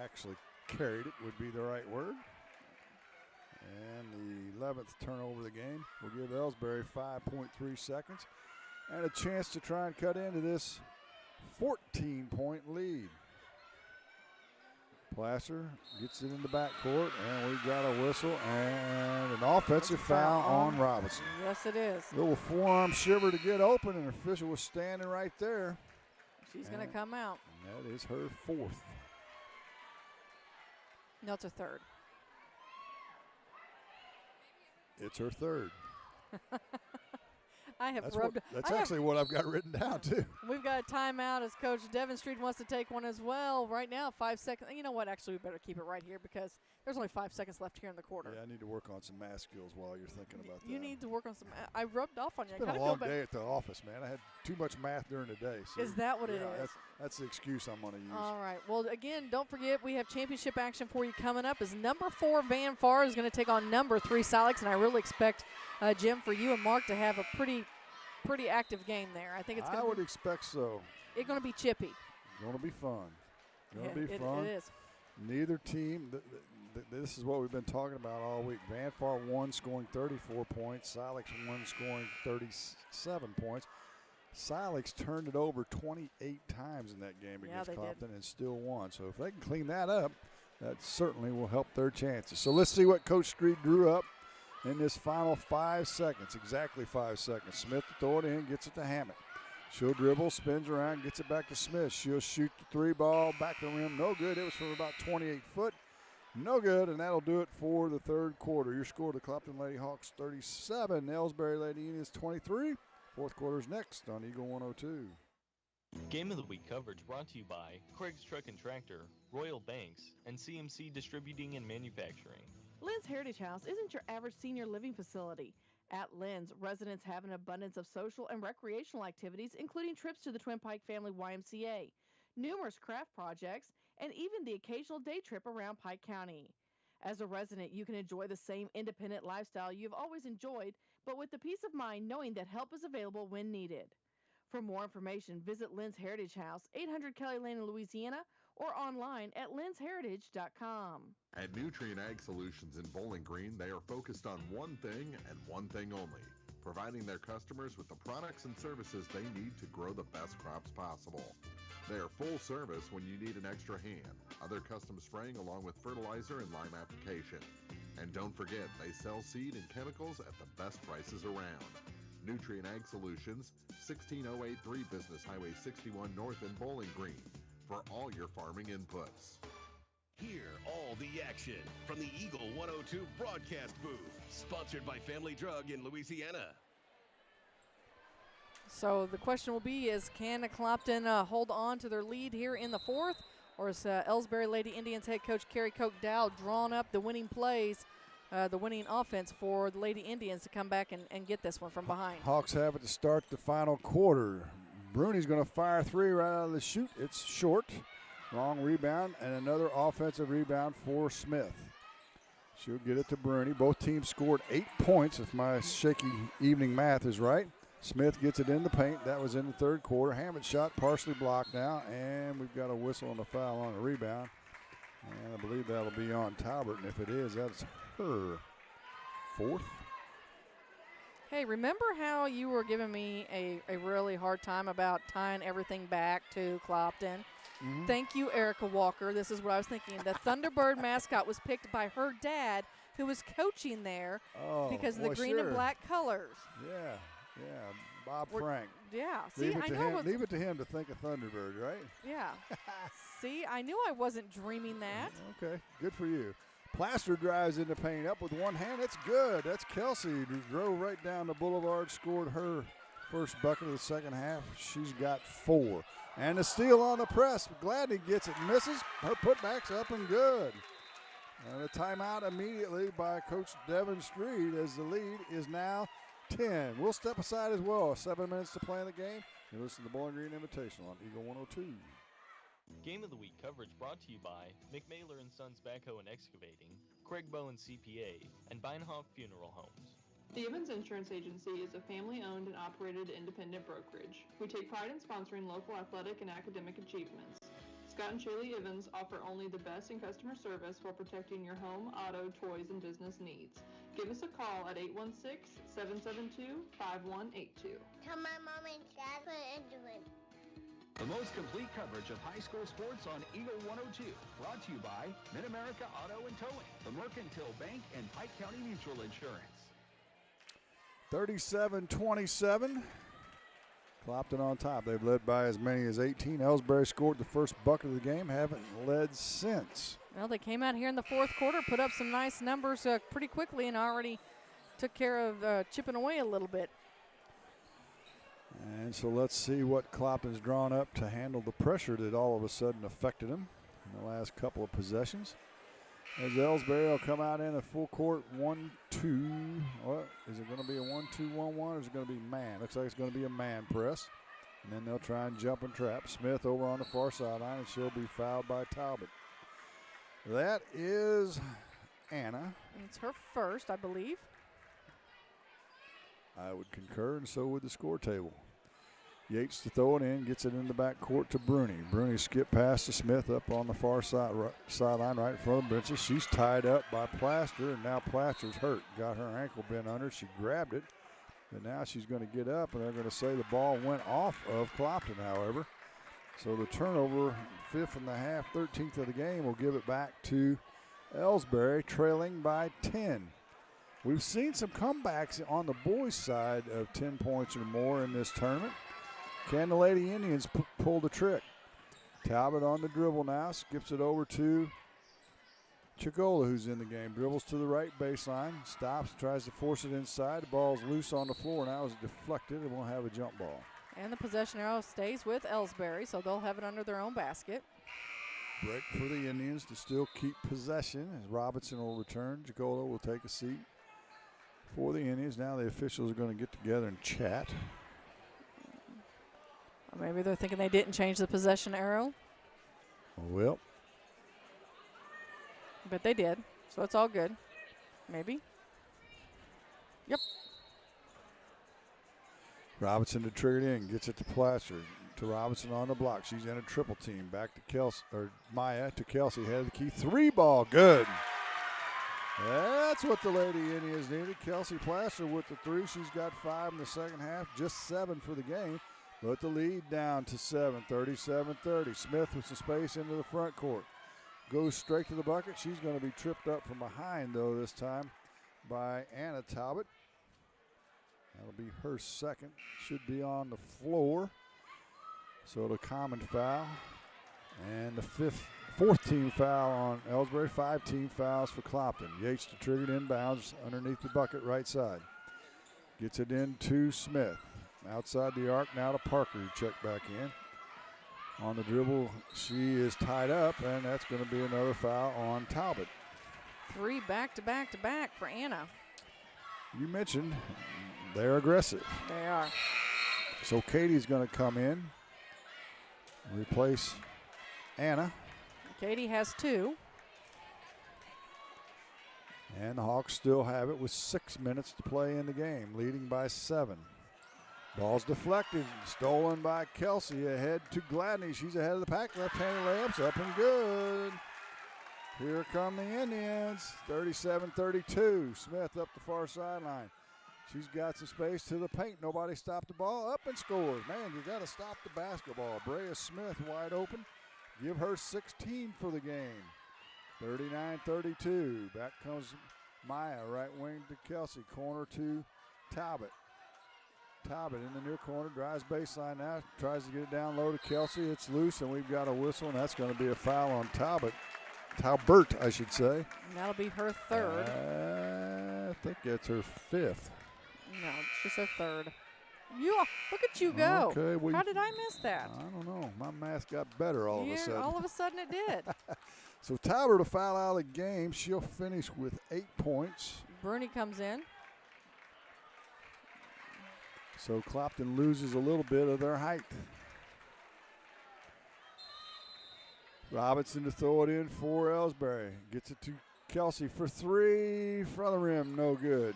Actually carried it would be the right word. And the 11th turnover of the game will give Elsberry 5.3 seconds and a chance to try and cut into this 14-point lead. Placer gets it in the backcourt, and we got a whistle and an offensive foul on Robinson. Yes, it is. Little forearm shiver to get open, and the official was standing right there. She's going to come out. And that is her fourth. No, it's a third. It's her third. I have That's rubbed. That's actually what I've got written down, too. We've got a timeout as Coach Devin Street wants to take one as well. Right now, 5 seconds. You know what? Actually, we better keep it right here because there's only 5 seconds left here in the quarter. Yeah, I need to work on some math skills while you're thinking about that. You need to work on some. I rubbed off on you. It's been a long day at the office, man. I had too much math during the day. So is that what it is? That's the excuse I'm going to use. All right. Well, again, don't forget we have championship action for you coming up. As number 4 Van Far is going to take on number 3 Silex, and I really expect Jim, for you and Mark to have a pretty active game there. I think it's going to. I would expect so. It's going to be chippy. Going to be fun. Going to be fun. It is. Neither team, this is what we've been talking about all week. Van Far won, scoring 34 points. Silex won, scoring 37 points. Silex turned it over 28 times in that game against Clopton and still won. So if they can clean that up, that certainly will help their chances. So let's see what Coach Street drew up in this final 5 seconds, exactly 5 seconds. Smith to throw it in, gets it to Hammett. She'll dribble, spins around, gets it back to Smith. She'll shoot the three ball, back to the rim, no good. It was from about 28 foot, no good, and that'll do it for the third quarter. Your score, the Clopton Lady Hawks 37, Elsberry Lady Indians 23. Fourth quarter's next on Eagle 102. Game of the Week coverage brought to you by Craig's Truck and Tractor, Royal Banks, and CMC Distributing and Manufacturing. Lynn's Heritage House isn't your average senior living facility. At Lynn's, residents have an abundance of social and recreational activities, including trips to the Twin Pike Family YMCA, numerous craft projects, and even the occasional day trip around Pike County. As a resident, you can enjoy the same independent lifestyle you've always enjoyed, but with the peace of mind knowing that help is available when needed. For more information, visit Lynn's Heritage House, 800 Kelly Lane in Louisiana, or online at lynsheritage.com. At Nutrient Ag Solutions in Bowling Green, they are focused on one thing and one thing only, providing their customers with the products and services they need to grow the best crops possible. They are full service when you need an extra hand, other custom spraying along with fertilizer and lime application. And don't forget, they sell seed and chemicals at the best prices around. Nutrient Ag Solutions, 16083 Business Highway 61 North in Bowling Green, for all your farming inputs. Hear all the action from the Eagle 102 broadcast booth, sponsored by Family Drug in Louisiana. So the question will be is, can Clopton hold on to their lead here in the fourth? Or is Elsberry Lady Indians head coach Kerry Koch Dow drawn up the winning plays, the winning offense for the Lady Indians to come back and get this one from behind? Hawks have it to start the final quarter. Bruni's going to fire three right out of the chute. It's short. Long rebound and another offensive rebound for Smith. She'll get it to Bruni. Both teams scored 8 points, if my shaky evening math is right. Smith gets it in the paint. That was in the third quarter. Hammett shot partially blocked now, and we've got a whistle and a foul on the rebound. And I believe that'll be on Talbert, and if it is, that's her fourth. Hey, remember how you were giving me a really hard time about tying everything back to Clopton? Mm-hmm. Thank you, Erica Walker. This is what I was thinking. The Thunderbird mascot was picked by her dad, who was coaching there because of the green and black colors. Yeah. Bob Frank. Yeah. See, leave it to him to think of Thunderbird, right? Yeah. See, I knew I wasn't dreaming that. Okay, good for you. Plaster drives in the paint up with one hand. It's good. That's Kelsey, who drove right down the boulevard, scored her first bucket of the second half. She's got 4. And the steal on the press. Gladney gets it, misses. Her putback's up and good. And a timeout immediately by Coach Devin Street as the lead is now 10. We'll step aside as well. 7 minutes to play in the game. You listen to the Bowling Green Invitational on Eagle 102. Game of the Week coverage brought to you by McMailer & Sons Backhoe and Excavating, Craig Bowen CPA, and Beinhoff Funeral Homes. The Evans Insurance Agency is a family-owned and operated independent brokerage. We take pride in sponsoring local athletic and academic achievements. Scott and Shaylee Evans offer only the best in customer service while protecting your home, auto, toys, and business needs. Give us a call at 816-772-5182. Tell my mom and dad what I'm doing. The most complete coverage of high school sports on Eagle 102. Brought to you by Mid-America Auto and Towing, the Mercantile Bank, and Pike County Mutual Insurance. 37-27. Clopton on top. They've led by as many as 18. Elsberry scored the first bucket of the game. Haven't led since. Well, they came out here in the fourth quarter, put up some nice numbers pretty quickly, and already took care of chipping away a little bit. And so let's see what Clopton's drawn up to handle the pressure that all of a sudden affected him in the last couple of possessions. As Elsberry will come out in a full court 1-2. What is it going to be, a 1-2-1-1, or is it going to be man? Looks like it's going to be a man press. And then they'll try and jump and trap. Smith over on the far sideline, and she'll be fouled by Talbot. That is Anna. It's her first, I believe. I would concur, and so would the score table. Yates to throw it in, gets it in the back court to Bruni. Bruni skip past to Smith up on the far sideline right in front of the benches. She's tied up by Plaster, and now Plaster's hurt. Got her ankle bent under. She grabbed it, and now she's going to get up, and they're going to say the ball went off of Clopton, however. So the turnover, 5th in the half, 13th of the game, will give it back to Elsberry, trailing by 10. We've seen some comebacks on the boys' side of 10 points or more in this tournament. Can the Lady Indians pull the trick? Talbot on the dribble now, skips it over to Chigola, who's in the game. Dribbles to the right baseline, stops, tries to force it inside. The ball's loose on the floor. Now it's deflected and won't have a jump ball. And the possession arrow stays with Elsberry, so they'll have it under their own basket. Break for the Indians to still keep possession as Robinson will return. Chigola will take a seat for the Indians. Now the officials are going to get together and chat. Or maybe they're thinking they didn't change the possession arrow. Well. But they did, so it's all good. Maybe. Yep. Robinson to trigger it in, gets it to Plaster. To Robinson on the block. She's in a triple team. Back to Kelsey, or Maya to Kelsey. Head of the key. 3 ball. Good. That's what the Lady Indians needed. Kelsey Plaster with the 3. She's got 5 in the second half. Just 7 for the game. But the lead down to 7. 37-30. Smith with some space into the front court. Goes straight to the bucket. She's going to be tripped up from behind, though, this time by Anna Talbot. That'll be her second. Should be on the floor. So the common foul. And the 4th team foul on Elsberry. 5 team fouls for Clopton. Yates to trigger it inbounds underneath the bucket right side. Gets it in to Smith. Outside the arc now to Parker, who checked back in. On the dribble, she is tied up, and that's going to be another foul on Talbot. 3 back-to-back-to-back for Anna. You mentioned they're aggressive. They are. So Katie's going to come in, replace Anna. Katie has 2. And the Hawks still have it with 6 minutes to play in the game, leading by 7. Ball's deflected, stolen by Kelsey, ahead to Gladney. She's ahead of the pack, left-handed layups, up and good. Here come the Indians, 37-32. Smith up the far sideline. She's got some space to the paint. Nobody stopped the ball, up and scores. Man, you got to stop the basketball. Brea Smith wide open. Give her 16 for the game. 39-32. Back comes Maya, right wing to Kelsey. Corner to Talbot. Talbot in the near corner, drives baseline now, tries to get it down low to Kelsey. It's loose, and we've got a whistle, and that's going to be a foul on Talbot. Talbert, I should say. And that'll be her 3rd. I think that's her 5th. No, she's her 3rd. Look at you go. Okay, how did I miss that? I don't know. My math got better all of a sudden. All of a sudden it did. So Talbert will foul out of the game. She'll finish with 8 points. Bruni comes in. So Clopton loses a little bit of their height. Robinson to throw it in for Elsberry. Gets it to Kelsey for 3. Front of the rim, no good.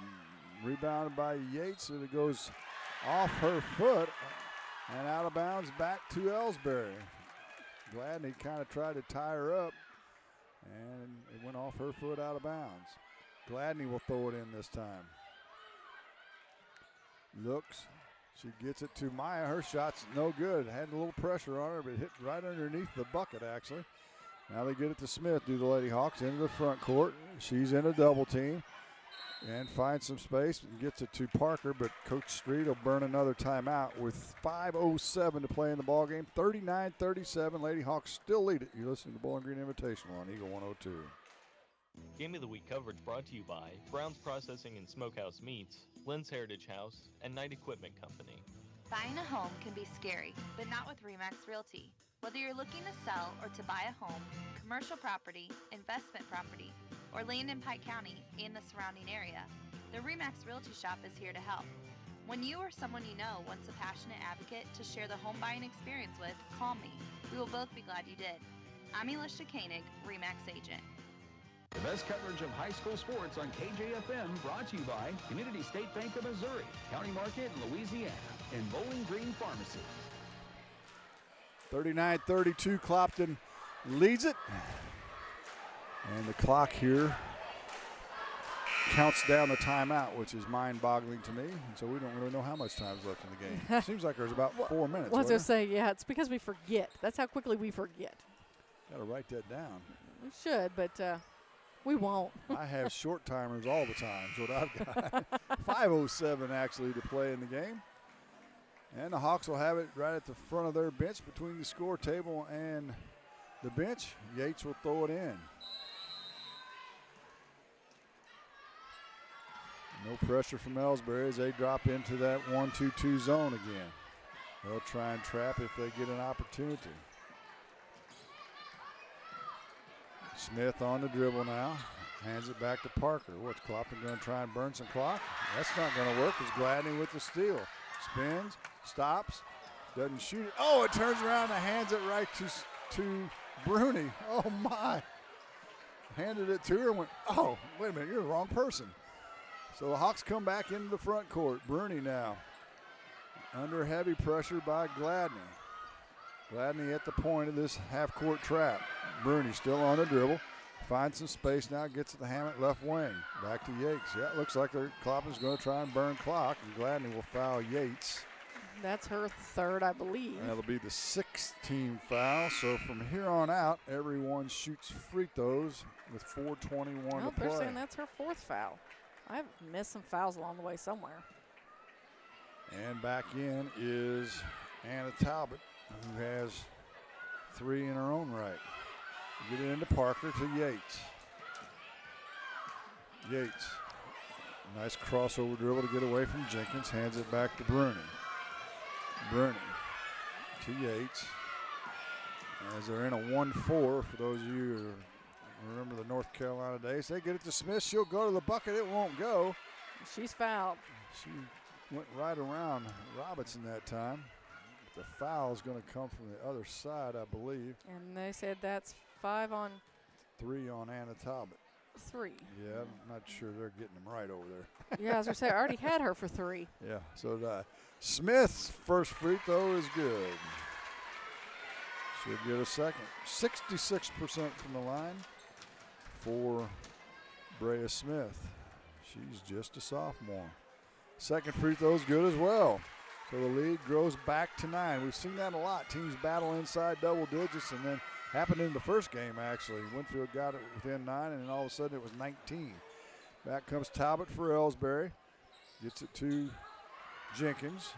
Rebounded by Yates, and it goes off her foot and out of bounds back to Elsberry. Gladney kind of tried to tie her up, and it went off her foot out of bounds. Gladney will throw it in this time. Looks. She gets it to Maya. Her shot's no good. Had a little pressure on her, but hit right underneath the bucket, actually. Now they get it to Smith, do the Lady Hawks, into the front court. She's in a double team and finds some space and gets it to Parker, but Coach Street will burn another timeout with 5:07 to play in the ballgame. 39-37. Lady Hawks still lead it. You're listening to Bowling Green Invitational on Eagle 102. Game of the Week coverage brought to you by Brown's Processing and Smokehouse Meats, Lynn's Heritage House, and Knight Equipment Company. Buying a home can be scary, but not with RE/MAX Realty. Whether you're looking to sell or to buy a home, commercial property, investment property, or land in Pike County and the surrounding area, the RE/MAX Realty Shop is here to help. When you or someone you know wants a passionate advocate to share the home buying experience with, call me. We will both be glad you did. I'm Elisha Koenig, RE/MAX agent. The best coverage of high school sports on KJFM, brought to you by Community State Bank of Missouri, County Market in Louisiana, and Bowling Green Pharmacy. 39-32, Clopton leads it. And the clock here counts down the timeout, which is mind-boggling to me. And so we don't really know how much time is left in the game. It seems like there's about 4 minutes. Well, I was going to say, yeah, it's because we forget. That's how quickly we forget. Got to write that down. We should, but we won't. I have short timers all the time, is what I've got. 5:07 actually to play in the game. And the Hawks will have it right at the front of their bench between the score table and the bench. Yates will throw it in. No pressure from Elsberry as they drop into that 1-2-2 zone again. They'll try and trap if they get an opportunity. Smith on the dribble now. Hands it back to Parker. What's Clopton going to try and burn some clock? That's not going to work. It's Gladney with the steal. Spins, stops, doesn't shoot it. Oh, it turns around and hands it right to Bruni. Oh, my. Handed it to her and went, oh, wait a minute, you're the wrong person. So the Hawks come back into the front court. Bruni now under heavy pressure by Gladney. Gladney at the point of this half-court trap. Bruni still on the dribble. Finds some space now, gets to the Hammett left wing. Back to Yates. Yeah, it looks like Clopton's going to try and burn clock, and Gladney will foul Yates. That's her third, I believe. That'll be the 6th team foul. So from here on out, everyone shoots free throws with 4:21 to play. They're saying that's her 4th foul. I've missed some fouls along the way somewhere. And back in is Anna Talbot, who has 3 in her own right. Get it into Parker to Yates. Yates. Nice crossover dribble to get away from Jenkins. Hands it back to Bruni. Bruni to Yates. As they're in a 1-4, for those of you who remember the North Carolina days, they get it to Smith. She'll go to the bucket. It won't go. She's fouled. She went right around Robinson that time. But the foul is going to come from the other side, I believe. And they said that's 5 on 3 on Anna Talbot. 3. Yeah, I'm not sure they're getting them right over there. Yeah, I was going to say, I already had her for 3. Yeah, so Smith's first free throw is good. She'll get a second. 66% from the line for Brea Smith. She's just a sophomore. Second free throw is good as well. So the lead grows back to 9. We've seen that a lot. Teams battle inside double digits, and then happened in the first game, actually. Winfield got it within 9, and then all of a sudden it was 19. Back comes Talbot for Elsberry. Gets it to Jenkins.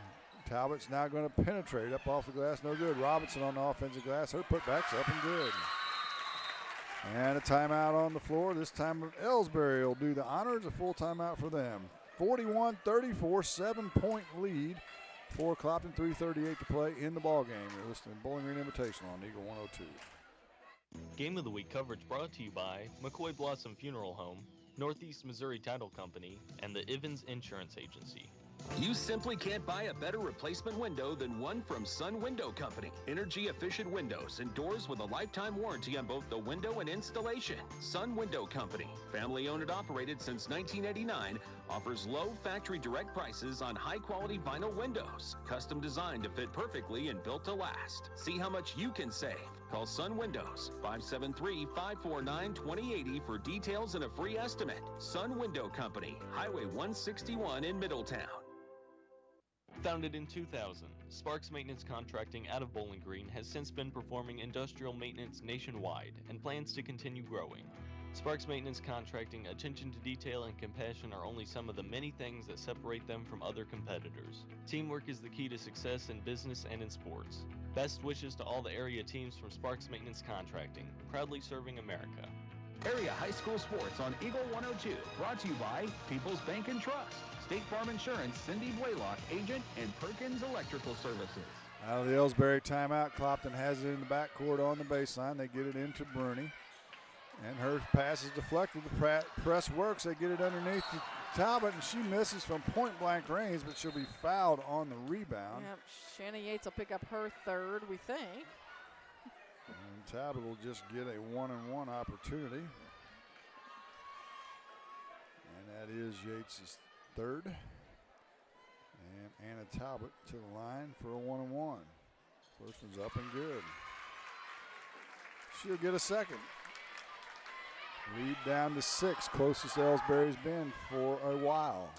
Talbot's now going to penetrate up off the glass. No good. Robinson on the offensive glass. Her putback's up and good. And a timeout on the floor. This time Elsberry will do the honors. A full timeout for them. 41-34, 7-point lead for Clopton. 3:38 to play in the ball game. You're listening to Bowling Green Invitational on Eagle 102. Game of the Week coverage brought to you by McCoy Blossom Funeral Home, Northeast Missouri Title Company, and the Ivins Insurance Agency. You simply can't buy a better replacement window than one from Sun Window Company. Energy-efficient windows and doors with a lifetime warranty on both the window and installation. Sun Window Company, family-owned and operated since 1989, offers low factory direct prices on high-quality vinyl windows, custom designed to fit perfectly and built to last. See how much you can save. Call Sun Windows, 573-549-2080 for details and a free estimate. Sun Window Company, Highway 161 in Middletown. Founded in 2000, Sparks Maintenance Contracting out of Bowling Green has since been performing industrial maintenance nationwide and plans to continue growing. Sparks Maintenance Contracting attention to detail and compassion are only some of the many things that separate them from other competitors. Teamwork is the key to success in business and in sports. Best wishes to all the area teams from Sparks Maintenance Contracting, proudly serving America. Area high school sports on Eagle 102, brought to you by People's Bank and Trust, State Farm Insurance, Cindy Blaylock, agent, and Perkins Electrical Services. Out of the Elsberry timeout, Clopton has it in the backcourt on the baseline. They get it into Bruni. And her pass is deflected. The press works. They get it underneath to Talbot, and she misses from point-blank range, but she'll be fouled on the rebound. Yep, Shanna Yates will pick up her third, we think. And Talbot will just get a 1-and-1 opportunity. that is Yates' third. And Anna Talbot to the line for a 1-and-1. First one's up and good. She'll get a second. Lead down to 6, closest Elsberry's been for a while.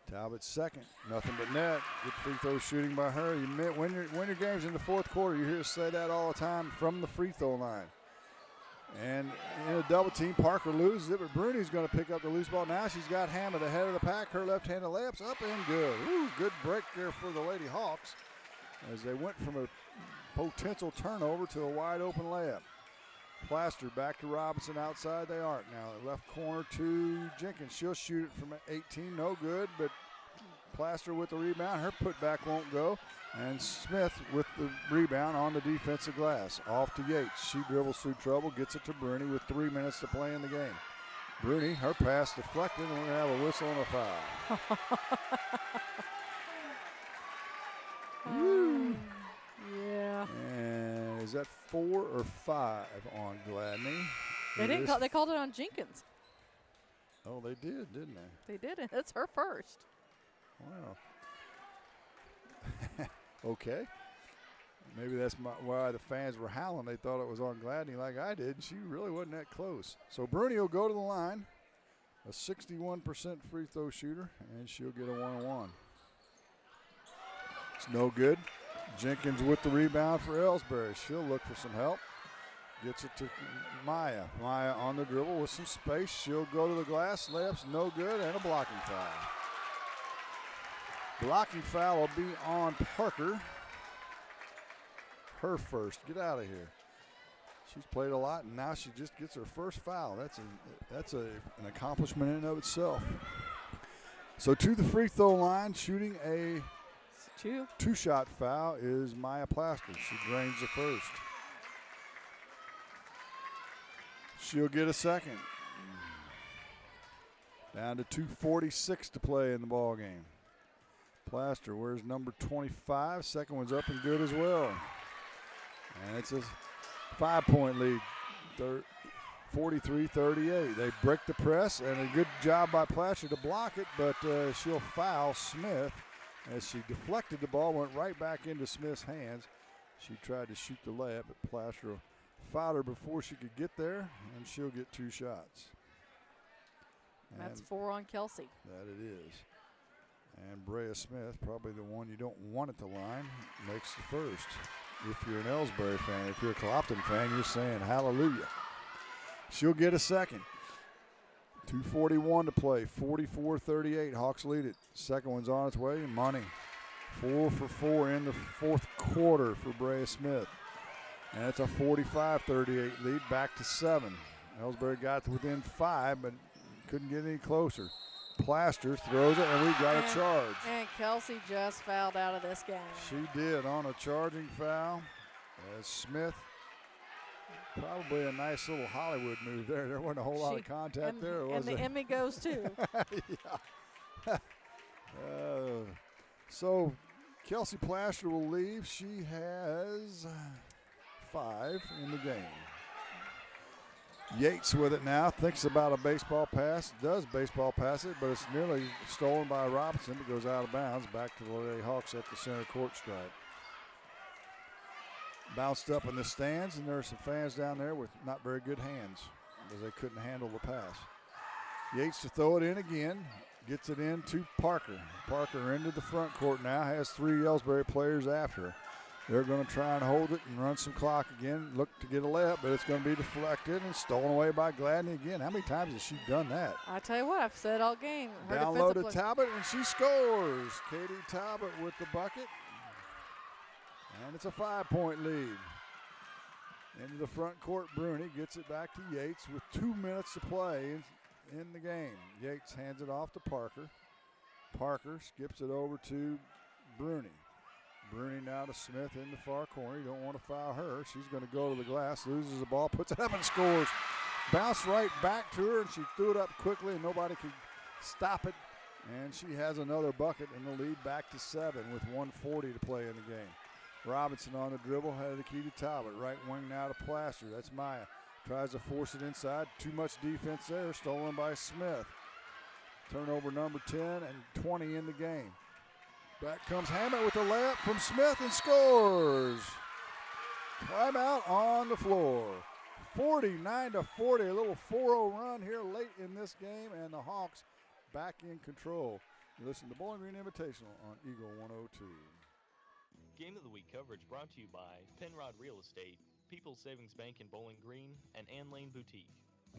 Talbot's second, nothing but net. Good free throw shooting by her. You win your games in the fourth quarter. You hear us say that all the time from the free throw line. And in a double team, Parker loses it, but Bruni's going to pick up the loose ball. Now she's got Hammond ahead of the pack. Her left-handed layup's up and good. Ooh, good break there for the Lady Hawks as they went from a potential turnover to a wide open layup. Plaster back to Robinson outside. They aren't now. Left corner to Jenkins. She'll shoot it from 18. No good, but Plaster with the rebound. Her putback won't go. And Smith with the rebound on the defensive glass. Off to Yates. She dribbles through trouble, gets it to Bruni with 3 minutes to play in the game. Bruni, her pass deflected, and we're going to have a whistle and a foul. Woo. Yeah. And is that 4 or 5 on Gladney? They called it on Jenkins. Oh, they did, didn't they? They did it. That's her first. Wow. Okay. Maybe that's why the fans were howling. They thought it was on Gladney like I did, and she really wasn't that close. So Bruni will go to the line, a 61% free throw shooter, and she'll get a 1-on-1. It's no good. Jenkins with the rebound for Elsberry. She'll look for some help. Gets it to Maya. Maya on the dribble with some space. She'll go to the glass. Layup's no good, and a blocking foul. Blocking foul will be on Parker. Her first. Get out of here. She's played a lot, and now she just gets her first foul. That's an accomplishment in and of itself. So to the free throw line, shooting a two-shot foul is Maya Plaster. She drains the first. She'll get a second. Down to 2:46 to play in the ball game. Plaster wears number 25. Second one's up and good as well. And it's a 5-point lead, 43-38. They break the press, and a good job by Plaster to block it, but she'll foul Smith as she deflected the ball, went right back into Smith's hands. She tried to shoot the layup, but Plaster fouled her before she could get there, and she'll get 2 shots. And that's 4 on Kelsey. That it is. And Brea Smith, probably the one you don't want at the line, makes the first. If you're an Elsberry fan, if you're a Clopton fan, you're saying hallelujah. She'll get a second. 2:41 to play, 44-38. Hawks lead it. Second one's on its way, money. 4 for 4 in the fourth quarter for Brea Smith. And it's a 45-38 lead, back to 7. Elsberry got within 5, but couldn't get any closer. Plaster throws it, and we got a charge. And Kelsey just fouled out of this game. She did on a charging foul. As Smith, probably a nice little Hollywood move there. There wasn't a whole lot of contact there, was there? And the Emmy goes too. Yeah. So Kelsey Plaster will leave. She has 5 in the game. Yates with it now, thinks about a baseball pass, does baseball pass it, but it's nearly stolen by Robinson. It goes out of bounds, back to the Lady Hawks at the center court stripe. Bounced up in the stands, and there are some fans down there with not very good hands as they couldn't handle the pass. Yates to throw it in again, gets it in to Parker. Parker into the front court now, has 3 Elsberry players after her. They're going to try and hold it and run some clock again, look to get a layup, but it's going to be deflected and stolen away by Gladney again. How many times has she done that? I tell you what, I've said all game. Down low to Talbot, and she scores. Katie Talbot with the bucket. And it's a 5-point lead. Into the front court, Bruni gets it back to Yates with 2 minutes to play in the game. Yates hands it off to Parker. Parker skips it over to Bruni. Bruni now to Smith in the far corner. You don't want to foul her. She's going to go to the glass, loses the ball, puts it up and scores. Bounced right back to her, and she threw it up quickly, and nobody could stop it. And she has another bucket, and the lead back to 7 with 1:40 to play in the game. Robinson on the dribble, had the key to Talbot. Right wing now to Plaster. That's Maya. Tries to force it inside. Too much defense there. Stolen by Smith. Turnover number 10 and 20 in the game. Back comes Hammett with a layup from Smith and scores. Timeout on the floor. 49-40, a little 4-0 run here late in this game, and the Hawks back in control. You listen to Bowling Green Invitational on Eagle 102. Game of the Week coverage brought to you by Penrod Real Estate, People's Savings Bank in Bowling Green, and Ann Lane Boutique.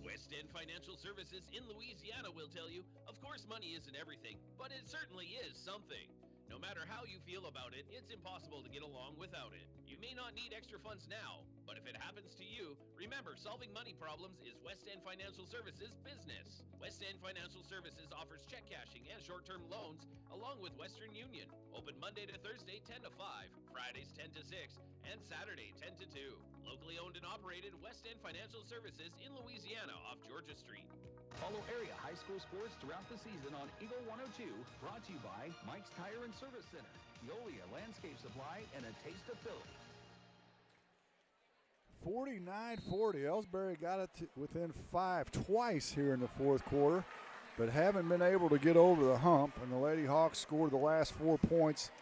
West End Financial Services in Louisiana will tell you, of course money isn't everything, but it certainly is something. No matter how you feel about it, it's impossible to get along without it. You may not need extra funds now, but if it happens to you, remember solving money problems is West End Financial Services business. West End Financial Services offers check cashing and short-term loans along with Western Union. Open Monday to Thursday 10 to 5, Fridays 10 to 6, and Saturday 10 to 2. Locally owned and operated West End Financial Services in Louisiana off Georgia Street. Follow area high school sports throughout the season on Eagle 102, brought to you by Mike's Tire and Service Center, Veolia Landscape Supply, and a taste of Philly. 49-40. Elsberry got it within 5 twice here in the fourth quarter, but haven't been able to get over the hump. And the Lady Hawks scored the last 4 points,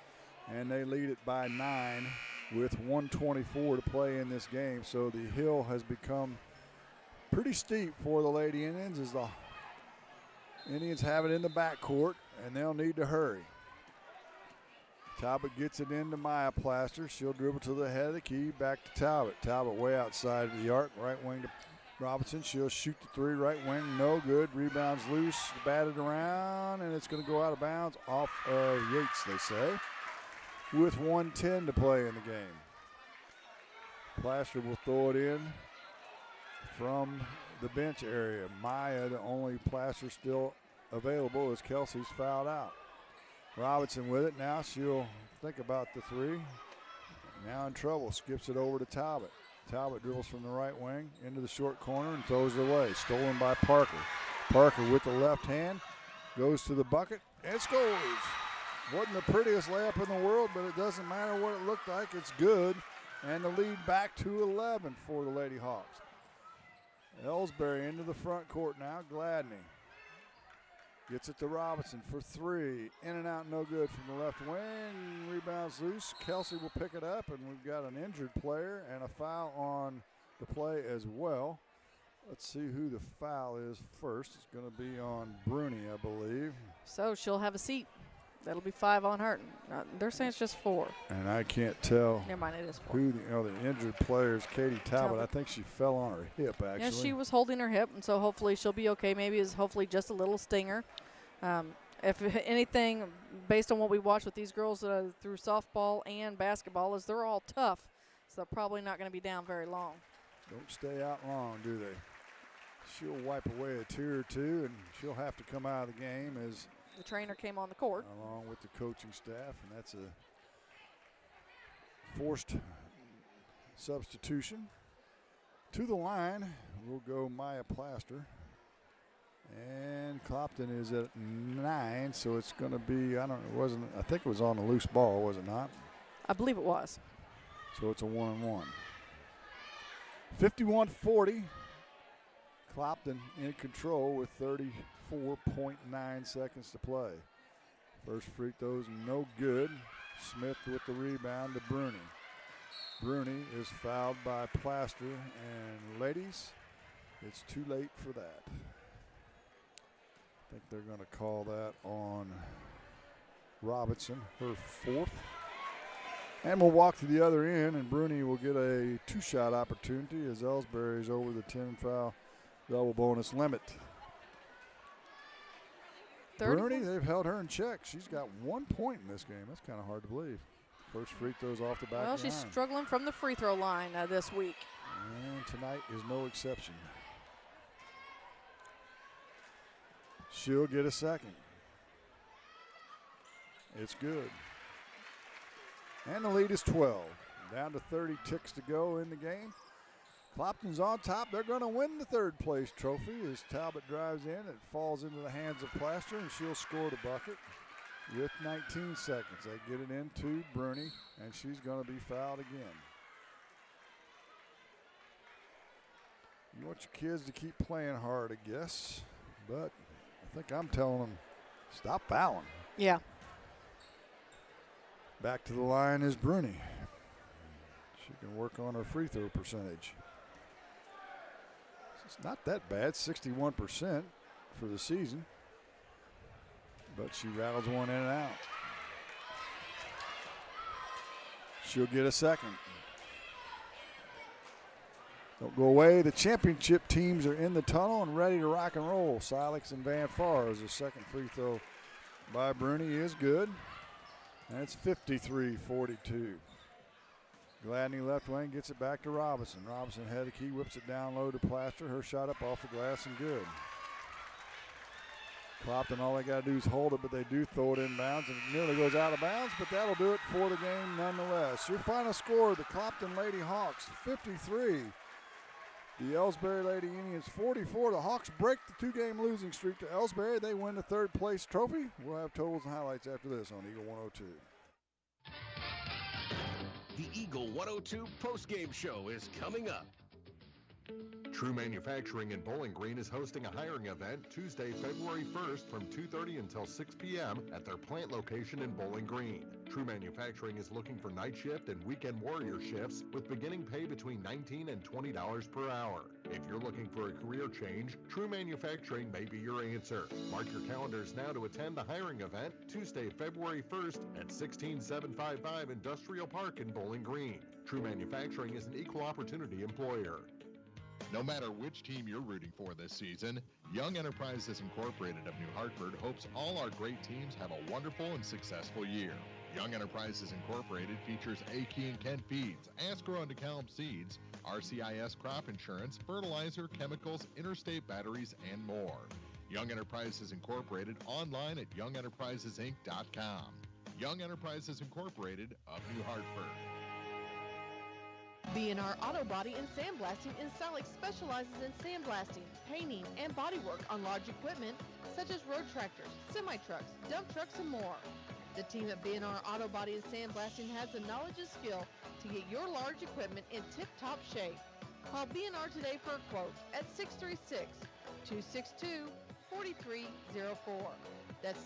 and they lead it by 9 with 1:24 to play in this game. So the hill has become pretty steep for the Lady Indians as the Indians have it in the backcourt, and they'll need to hurry. Talbot gets it into Maya Plaster. She'll dribble to the head of the key, back to Talbot. Talbot way outside of the arc, right wing to Robinson. She'll shoot the three, right wing, no good. Rebounds loose, batted around, and it's going to go out of bounds off of Yates, they say, with 1:10 to play in the game. Plaster will throw it in from the bench area. Maya, the only Plaster still available, as Kelsey's fouled out. Robinson with it now. She'll think about the three. Now in trouble. Skips it over to Talbot. Talbot dribbles from the right wing into the short corner and throws it away. Stolen by Parker. Parker with the left hand goes to the bucket and scores. Wasn't the prettiest layup in the world, but it doesn't matter what it looked like. It's good. And the lead back to 11 for the Lady Hawks. Elsberry into the front court now. Gladney gets it to Robinson for three. In and out, no good from the left wing. Rebounds loose. Kelsey will pick it up, and we've got an injured player and a foul on the play as well. Let's see who the foul is first. It's going to be on Bruni, I believe. So she'll have a seat. That'll be 5 on her. They're saying it's just 4. And I can't tell. Never mind, it is 4. Who the injured player is. Katie Talbot. I think she fell on her hip, actually. Yeah, she was holding her hip, and so hopefully she'll be okay. Maybe it's hopefully just a little stinger. If anything, based on what we watched with these girls through softball and basketball, is they're all tough, so they're probably not going to be down very long. Don't stay out long, do they? She'll wipe away a tear or two, and she'll have to come out of the game as the trainer came on the court. Along with the coaching staff, and that's a forced substitution. To the line will go Maya Plaster. And Clopton is at 9, so it's going to be, I think it was on a loose ball, was it not? I believe it was. So it's a 1-on-1. 51-40. Clopton in control with 34.9 seconds to play. First free throws no good. Smith with the rebound to Bruni. Bruni is fouled by Plaster, and ladies, it's too late for that. I think they're going to call that on Robinson, her 4th. And we'll walk to the other end, and Bruni will get a 2-shot opportunity as Elsberry is over the 10-foul double bonus limit. Bruni, they've held her in check. She's got 1 point in this game. That's kind of hard to believe. First free throws off the back. Well, she's struggling from the free throw line this week. And tonight is no exception. She'll get a second. It's good. And the lead is 12. Down to 30 ticks to go in the game. Clopton's on top. They're going to win the 3rd place trophy as Talbot drives in. It falls into the hands of Plaster, and she'll score the bucket with 19 seconds. They get it into Bruni, and she's going to be fouled again. You want your kids to keep playing hard, I guess. But I think I'm telling them, stop fouling. Yeah. Back to the line is Bruni. She can work on her free throw percentage. It's not that bad, 61% for the season. But she rattles one in and out. She'll get a second. Don't go away. The championship teams are in the tunnel and ready to rock and roll. Silex and Van Far as the second free throw by Bruni is good. And it's 53-42. Gladney left wing gets it back to Robinson. Robinson head the key, whips it down low to Plaster. Her shot up off the glass and good. Clopton, all they got to do is hold it, but they do throw it inbounds, and it nearly goes out of bounds, but that'll do it for the game nonetheless. Your final score, the Clopton Lady Hawks 53. The Elsberry Lady Indians 44. The Hawks break the two-game losing streak to Elsberry. They win the third place trophy. We'll have totals and highlights after this on Eagle 102. The Eagle 102 postgame show is coming up. True Manufacturing in Bowling Green is hosting a hiring event Tuesday, February 1st from 2:30 until 6 p.m. at their plant location in Bowling Green. True Manufacturing is looking for night shift and weekend warrior shifts with beginning pay between $19 and $20 per hour. If you're looking for a career change, True Manufacturing may be your answer. Mark your calendars now to attend the hiring event Tuesday, February 1st at 16755 Industrial Park in Bowling Green. True Manufacturing is an equal opportunity employer. No matter which team you're rooting for this season, Young Enterprises Incorporated of New Hartford hopes all our great teams have a wonderful and successful year. Young Enterprises Incorporated features A.K. and Kent Feeds, Ascro and DeKalb Seeds, RCIS Crop Insurance, fertilizer, chemicals, interstate batteries, and more. Young Enterprises Incorporated online at youngenterprisesinc.com. Young Enterprises Incorporated of New Hartford. B&R Auto Body and Sandblasting in Silex specializes in sandblasting, painting, and bodywork on large equipment such as road tractors, semi-trucks, dump trucks, and more. The team at B&R Auto Body and Sandblasting has the knowledge and skill to get your large equipment in tip-top shape. Call B&R today for a quote at 636-262-4304. That's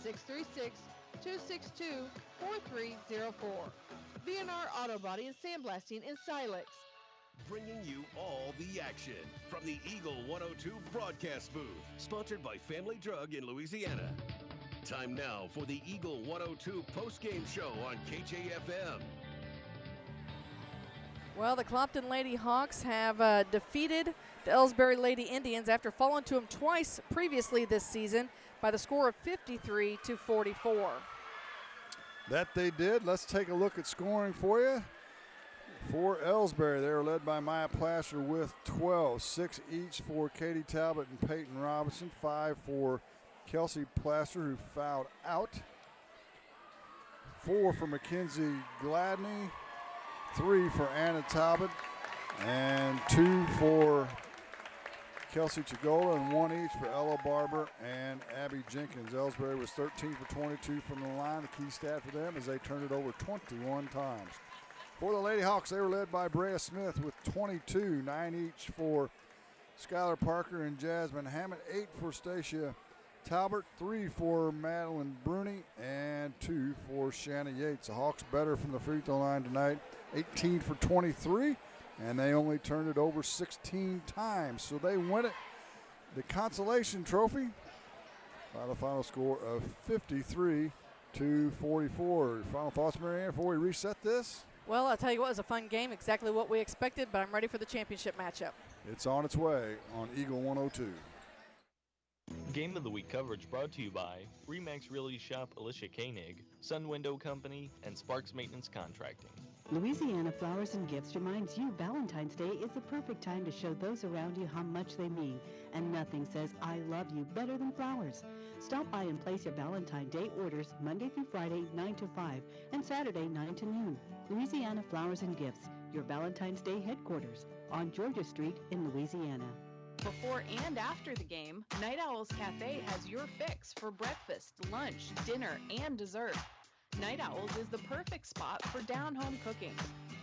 636-262-4304. B&R Auto Body and Sandblasting in Silex. Bringing you all the action from the Eagle 102 broadcast booth, sponsored by Family Drug in Louisiana. Time now for the Eagle 102 postgame show on KJFM. Well, the Clopton Lady Hawks have defeated the Elsberry Lady Indians after falling to them twice previously this season by the score of 53-44. That they did. Let's take a look at scoring for you. For Elsberry, they were led by Maya Plaster with 12, 6 each for Katie Talbot and Peyton Robinson, 5 for Kelsey Plaster, who fouled out, 4 for Mackenzie Gladney, 3 for Anna Talbot, and 2 for Kelsey Chigola, and 1 each for Ella Barber and Abby Jenkins. Elsberry was 13 for 22 from the line. The key stat for them is they turned it over 21 times. For the Lady Hawks, they were led by Brea Smith with 22, 9 each for Skylar Parker and Jasmine Hammond, 8 for Stacia Talbot, 3 for Madeline Bruni, and 2 for Shanna Yates. The Hawks better from the free throw line tonight, 18 for 23, and they only turned it over 16 times. So they win it, the Consolation Trophy, by the final score of 53-44. Final thoughts, Marianne, before we reset this? Well, I'll tell you what, it was a fun game, exactly what we expected, but I'm ready for the championship matchup. It's on its way on Eagle 102. Game of the Week coverage brought to you by Remax Realty Shop Alicia Koenig, Sun Window Company, and Sparks Maintenance Contracting. Louisiana Flowers and Gifts reminds you Valentine's Day is the perfect time to show those around you how much they mean, and nothing says I love you better than flowers. Stop by and place your Valentine's Day orders Monday through Friday 9 to 5 and Saturday 9 to noon. Louisiana Flowers and Gifts, your Valentine's Day headquarters on Georgia Street in Louisiana. Before and after the game, Night Owl's Cafe has your fix for breakfast, lunch, dinner, and dessert. Night Owl's is the perfect spot for down-home cooking,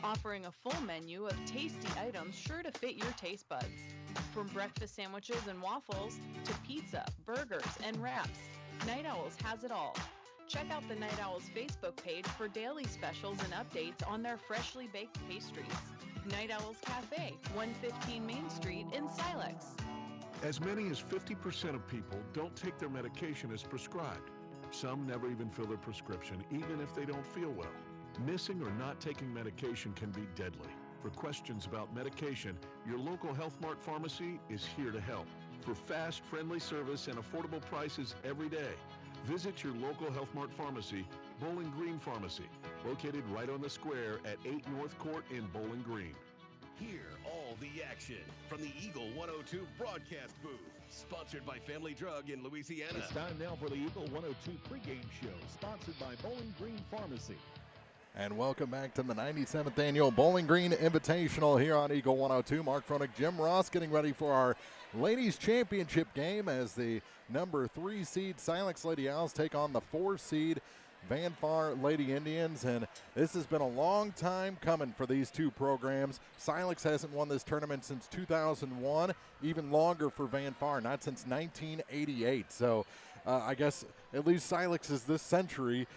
offering a full menu of tasty items sure to fit your taste buds. From breakfast sandwiches and waffles to pizza, burgers, and wraps, Night Owls has it all. Check out the Night Owls Facebook page for daily specials and updates on their freshly baked pastries. Night Owls Cafe, 115 Main Street in Silex. As many as 50% of people don't take their medication as prescribed. Some never even fill their prescription, even if they don't feel well. Missing or not taking medication can be deadly. For questions about medication, your local Health Mart pharmacy is here to help. For fast, friendly service and affordable prices every day, visit your local Health Mart pharmacy, Bowling Green Pharmacy, located right on the square at 8 North Court in Bowling Green. Hear all the action from the Eagle 102 broadcast booth, sponsored by Family Drug in Louisiana. It's time now for the Eagle 102 pregame show, sponsored by Bowling Green Pharmacy. And welcome back to the 97th Annual Bowling Green Invitational here on Eagle 102. Mark Froenig, Jim Ross getting ready for our Ladies Championship game as the number 3 seed Silex Lady Owls take on the 4 seed Van Far Lady Indians, and this has been a long time coming for these two programs. Silex hasn't won this tournament since 2001, even longer for Van Far, not since 1988. So I guess at least Silex is this century.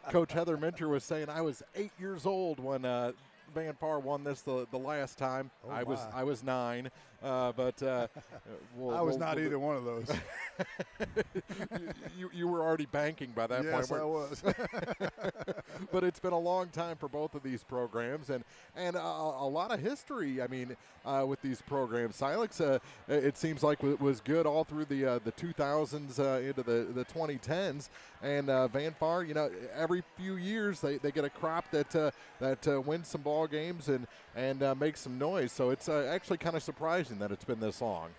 Coach Heather Minter was saying I was 8 years old when Van Far won this the last time. Oh, I was 9, but I was not either one of those. you were already banking by that point. Yes, I was. But it's been a long time for both of these programs, and a lot of history. I mean, with these programs, Silex, it seems like it was good all through the 2000s into the 2010s, and Van Far, every few years they get a crop that wins some ball games and makes some noise. So it's actually kind of surprising that it's been this long.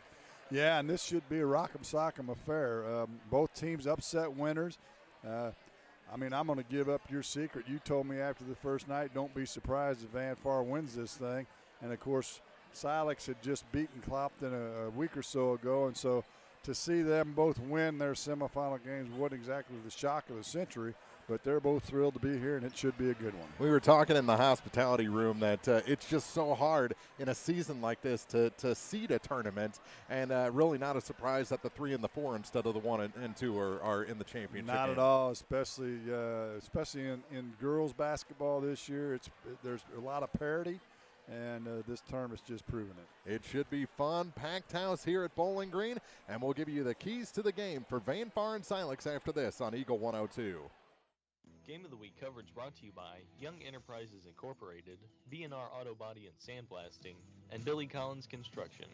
Yeah, and this should be a rock'em sock'em affair. Both teams upset winners. I'm going to give up your secret. You told me after the first night, don't be surprised if Van Far wins this thing. And, of course, Silex had just beaten Clopton a week or so ago, and so to see them both win their semifinal games wasn't exactly the shock of the century. But they're both thrilled to be here, and it should be a good one. We were talking in the hospitality room that it's just so hard in a season like this to seed a tournament, and really not a surprise that the 3 and the 4 instead of the 1 and 2 are in the championship. Not game. at all, especially in girls basketball this year. There's a lot of parity, and this tournament's just proven it. It should be fun. Packed house here at Bowling Green, and we'll give you the keys to the game for Van Far and Silex after this on Eagle 102. Game of the Week coverage brought to you by Young Enterprises Incorporated, B&R Auto Body and Sandblasting, and Billy Collins Construction.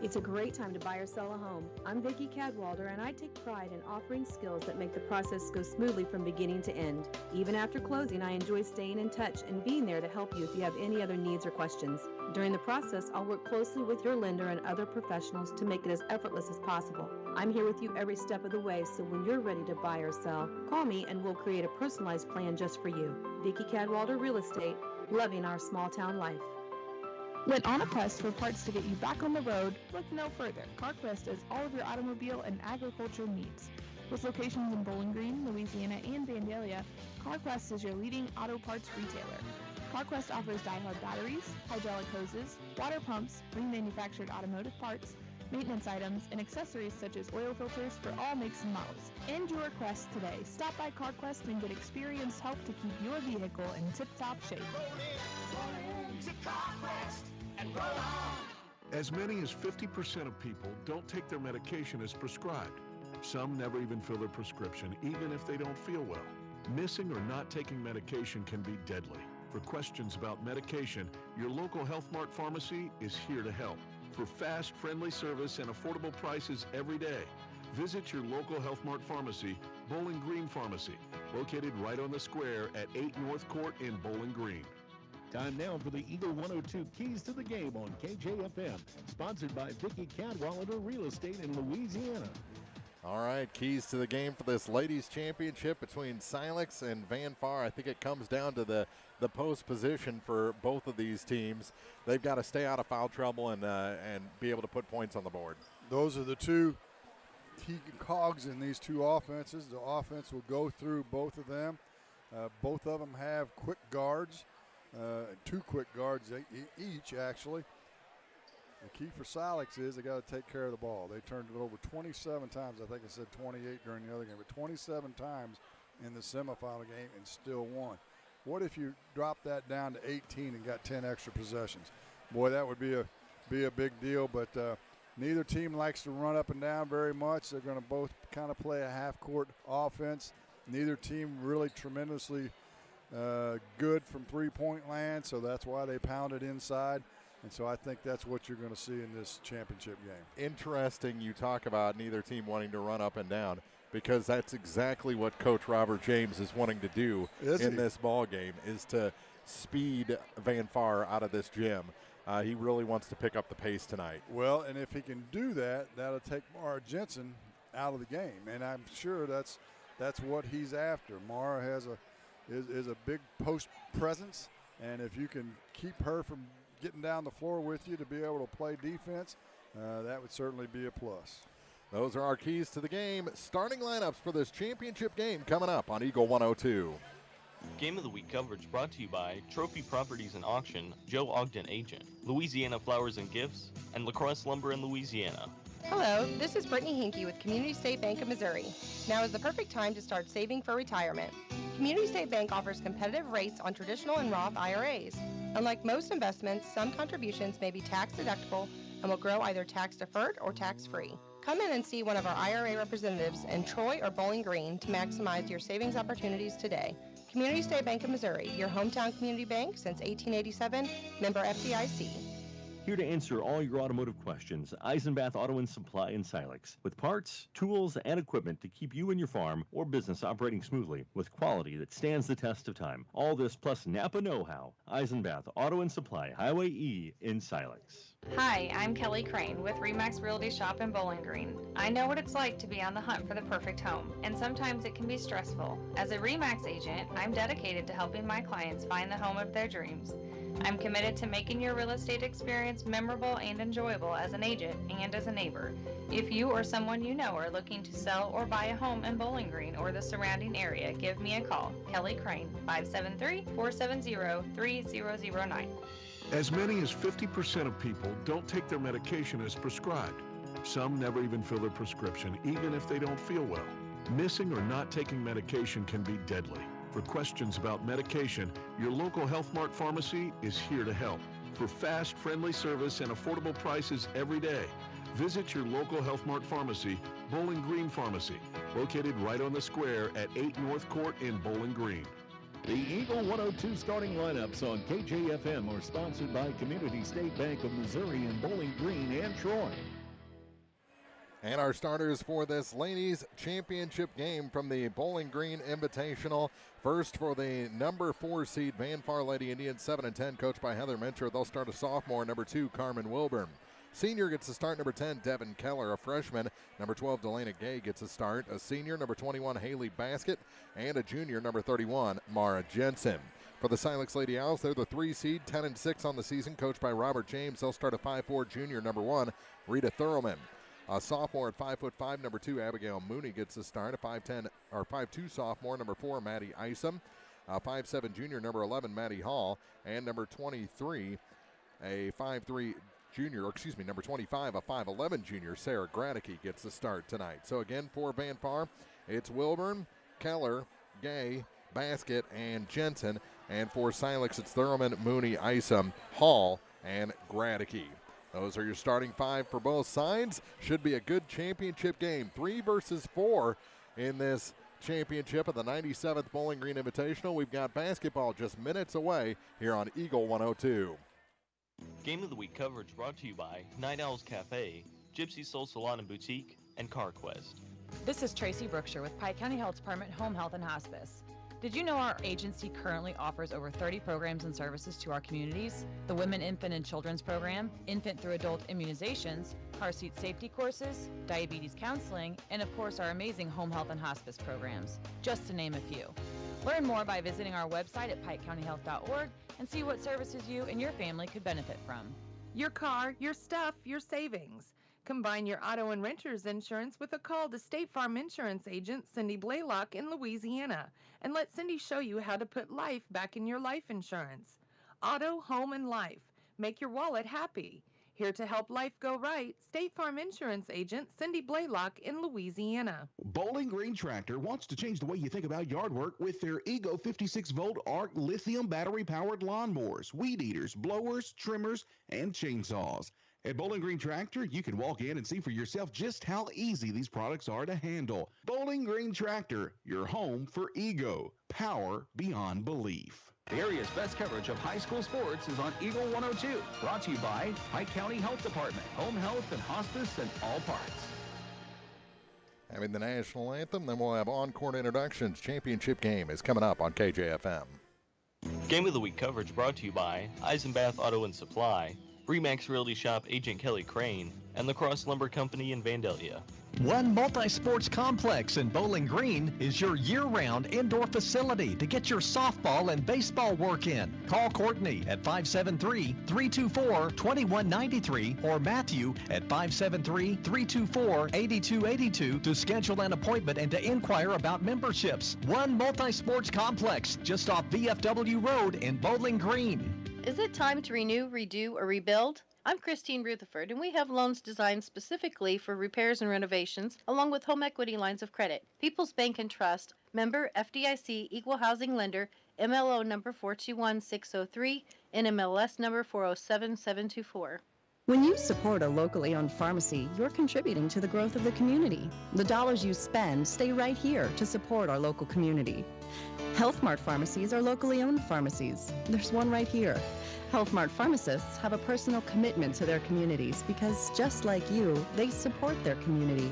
It's a great time to buy or sell a home. I'm Vicki Cadwalder, and I take pride in offering skills that make the process go smoothly from beginning to end. Even after closing, I enjoy staying in touch and being there to help you if you have any other needs or questions. During the process, I'll work closely with your lender and other professionals to make it as effortless as possible. I'm here with you every step of the way, so when you're ready to buy or sell, call me and we'll create a personalized plan just for you. Vicki Cadwalder Real Estate, loving our small town life. When on a quest for parts to get you back on the road, look no further. CarQuest has all of your automobile and agriculture needs. With locations in Bowling Green, Louisiana, and Vandalia, CarQuest is your leading auto parts retailer. CarQuest offers die-hard batteries, hydraulic hoses, water pumps, remanufactured automotive parts, maintenance items, and accessories such as oil filters for all makes and models. End your quest today. Stop by CarQuest and get experienced help to keep your vehicle in tip-top shape. As many as 50% of people don't take their medication as prescribed. Some never even fill their prescription, even if they don't feel well. Missing or not taking medication can be deadly. For questions about medication, your local Health Mart pharmacy is here to help. For fast, friendly service and affordable prices every day, visit your local Health Mart pharmacy, Bowling Green Pharmacy, located right on the square at 8 North Court in Bowling Green. Time now for the Eagle 102 Keys to the Game on KJFM, sponsored by Vicki Cadwalder Real Estate in Louisiana. All right, keys to the game for this ladies championship between Silex and Van Far. I think it comes down to the post position for both of these teams. They've got to stay out of foul trouble and be able to put points on the board. Those are the two key cogs in these two offenses. The offense will go through both of them. Both of them have quick guards, 2 quick guards each, actually. The key for Silex is they got to take care of the ball. They turned it over 27 times. I think I said 28 during the other game, but 27 times in the semifinal game and still won. What if you drop that down to 18 and got 10 extra possessions? Boy, that would be a big deal, but neither team likes to run up and down very much. They're going to both kind of play a half-court offense. Neither team really tremendously good from three-point land, so that's why they pounded inside. And so I think that's what you're going to see in this championship game. Interesting you talk about neither team wanting to run up and down, because that's exactly what Coach Robert James is wanting to do in this ball game, is to speed Van Far out of this gym. He really wants to pick up the pace tonight. Well, and if he can do that, that'll take Mara Jensen out of the game, and I'm sure that's what he's after. Mara is a big post presence, and if you can keep her from getting down the floor with you to be able to play defense, that would certainly be a plus. Those are our keys to the game. Starting lineups for this championship game coming up on Eagle 102. Game of the Week coverage brought to you by Trophy Properties and Auction, Joe Ogden Agent, Louisiana Flowers and Gifts, and LaCrosse Lumber in Louisiana. Hello, this is Brittany Hinkey with Community State Bank of Missouri. Now is the perfect time to start saving for retirement. Community State Bank offers competitive rates on traditional and Roth IRAs. Unlike most investments, some contributions may be tax deductible and will grow either tax deferred or tax free. Come in and see one of our IRA representatives in Troy or Bowling Green to maximize your savings opportunities today. Community State Bank of Missouri, your hometown community bank since 1887, member FDIC. Here to answer all your automotive questions, Eisenbath Auto and Supply in Silex, with parts, tools, and equipment to keep you and your farm or business operating smoothly with quality that stands the test of time. All this plus Napa know-how. Eisenbath Auto and Supply, Highway E in Silex. Hi, I'm Kelly Crane with Remax Realty Shop in Bowling Green. I know what it's like to be on the hunt for the perfect home, and sometimes it can be stressful. As a Remax agent, I'm dedicated to helping my clients find the home of their dreams. I'm committed to making your real estate experience memorable and enjoyable as an agent and as a neighbor. If you or someone you know are looking to sell or buy a home in Bowling Green or the surrounding area, give me a call. Kelly Crane, 573-470-3009. As many as 50% of people don't take their medication as prescribed. Some never even fill their prescription, even if they don't feel well. Missing or not taking medication can be deadly. For questions about medication, your local Health Mart pharmacy is here to help. For fast, friendly service and affordable prices every day, visit your local Health Mart pharmacy, Bowling Green Pharmacy, located right on the square at 8 North Court in Bowling Green. The Eagle 102 starting lineups on KJFM are sponsored by Community State Bank of Missouri in Bowling Green and Troy. And our starters for this ladies championship game from the Bowling Green Invitational. First for the number 4 seed Van Far Lady Indians, 7-10, coached by Heather Mincher. They'll start a sophomore, number 2, Carmen Wilburn. Senior gets a start, number 10, Devin Keller, a freshman. Number 12, Delana Gay gets a start. A senior, number 21, Haley Basket. And a junior, number 31, Mara Jensen. For the Silex Lady Owls, they're the 3 seed, 10-6 on the season, coached by Robert James. They'll start a 5'4", junior, number 1, Rita Thurlman. A sophomore at 5'5", number 2, Abigail Mooney gets a start. A 5'2" sophomore, number 4, Maddie Isom. A 5'7" junior, number 11, Maddie Hall. And number 23, a 5'3" junior, number 25, a 5'11" junior, Sarah Gradicke gets the start tonight. So again, for Van Far, it's Wilburn, Keller, Gay, Basket, and Jensen. And for Silex, it's Thurman, Mooney, Isom, Hall, and Gradicke. Those are your starting 5 for both sides. Should be a good championship game. 3 versus 4 in this championship of the 97th Bowling Green Invitational. We've got basketball just minutes away here on Eagle 102. Game of the Week coverage brought to you by Night Owls Cafe, Gypsy Soul Salon and Boutique, and CarQuest. This is Tracy Brookshire with Pike County Health Department Home Health and Hospice. Did you know our agency currently offers over 30 programs and services to our communities? The Women, Infant, and Children's Program, infant through adult immunizations, car seat safety courses, diabetes counseling, and of course our amazing home health and hospice programs, just to name a few. Learn more by visiting our website at pikecountyhealth.org and see what services you and your family could benefit from. Your car, your stuff, your savings. Combine your auto and renter's insurance with a call to State Farm Insurance agent Cindy Blaylock in Louisiana, and let Cindy show you how to put life back in your life insurance. Auto, home, and life. Make your wallet happy. Here to help life go right, State Farm Insurance Agent Cindy Blaylock in Louisiana. Bowling Green Tractor wants to change the way you think about yard work with their Ego 56-volt ARC lithium battery-powered lawnmowers, weed eaters, blowers, trimmers, and chainsaws. At Bowling Green Tractor, you can walk in and see for yourself just how easy these products are to handle. Bowling Green Tractor, your home for Ego. Power beyond belief. The area's best coverage of high school sports is on Eagle 102. Brought to you by Pike County Health Department, home health and hospice and all parts. Having the national anthem, then we'll have on-court introductions. Championship game is coming up on KJFM. Game of the Week coverage brought to you by Eisenbath Auto and Supply, Remax Realty Shop Agent Kelly Crane, and the Cross Lumber Company in Vandalia. One multi-sports complex in Bowling Green is your year-round indoor facility to get your softball and baseball work in. Call Courtney at 573-324-2193 or Matthew at 573-324-8282 to schedule an appointment and to inquire about memberships. One multi-sports complex just off VFW Road in Bowling Green. Is it time to renew, redo, or rebuild? I'm Christine Rutherford, and we have loans designed specifically for repairs and renovations, along with home equity lines of credit. People's Bank and Trust, member FDIC, equal housing lender, MLO number 421603, NMLS number 407724. When you support a locally owned pharmacy, you're contributing to the growth of the community. The dollars you spend stay right here to support our local community. Health Mart pharmacies are locally owned pharmacies. There's one right here. Health Mart pharmacists have a personal commitment to their communities because, just like you, they support their community.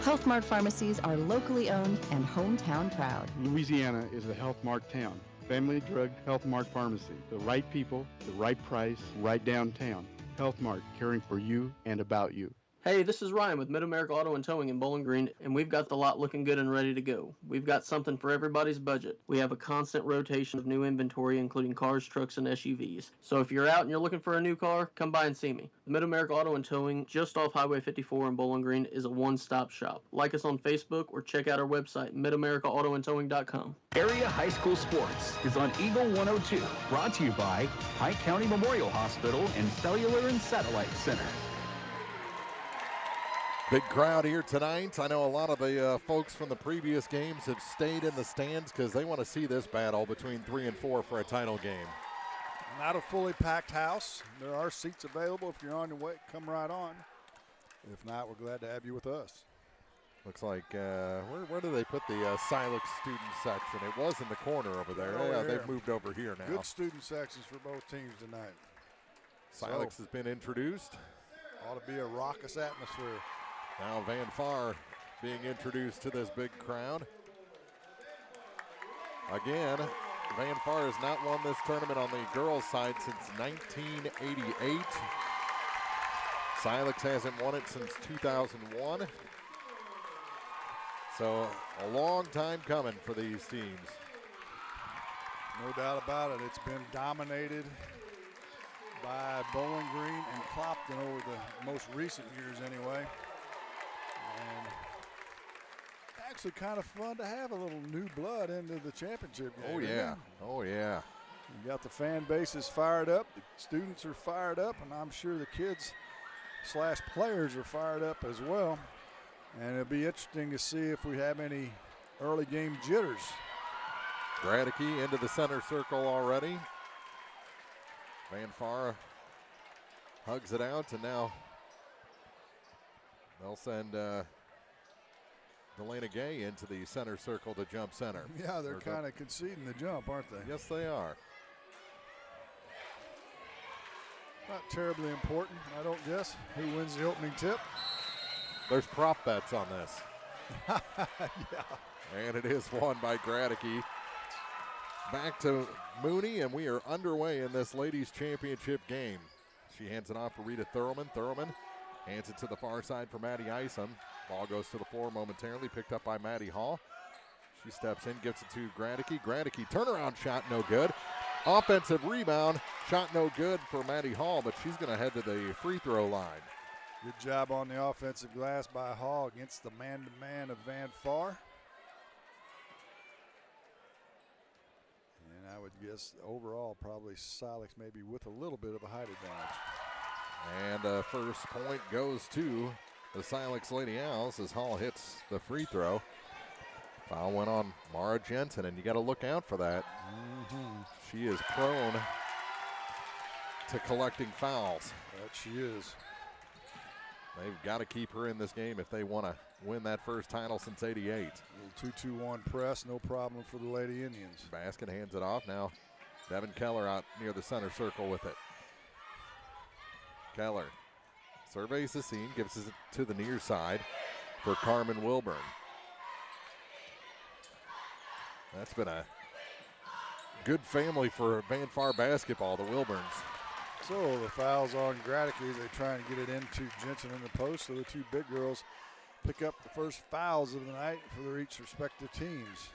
Health Mart pharmacies are locally owned and hometown proud. Louisiana is a Health Mart town. Family Drug Health Mart Pharmacy. The right people, the right price, right downtown. Health Mart, caring for you and about you. Hey, this is Ryan with Mid-America Auto and Towing in Bowling Green, and we've got the lot looking good and ready to go. We've got something for everybody's budget. We have a constant rotation of new inventory, including cars, trucks, and SUVs. So if you're out and you're looking for a new car, come by and see me. The Mid-America Auto and Towing, just off Highway 54 in Bowling Green, is a one-stop shop. Like us on Facebook or check out our website, midamericaautoandtowing.com. Area High School Sports is on Eagle 102. Brought to you by Pike County Memorial Hospital and Cellular and Satellite Center. Big crowd here tonight. I know a lot of the folks from the previous games have stayed in the stands because they want to see this battle between 3 and 4 for a title game. Not a fully packed house. There are seats available. If you're on your way, come right on. If not, we're glad to have you with us. Looks like, where do they put the Silex student section? It was in the corner over there. Yeah, they've moved over here now. Good student sections for both teams tonight. Silex has been introduced. Ought to be a raucous atmosphere. Now Van Far being introduced to this big crowd. Again, Van Far has not won this tournament on the girls' side since 1988. Silex hasn't won it since 2001. So a long time coming for these teams. No doubt about it. It's been dominated by Bowling Green and Clopton over the most recent years anyway. And actually kind of fun to have a little new blood into the championship game. Oh, yeah. Oh, yeah. You got the fan bases fired up. The students are fired up, and I'm sure the kids/players are fired up as well. And it'll be interesting to see if we have any early game jitters. Gradicke into the center circle already. Van Far hugs it out, and now they'll send Delana Gay into the center circle to jump center. Yeah, they're kind of conceding the jump, aren't they? Yes, they are. Not terribly important, I don't guess. Who wins the opening tip? There's prop bets on this. Yeah. And it is won by Gradicke. Back to Mooney, and we are underway in this ladies' championship game. She hands it off for Rita Thurman. Thurman hands it to the far side for Maddie Isom. Ball goes to the floor momentarily, picked up by Maddie Hall. She steps in, gives it to Gradicke. Gradicke, turnaround shot, no good. Offensive rebound, shot no good for Maddie Hall, but she's going to head to the free throw line. Good job on the offensive glass by Hall against the man-to-man of Van Far. And I would guess overall probably Silex maybe with a little bit of a height advantage. And the first point goes to the Silex Lady Owls as Hall hits the free throw. Foul went on Mara Jensen, and you got to look out for that. She is prone to collecting fouls. That she is. They've got to keep her in this game if they want to win that first title since '88. 2-2-1 press, no problem for the Lady Indians. Basket hands it off. Now Devin Keller out near the center circle with it. Keller surveys the scene, gives it to the near side for Carmen Wilburn. That's been a good family for Van Far basketball, the Wilburns. So the foul's on Gradicke as they try and get it into Jensen in the post. So the two big girls pick up the first fouls of the night for their each respective teams.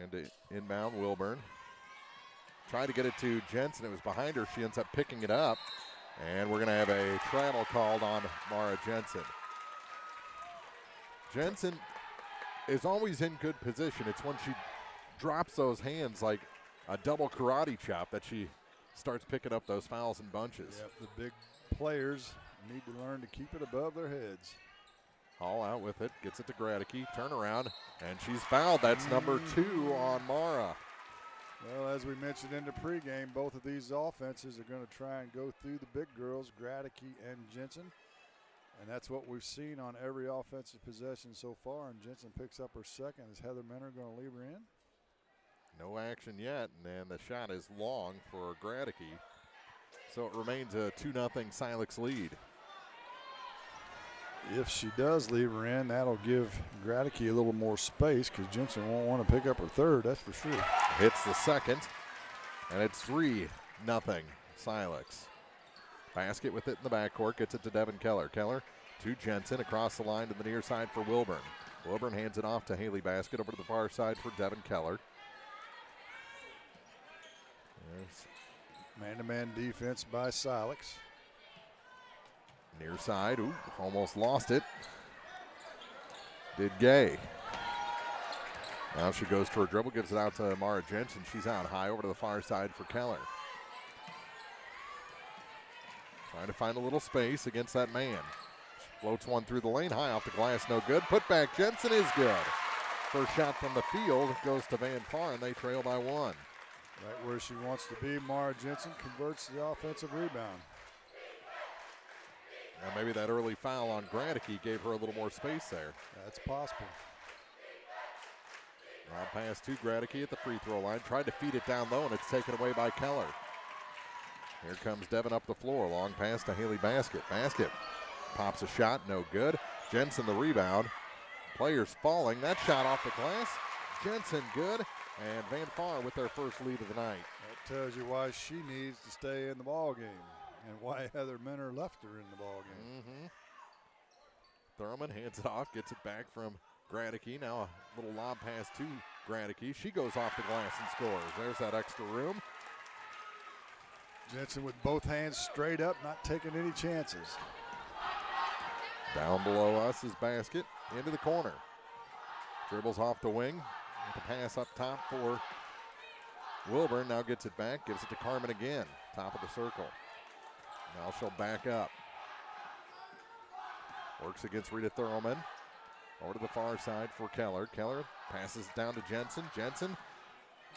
And inbound Wilburn. Tried to get it to Jensen. It was behind her. She ends up picking it up. And we're going to have a travel called on Mara Jensen. Jensen is always in good position. It's when she drops those hands like a double karate chop that she starts picking up those fouls in bunches. Yep, the big players need to learn to keep it above their heads. Hall out with it, gets it to Gradicke, turnaround, and she's fouled. That's number 2 on Mara. Well, as we mentioned in the pregame, both of these offenses are going to try and go through the big girls, Gradicke and Jensen. And that's what we've seen on every offensive possession so far. And Jensen picks up her second. Is Heather Minner going to leave her in? No action yet, and the shot is long for Gradicke. So it remains a 2-0 Silex lead. If she does leave her in, that'll give Gradicke a little more space because Jensen won't want to pick up her third, that's for sure. Hits the second, and it's 3-0 Silex. Basket with it in the backcourt, gets it to Devin Keller. Keller to Jensen across the line to the near side for Wilburn. Wilburn hands it off to Haley Basket over to the far side for Devin Keller. Man-to-man defense by Silex. Near side, ooh, almost lost it. Did Gay. Now she goes to her dribble, gives it out to Mara Jensen. She's out high over to the far side for Keller. Trying to find a little space against that man. She floats one through the lane, high off the glass, no good. Put back Jensen is good. First shot from the field goes to Van Far, and they trail by 1. Right where she wants to be, Mara Jensen converts the offensive rebound. Now maybe that early foul on Gradicke gave her a little more space there. That's possible. Now pass to Gradicke at the free throw line. Tried to feed it down low, and it's taken away by Keller. Here comes Devin up the floor. Long pass to Haley Basket. Basket pops a shot, no good. Jensen the rebound. Players falling. That shot off the glass. Jensen good. And Van Far with their first lead of the night. That tells you why she needs to stay in the ball game and why Heather Minner left her in the ball game. Thurman hands it off, gets it back from Gradicke. Now a little lob pass to Gradicke. She goes off the glass and scores. There's that extra room. Jensen with both hands straight up, not taking any chances. Down below us is Basket into the corner. Dribbles off the wing. The pass up top for Wilburn. Now gets it back, gives it to Carmen again. Top of the circle. Now she'll back up. Works against Rita Thurman. Over to the far side for Keller. Keller passes down to Jensen. Jensen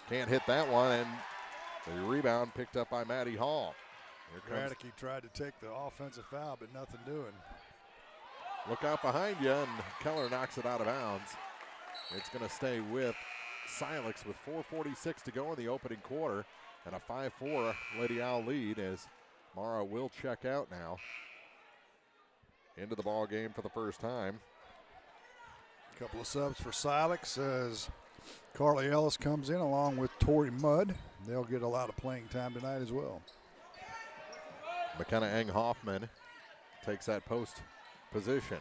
can't hit that one, and the rebound picked up by Maddie Hall. Gradicke tried to take the offensive foul, but nothing doing. Look out behind you, and Keller knocks it out of bounds. It's going to stay with Silex with 4:46 to go in the opening quarter, and a 5-4 Lady Owl lead as Mara will check out now. Into the ball game for the first time. A couple of subs for Silex as Carly Ellis comes in along with Tori Mudd. They'll get a lot of playing time tonight as well. McKenna Eng-Hoffman takes that post position.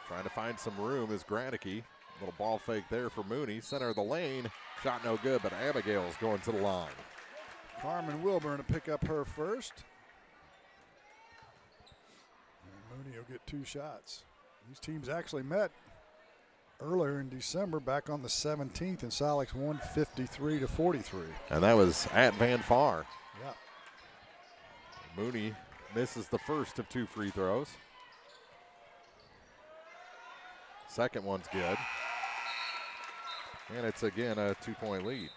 Trying to find some room is Gradicke. Little ball fake there for Mooney. Center of the lane. Shot no good, but Abigail's going to the line. Carmen Wilburn to pick up her first. And Mooney will get 2 shots. These teams actually met earlier in December, back on the 17th, and Silex won 53-43. And that was at Van Far. Yeah. Mooney misses the first of 2 free throws. Second one's good. And it's again a 2-point lead.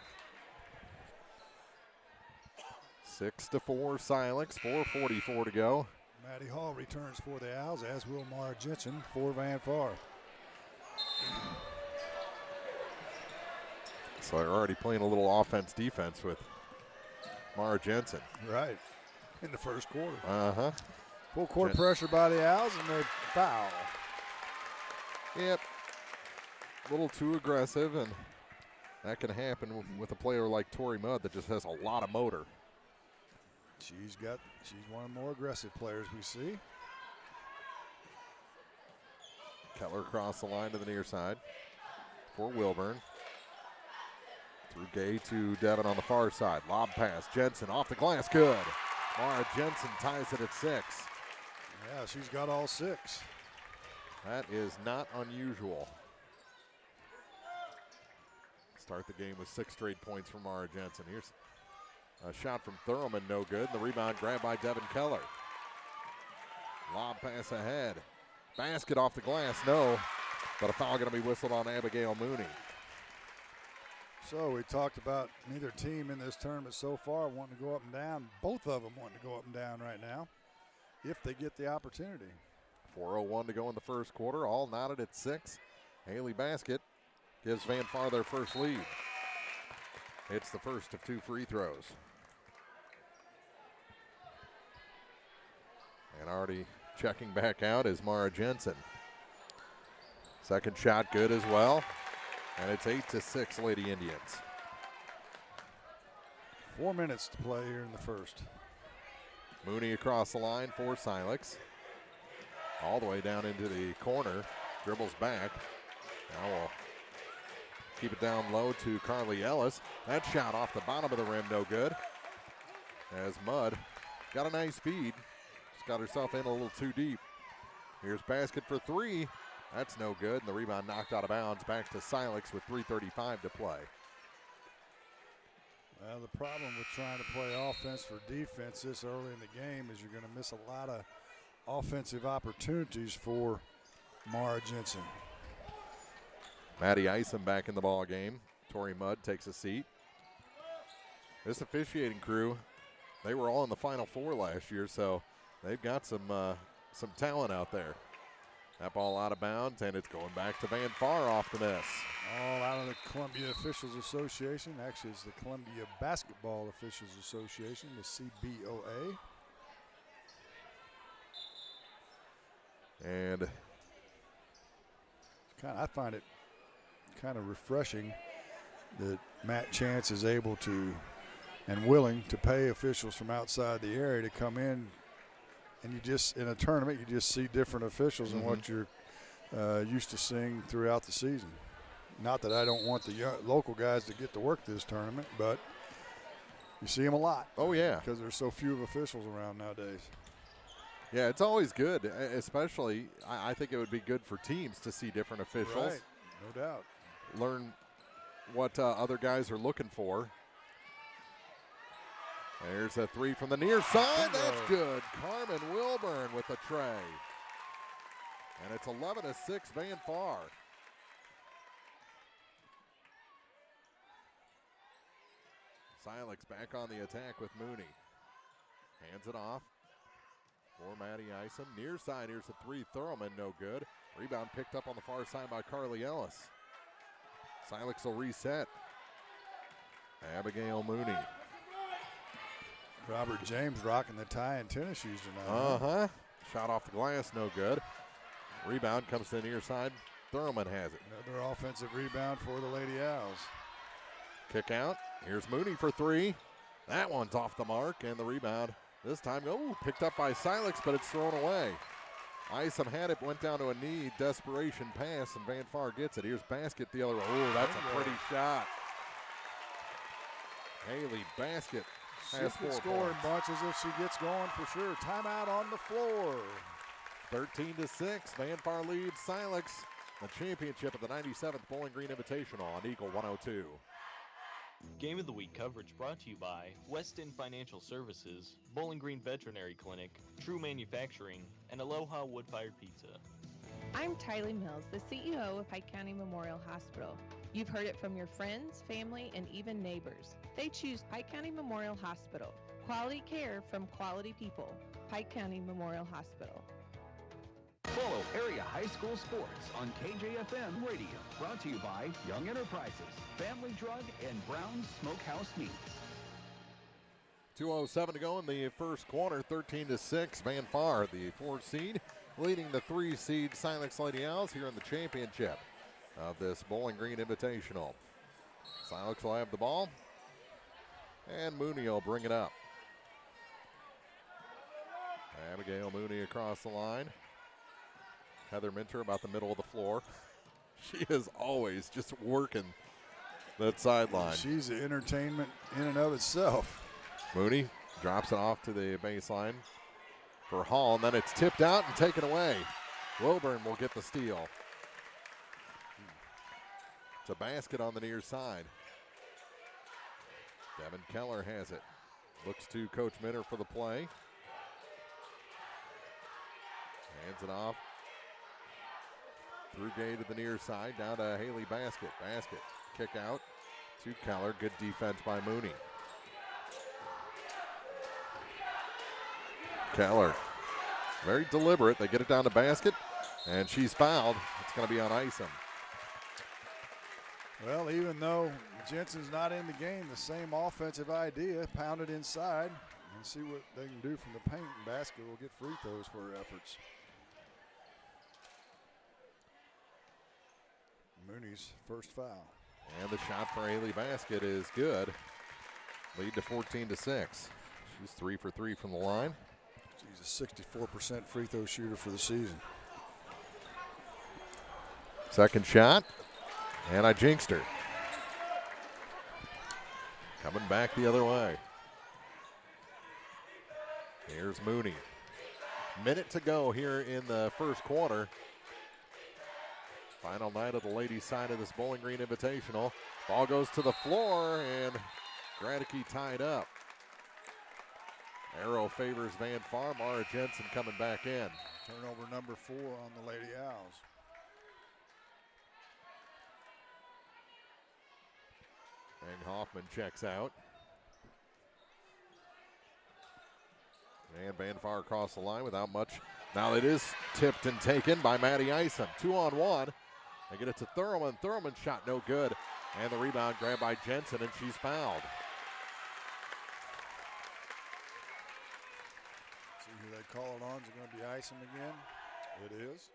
6-4 Silex, 4:44 to go. Maddie Hall returns for the Owls, as will Mara Jensen for Van Far. So they're already playing a little offense-defense with Mara Jensen. Right, in the first quarter. Uh-huh. Full court pressure by the Owls, and they foul. Yep. A little too aggressive, and that can happen with a player like Tori Mudd that just has a lot of motor. She's one of the more aggressive players we see. Kettler across the line to the near side for Wilburn. Through Gay to Devin on the far side. Lob pass. Jensen off the glass. Good. Mara Jensen ties it at 6. Yeah, she's got all 6. That is not unusual. Start the game with 6 straight points from Mara Jensen. Here's a shot from Thurman, no good. The rebound grabbed by Devin Keller. Lob pass ahead. Basket off the glass, no. But a foul going to be whistled on Abigail Mooney. So we talked about neither team in this tournament so far wanting to go up and down. Both of them wanting to go up and down right now if they get the opportunity. 4:01 to go in the first quarter, all knotted at 6. Haley Basket gives Van Far their first lead. It's the first of 2 free throws. And already checking back out is Mara Jensen. Second shot good as well. And it's 8-6 Lady Indians. 4 minutes to play here in the first. Mooney across the line for Silex. All the way down into the corner. Dribbles back. Now we'll keep it down low to Carly Ellis. That shot off the bottom of the rim, no good. As Mudd got a nice feed. Just got herself in a little too deep. Here's Basket for 3. That's no good, and the rebound knocked out of bounds. Back to Silex with 3:35 to play. Well, the problem with trying to play offense for defense this early in the game is you're going to miss a lot of offensive opportunities for Mara Jensen. Maddie Isom back in the ball game. Tori Mudd takes a seat. This officiating crew, they were all in the Final Four last year, so they've got some talent out there. That ball out of bounds, and it's going back to Van Far off the miss. All out of the Columbia Officials Association. Actually, it's the Columbia Basketball Officials Association, the CBOA. And I find it kind of refreshing that Matt Chance is able to and willing to pay officials from outside the area to come in. And you just, in a tournament, you just see different officials than what you're used to seeing throughout the season. Not that I don't want the local guys to get to work this tournament, but you see them a lot. Oh, yeah. Because there's so few officials around nowadays. Yeah, it's always good, especially I think it would be good for teams to see different officials. Right, no doubt. Learn what other guys are looking for. There's a 3 from the near side. That's good. Carmen Wilburn with the tray. And it's 11-6 Van Far. Silex back on the attack with Mooney. Hands it off for Maddie Isom. Near side, here's a 3. Thurman, no good. Rebound picked up on the far side by Carly Ellis. Silex will reset. Abigail Mooney. Robert James rocking the tie and tennis shoes tonight. Uh-huh. Shot off the glass, no good. Rebound comes to the near side. Thurman has it. Another offensive rebound for the Lady Owls. Kick out. Here's Mooney for 3. That one's off the mark, and the rebound this time, picked up by Silex, but it's thrown away. Isom had it, went down to a knee, desperation pass, and Van Far gets it. Here's Basket the other way. Oh, that's a pretty shot. Haley Basket has 4 scoring points. bunches if she gets going for sure. Timeout on the floor. 13-6. Van Far leads Silex the championship of the 97th Bowling Green Invitational on Eagle 102. Game of the Week coverage brought to you by West End Financial Services, Bowling Green Veterinary Clinic, True Manufacturing, and Aloha Wood-Fired Pizza. I'm Tylee Mills, the CEO of Pike County Memorial Hospital. You've heard it from your friends, family, and even neighbors. They choose Pike County Memorial Hospital. Quality care from quality people. Pike County Memorial Hospital. Follow area high school sports on KJFM Radio. Brought to you by Young Enterprises, Family Drug, and Brown's Smokehouse Meats. 2:07 to go in the first quarter, 13-6. Van Far, the 4th seed, leading the 3 seed Silex Lady Owls here in the championship of this Bowling Green Invitational. Silex will have the ball, and Mooney will bring it up. Abigail Mooney across the line. Heather Minter about the middle of the floor. She is always just working that sideline. She's an entertainment in and of itself. Mooney drops it off to the baseline for Hall, and then it's tipped out and taken away. Wilburn will get the steal. It's a basket on the near side. Devin Keller has it. Looks to Coach Minter for the play. Hands it off. Through Gay to the near side, down to Haley Basket. Basket, kick out to Keller. Good defense by Mooney. Keller, very deliberate. They get it down to Basket, and she's fouled. It's going to be on Isom. Well, even though Jensen's not in the game, the same offensive idea, pound it inside and see what they can do from the paint. And Basket will get free throws for her efforts. Mooney's first foul. And the shot for Haley Basket is good. Lead to 14-6. She's 3 for 3 from the line. She's a 64% free throw shooter for the season. Second shot, and I jinxed her. Coming back the other way. Here's Mooney. Minute to go here in the first quarter. Final night of the ladies' side of this Bowling Green Invitational. Ball goes to the floor, and Gradicke tied up. Arrow favors Van Far. Mara Jensen coming back in. Turnover number 4 on the Lady Owls. Ang Hoffman checks out. And Van Far across the line without much. Now it is tipped and taken by Maddie Isom. 2-on-1. They get it to Thurman. Thurman's shot no good. And the rebound grabbed by Jensen, and she's fouled. See who they call it on. Is it going to be Isom again? It is.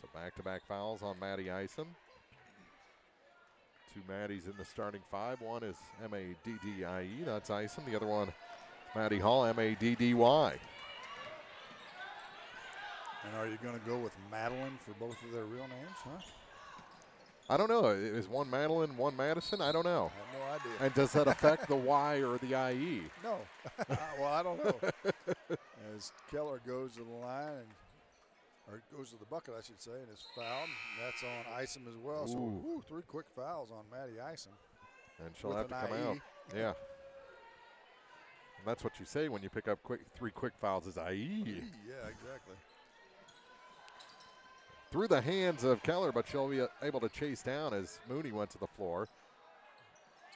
So back-to-back fouls on Maddie Isom. 2 Maddies in the starting 5. One is M-A-D-D-I-E. That's Isom. The other one, Maddie Hall, M-A-D-D-Y. And are you going to go with Madeline for both of their real names, huh? I don't know. Is one Madeline, one Madison? I don't know. I have no idea. And does that affect the Y or the IE? No. Well, I don't know. As Keller goes to the line, or goes to the bucket, I should say, and is fouled. That's on Isom as well. So 3 quick fouls on Maddie Isom. And she'll have to come out. Yeah. And that's what you say when you pick up 3 quick fouls is IE. Yeah, exactly. Through the hands of Keller, but she'll be able to chase down as Mooney went to the floor.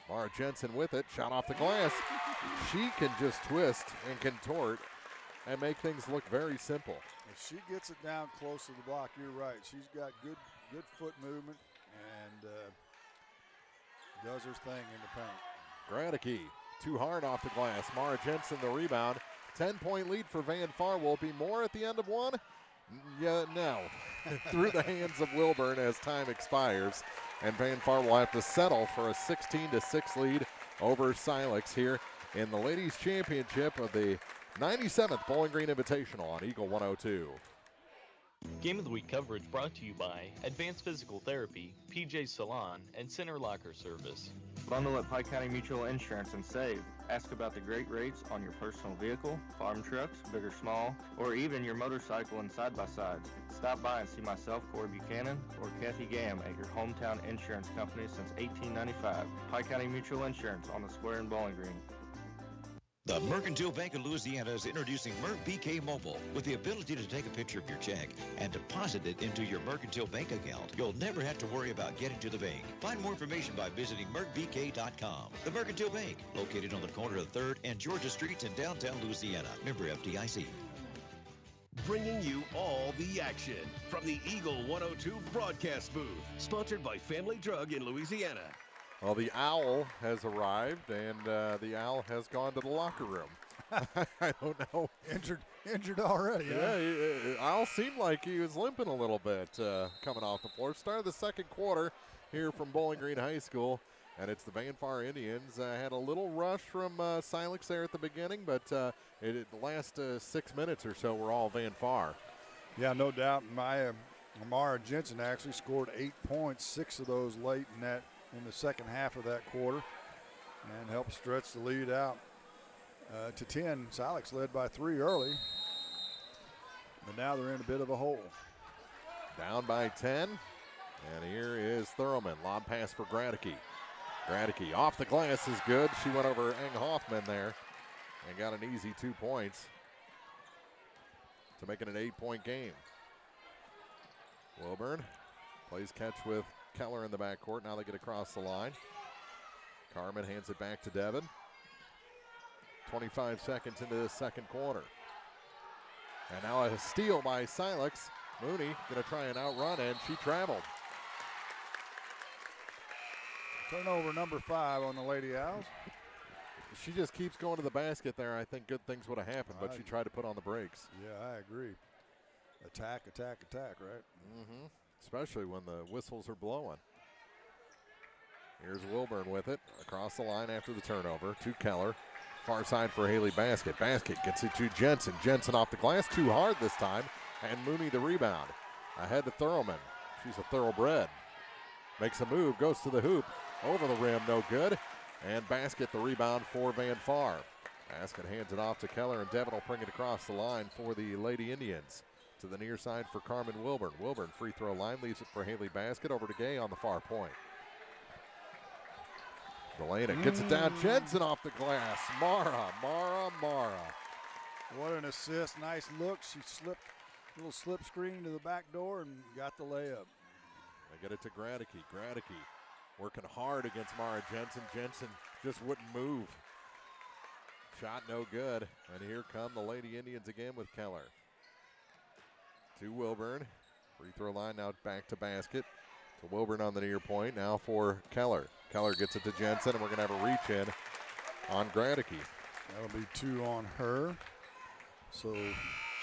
Mara Jensen with it, shot off the glass. She can just twist and contort and make things look very simple. If she gets it down close to the block, you're right. She's got good foot movement and does her thing in the paint. Gradicke, too hard off the glass. Mara Jensen the rebound. 10-point lead for Van Far. Will be more at the end of one? Yeah, no. Through the hands of Wilburn as time expires. And Van Far will have to settle for a 16-6 lead over Silex here in the Ladies' Championship of the 97th Bowling Green Invitational on Eagle 102. Game of the Week coverage brought to you by Advanced Physical Therapy, PJ Salon, and Center Locker Service. Bundle at Pike County Mutual Insurance and save. Ask about the great rates on your personal vehicle, farm trucks, big or small, or even your motorcycle and side-by-sides. Stop by and see myself, Corey Buchanan, or Kathy Gam at your hometown insurance company since 1895. Pike County Mutual Insurance on the square in Bowling Green. The Mercantile Bank of Louisiana is introducing BK Mobile. With the ability to take a picture of your check and deposit it into your Mercantile Bank account, you'll never have to worry about getting to the bank. Find more information by visiting mercbk.com. The Mercantile Bank, located on the corner of 3rd and Georgia Streets in downtown Louisiana. Member FDIC. Bringing you all the action from the Eagle 102 broadcast booth. Sponsored by Family Drug in Louisiana. Well, the Owl has arrived, and the Owl has gone to the locker room. I don't know. Injured already. Yeah, Owl seemed like he was limping a little bit coming off the floor. Start of the second quarter here from Bowling Green High School, and it's the Vanfar Indians. Had a little rush from Silex there at the beginning, but the last 6 minutes or so were all Vanfar. Yeah, no doubt. Amara Jensen actually scored 8 points, 6 of those late in the second half of that quarter, and helped stretch the lead out to 10. Silex led by 3 early, but now they're in a bit of a hole. Down by 10, and here is Thurman. Lob pass for Gradicke. Gradicke off the glass is good. She went over Eng Hoffman there and got an easy 2 points to make it an 8-point game. Wilburn plays catch with Keller in the backcourt. Now they get across the line. Carmen hands it back to Devin. 25 seconds into the second quarter. And now a steal by Silex. Mooney going to try and outrun, and she traveled. Turnover number 5 on the Lady Owls. She just keeps going to the basket there. I think good things would have happened, but she tried to put on the brakes. Yeah, I agree. Attack, right? Mm-hmm. Especially when the whistles are blowing. Here's Wilburn with it. Across the line after the turnover to Keller. Far side for Haley Basket. Basket gets it to Jensen. Jensen off the glass. Too hard this time. And Mooney the rebound. Ahead to Thurman. She's a thoroughbred. Makes a move. Goes to the hoop. Over the rim. No good. And Basket the rebound for Vanfar. Basket hands it off to Keller, and Devin will bring it across the line for the Lady Indians. To the near side for Carmen Wilburn. Wilburn free throw line, leaves it for Haley Basket. Over to Gay on the far point. Delana gets it down. Jensen off the glass. Mara. What an assist. Nice look. She slipped a little slip screen to the back door and got the layup. They get it to Gradicke. Gradicke working hard against Mara Jensen. Jensen just wouldn't move. Shot no good. And here come the Lady Indians again with Keller. To Wilburn. Free throw line now back to Basket. To Wilburn on the near point. Now for Keller. Keller gets it to Jensen, and we're going to have a reach in on Gradicke. That'll be 2 on her. So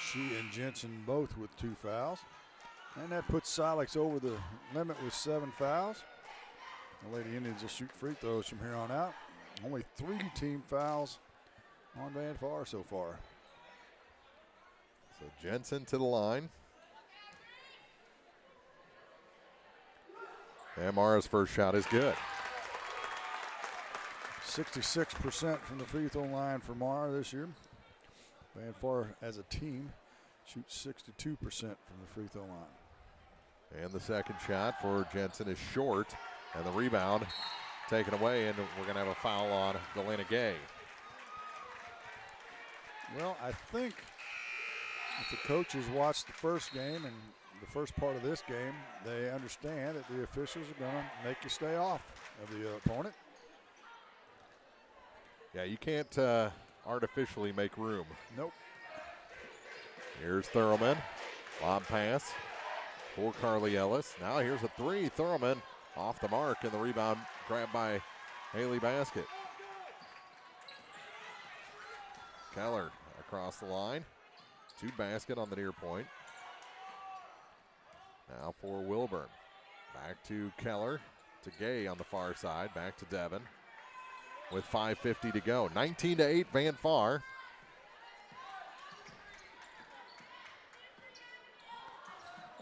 she and Jensen both with 2 fouls. And that puts Silex over the limit with 7 fouls. The Lady Indians will shoot free throws from here on out. Only 3 team fouls on Vanfar so far. So Jensen to the line. And Mara's first shot is good. 66% from the free throw line for Mara this year. Vanfar as a team shoots 62% from the free throw line. And the second shot for Jensen is short. And the rebound taken away, and we're going to have a foul on Delana Gay. Well, I think if the coaches watched the first game and the first part of this game, they understand that the officials are going to make you stay off of the opponent. Yeah, you can't artificially make room. Nope. Here's Thurman. Lob pass for Carly Ellis. Now here's a 3. Thurman off the mark, and the rebound grabbed by Haley Basket. Keller across the line. To Basket on the near point. Now for Wilburn. Back to Keller. To Gay on the far side. Back to Devin. With 5:50 to go. 19-8 Vanfar.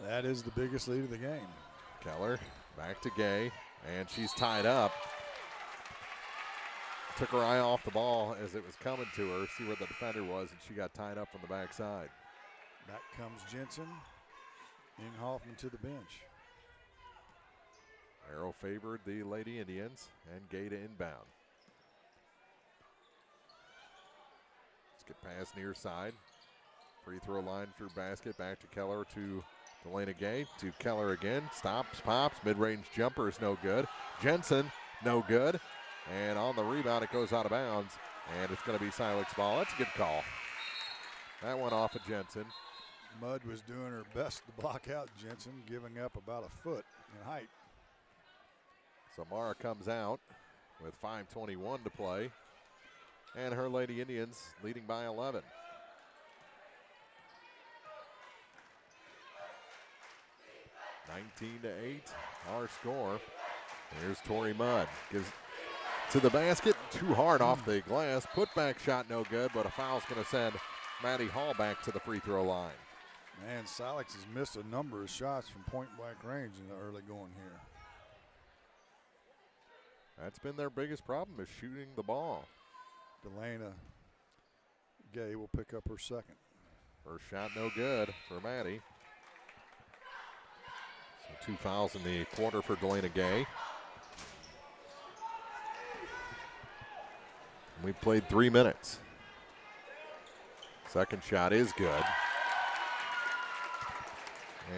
That is the biggest lead of the game. Keller back to Gay, and she's tied up. took her eye off the ball as it was coming to her, see where the defender was, and she got tied up from the backside. Back comes Jensen. Hoffman to the bench. Arrow favored the Lady Indians, and Gay to inbound. Let's get past near side. Free throw line through basket, back to Keller to Delana Gay, to Keller again. Stops, pops, mid-range jumper is no good. Jensen, no good. And on the rebound, it goes out of bounds, and it's going to be Silex ball. That's a good call. That went off of Jensen. Mudd was doing her best to block out Jensen, giving up about a foot in height. So Mara comes out with 5:21 to play, and her Lady Indians leading by 11. (19-8), our score. Here's Tori Mudd. Gives to the basket, too hard off the glass. Put-back shot no good, but a foul's going to send Maddie Hall back to the free throw line. Man, Silex has missed a number of shots from point-blank range in the early going here. That's been their biggest problem, is shooting the ball. Delana Gay will pick up her second. First shot no good for Maddie. So 2 fouls in the quarter for Delana Gay. We played 3 minutes. Second shot is good.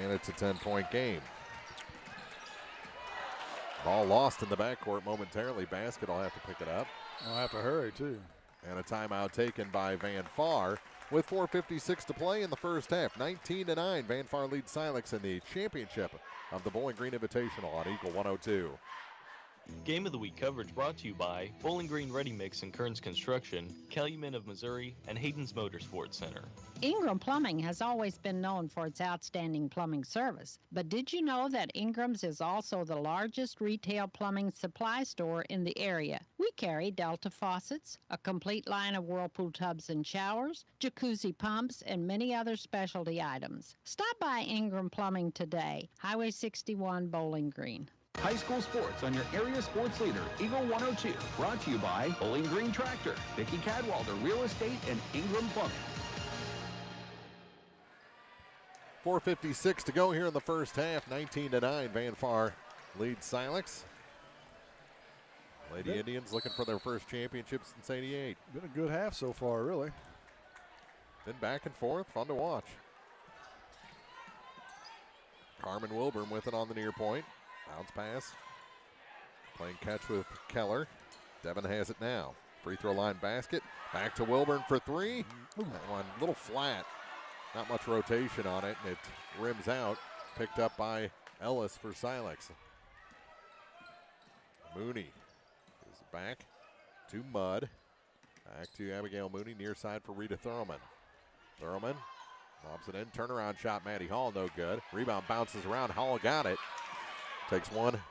And it's a 10-point game. Ball lost in the backcourt momentarily. Basket will have to pick it up. I'll have to hurry, too. And a timeout taken by Van Far with 4:56 to play in the first half. 19-9, Van Far leads Silex in the championship of the Bowling Green Invitational on Eagle 102. Game of the Week coverage brought to you by Bowling Green Ready Mix and Kearns Construction, Calumet of Missouri, and Hayden's Motorsports Center. Ingram Plumbing has always been known for its outstanding plumbing service. But did you know that Ingram's is also the largest retail plumbing supply store in the area? We carry Delta faucets, a complete line of Whirlpool tubs and showers, jacuzzi pumps, and many other specialty items. Stop by Ingram Plumbing today, Highway 61, Bowling Green. High school sports on your area sports leader, Eagle 102. Brought to you by Bowling Green Tractor, Vicki Cadwalder Real Estate, and Ingram Plumbing. 4:56 to go here in the first half. 19-9, Van Far leads Silex. Lady Indians looking for their first championship since '88. Been a good half so far, really. Been back and forth, fun to watch. Carmen Wilburn with it on the near point. Bounce pass. Playing catch with Keller. Devin has it now. Free throw line basket. Back to Wilburn for three. That one a little flat. Not much rotation on it, and it rims out. Picked up by Ellis for Silex. Mooney is back to Mudd. Back to Abigail Mooney, near side for Rita Thurman. Thurman lobs it in. Turnaround shot, Maddie Hall, no good. Rebound bounces around. Hall got it. Takes one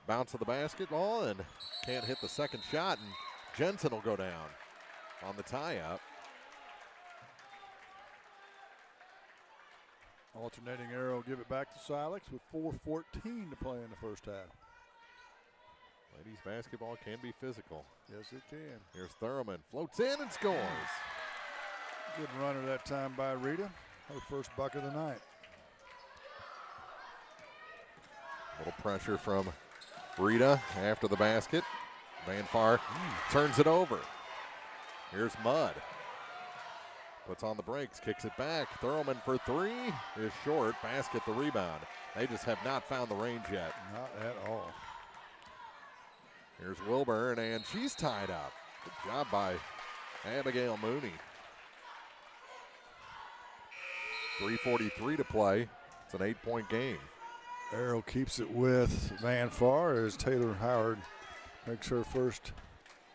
bounce of the basketball and can't hit the second shot, and Jensen will go down on the tie-up. Alternating arrow, give it back to Silex with 4:14 to play in the first half. Ladies basketball can be physical. Yes, it can. Here's Thurman, floats in and scores. Good runner that time by Rita. Her first bucket of the night. Little pressure from Rita after the basket. Van Far turns it over. Here's Mudd. Puts on the brakes, kicks it back. Thurman for three is short. Basket the rebound. They just have not found the range yet. Not at all. Here's Wilburn, and she's tied up. Good job by Abigail Mooney. 3:43 to play. It's an 8-point game. Arrow keeps it with Van Far as Taylor Howard makes her first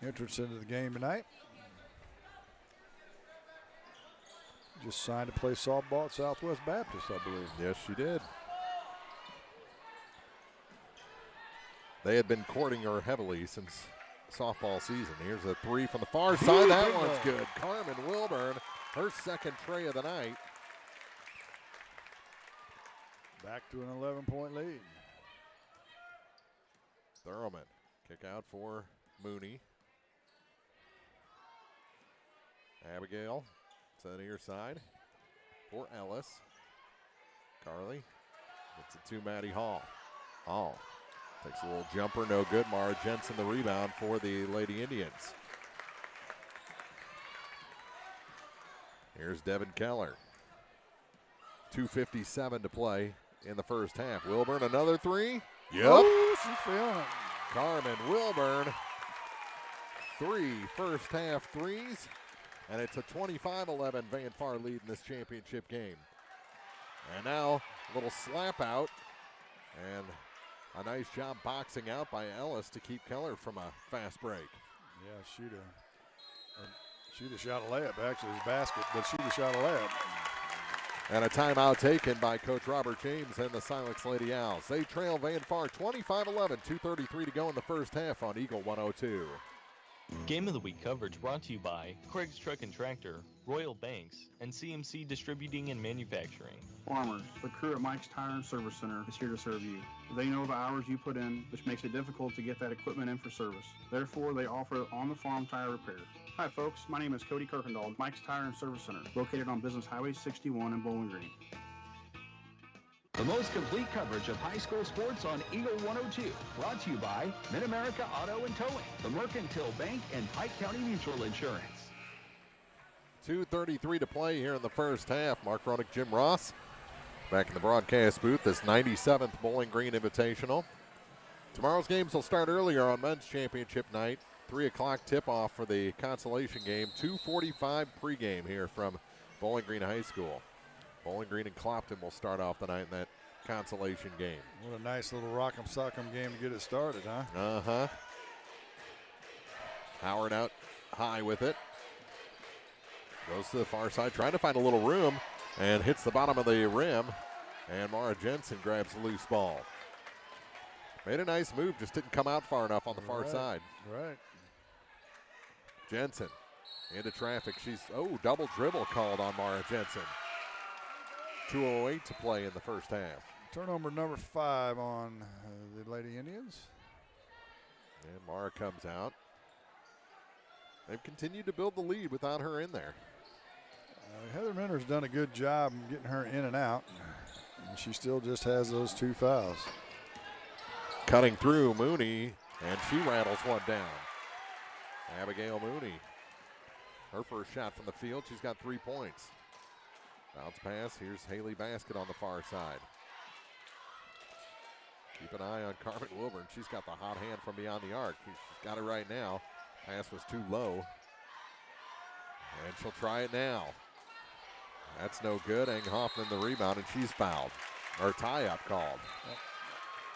entrance into the game tonight. Just signed to play softball at Southwest Baptist, I believe. Yes, she did. They had been courting her heavily since softball season. Here's a three from the far side. That one's good. Carmen Wilburn, her second tray of the night. Back to an 11-point lead. Thurman, kick out for Mooney. Abigail to the near side for Ellis. Carly gets it to Maddie Hall. Hall takes a little jumper, no good. Mara Jensen the rebound for the Lady Indians. Here's Devin Keller. 2:57 to play in the first half. Wilburn, another three. Yep. Oh, she's feeling it. Carmen Wilburn, 3 first half threes, and it's a 25-11 Van Far lead in this championship game. And now a little slap out, and a nice job boxing out by Ellis to keep Keller from a fast break. Yeah, she'd have shot a layup. Actually, it was a basket, but she'd have shot a layup. And a timeout taken by Coach Robert James and the Silex Lady Owls. They trail Van Far 25-11, 2:33 to go in the first half on Eagle 102. Game of the Week coverage brought to you by Craig's Truck and Tractor, Royal Banks, and CMC Distributing and Manufacturing. Farmers, the crew at Mike's Tire and Service Center is here to serve you. They know the hours you put in, which makes it difficult to get that equipment in for service. Therefore, they offer on-the-farm tire repair. Hi folks, my name is Cody Kirkendall, Mike's Tire and Service Center, located on Business Highway 61 in Bowling Green. The most complete coverage of high school sports on Eagle 102. Brought to you by Mid-America Auto and Towing, the Mercantile Bank, and Pike County Mutual Insurance. 2:33 to play here in the first half. Mark Ronick, Jim Ross back in the broadcast booth. This 97th Bowling Green Invitational. Tomorrow's games will start earlier on men's championship night. 3 o'clock tip-off for the Consolation game. 2:45 pregame here from Bowling Green High School. Bowling Green and Clopton will start off the night in that Consolation game. What a nice little rock'em sock'em game to get it started, huh? Uh-huh. Howard out high with it. Goes to the far side, trying to find a little room, and hits the bottom of the rim. And Mara Jensen grabs the loose ball. Made a nice move, just didn't come out far enough on the far side. Right. Jensen into traffic. She's, double dribble called on Mara Jensen. 2:08 to play in the first half. Turnover number 5 on the Lady Indians. And Mara comes out. They've continued to build the lead without her in there. Heather Minter's done a good job getting her in and out. And she still just has those 2 fouls. Cutting through Mooney, and she rattles one down. Abigail Mooney, her first shot from the field. She's got 3 points. Bounce pass. Here's Haley Basket on the far side. Keep an eye on Carmen Wilburn. She's got the hot hand from beyond the arc. She's got it right now. Pass was too low. And she'll try it now. That's no good. Eng Hoffman the rebound, and she's fouled. Or tie-up called.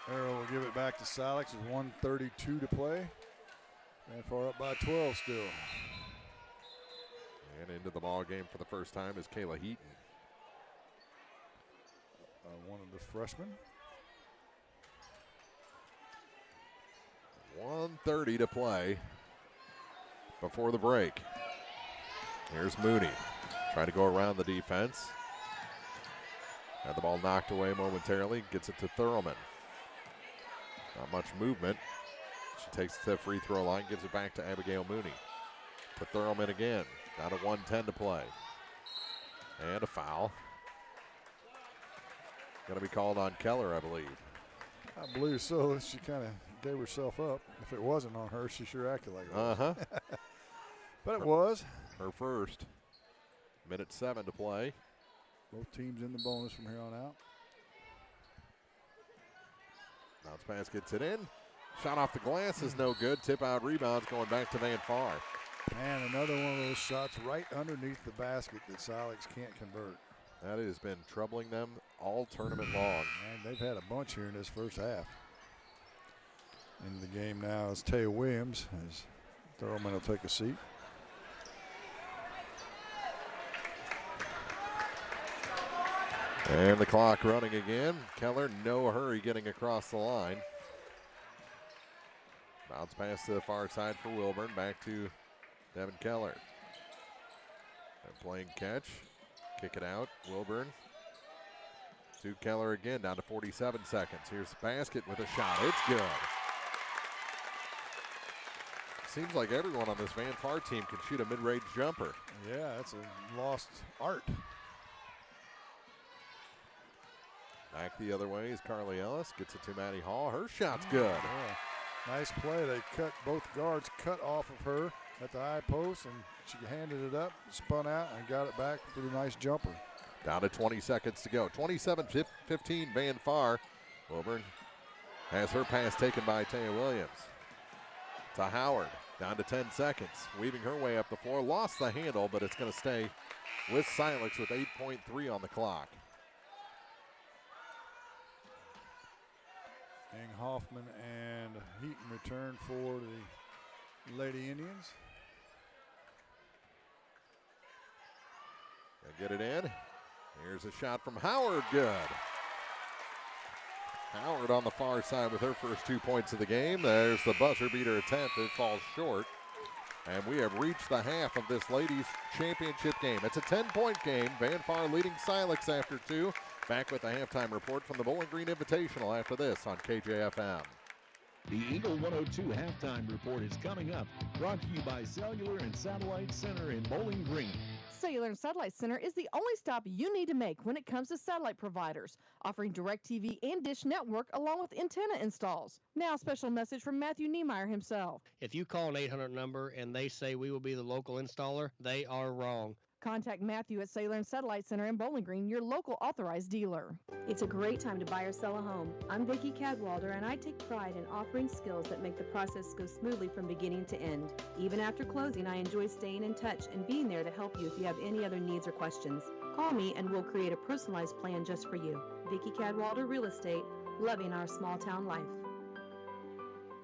Arrow will give it back to Silex with 1:32 to play. And far up by 12 still. And into the ball game for the first time is Kayla Heaton. One of the freshmen. 1:30 to play before the break. Here's Mooney trying to go around the defense. Had the ball knocked away momentarily. Gets it to Thurlman. Not much movement. She takes it to the free throw line. Gives it back to Abigail Mooney. To Thurlman again. Down to 1:10 to play. And a foul. Going to be called on Keller, I believe. I believe so. She kind of gave herself up. If it wasn't on her, she sure acted like it was. Uh-huh. But it was. Her first. Minute 7 to play. Both teams in the bonus from here on out. Bounce pass gets it in. Shot off the glass is no good. Tip out rebounds going back to Van Far. Man, another one of those shots right underneath the basket that Silex can't convert. That has been troubling them all tournament long. Man, they've had a bunch here in this first half. Into the game now is Taya Williams, as Thurlman will take a seat. And the clock running again. Keller, no hurry getting across the line. Bounce pass to the far side for Wilburn. Back to Devin Keller. And playing catch. Kick it out. Wilburn. To Keller again, down to 47 seconds. Here's the basket with a shot. It's good. seems like everyone on this Van Far team can shoot a mid-range jumper. Yeah, that's a lost art. Back the other way is Carly Ellis. Gets it to Maddie Hall. Her shot's good. Yeah. Nice play. They both guards cut off of her at the high post, and she handed it up, spun out, and got it back for the nice jumper. Down to 20 seconds to go. 27-15 Van Far. Wilburn has her pass taken by Taya Williams. To Howard. Down to 10 seconds. Weaving her way up the floor. Lost the handle, but it's going to stay with Silex with 8.3 on the clock. Ing Hoffman and Heaton return for the Lady Indians. They get it in. Here's a shot from Howard. Good. Howard on the far side with her first 2 points of the game. There's the buzzer beater attempt. It falls short. And we have reached the half of this ladies championship game. It's a 10-point game. Van Far leading Silex after 2. Back with the halftime report from the Bowling Green Invitational after this on KJFM. The Eagle 102 halftime report is coming up. Brought to you by Cellular and Satellite Center in Bowling Green. Cellular and Satellite Center is the only stop you need to make when it comes to satellite providers, offering DirecTV and Dish Network along with antenna installs. Now, a special message from Matthew Niemeyer himself. If you call an 800 number and they say we will be the local installer, they are wrong. Contact Matthew at Cellular and Satellite Center in Bowling Green, your local authorized dealer. It's a great time to buy or sell a home. I'm Vicki Cadwalder, and I take pride in offering skills that make the process go smoothly from beginning to end. Even after closing, I enjoy staying in touch and being there to help you if you have any other needs or questions. Call me and we'll create a personalized plan just for you. Vicki Cadwalder Real Estate, loving our small town life.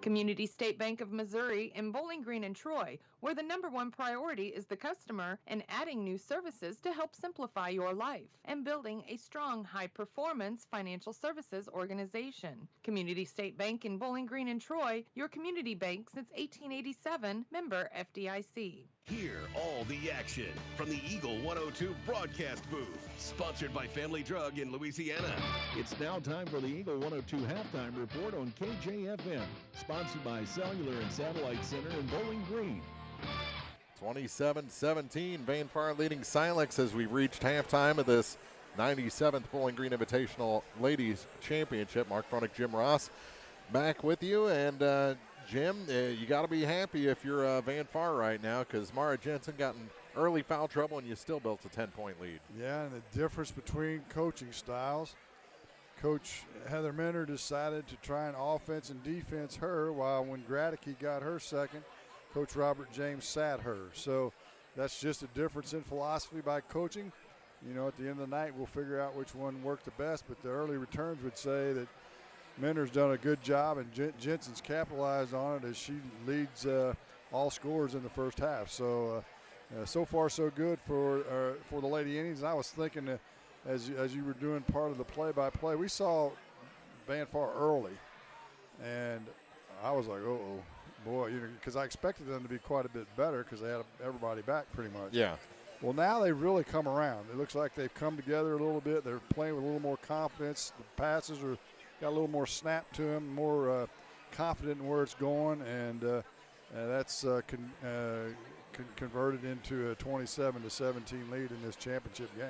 Community State Bank of Missouri in Bowling Green and Troy, where the #1 priority is the customer and adding new services to help simplify your life and building a strong, high-performance financial services organization. Community State Bank in Bowling Green and Troy, your community bank since 1887, member FDIC. Hear all the action from the Eagle 102 broadcast booth, sponsored by Family Drug in Louisiana. It's now time for the Eagle 102 halftime report on KJFM, sponsored by Cellular and Satellite Center in Bowling Green. 27-17, Van Far leading Silex as we reached halftime of this 97th Bowling Green Invitational Ladies Championship. Mark Fronick, Jim Ross, back with you. And Jim, you got to be happy if you're Van Far right now, because Mara Jensen got in early foul trouble and you still built a 10-point lead. Yeah, and the difference between coaching styles. Coach Heather Minner decided to try and offense and defense her, while when Gradicky got her second, Coach Robert James sat her. So that's just a difference in philosophy by coaching. You know, at the end of the night, we'll figure out which one worked the best, but the early returns would say that Minner's done a good job, and Jensen's capitalized on it as she leads all scorers in the first half. So, so far so good for the Lady Indians. And I was thinking that as you were doing part of the play-by-play, we saw Van Far early, and I was like, uh-oh, boy, you know, because I expected them to be quite a bit better because they had everybody back pretty much. Yeah. Well, now they've really come around. It looks like they've come together a little bit. They're playing with a little more confidence. The passes got a little more snap to them, more confident in where it's going, and that's converted into a 27-17 lead in this championship game.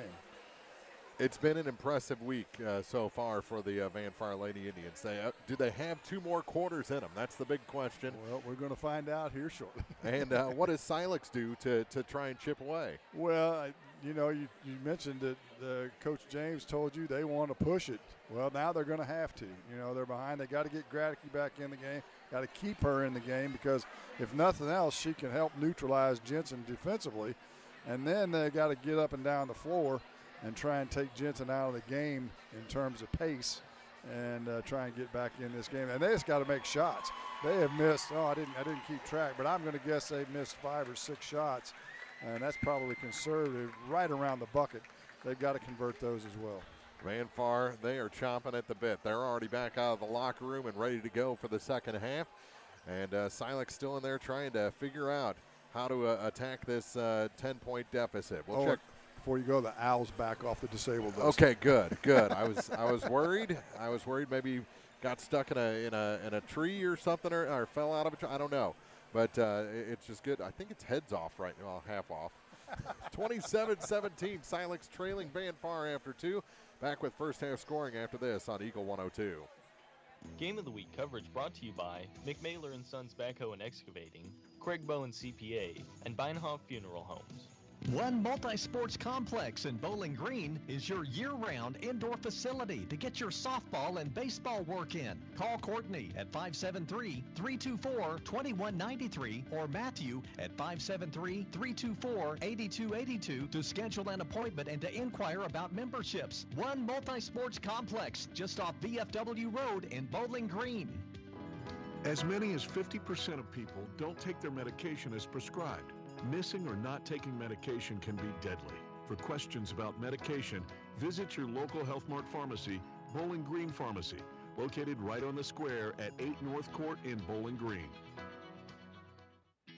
It's been an impressive week so far for the Van Far Lady Indians. Do they have 2 more quarters in them? That's the big question. Well, we're going to find out here shortly. And what does Silex do to try and chip away? Well, you know, you mentioned that Coach James told you they want to push it. Well, now they're going to have to. You know, they're behind. They got to get Gradicky back in the game. Got to keep her in the game, because if nothing else, she can help neutralize Jensen defensively. And then they got to get up and down the floor and try and take Jensen out of the game in terms of pace, and try and get back in this game. And they just got to make shots. They have missed. I didn't keep track, but I'm going to guess they've missed 5 or 6 shots, and that's probably conservative, right around the bucket. They've got to convert those as well. Van Far, they are chomping at the bit. They're already back out of the locker room and ready to go for the second half. And Silex still in there trying to figure out how to attack this 10-point deficit. We'll check. Before you go, the Owls back off the disabled list. Okay, good. I was worried. I was worried maybe got stuck in a tree or something, or fell out of a tree. I don't know. But it's just good. I think it's heads off right now, half off. 27-17, Silex trailing Van Far after 2. Back with first half scoring after this on Eagle 102. Game of the Week coverage brought to you by McMailer & Sons Backhoe and Excavating, Craig Bowen CPA, and Beinhoff Funeral Homes. One Multi-Sports Complex in Bowling Green is your year-round indoor facility to get your softball and baseball work in. Call Courtney at 573-324-2193 or Matthew at 573-324-8282 to schedule an appointment and to inquire about memberships. One Multi-Sports Complex just off VFW Road in Bowling Green. As many as 50% of people don't take their medication as prescribed. Missing or not taking medication can be deadly. For questions about medication, visit your local Health Mart pharmacy, Bowling Green Pharmacy, located right on the square at 8 North Court in Bowling Green.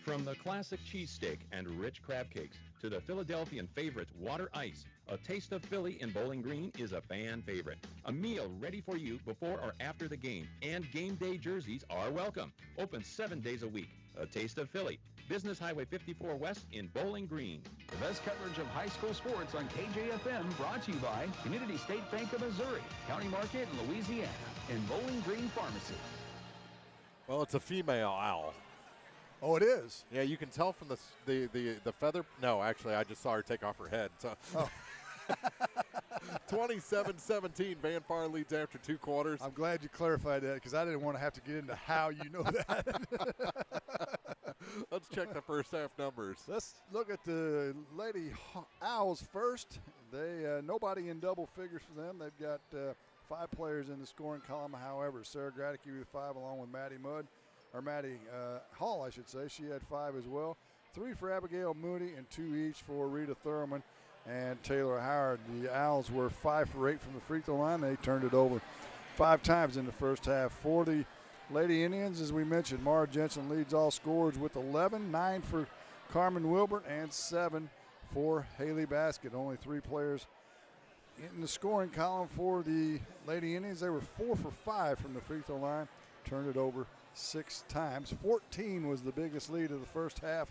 From the classic cheesesteak and rich crab cakes to the Philadelphian favorite Water Ice, a taste of Philly in Bowling Green is a fan favorite. A meal ready for you before or after the game, and game day jerseys are welcome. Open 7 days a week. A taste of Philly. Business Highway 54 West in Bowling Green. The best coverage of high school sports on KJFM, brought to you by Community State Bank of Missouri, County Market in Louisiana, and Bowling Green Pharmacy. Well, it's a female owl. Oh, it is? Yeah, you can tell from the feather. No, actually, I just saw her take off her head. So. Oh. 27-17, Van Far leads after 2 quarters. I'm glad you clarified that because I didn't want to have to get into how you know that. Let's check the first half numbers. Let's look at the Lady Owls first. They nobody in double figures for them. They've got 5 players in the scoring column. However, Sarah Gradicke with 5 along with Maddie Hall, I should say. She had 5 as well. 3 for Abigail Mooney and 2 each for Rita Thurman and Taylor Howard. The Owls were 5 for 8 from the free throw line. They turned it over 5 times in the first half. For the Lady Indians, as we mentioned, Mara Jensen leads all scorers with 11, 9 for Carmen Wilbert, and 7 for Haley Basket. Only 3 players in the scoring column for the Lady Indians. They were 4 for 5 from the free throw line, turned it over 6 times. 14 was the biggest lead of the first half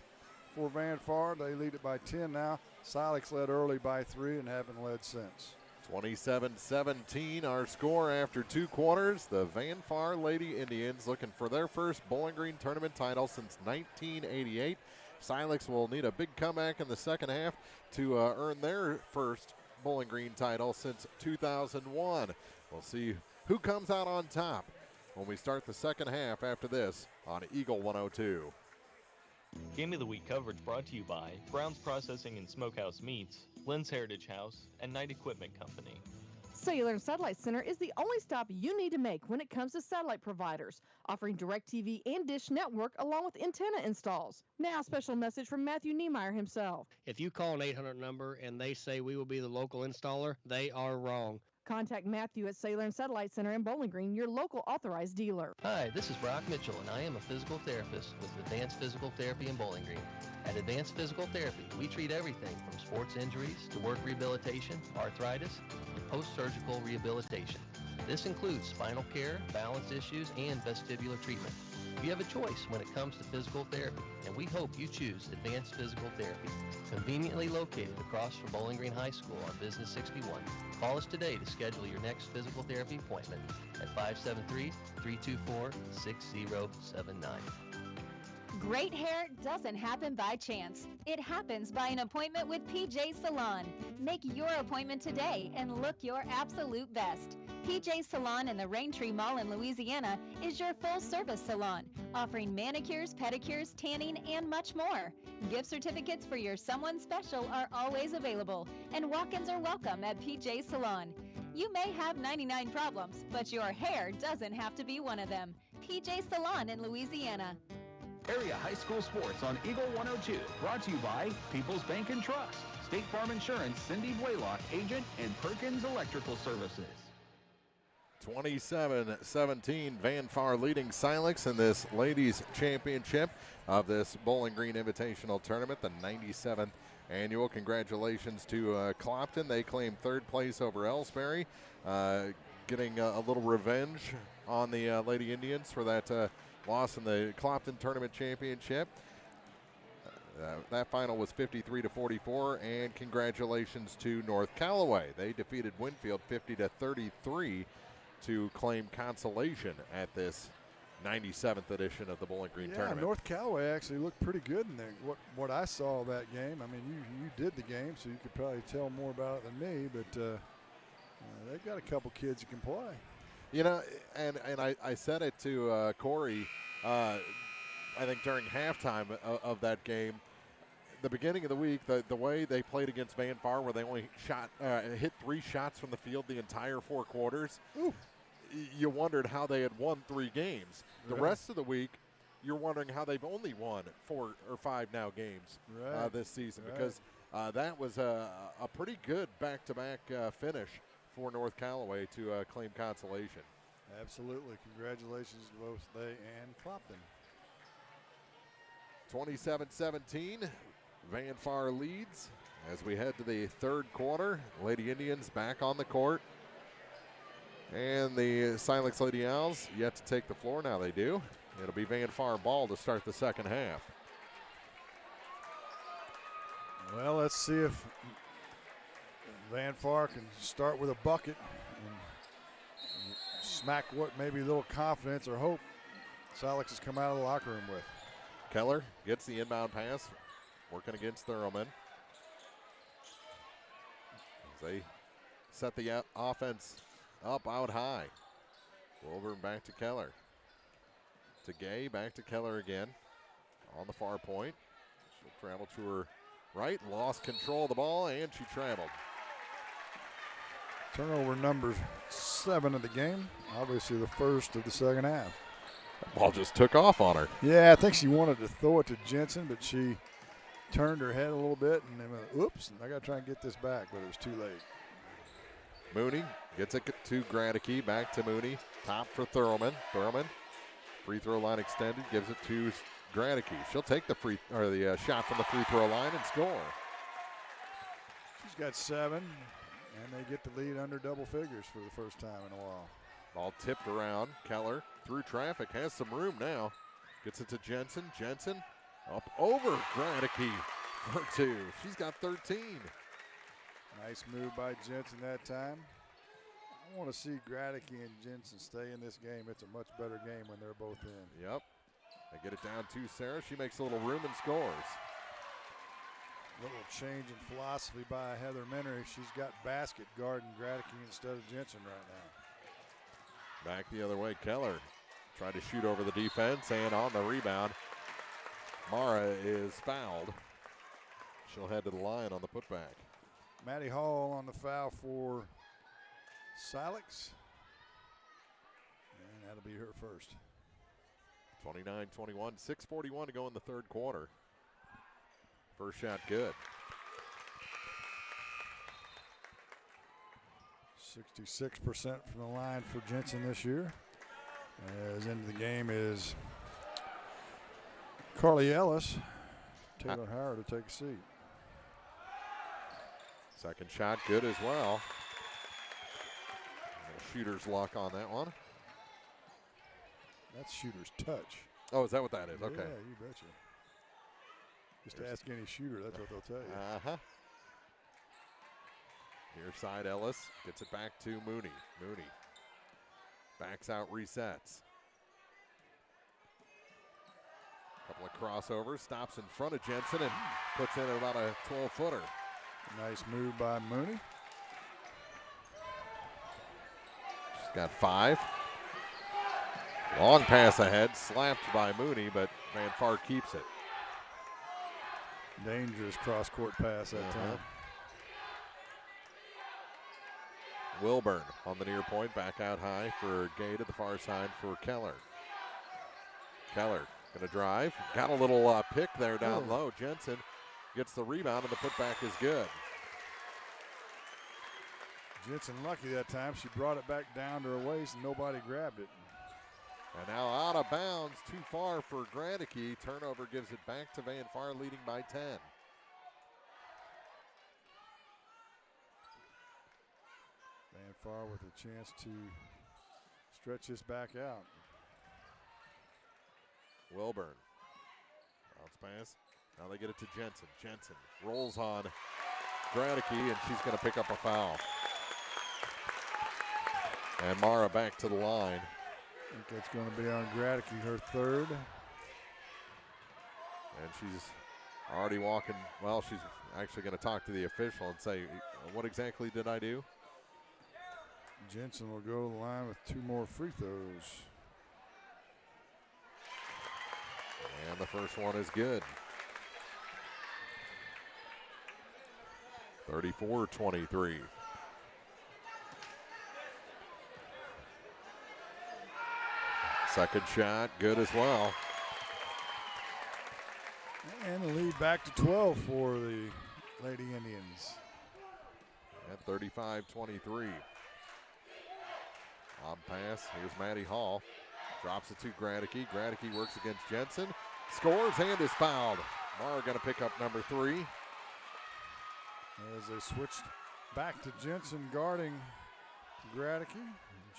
for Van Far. They lead it by 10 now. Silex led early by 3 and haven't led since. 27-17, our score after 2 quarters. The Van Far Lady Indians looking for their first Bowling Green tournament title since 1988. Silex will need a big comeback in the second half to earn their first Bowling Green title since 2001. We'll see who comes out on top when we start the second half after this on Eagle 102. Game of the Week coverage brought to you by Brown's Processing and Smokehouse Meats, Lynn's Heritage House, and Knight Equipment Company. Cellular and Satellite Center is the only stop you need to make when it comes to satellite providers, offering DirecTV and Dish Network along with antenna installs. Now, a special message from Matthew Niemeyer himself. If you call an 800 number and they say we will be the local installer, they are wrong. Contact Matthew at Cellular and Satellite Center in Bowling Green, your local authorized dealer. Hi, this is Brock Mitchell, and I am a physical therapist with Advanced Physical Therapy in Bowling Green. At Advanced Physical Therapy, we treat everything from sports injuries to work rehabilitation, arthritis, and post-surgical rehabilitation. This includes spinal care, balance issues, and vestibular treatment. You have a choice when it comes to physical therapy, and we hope you choose Advanced Physical Therapy. Conveniently located across from Bowling Green High School on Business 61. Call us today to schedule your next physical therapy appointment at 573-324-6079. Great hair doesn't happen by chance. It happens by an appointment with PJ Salon. Make your appointment today and look your absolute best. PJ Salon in the Raintree Mall in Louisiana is your full-service salon, offering manicures, pedicures, tanning, and much more. Gift certificates for your someone special are always available, and walk-ins are welcome at PJ Salon. You may have 99 problems, but your hair doesn't have to be one of them. PJ Salon in Louisiana. Area high school sports on Eagle 102, brought to you by People's Bank and Trust, State Farm Insurance, Cindy Blaylock, agent, and Perkins Electrical Services. 27-17, Van Far leading Silex in this ladies championship of this Bowling Green Invitational Tournament, the 97th annual. Congratulations to Clopton. They claimed 3rd place over Elsberry. getting a little revenge on the Lady Indians for that loss in the Clopton Tournament Championship. That final was 53-44, and congratulations to North Callaway. They defeated Winfield 50-33 to claim consolation at this 97th edition of the Bowling Green Tournament. North Callaway actually looked pretty good in there. What I saw of that game, I mean, you did the game, so you could probably tell more about it than me, but they've got a couple kids who can play. You know, and I said it to Corey, I think during halftime of that game, the beginning of the week, the way they played against Van Far, where they only hit 3 shots from the field the entire 4 quarters, you wondered how they had won 3 games. The rest of the week, you're wondering how they've only won 4 or 5 now games this season, because that was a pretty good back-to-back finish for North Callaway to claim consolation. Absolutely. Congratulations to both they and Clopton. 27-17, Van Far leads as we head to the 3rd quarter. Lady Indians back on the court. And the Silex Lady Owls yet to take the floor. Now they do. It'll be Van Far ball to start the 2nd half. Well, let's see if Van Far can start with a bucket and smack what maybe a little confidence or hope Silex has come out of the locker room with. Keller gets the inbound pass, working against Thurlman. As they set the offense up out high. Over and back to Keller. To Gay, back to Keller again. On the far point. She'll travel to her right, lost control of the ball, and she traveled. Turnover number 7 of the game. Obviously the first of the 2nd half. Ball just took off on her. Yeah, I think she wanted to throw it to Jensen, but she turned her head a little bit and then went, oops, I got to try and get this back, but it was too late. Mooney gets it to Gradicke, back to Mooney. Top for Thurlman. Thurlman, free throw line extended, gives it to Gradicke. She'll take the shot from the free throw line and score. She's got 7, and they get the lead under double figures for the first time in a while. Ball tipped around. Keller through traffic, has some room now. Gets it to Jensen. Jensen up over Gradicke for 2. She's got 13. Nice move by Jensen that time. I want to see Gradicke and Jensen stay in this game. It's a much better game when they're both in. Yep. They get it down to Sarah. She makes a little room and scores. Little change in philosophy by Heather Menery. She's got basket guarding Gradicke instead of Jensen right now. Back the other way, Keller tried to shoot over the defense, and on the rebound, Mara is fouled. She'll head to the line on the putback. Maddie Hall on the foul for Silex, and that'll be her first. 29-21, 6:41 to go in the 3rd quarter. First shot good. 66% from the line for Jensen this year. As into the game is Carly Ellis. Taylor Howard to take a seat. Second shot good as well. Shooter's luck on that one. That's shooter's touch. Oh, is that what that is? Okay. Yeah, you betcha. Just ask any shooter, that's what they'll tell you. Uh-huh. Near side, Ellis gets it back to Mooney. Mooney backs out, resets. Couple of crossovers, stops in front of Jensen and puts in about a 12-footer. Nice move by Mooney. She's got 5. Long pass ahead, slapped by Mooney, but Van Far keeps it. Dangerous cross-court pass that time. Wilburn on the near point, back out high for Gay to the far side for Keller. Keller gonna drive, got a little pick there down low. Jensen gets the rebound and the putback is good. Jensen lucky that time. She brought it back down to her waist and nobody grabbed it. And now out of bounds, too far for Gradicke. Turnover gives it back to Van Far, leading by 10. Van far with a chance to stretch this back out. Wilburn. Bounce pass. Now they get it to Jensen. Jensen rolls on Gradicke, and she's going to pick up a foul. And Mara back to the line. I think that's going to be on Gradicke, her third. And she's already walking. Well, she's actually going to talk to the official and say, what exactly did I do? Jensen will go to the line with 2 more free throws. And the first one is good. 34-23. Second shot, good as well. And the lead back to 12 for the Lady Indians. At 35-23. On pass, here's Maddie Hall. Drops it to Gradicke. Gradicke works against Jensen. Scores and is fouled. Mara going to pick up number 3. As they switched back to Jensen guarding Gradicke.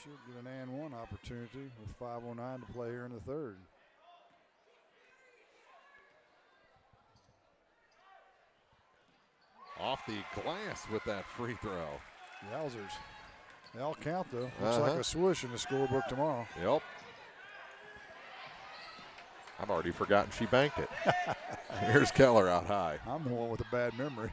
She'll get an and one opportunity with 5:09 to play here in the third. Off the glass with that free throw. Yowzers. They'll count, though. Looks like a swoosh in the scorebook tomorrow. Yep. I've already forgotten she banked it. Here's Keller out high. I'm the one with a bad memory.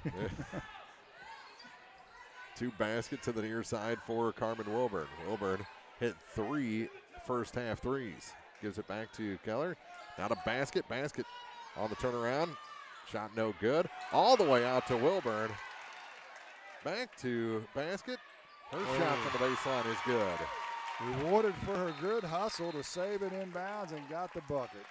2 baskets to the near side for Carmen Wilburn. Wilburn hit 3 first half threes. Gives it back to Keller. Now to Basket. Basket on the turnaround. Shot no good. All the way out to Wilburn. Back to Basket. Her shot from the baseline is good. Rewarded for her good hustle to save it inbounds and got the bucket.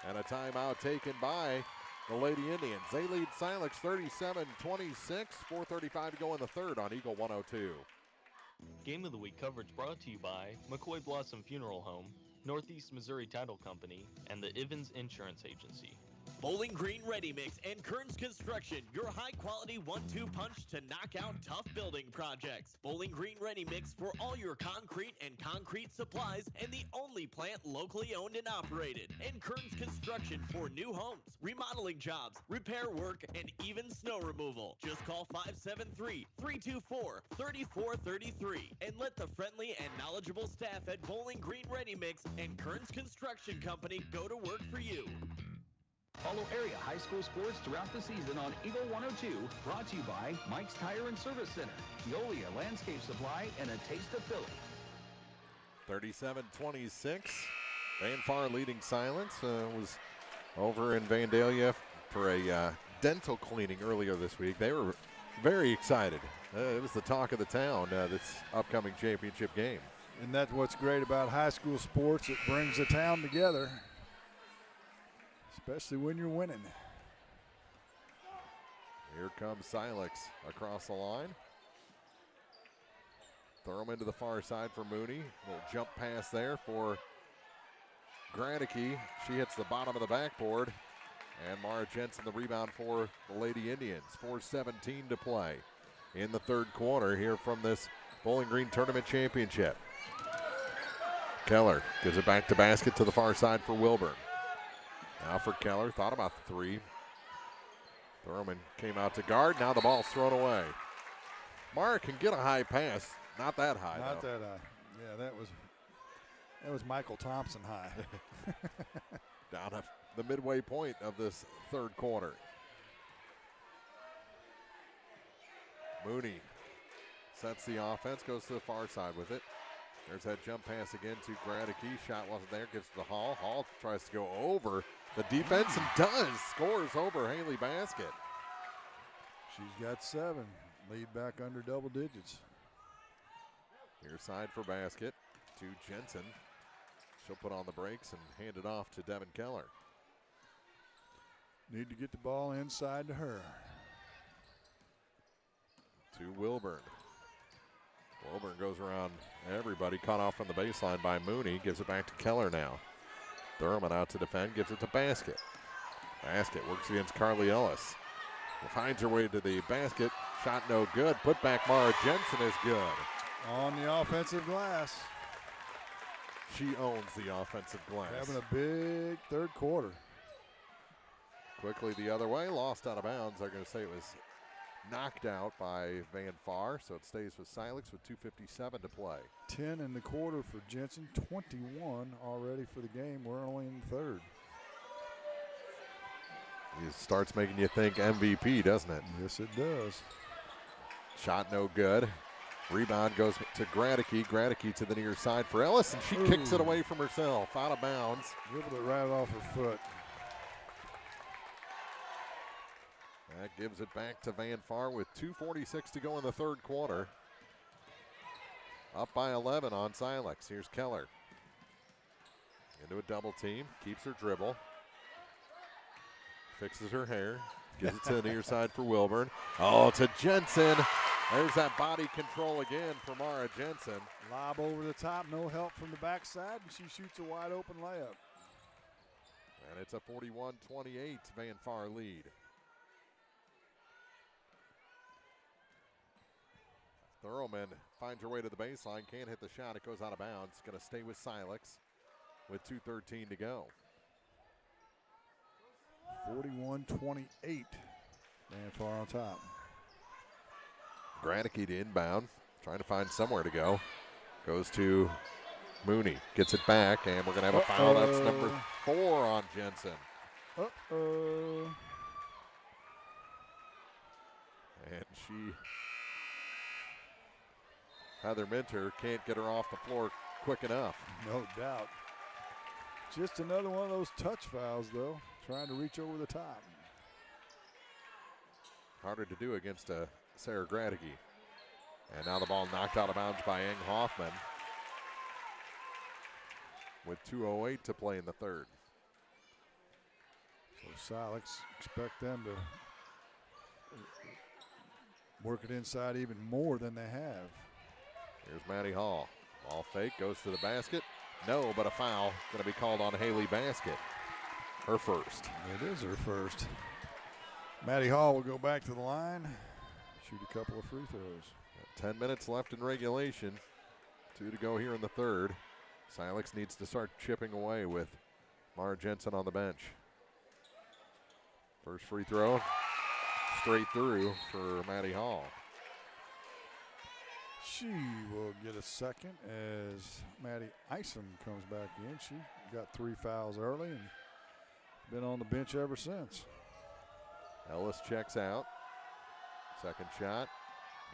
And a timeout taken by the Lady Indians. They lead Silex 37-26. 4:35 to go in the third on Eagle 102. Game of the Week coverage brought to you by McCoy Blossom Funeral Home, Northeast Missouri Title Company, and the Ivins Insurance Agency. Bowling Green Ready Mix and Kearns Construction, your high-quality 1-2 punch to knock out tough building projects. Bowling Green Ready Mix for all your concrete and concrete supplies, and the only plant locally owned and operated. And Kearns Construction for new homes, remodeling jobs, repair work, and even snow removal. Just call 573-324-3433 and let the friendly and knowledgeable staff at Bowling Green Ready Mix and Kearns Construction Company go to work for you. Follow area high school sports throughout the season on Eagle 102, brought to you by Mike's Tire and Service Center, Veolia Landscape Supply, and a taste of Philly. 37-26. Van Far leading Silence. Was over in Vandalia for a dental cleaning earlier this week. They were very excited. It was the talk of the town, this upcoming championship game. And that's what's great about high school sports. It brings the town together, especially when you're winning. Here comes Silex across the line. Throw him into the far side for Mooney. Little jump pass there for Gradicke. She hits the bottom of the backboard. And Mara Jensen the rebound for the Lady Indians. 4:17 to play in the third quarter here from this Bowling Green Tournament Championship. Keller gives it back to Basket to the far side for Wilburn. Now for Keller, thought about the 3. Thurman came out to guard. Now the ball's thrown away. Mara can get a high pass. Not that high, Not though. that high. Yeah, that was Michael Thompson high. Down at the midway point of this third quarter. Mooney sets the offense, goes to the far side with it. There's that jump pass again to Gradicke. Shot wasn't there, gives it to Hall. Hall tries to go over the defense and does. Scores over Haley Basket. She's got 7. Lead back under double digits. Near side for Basket to Jensen. She'll put on the brakes and hand it off to Devin Keller. Need to get the ball inside to her. To Wilburn. Wilburn goes around everybody, caught off from the baseline by Mooney. Gives it back to Keller now. Thurman out to defend, gives it to Basket. Basket works against Carly Ellis. Finds her way to the basket. Shot no good. Put back Mara Jensen is good. On the offensive glass. She owns the offensive glass. Having a big third quarter. Quickly the other way, lost out of bounds. They're going to say it was knocked out by Van Far, so it stays with Silex with 2:57 to play. 10 in the quarter for Jensen, 21 already for the game. We're only in the third. It starts making you think MVP, doesn't it? Yes, it does. Shot no good. Rebound goes to Gradicke. Gradicke to the near side for Ellis, and she kicks it away from herself, out of bounds. Dribbled it right off her foot. That gives it back to Van Far with 2:46 to go in the third quarter. Up by 11 on Silex. Here's Keller. Into a double team, keeps her dribble. Fixes her hair, gives it to the near side for Wilburn. Oh, to Jensen. There's that body control again for Mara Jensen. Lob over the top, no help from the backside, and she shoots a wide open layup. And it's a 41-28 Van Far lead. Thurlman finds her way to the baseline, can't hit the shot, it goes out of bounds. Going to stay with Silex with 2:13 to go. 41-28, Van Far on top. Gradicke to inbound, trying to find somewhere to go. Goes to Mooney, gets it back, and we're going to have a foul. That's number 4 on Jensen. And Heather Minter can't get her off the floor quick enough. No doubt. Just another one of those touch fouls, though, trying to reach over the top. Harder to do against Sarah Gradicke. And now the ball knocked out of bounds by Eng Hoffman with 2:08 to play in the third. So Silex expect them to work it inside even more than they have. Here's Maddie Hall. Ball fake, goes to the basket. No, but a foul going to be called on Haley Basket. Her first. It is her first. Maddie Hall will go back to the line, shoot a couple of free throws. 10 minutes left in regulation. 2 to go here in the third. Silex needs to start chipping away with Mara Jensen on the bench. First free throw, straight through for Maddie Hall. She will get a second as Maddie Isom comes back in. She got 3 fouls early and been on the bench ever since. Ellis checks out. Second shot,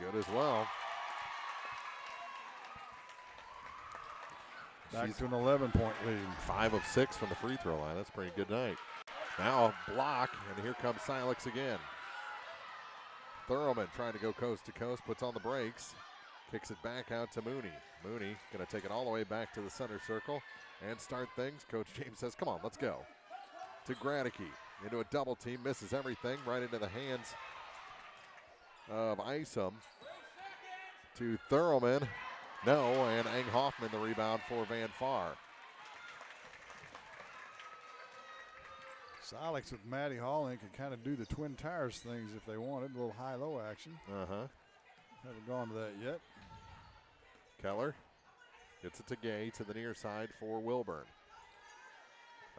good as well. Back to an 11-point lead. 5 of 6 from the free throw line. That's a pretty good night. Now a block, and here comes Silex again. Thurlman trying to go coast to coast, puts on the brakes. Kicks it back out to Mooney. Mooney going to take it all the way back to the center circle and start things. Coach James says, come on, let's go. To Gradicke. Into a double team, misses everything. Right into the hands of Isom. To Thurlman. No, and Eng Hoffman the rebound for Van Far. Silex with Maddie Hall and can kind of do the Twin Towers things if they wanted. A little high-low action. Haven't gone to that yet. Keller gets it to Gay to the near side for Wilburn.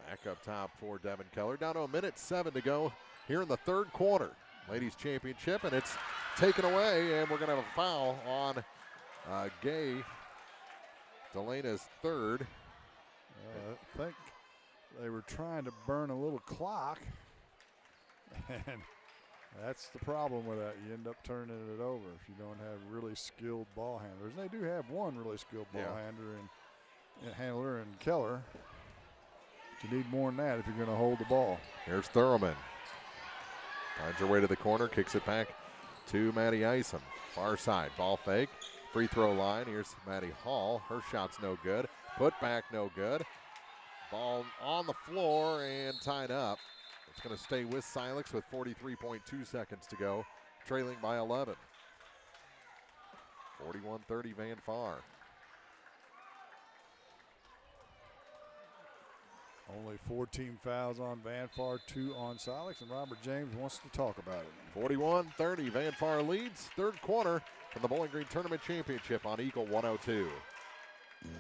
Back up top for Devin Keller. Down to 1:07 to go here in the third quarter. Ladies Championship, and it's taken away, and we're going to have a foul on Gay. Delena's third. I think they were trying to burn a little clock, and that's the problem with that. You end up turning it over if you don't have really skilled ball handlers. And they do have one really skilled ball handler in Keller. But you need more than that if you're going to hold the ball. Here's Thurlman. Finds her way to the corner, kicks it back to Maddie Isom. Far side, ball fake, free throw line. Here's Maddie Hall. Her shot's no good. Put back, no good. Ball on the floor and tied up. It's going to stay with Silex with 43.2 seconds to go, trailing by 11. 41-30 Van Far. Only 14 fouls on Van Far, 2 on Silex, and Robert James wants to talk about it. 41-30, Van Far leads. Third quarter from the Bowling Green Tournament Championship on Eagle 102.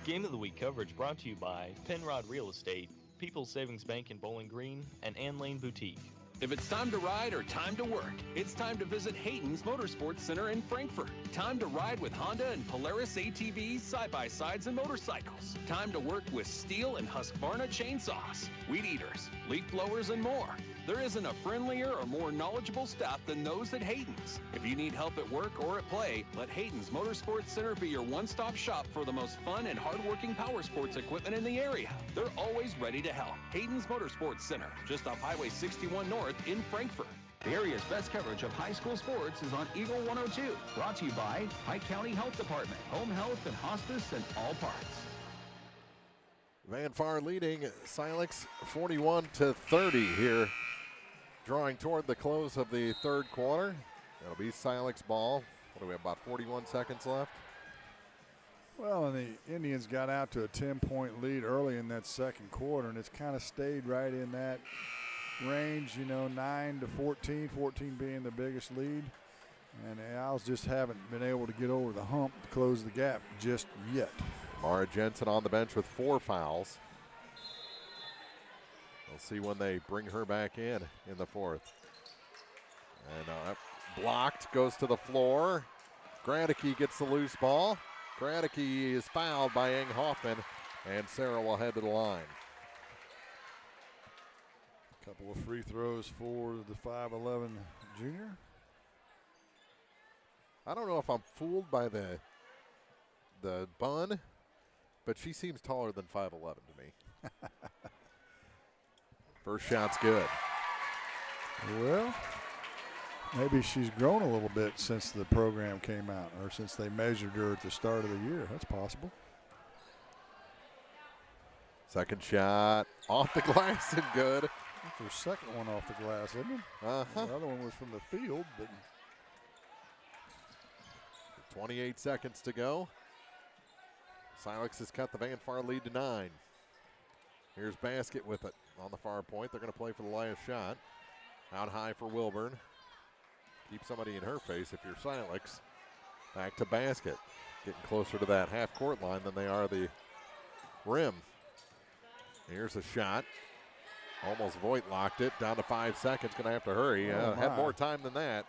Game of the Week coverage brought to you by Penrod Real Estate, People's Savings Bank in Bowling Green, and Ann Lane Boutique. If it's time to ride or time to work, it's time to visit Hayden's Motorsports Center in Frankfort. Time to ride with Honda and Polaris ATVs, side-by-sides, and motorcycles. Time to work with Steel and Husqvarna chainsaws, weed eaters, leaf blowers, and more. There isn't a friendlier or more knowledgeable staff than those at Hayden's. If you need help at work or at play, let Hayden's Motorsports Center be your one-stop shop for the most fun and hard-working power sports equipment in the area. They're always ready to help. Hayden's Motorsports Center, just off Highway 61 North in Frankfort. The area's best coverage of high school sports is on Eagle 102. Brought to you by Pike County Health Department, home health and hospice and all parts. Van Far leading Silex 41-30 here, drawing toward the close of the third quarter. That'll be Silex ball. What do we have, about 41 seconds left? Well, and the Indians got out to a 10-point lead early in that second quarter, and it's kind of stayed right in that range, 9 to 14, 14 being the biggest lead. And the Owls just haven't been able to get over the hump to close the gap just yet. Mara Jensen on the bench with 4 fouls. We'll see when they bring her back in the fourth. And blocked, goes to the floor. Gradicke gets the loose ball. Gradicke is fouled by Eng Hoffman, and Sarah will head to the line. Couple of free throws for the 5'11 junior. I don't know if I'm fooled by the bun, but she seems taller than 5'11 to me. First shot's good. Well, maybe she's grown a little bit since the program came out, or since they measured her at the start of the year. That's possible. Second shot off the glass and good. That's her second one off the glass, isn't it? Uh-huh. The other one was from the field, but 28 seconds to go. Silex has cut the Van Far lead to 9. Here's Basket with it on the far point. They're going to play for the last shot. Out high for Wilburn. Keep somebody in her face if you're Silex. Back to Basket. Getting closer to that half-court line than they are the rim. Here's a shot. Almost Voigt locked it. Down to 5 seconds. Going to have to hurry. Had more time than that.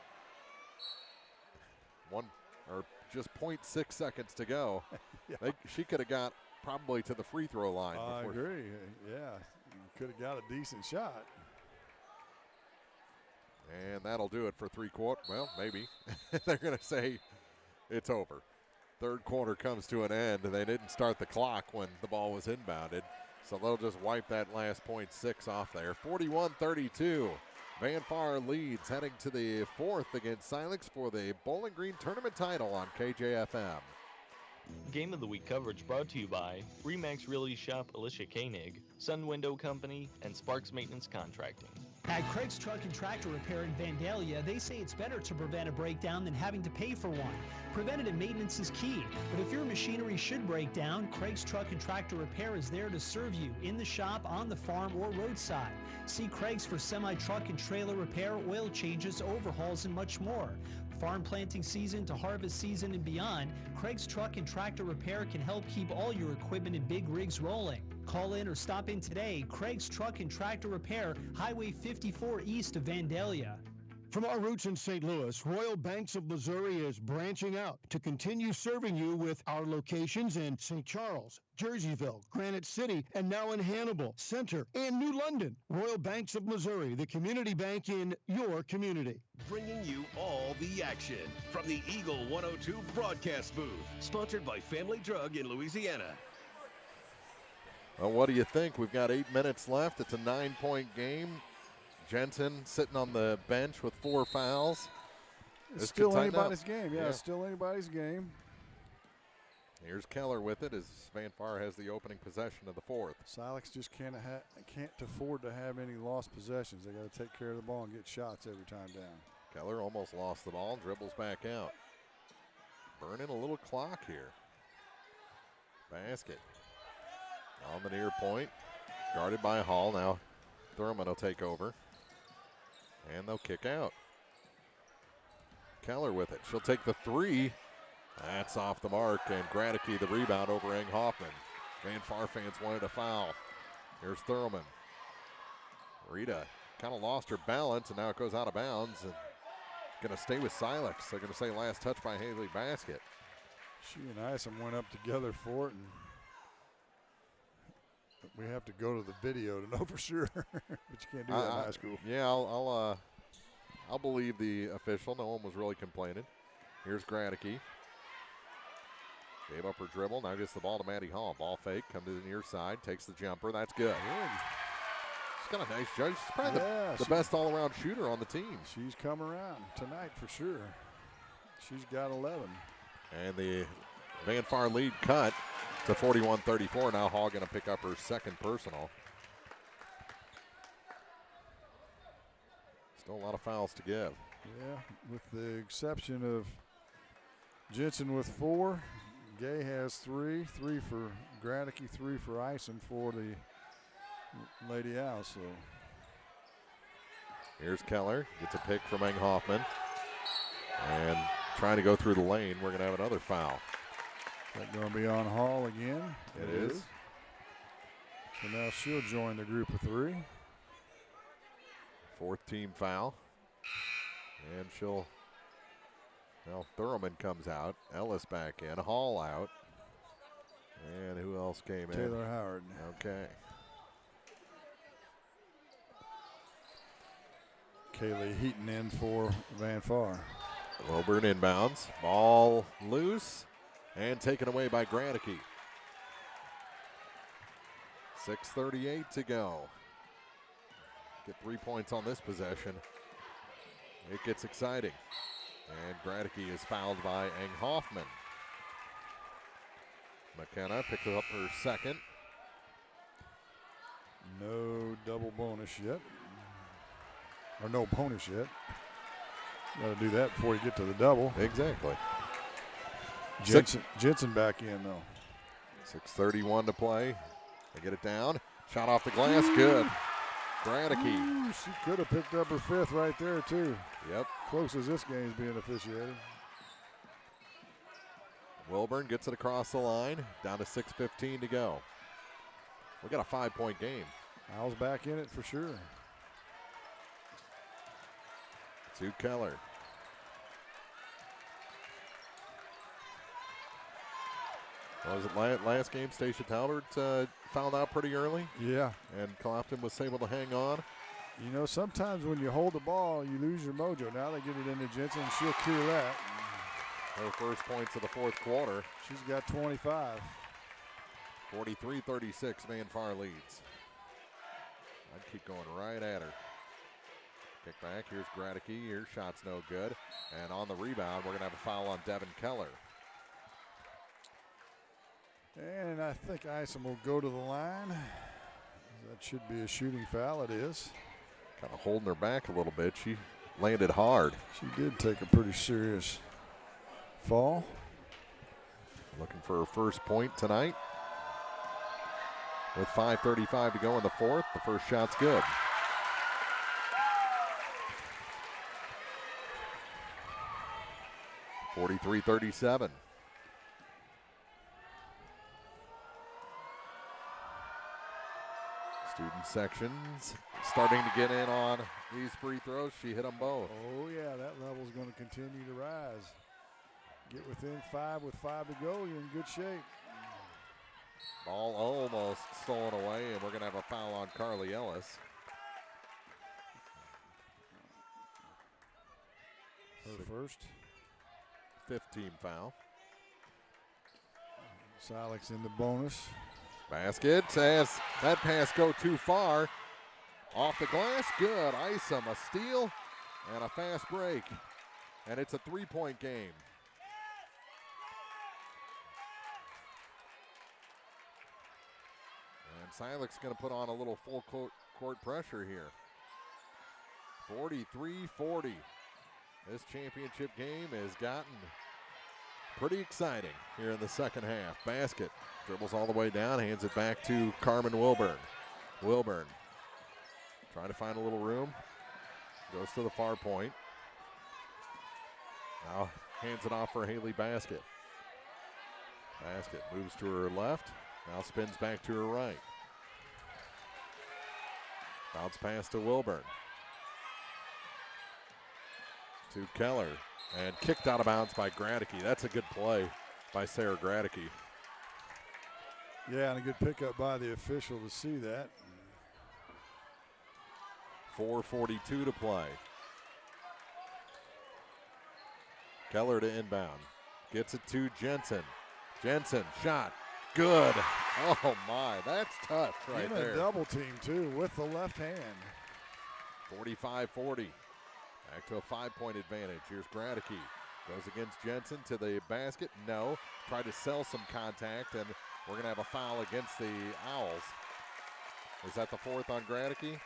Just 0.6 seconds to go. Yeah. She could have got probably to the free throw line. I agree. Yeah, could have got a decent shot. And that'll do it for three quarters. Well, maybe. They're going to say it's over. Third quarter comes to an end. They didn't start the clock when the ball was inbounded. So they'll just wipe that last 0.6 off there. 41-32. Van Far leads heading to the fourth against Silex for the Bowling Green Tournament title on KJFM. Game of the Week coverage brought to you by Remax Realty Shop Alicia Koenig, Sun Window Company, and Sparks Maintenance Contracting. At Craig's Truck and Tractor Repair in Vandalia, they say it's better to prevent a breakdown than having to pay for one. Preventative maintenance is key, but if your machinery should break down, Craig's Truck and Tractor Repair is there to serve you in the shop, on the farm, or roadside. See Craig's for semi-truck and trailer repair, oil changes, overhauls, and much more. Farm planting season to harvest season and beyond, Craig's Truck and Tractor Repair can help keep all your equipment and big rigs rolling. Call in or stop in today. Craig's Truck and Tractor Repair, Highway 54 east of Vandalia. From our roots in St. Louis, Royal Banks of Missouri is branching out to continue serving you with our locations in St. Charles, Jerseyville, Granite City, and now in Hannibal, Center, and New London. Royal Banks of Missouri, the community bank in your community. Bringing you all the action from the Eagle 102 broadcast booth, sponsored by Family Drug in Louisiana. Well, what do you think? We've got 8 minutes left. It's a 9-point game. Jensen sitting on the bench with 4 fouls. It's still anybody's game. Yeah, it's still anybody's game. Here's Keller with it as Van Far has the opening possession of the fourth. Silex just can't afford to have any lost possessions. They got to take care of the ball and get shots every time down. Keller almost lost the ball, dribbles back out. Burning a little clock here. Basket on the near point. Guarded by Hall. Now Thurman will take over. And they'll kick out. Keller with it. She'll take the three. That's off the mark. And Gradicke the rebound over Eng Hoffman. Van Far fans wanted a foul. Here's Thurman. Rita kind of lost her balance, and now it goes out of bounds. And going to stay with Silex. They're going to say last touch by Haley Basket. She and Isom went up together for it, and we have to go to the video to know for sure. But you can't do that in high school. Yeah, I'll believe the official. No one was really complaining. Here's Gradicke. Gave up her dribble. Now gets the ball to Maddie Hall. Ball fake. Come to the near side. Takes the jumper. That's good. She's got a nice judge. She's probably the best all-around shooter on the team. She's come around tonight for sure. She's got 11. And the Van Far lead cut to 41-34. Now Hall going to pick up her second personal. Still a lot of fouls to give. Yeah, with the exception of Jensen with 4. Gay has 3. 3 for Gradicke, 3 for Isom for the Lady Owls. So here's Keller. Gets a pick from Eng Hoffman. And trying to go through the lane. We're going to have another foul. That's going to be on Hall again. It is. So now she'll join the group of 3. 4th team foul. And she'll, now Thurman comes out. Ellis back in. Hall out. And who else came in? Taylor Howard. Okay. Kaylee Heaton in for Van Far. Wilburn inbounds. Ball loose and taken away by Gradicke. 6:38 to go. Get 3 points on this possession. It gets exciting. And Gradicke is fouled by Eng Hoffman. McKenna picks up her second. No double bonus yet. Or no bonus yet. Got to do that before you get to the double. Exactly. Jensen back in, though. 6:31 to play. They get it down. Shot off the glass. Good. Gradicke. She could have picked up her 5th right there, too. Yep. Close as this game's being officiated. Wilburn gets it across the line. Down to 6:15 to go. We got a 5-point game. Owls back in it for sure. To Keller. Was it last game Stacia Talbert fouled out pretty early? Yeah. And Clopton was able to hang on. You know, sometimes when you hold the ball, you lose your mojo. Now they get it into Jensen, and she'll clear that. Her first points of the 4th quarter. She's got 25. 43-36, Van Far leads. I'd keep going right at her. Kick back, here's Gradicke, her shot's no good. And on the rebound, we're going to have a foul on Devin Keller. And I think Isom will go to the line. That should be a shooting foul, it is. Kind of holding her back a little bit. She landed hard. She did take a pretty serious fall. Looking for her first point tonight. With 5:35 to go in the 4th, the first shot's good. (43-37). Student sections starting to get in on these free throws. She hit them both. Oh, yeah, that level's going to continue to rise. Get within 5 with 5 to go, you're in good shape. Ball almost stolen away, and we're going to have a foul on Carly Ellis. Her first. 15 foul. Silex in the bonus. Basket as that pass go too far. Off the glass, good. Isom, a steal and a fast break. And it's a 3-point game. And Silex going to put on a little full court pressure here. 43-40. This championship game has gotten pretty exciting here in the second half. Basket dribbles all the way down, hands it back to Carmen Wilburn. Wilburn trying to find a little room. Goes to the far point. Now hands it off for Haley Basket. Basket moves to her left. Now spins back to her right. Bounce pass to Wilburn. To Keller. And kicked out of bounds by Gradicke. That's a good play by Sarah Gradicke. Yeah, and a good pickup by the official to see that. 4:42 to play. Keller to inbound. Gets it to Jensen. Jensen, shot. Good. Oh, my. That's tough right in there. A double team, too, with the left hand. 45-40. Back to a 5-point advantage. Here's Gradicke. Goes against Jensen to the basket. No. Tried to sell some contact, and we're going to have a foul against the Owls. Is that the fourth on Gradicke?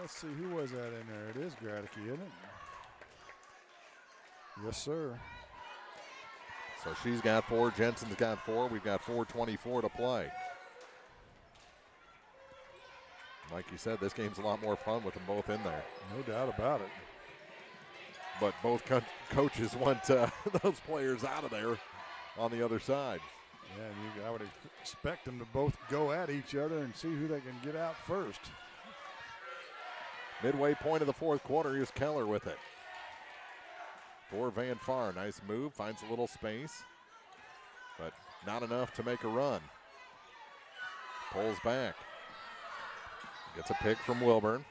Let's see. Who was that in there? It is Gradicke, isn't it? Yes, sir. So she's got 4. Jensen's got 4. We've got 4:24 to play. Like you said, this game's a lot more fun with them both in there. No doubt about it. But both coaches want those players out of there on the other side. Yeah, and I would expect them to both go at each other and see who they can get out first. Midway point of the fourth quarter, here's Keller with it. For Van Far, nice move, finds a little space, but not enough to make a run. Pulls back. Gets a pick from Wilburn.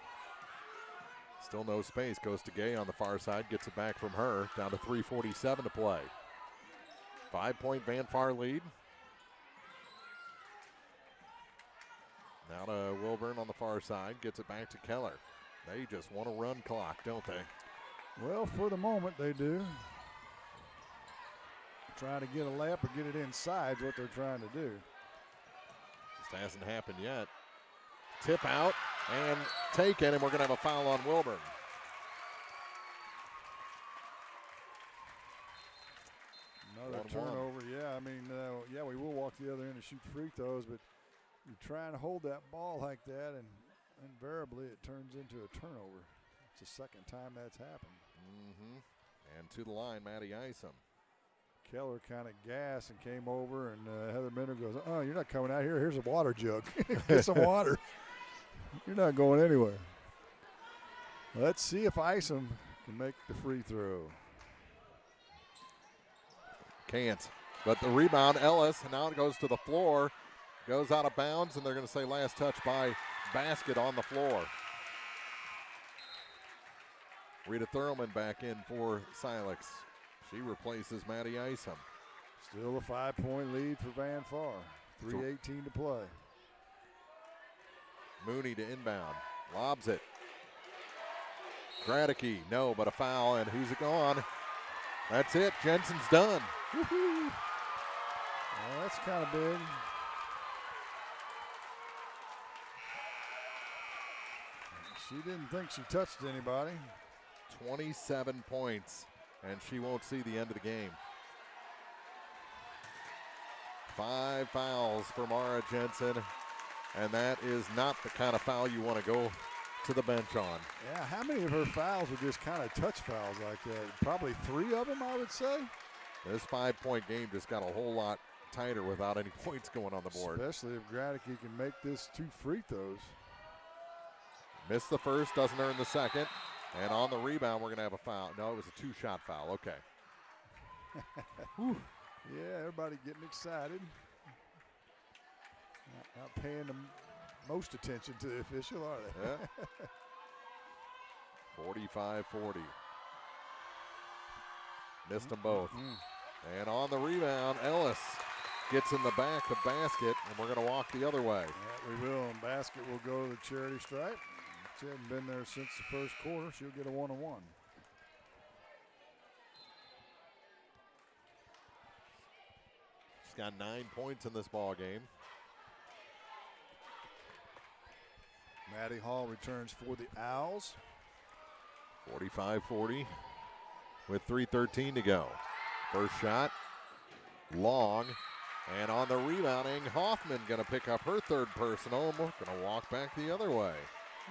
Still no space, goes to Gay on the far side, gets it back from her, down to 3:47 to play. 5-point Van Far lead. Now to Wilburn on the far side, gets it back to Keller. They just want to run clock, don't they? Well, for the moment, they do. Trying to get a layup or get it inside is what they're trying to do. Just hasn't happened yet. Tip out and taken, and we're going to have a foul on Wilburn. Another turnover, yeah. I mean, yeah, we will walk the other end and shoot free throws, but you're trying to hold that ball like that, and invariably it turns into a turnover. It's the second time that's happened. And to the line, Maddie Isom. Keller kind of gassed and came over, and Heather Minder goes, "Oh, you're not coming out here. Here's a water jug. Get some water. You're not going anywhere." Let's see if Isom can make the free throw. Can't. But the rebound, Ellis, and now it goes to the floor. Goes out of bounds, and they're going to say last touch by Basket on the floor. Rita Thurlman back in for Silex. She replaces Maddie Isom. Still a 5-point lead for Van Far. 3:18 to play. Mooney to inbound. Lobs it. Gradicke, no, but a foul, and who's it gone? That's it. Jensen's done. Woo-hoo. Well, that's kind of big. She didn't think she touched anybody. 27 points, and she won't see the end of the game. 5 fouls for Mara Jensen, and that is not the kind of foul you want to go to the bench on. Yeah, how many of her fouls were just kind of touch fouls like that? Probably 3 of them, I would say. This 5-point game just got a whole lot tighter without any points going on the board. Especially if Gradicke can make this 2 free throws. Missed the first, doesn't earn the second. And on the rebound, we're going to have a foul. No, it was a 2-shot foul. Okay. Yeah, everybody getting excited. Not paying the most attention to the official, are they? Yeah. 45-40. Missed them both. And on the rebound, Ellis gets in the back of Basket, and we're going to walk the other way. Yeah, we will. And Basket will go to the charity stripe. She hasn't been there since the first quarter. She'll get a 1-on-1. She's got 9 points in this ball game. Maddie Hall returns for the Owls. 45-40 with 3:13 to go. First shot, long, And on the rebounding, Hoffman going to pick up her third personal. We're going to walk back the other way.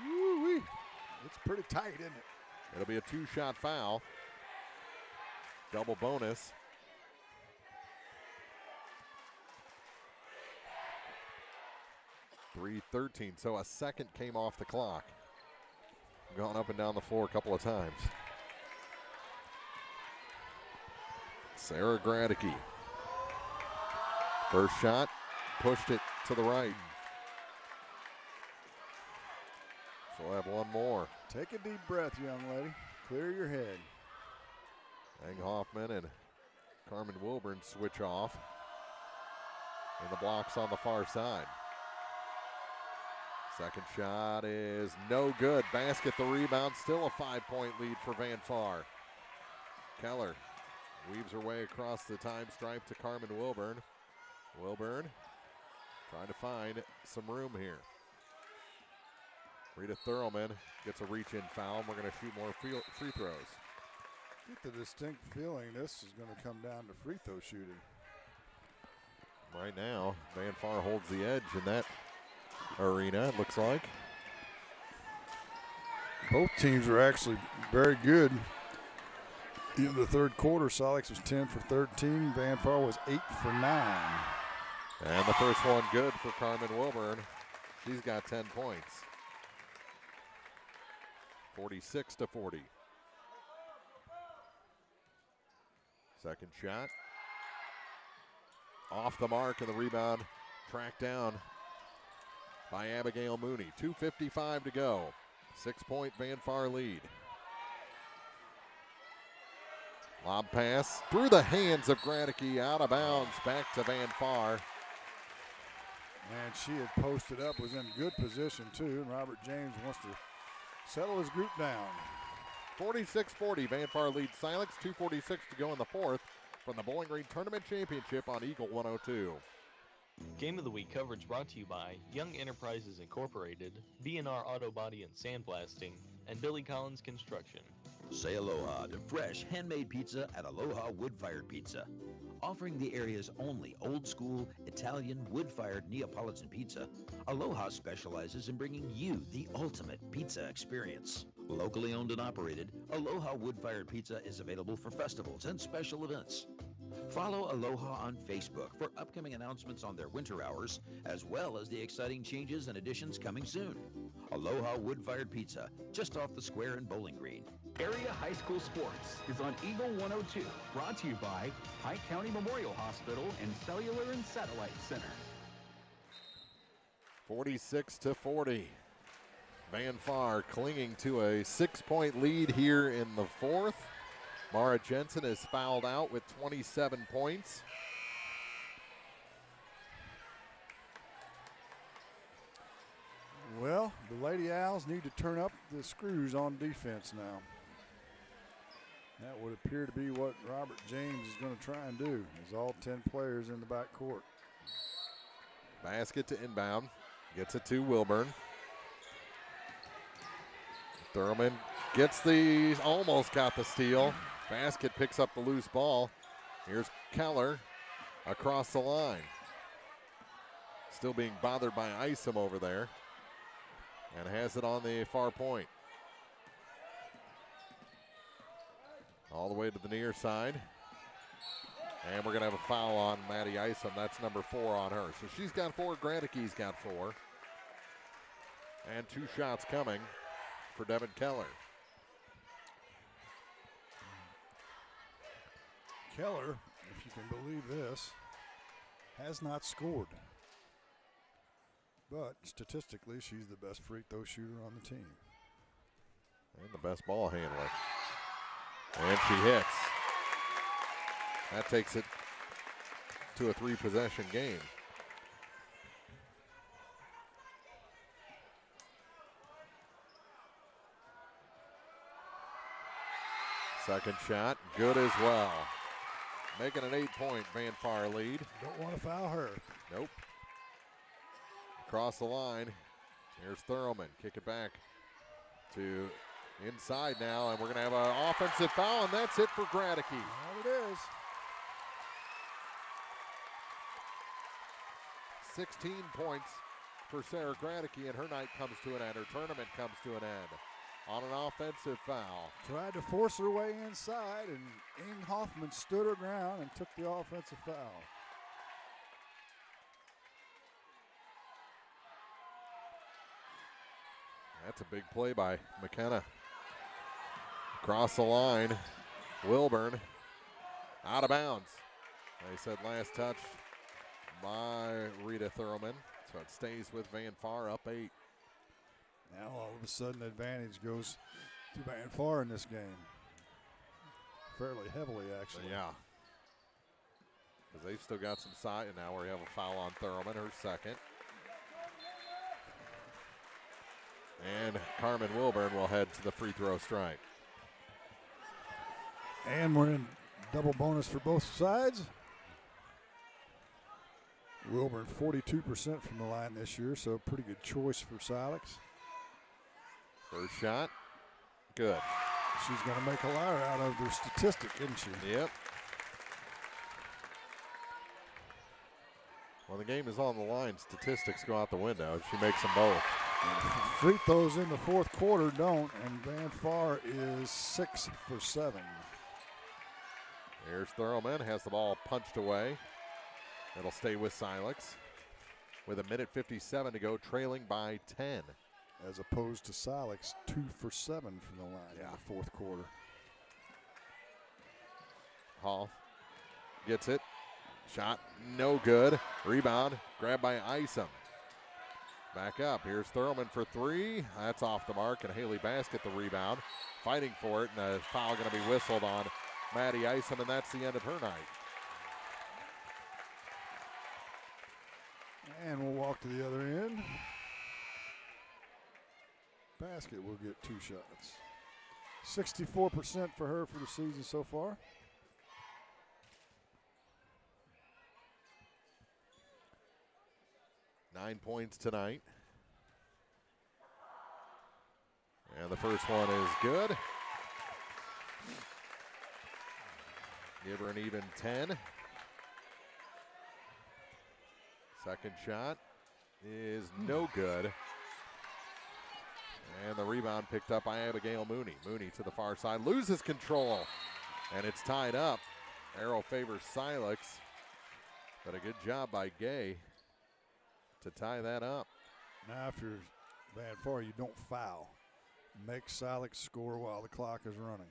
Woo-wee. It's pretty tight, isn't it? It'll be a 2-shot foul. Double bonus. .313, so a second came off the clock. Gone up and down the floor a couple of times. Sarah Gradicke. First shot, pushed it to the right. So we'll have one more. Take a deep breath, young lady. Clear your head. Ang Hoffman and Carmen Wilburn switch off. And the blocks on the far side. Second shot is no good. Basket, the rebound, still a 5-point lead for Van Far. Keller weaves her way across the time stripe to Carmen Wilburn. Wilburn trying to find some room here. Rita Thurlman gets a reach-in foul. We're going to shoot more free throws. Get the distinct feeling this is going to come down to free throw shooting. Right now, Van Far holds the edge in that arena, it looks like. Both teams are actually very good. In the third quarter, Silex was 10 for 13. Van Far was 8 for 9. And the first one good for Carmen Wilburn. She's got 10 points. 46-40. Second shot. Off the mark, and the rebound tracked down by Abigail Mooney. 2:55 to go. 6-point Van Far lead. Lob pass through the hands of Gradicke, out of bounds, back to Van Far. And she had posted up, was in good position too, and Robert James wants to settle his group down. 46-40, Van Far leads Silex. 2:46 to go in the fourth from the Bowling Green Tournament Championship on Eagle 102. Game of the Week coverage brought to you by Young Enterprises Incorporated, B&R Auto Body and Sandblasting, and Billy Collins Construction. Say aloha to fresh, handmade pizza at Aloha Wood-Fired Pizza. Offering the area's only old-school, Italian, wood-fired Neapolitan pizza, Aloha specializes in bringing you the ultimate pizza experience. Locally owned and operated, Aloha Wood-Fired Pizza is available for festivals and special events. Follow Aloha on Facebook for upcoming announcements on their winter hours, as well as the exciting changes and additions coming soon. Aloha Wood-Fired Pizza, just off the square in Bowling Green. Area High School Sports is on Eagle 102, brought to you by Pike County Memorial Hospital and Cellular and Satellite Center. 46-40. Van Far clinging to a 6-point lead here in the fourth. Mara Jensen is fouled out with 27 points. Well, the Lady Owls need to turn up the screws on defense now. That would appear to be what Robert James is going to try and do, is all 10 players in the backcourt. Basket to inbound. Gets it to Wilburn. Thurman gets almost got the steal. Basket picks up the loose ball. Here's Keller across the line. Still being bothered by Isom over there. And has it on the far point. All the way to the near side. And we're going to have a foul on Maddie Isom. That's number 4 on her. So she's got 4. Gradicke's got 4. And 2 shots coming for Devin Keller. Keller, if you can believe this, has not scored. But statistically, she's the best free throw shooter on the team. And the best ball handler. And she hits. That takes it to a 3-possession game. Second shot, good as well. Making an 8-point Van Far lead. Don't want to foul her. Nope. Across the line. Here's Thurlman. Kick it back to inside now, and we're going to have an offensive foul, and that's it for Gradicke. There it is. 16 points for Sarah Gradicke, and her night comes to an end. Her tournament comes to an end on an offensive foul. Tried to force her way inside, and Ing Hoffman stood her ground and took the offensive foul. That's a big play by McKenna. Across the line, Wilburn out of bounds. They said last touch by Rita Thurman, so it stays with Van Far up 8. Now all of a sudden advantage goes to Van Far in this game. Fairly heavily, actually. Yeah. Because they've still got some side, and now we have a foul on Thurman, her second. And Carmen Wilburn will head to the free throw stripe. And we're in double bonus for both sides. Wilburn 42% from the line this year, so a pretty good choice for Silex. First shot, good. She's going to make a liar out of their statistic, isn't she? Yep. When the game is on the line, statistics go out the window. She makes them both. Free throws in the fourth quarter don't, and Van Far is 6 for 7. Here's Thurman, has the ball punched away. It'll stay with Silex with 1:57 to go, trailing by 10. As opposed to Silex, 2 for 7 from the line in the fourth quarter. Hall gets it. Shot no good. Rebound grabbed by Isom. Back up. Here's Thurman for 3. That's off the mark, and Haley Basket the rebound. Fighting for it, and a foul going to be whistled on Maddie Isom, and that's the end of her night. And we'll walk to the other end. Basket will get 2 shots. 64% for her for the season so far. Nine points tonight. And the first one is good. Give her an even 10. Second shot is no good. And the rebound picked up by Abigail Mooney. Mooney to the far side, loses control. And it's tied up. Arrow favors Silex. But a good job by Gay to tie that up. Now, if you're Van Far, you don't foul. Make Silex score while the clock is running.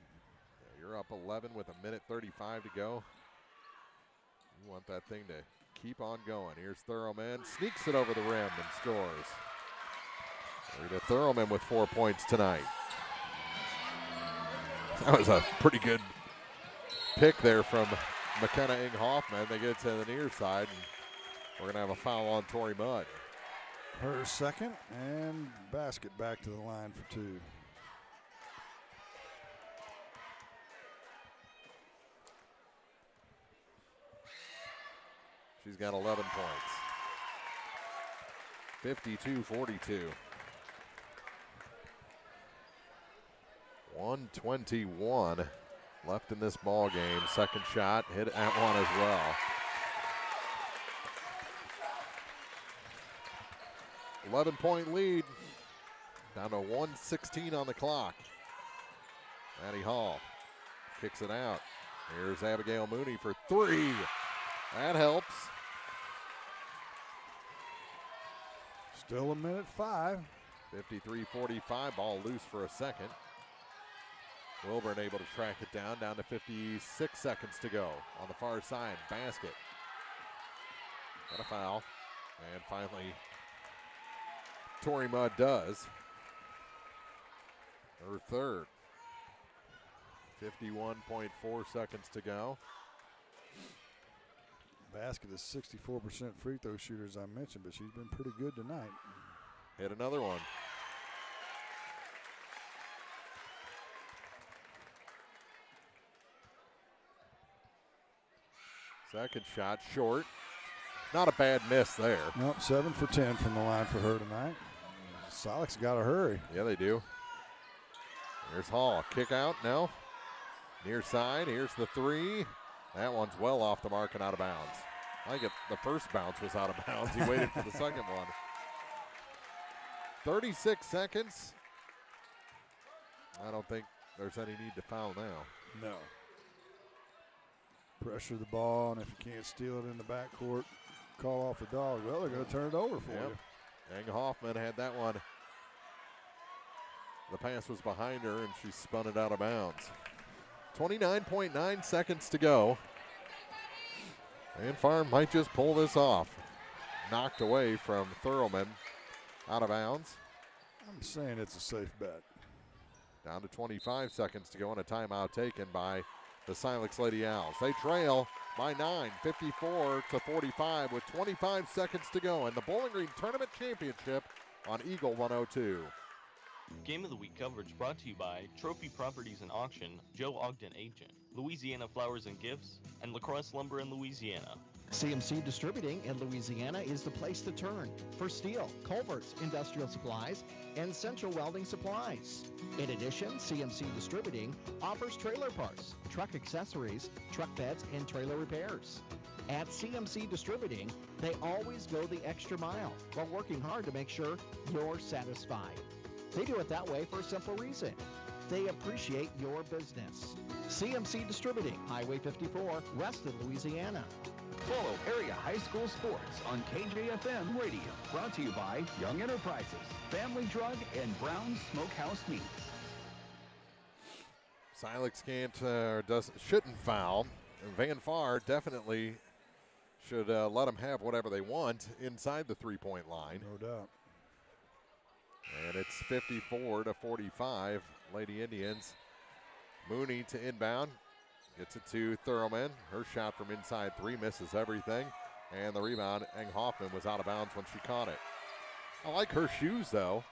Yeah, you're up 11 with 1:35 to go. You want that thing to keep on going. Here's Thurman, sneaks it over the rim and scores. Rita Thurman with 4 points tonight. That was a pretty good pick there from McKenna Ing Hoffman. They get it to the near side, and we're going to have a foul on Tori Mudd. Her second, and Basket back to the line for 2. She's got 11 points. 52-42. 1:21 left in this ball game. Second shot hit at one as well. 11-point lead. Down to 1:16 on the clock. Maddie Hall kicks it out. Here's Abigail Mooney for 3. That helps. Still 1:05. 53-45. Ball loose for a second. Wilburn able to track it down to 56 seconds to go. On the far side, Basket. Got a foul. And finally, Tori Mudd does. Her third. 51.4 seconds to go. Basket is 64% free throw shooter, as I mentioned, but she's been pretty good tonight. Hit another one. Second shot short. Not a bad miss there. Nope, 7 for 10 from the line for her tonight. Silex got to hurry. Yeah, they do. Here's Hall. Kick out, no. Near side, here's the 3. That one's well off the mark and out of bounds. I think the first bounce was out of bounds. He waited for the second one. 36 seconds. I don't think there's any need to foul now. No. Pressure the ball, and if you can't steal it in the backcourt, call off the dog. Well, they're going to turn it over for you. Ang Hoffman had that one. The pass was behind her, and she spun it out of bounds. 29.9 seconds to go. Van Farm might just pull this off. Knocked away from Thurlman. Out of bounds. I'm saying it's a safe bet. Down to 25 seconds to go and a timeout taken by the Silex Lady Owls. They trail by 9, 54-45 with 25 seconds to go in the Bowling Green Tournament Championship on Eagle 102. Game of the Week coverage brought to you by Trophy Properties and Auction, Joe Ogden Agent, Louisiana Flowers and Gifts, and LaCrosse Lumber in Louisiana. CMC Distributing in Louisiana is the place to turn for steel, culverts, industrial supplies, and central welding supplies. In addition, CMC Distributing offers trailer parts, truck accessories, truck beds, and trailer repairs. At CMC Distributing, they always go the extra mile while working hard to make sure you're satisfied. They do it that way for a simple reason. They appreciate your business. CMC Distributing, Highway 54, west of Louisiana. Follow area high school sports on KJFM Radio. Brought to you by Young Enterprises, Family Drug, and Brown's Smokehouse Meats. Silex shouldn't foul. Van Far definitely should let them have whatever they want inside the three-point line. No doubt. And it's 54-45. Lady Indians. Mooney to inbound. Gets it to Thurlman. Her shot from inside three misses everything. And the rebound, Ang Hoffman was out of bounds when she caught it. I like her shoes, though.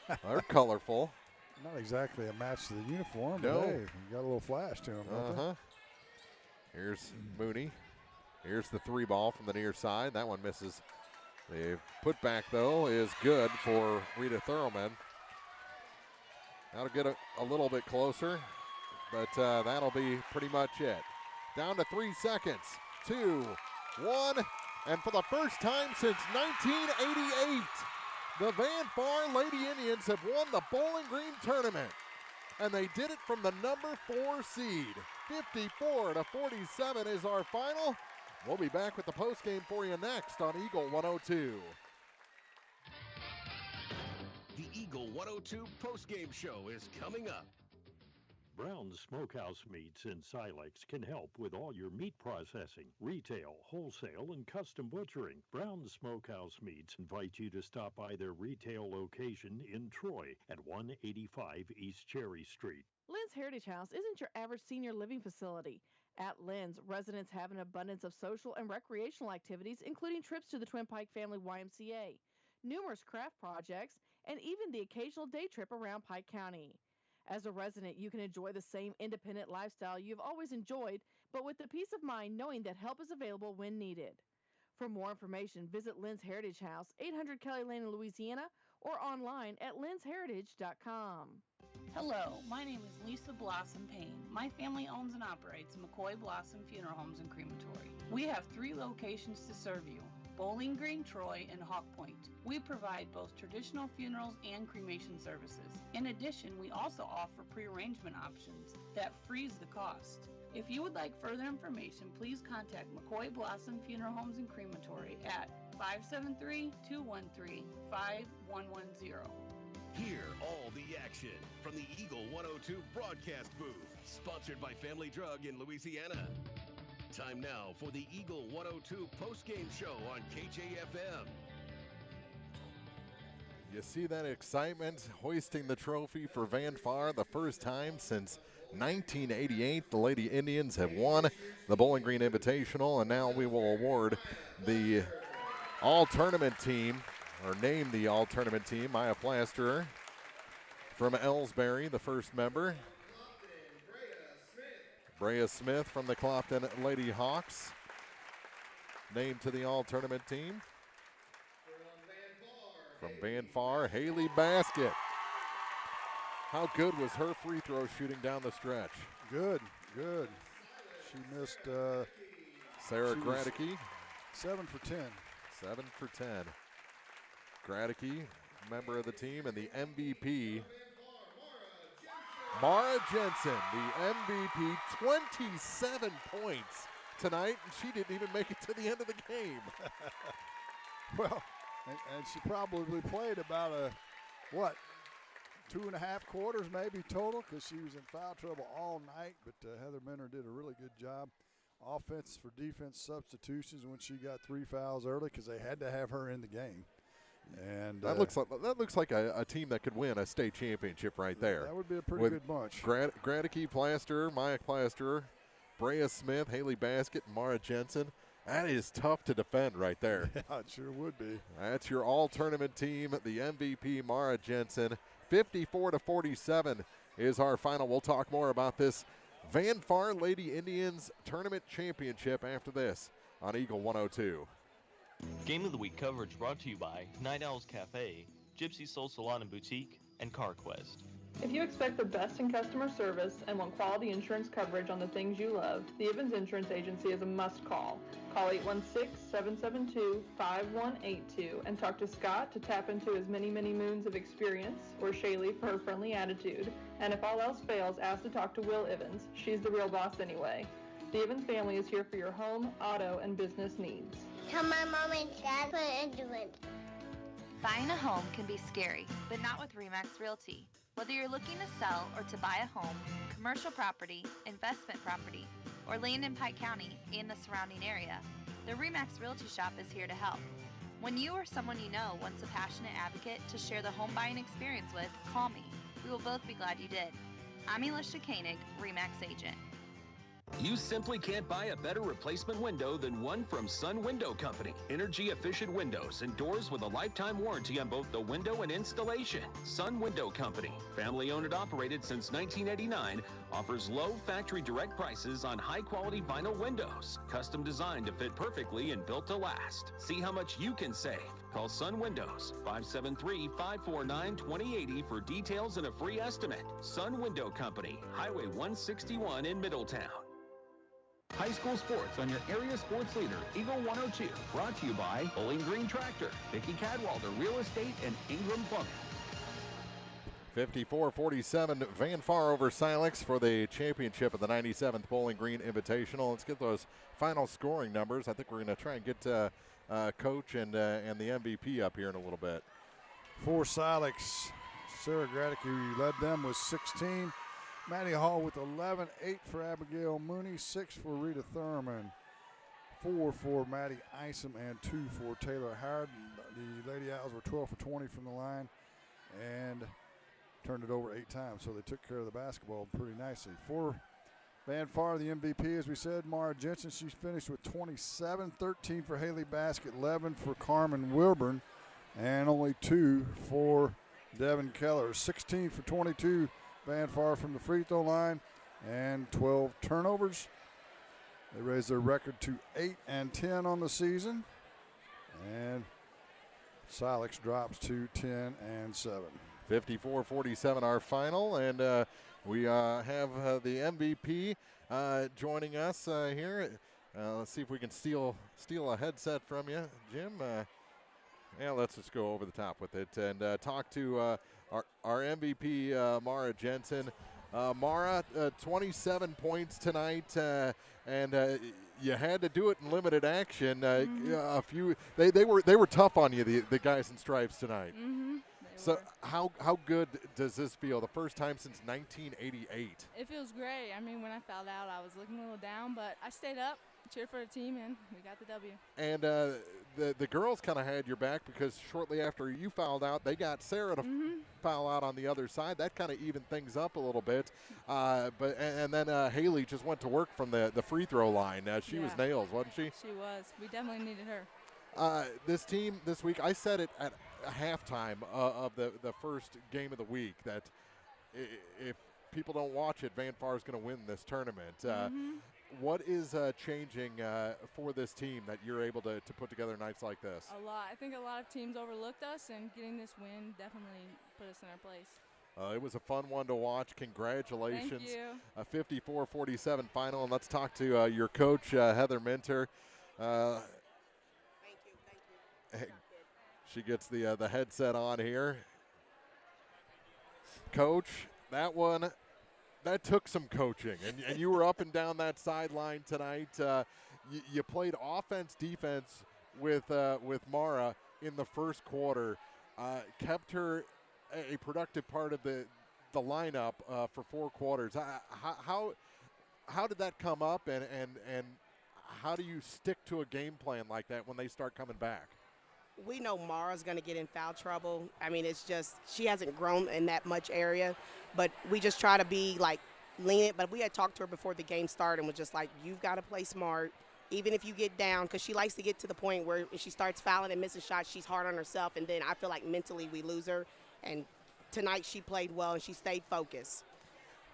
They're colorful. Not exactly a match to the uniform, no. But hey, you got a little flash to them. Here's Mooney. Here's the three ball from the near side. That one misses. The putback, though, is good for Rita Thurlman. That'll get a little bit closer, but that'll be pretty much it. Down to 3 seconds. 2, 1, and for the first time since 1988, the Van Far Lady Indians have won the Bowling Green tournament. And they did it from the number 4 seed. 54-47 is our final. We'll be back with the postgame for you next on Eagle 102. The Eagle 102 postgame show is coming up. Brown's Smokehouse Meats in Silex can help with all your meat processing, retail, wholesale, and custom butchering. Brown's Smokehouse Meats invite you to stop by their retail location in Troy at 185 East Cherry Street. Lynn's Heritage House isn't your average senior living facility. At Lynn's, residents have an abundance of social and recreational activities, including trips to the Twin Pike Family YMCA, numerous craft projects, and even the occasional day trip around Pike County. As a resident, you can enjoy the same independent lifestyle you've always enjoyed, but with the peace of mind knowing that help is available when needed. For more information, visit Lynn's Heritage House, 800 Kelly Lane in Louisiana, or online at lynsheritage.com. Hello, my name is Lisa Blossom Payne. My family owns and operates McCoy Blossom Funeral Homes and Crematory. We have 3 locations to serve you: Bowling Green, Troy, and Hawk Point. We provide both traditional funerals and cremation services. In addition, we also offer pre-arrangement options that freeze the cost. If you would like further information, please contact McCoy Blossom Funeral Homes and Crematory at 573-213-5110. Hear all the action from the Eagle 102 broadcast booth, sponsored by Family Drug in Louisiana. Time now for the Eagle 102 postgame show on KJFM. You see that excitement hoisting the trophy for Van Far, the first time since 1988. The Lady Indians have won the Bowling Green Invitational, and now we will award the all-tournament team, or name the all-tournament team. Maya Plasterer from Elsberry, the first member. Brea Smith from the Clopton Lady Hawks, named to the all-tournament team. From Van Far, Haley Basket. How good was her free throw shooting down the stretch? Good, good. She missed Sarah Gradicke. 7 for 10. 7 for 10. Gradicke, member of the team, and the MVP, Mara Jensen, the MVP, 27 points tonight, and she didn't even make it to the end of the game. Well, and she probably played about 2.5 quarters maybe total, because she was in foul trouble all night, but Heather Minter did a really good job. Offense for defense substitutions when she got 3 fouls early, because they had to have her in the game. And that looks like a team that could win a state championship right there. That would be a pretty good bunch. Gradicke, Plasterer, Maya Plasterer, Brea Smith, Haley Basket, and Mara Jensen. That is tough to defend right there. Yeah, it sure would be. That's your all-tournament team, the MVP, Mara Jensen. 54-47 is our final. We'll talk more about this Van Far Lady Indians Tournament Championship after this on Eagle 102. Game of the Week coverage brought to you by Night Owls Cafe, Gypsy Soul Salon and Boutique, and CarQuest. If you expect the best in customer service and want quality insurance coverage on the things you love, the Evans Insurance Agency is a must call. Call 816-772-5182 and talk to Scott to tap into his many, many moons of experience, or Shaylee for her friendly attitude. And if all else fails, ask to talk to Will Evans. She's the real boss anyway. The Evans family is here for your home, auto, and business needs. Tell my mom and dad put into it. Buying a home can be scary, but not with RE/MAX Realty. Whether you're looking to sell or to buy a home, commercial property, investment property, or land in Pike County and the surrounding area, the RE/MAX Realty Shop is here to help. When you or someone you know wants a passionate advocate to share the home buying experience with, call me. We will both be glad you did. I'm Elisha Koenig, RE/MAX agent. You simply can't buy a better replacement window than one from Sun Window Company. Energy-efficient windows and doors with a lifetime warranty on both the window and installation. Sun Window Company, family-owned and operated since 1989, offers low factory direct prices on high-quality vinyl windows, custom designed to fit perfectly and built to last. See how much you can save. Call Sun Windows, 573-549-2080 for details and a free estimate. Sun Window Company, Highway 161 in Middletown. High school sports on your area sports leader, Eagle 102. Brought to you by Bowling Green Tractor, Vicki Cadwalder Real Estate, and Ingram Plumbing. 54-47, Van Far over Silex for the championship of the 97th Bowling Green Invitational. Let's get those final scoring numbers. I think we're going to try and get Coach and the MVP up here in a little bit. For Silex, Sarah Gradicke, who led them, was 16. Maddie Hall with 11, 8 for Abigail Mooney, 6 for Rita Thurman, 4 for Maddie Isom, and 2 for Taylor Howard. The Lady Owls were 12 for 20 from the line and turned it over 8 times, so they took care of the basketball pretty nicely. For Van Far, the MVP, as we said, Mara Jensen, she finished with 27, 13 for Haley Basket, 11 for Carmen Wilburn, and only 2 for Devin Keller. 16 for 22. Van Far from the free throw line, and 12 turnovers. They raised their record to 8-10 on the season, and Silex drops to 10-7. 54-47 our final, and we have the MVP joining us here. Let's see if we can steal a headset from you, Jim. Yeah, let's just go over the top with it and talk to our MVP, Mara Jensen. Mara, 27 points tonight, and you had to do it in limited action. A few, they were tough on you, the guys in stripes tonight. So how good does this feel? The first time since 1988. It feels great. I mean, when I fouled out, I was looking a little down, but I stayed up, cheered for the team, and we got the W. And the girls kind of had your back, because shortly after you fouled out, they got Sarah to foul out on the other side. That kind of evened things up a little bit. And then Haley just went to work from the free throw line. She was nails, wasn't she? She was. We definitely needed her. This team this week, I said it at halftime of the first game of the week, that if people don't watch it, Van Far is going to win this tournament. What is changing for this team that you're able to put together nights like this? A lot. I think a lot of teams overlooked us, and getting this win definitely put us in our place. It was a fun one to watch. Congratulations. Thank you. A 54-47 final. And let's talk to your coach, Heather Minter. She gets the headset on here. Coach, that took some coaching, and you were up and down that sideline tonight. You played offense, defense with Mara in the first quarter, kept her a productive part of the lineup for 4 quarters. How did that come up, and how do you stick to a game plan like that when they start coming back? We know Mara's going to get in foul trouble. I mean, it's just she hasn't grown in that much area, but we just try to be, like, lenient. But we had talked to her before the game started and was just like, you've got to play smart, even if you get down, because she likes to get to the point where if she starts fouling and missing shots, she's hard on herself, and then I feel like mentally we lose her. And tonight she played well, and she stayed focused.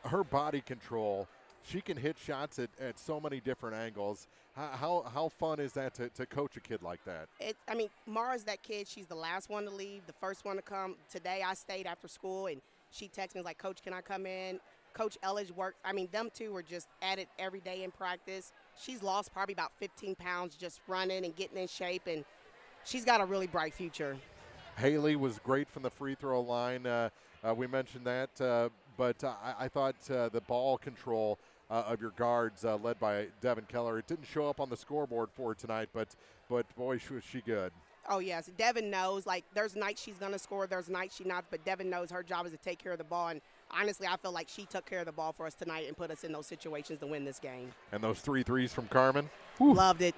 Her body control, she can hit shots at so many different angles. How fun is that to coach a kid like that? I mean, Mara's that kid. She's the last one to leave, the first one to come. Today I stayed after school, and she texted me like, Coach, can I come in? Coach Elledge worked. I mean, them two were just at it every day in practice. She's lost probably about 15 pounds just running and getting in shape, and she's got a really bright future. Haley was great from the free throw line. We mentioned that, but I thought the ball control of your guards, led by Devin Keller. It didn't show up on the scoreboard for tonight, but boy, was she good. Oh, yes. Devin knows, like, there's nights she's going to score, there's nights she's not, but Devin knows her job is to take care of the ball. And honestly, I feel like she took care of the ball for us tonight and put us in those situations to win this game. And those 3 threes from Carmen? Whew. Loved it.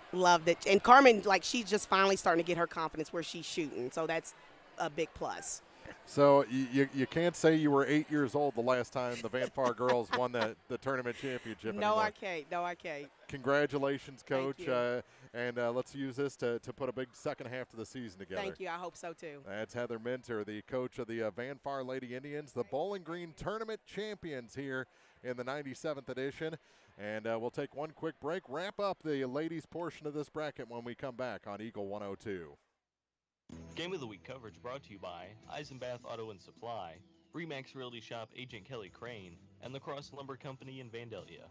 And Carmen, like, she's just finally starting to get her confidence where she's shooting, so that's a big plus. So you can't say you were 8 years old the last time the Van Far girls won the tournament championship No, anymore. I can't. Congratulations, Coach. Thank you. And let's use this to put a big second half to the season together. Thank you. I hope so, too. That's Heather Minter, the coach of the Van Far Lady Indians, the Bowling Green tournament champions here in the 97th edition. And we'll take one quick break, wrap up the ladies' portion of this bracket when we come back on Eagle 102. Game of the Week coverage brought to you by Eisenbath Auto and Supply, Remax Realty Shop agent Kelly Crane, and the Cross Lumber Company in Vandalia.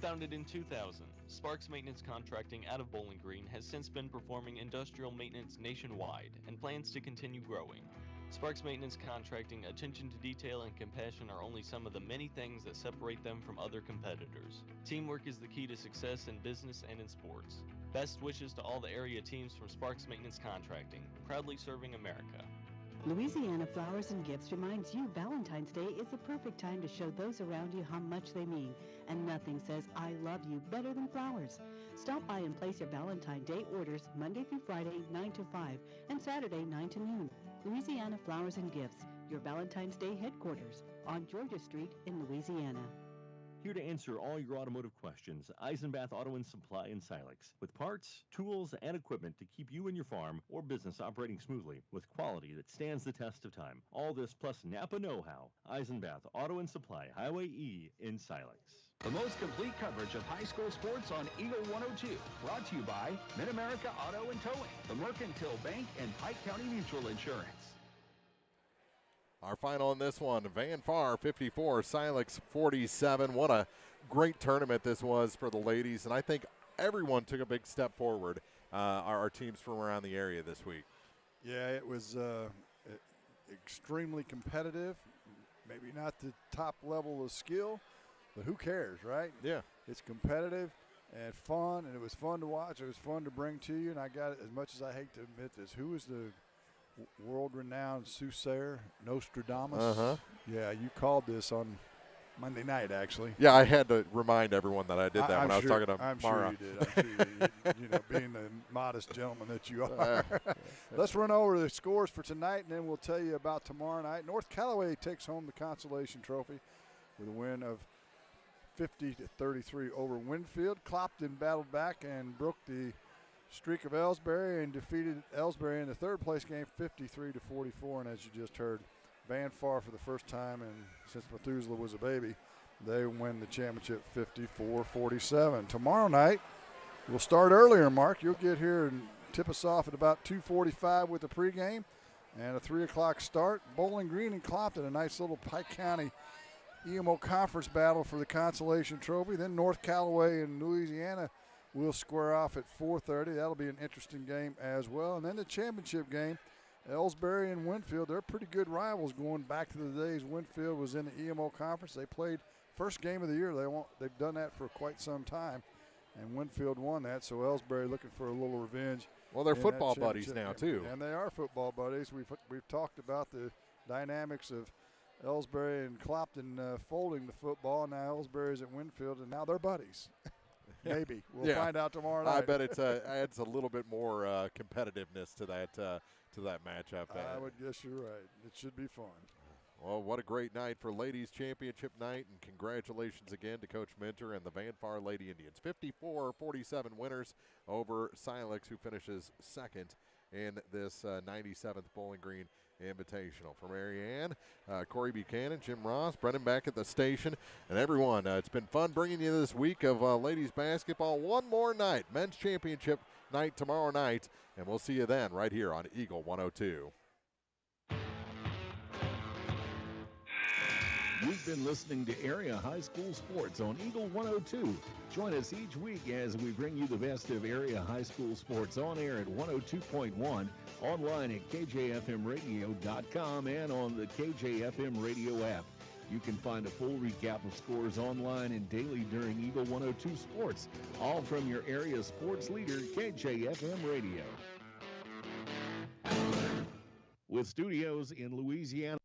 Founded in 2000, Sparks Maintenance Contracting out of Bowling Green has since been performing industrial maintenance nationwide and plans to continue growing. Sparks Maintenance Contracting attention to detail and compassion are only some of the many things that separate them from other competitors. Teamwork is the key to success in business and in sports. Best wishes to all the area teams from Sparks Maintenance Contracting, proudly serving America. Louisiana Flowers and Gifts reminds you Valentine's Day is the perfect time to show those around you how much they mean, and nothing says I love you better than flowers. Stop by and place your Valentine's Day orders Monday through Friday 9 to 5 and Saturday 9 to noon. Louisiana Flowers and Gifts, your Valentine's Day headquarters on Georgia Street in Louisiana. Here to answer all your automotive questions, Eisenbath Auto and Supply in Silex, with parts, tools, and equipment to keep you and your farm or business operating smoothly with quality that stands the test of time. All this plus Napa know-how. Eisenbath Auto and Supply, Highway E in Silex. The most complete coverage of high school sports on Eagle 102. Brought to you by Mid-America Auto and Towing, the Mercantile Bank, and Pike County Mutual Insurance. Our final in this one, Van Far 54, Silex 47. What a great tournament this was for the ladies, and I think everyone took a big step forward, our teams from around the area this week. Yeah, it was extremely competitive, maybe not the top level of skill, but who cares, right? Yeah. It's competitive and fun, and it was fun to watch. It was fun to bring to you, and I got it, as much as I hate to admit this, who was the world-renowned soothsayer, Nostradamus? Uh-huh. Yeah, you called this on Monday night, actually. Yeah, I had to remind everyone that I did that when I was talking to I'm Mara. Sure you did. I'm sure you did. You know, being the modest gentleman that you are. Let's run over the scores for tonight, and then we'll tell you about tomorrow night. North Callaway takes home the Consolation Trophy with a win of 50-33 over Winfield. Clopton battled back and broke the streak of Elsberry and defeated Elsberry in the third-place game 53-44. And as you just heard, Van Far for the first time and since Methuselah was a baby, they win the championship 54-47. Tomorrow night, we'll start earlier, Mark. You'll get here and tip us off at about 2:45 with the pregame and a 3 o'clock start. Bowling Green and Clopton, a nice little Pike County EMO conference battle for the Consolation Trophy. Then North Callaway and Louisiana will square off at 4:30. That'll be an interesting game as well. And then the championship game, Elsberry and Winfield, they're pretty good rivals going back to the days Winfield was in the EMO conference. They played first game of the year. They've done that for quite some time, and Winfield won that. So Elsberry looking for a little revenge. Well, they're football buddies now too, and they are football buddies. We've talked about the dynamics of Elsberry and Clopton folding the football. Now Elsberry's at Winfield, and now they're buddies. Maybe we'll find out tomorrow night. I bet it adds a little bit more competitiveness to that matchup. I would guess you're right. It should be fun. Well, what a great night for ladies championship night, and congratulations again to Coach Minter and the Van Far Lady Indians. 54-47 winners over Silex, who finishes second in this 97th Bowling Green Invitational. For Marianne, Corey Buchanan, Jim Ross, Brennan back at the station, and everyone, it's been fun bringing you this week of ladies basketball. One more night, men's championship night tomorrow night, and we'll see you then right here on Eagle 102. You've been listening to Area High School Sports on Eagle 102. Join us each week as we bring you the best of Area High School Sports on air at 102.1, online at kjfmradio.com, and on the KJFM radio app. You can find a full recap of scores online and daily during Eagle 102 Sports, all from your area sports leader, KJFM Radio. With studios in Louisiana.